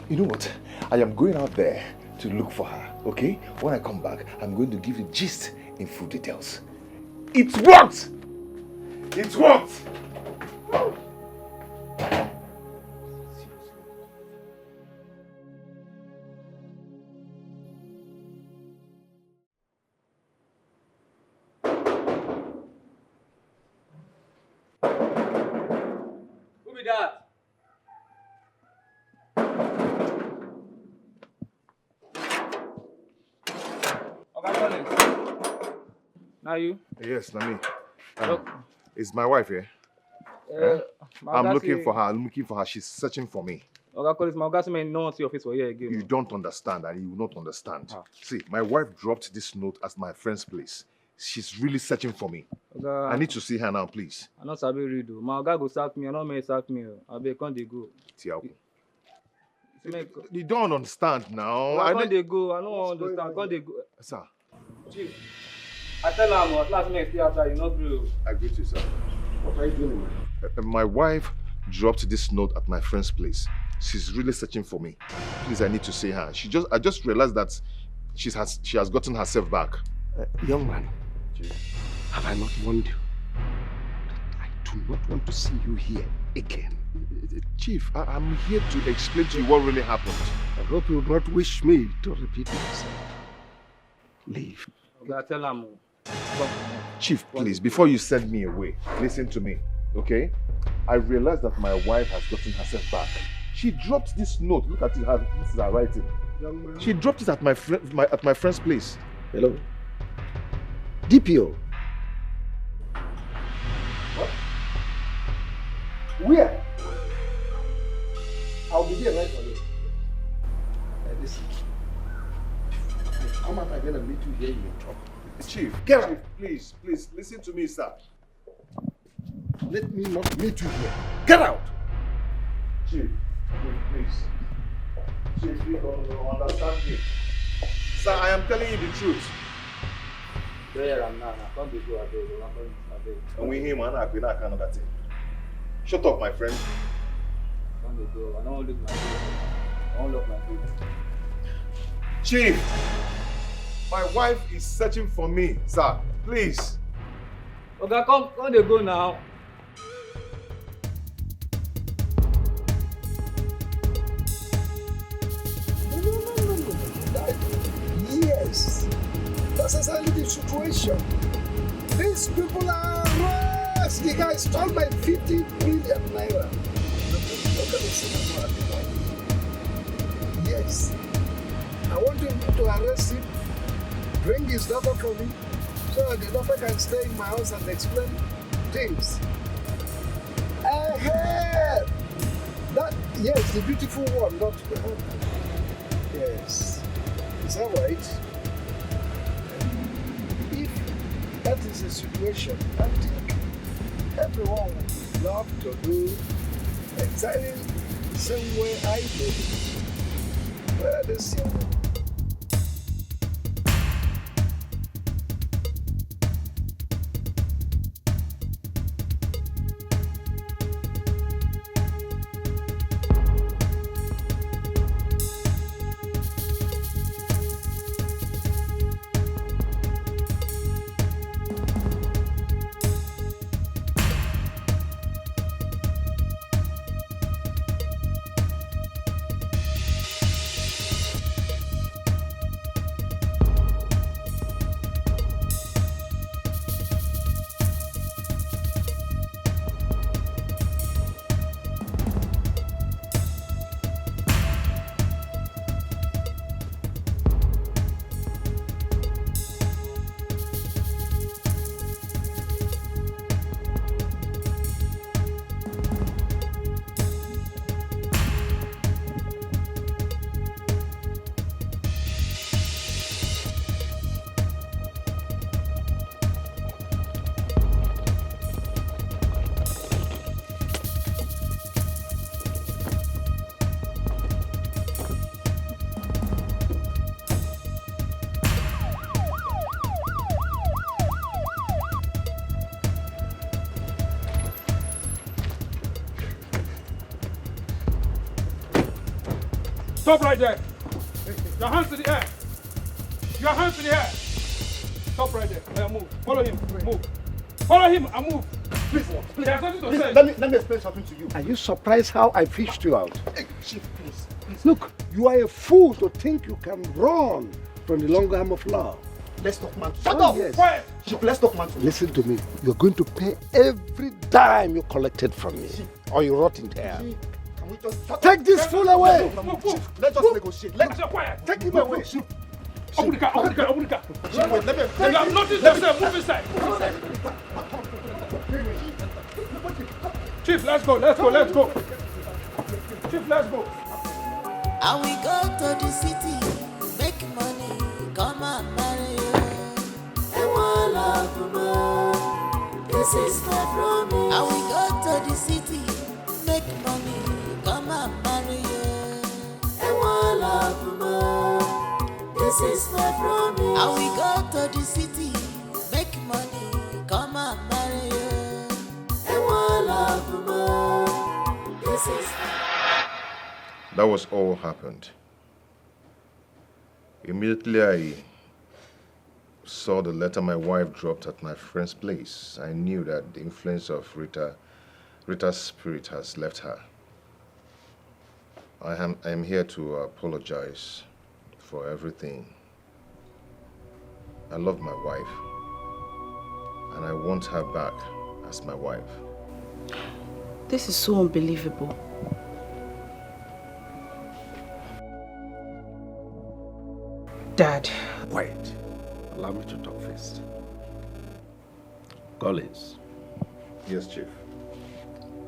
[SPEAKER 15] You know what? I am going out there to look for her, okay? When I come back, I'm going to give you the gist in full details. It worked! It worked!
[SPEAKER 2] that? Okay, Collins. Now you?
[SPEAKER 15] Yes, na me. Is my wife here?
[SPEAKER 2] My
[SPEAKER 15] I'm
[SPEAKER 2] oga
[SPEAKER 15] looking
[SPEAKER 2] say-
[SPEAKER 15] for her. I'm looking for her. She's searching for me.
[SPEAKER 2] Okay, Collins, my oga say me no want see your face for here again.
[SPEAKER 15] You don't understand, and you will not understand. See, my wife dropped this note at my friend's place. She's really searching for me.
[SPEAKER 2] Oga,
[SPEAKER 15] I need to see her now, please.
[SPEAKER 2] I no sabi read o. My oga go sack me. I no may sack me o. Abeg, come dey go.
[SPEAKER 15] Tiago. You don't understand now.
[SPEAKER 2] Oga, come dey go. I no wan understand. Come dey go.
[SPEAKER 15] Sir.
[SPEAKER 2] Chief, I tell am at last make stay outside. You no gree o.
[SPEAKER 15] I greet you, sir.
[SPEAKER 13] What are you doing, man?
[SPEAKER 15] My wife dropped this note at my friend's place. She's really searching for me. Please, I need to see her. I just realized that she has gotten herself back.
[SPEAKER 13] Young man, have I not warned you? I do not want to see you here again.
[SPEAKER 15] Chief, I'm here to explain to you what really happened.
[SPEAKER 13] I hope you will not wish me to repeat myself. Leave.
[SPEAKER 2] Oga, tell am o.
[SPEAKER 15] Chief, please, before you send me away, listen to me, okay? I realized that my wife has gotten herself back. She dropped this note. Look at it. This is her writing.
[SPEAKER 13] Young man.
[SPEAKER 15] She dropped it at my friend's place.
[SPEAKER 13] Hello. DPO.
[SPEAKER 15] What?
[SPEAKER 13] Where? I'll be there right away. Listen. Come out again and meet you here in your trouble.
[SPEAKER 15] Chief,
[SPEAKER 13] Get out.
[SPEAKER 15] Please, listen to me, sir.
[SPEAKER 13] Let me not meet you here. Get out!
[SPEAKER 15] Chief, please. Chief, you don't understand me. Sir, I am telling you the truth.
[SPEAKER 2] There am now. Come dey go abeg.
[SPEAKER 15] And we him and I can another thing. Shut up, my friend.
[SPEAKER 2] Come dey go. I no wan lose my face. I wan lock my face.
[SPEAKER 15] Chief, my wife is searching for me, sir. Please.
[SPEAKER 2] Oga, come dey go now.
[SPEAKER 13] Yes, that's exactly the situation. These people are rats. The guy stole my 50 million naira. Look at the cinema. Yes, I want him to arrest him, bring his daughter for me, so the daughter can stay in my house and explain things. That, yes, the beautiful one, not the husband. Yes. Is that right? If that is the situation, I think everyone would love to do exactly the same way I do. Well, the same.
[SPEAKER 2] Stop right there. Your hands in the air. Your hands in the air. Stop right there. Now move. Follow him. Move. Follow him and move.
[SPEAKER 13] Please,
[SPEAKER 2] There's something to say.
[SPEAKER 13] let me explain something to you. Are you surprised how I fished you out?
[SPEAKER 15] Chief, please.
[SPEAKER 13] Look, you are a fool to think you can run from the long arm of law. Let's talk, man.
[SPEAKER 2] Shut up!
[SPEAKER 13] Yes.
[SPEAKER 2] Quiet!
[SPEAKER 13] Chief, let's talk, man. Listen to me. You're going to pay every dime you collected from me, or you rot in hell.
[SPEAKER 2] Can we just
[SPEAKER 13] Take this fool away!
[SPEAKER 2] Let's just negotiate. Let's quiet.
[SPEAKER 13] Take him away.
[SPEAKER 2] Open the car, open the car, open the car.
[SPEAKER 13] Wait, let me.
[SPEAKER 2] You have noticed themselves. Move inside. Chief, let's go, let's go, let's go. Chief, let's go.
[SPEAKER 8] And we go to the city, make money, come and marry you. And one love more, this is my promise. And we go to the city, make money, come and marry you. And one love more, this is my promise. And we go to the city, make money, come and marry you. And one love more, this is my.
[SPEAKER 15] That was all happened. Immediately I saw the letter my wife dropped at my friend's place. I knew that the influence of Rita's spirit has left her. I am here to apologize for everything. I love my wife, and I want her back as my wife.
[SPEAKER 5] This is so unbelievable.
[SPEAKER 13] Dad. Wait. Allow me to talk first. Collins.
[SPEAKER 15] Yes, Chief.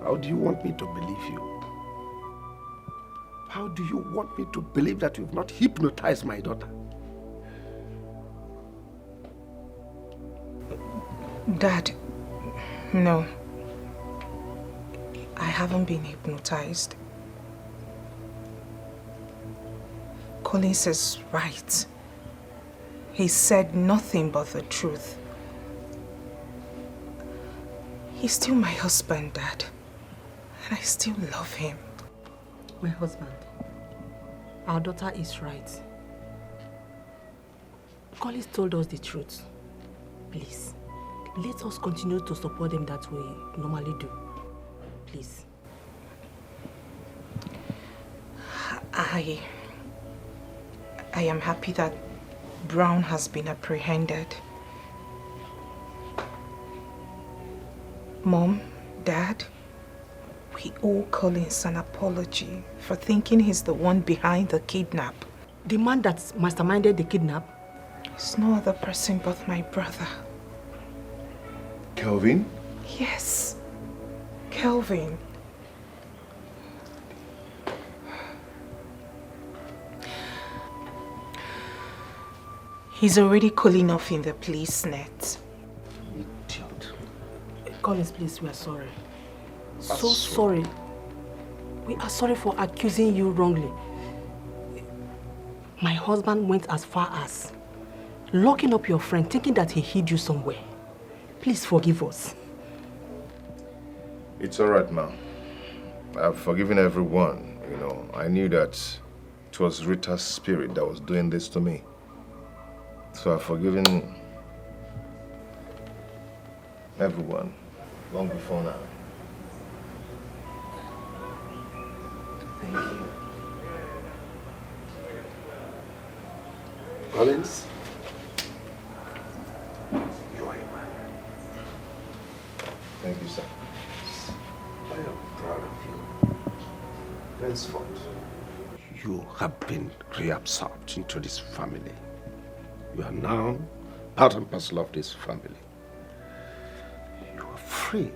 [SPEAKER 13] How do you want me to believe you? How do you want me to believe that you've not hypnotized my daughter?
[SPEAKER 11] Dad, no. I haven't been hypnotized. Collins is right. He said nothing but the truth. He's still my husband, Dad. And I still love him.
[SPEAKER 10] My husband, our daughter is right. Collins told us the truth. Please, let us continue to support them that we normally do. Please.
[SPEAKER 11] I am happy that Brown has been apprehended. Mom, Dad, we owe Collins an apology for thinking he's the one behind the kidnap.
[SPEAKER 10] The man that masterminded the kidnap?
[SPEAKER 11] It's no other person but my brother.
[SPEAKER 15] Kelvin?
[SPEAKER 11] Yes, Kelvin. He's already cooling off in the police net.
[SPEAKER 13] Idiot.
[SPEAKER 10] Collins, please, we are sorry. So sorry. We are sorry for accusing you wrongly. My husband went as far as locking up your friend, thinking that he hid you somewhere. Please forgive us.
[SPEAKER 15] It's all right, Ma. I've forgiven everyone, you know. I knew that it was Rita's spirit that was doing this to me. So I've forgiven everyone long before now.
[SPEAKER 13] Thank you. Collins, you are a man.
[SPEAKER 15] Thank you, sir.
[SPEAKER 13] I am proud of you. Henceforth, you have been reabsorbed into this family. You are now part and parcel of this family. You are free.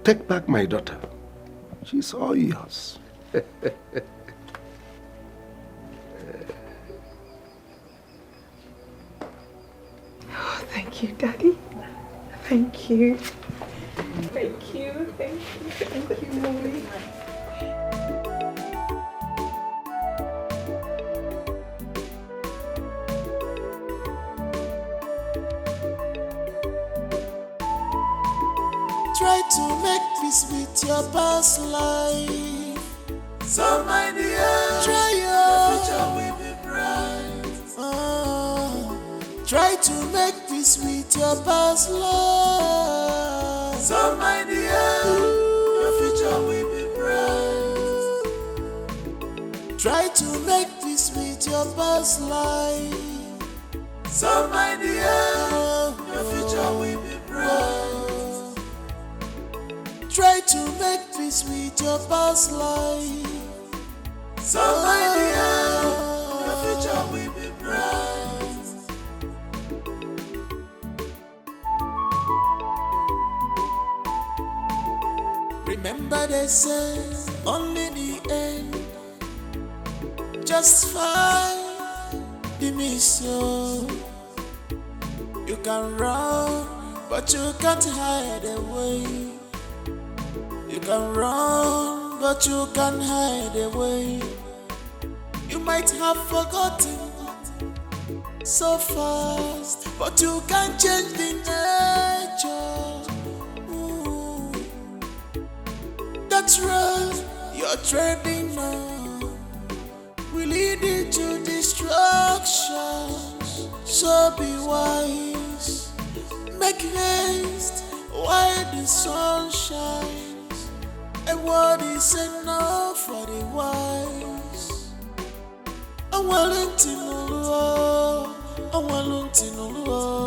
[SPEAKER 13] Take back my daughter. She's all yours.
[SPEAKER 11] Oh, thank you, Daddy. Thank you. Thank you, thank you, thank you, Mommy.
[SPEAKER 8] Try to make peace with your past life. So my dear, try your future will be bright. Try to make peace with your past life. So my dear, your future will be bright. Try to make peace with your past life. So my dear, your future will be bright. Try to make peace with your past life. So my dear, your future will be bright. Remember they say only the end justify the mission. You can run, but you can't hide away. You can run, but you can't hide away. You might have forgotten so fast, but you can't change the nature. Ooh. That's right, you're treading on will lead you to destruction. So be wise, make haste while the sun shines. A word is enough for the wise. I'm willing to know, I'm willing to know.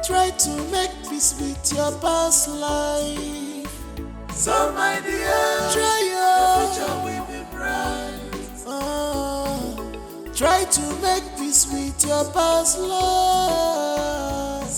[SPEAKER 8] Try to make peace with your past life. So my dear, try your future will be bright. Try to make peace with your past life.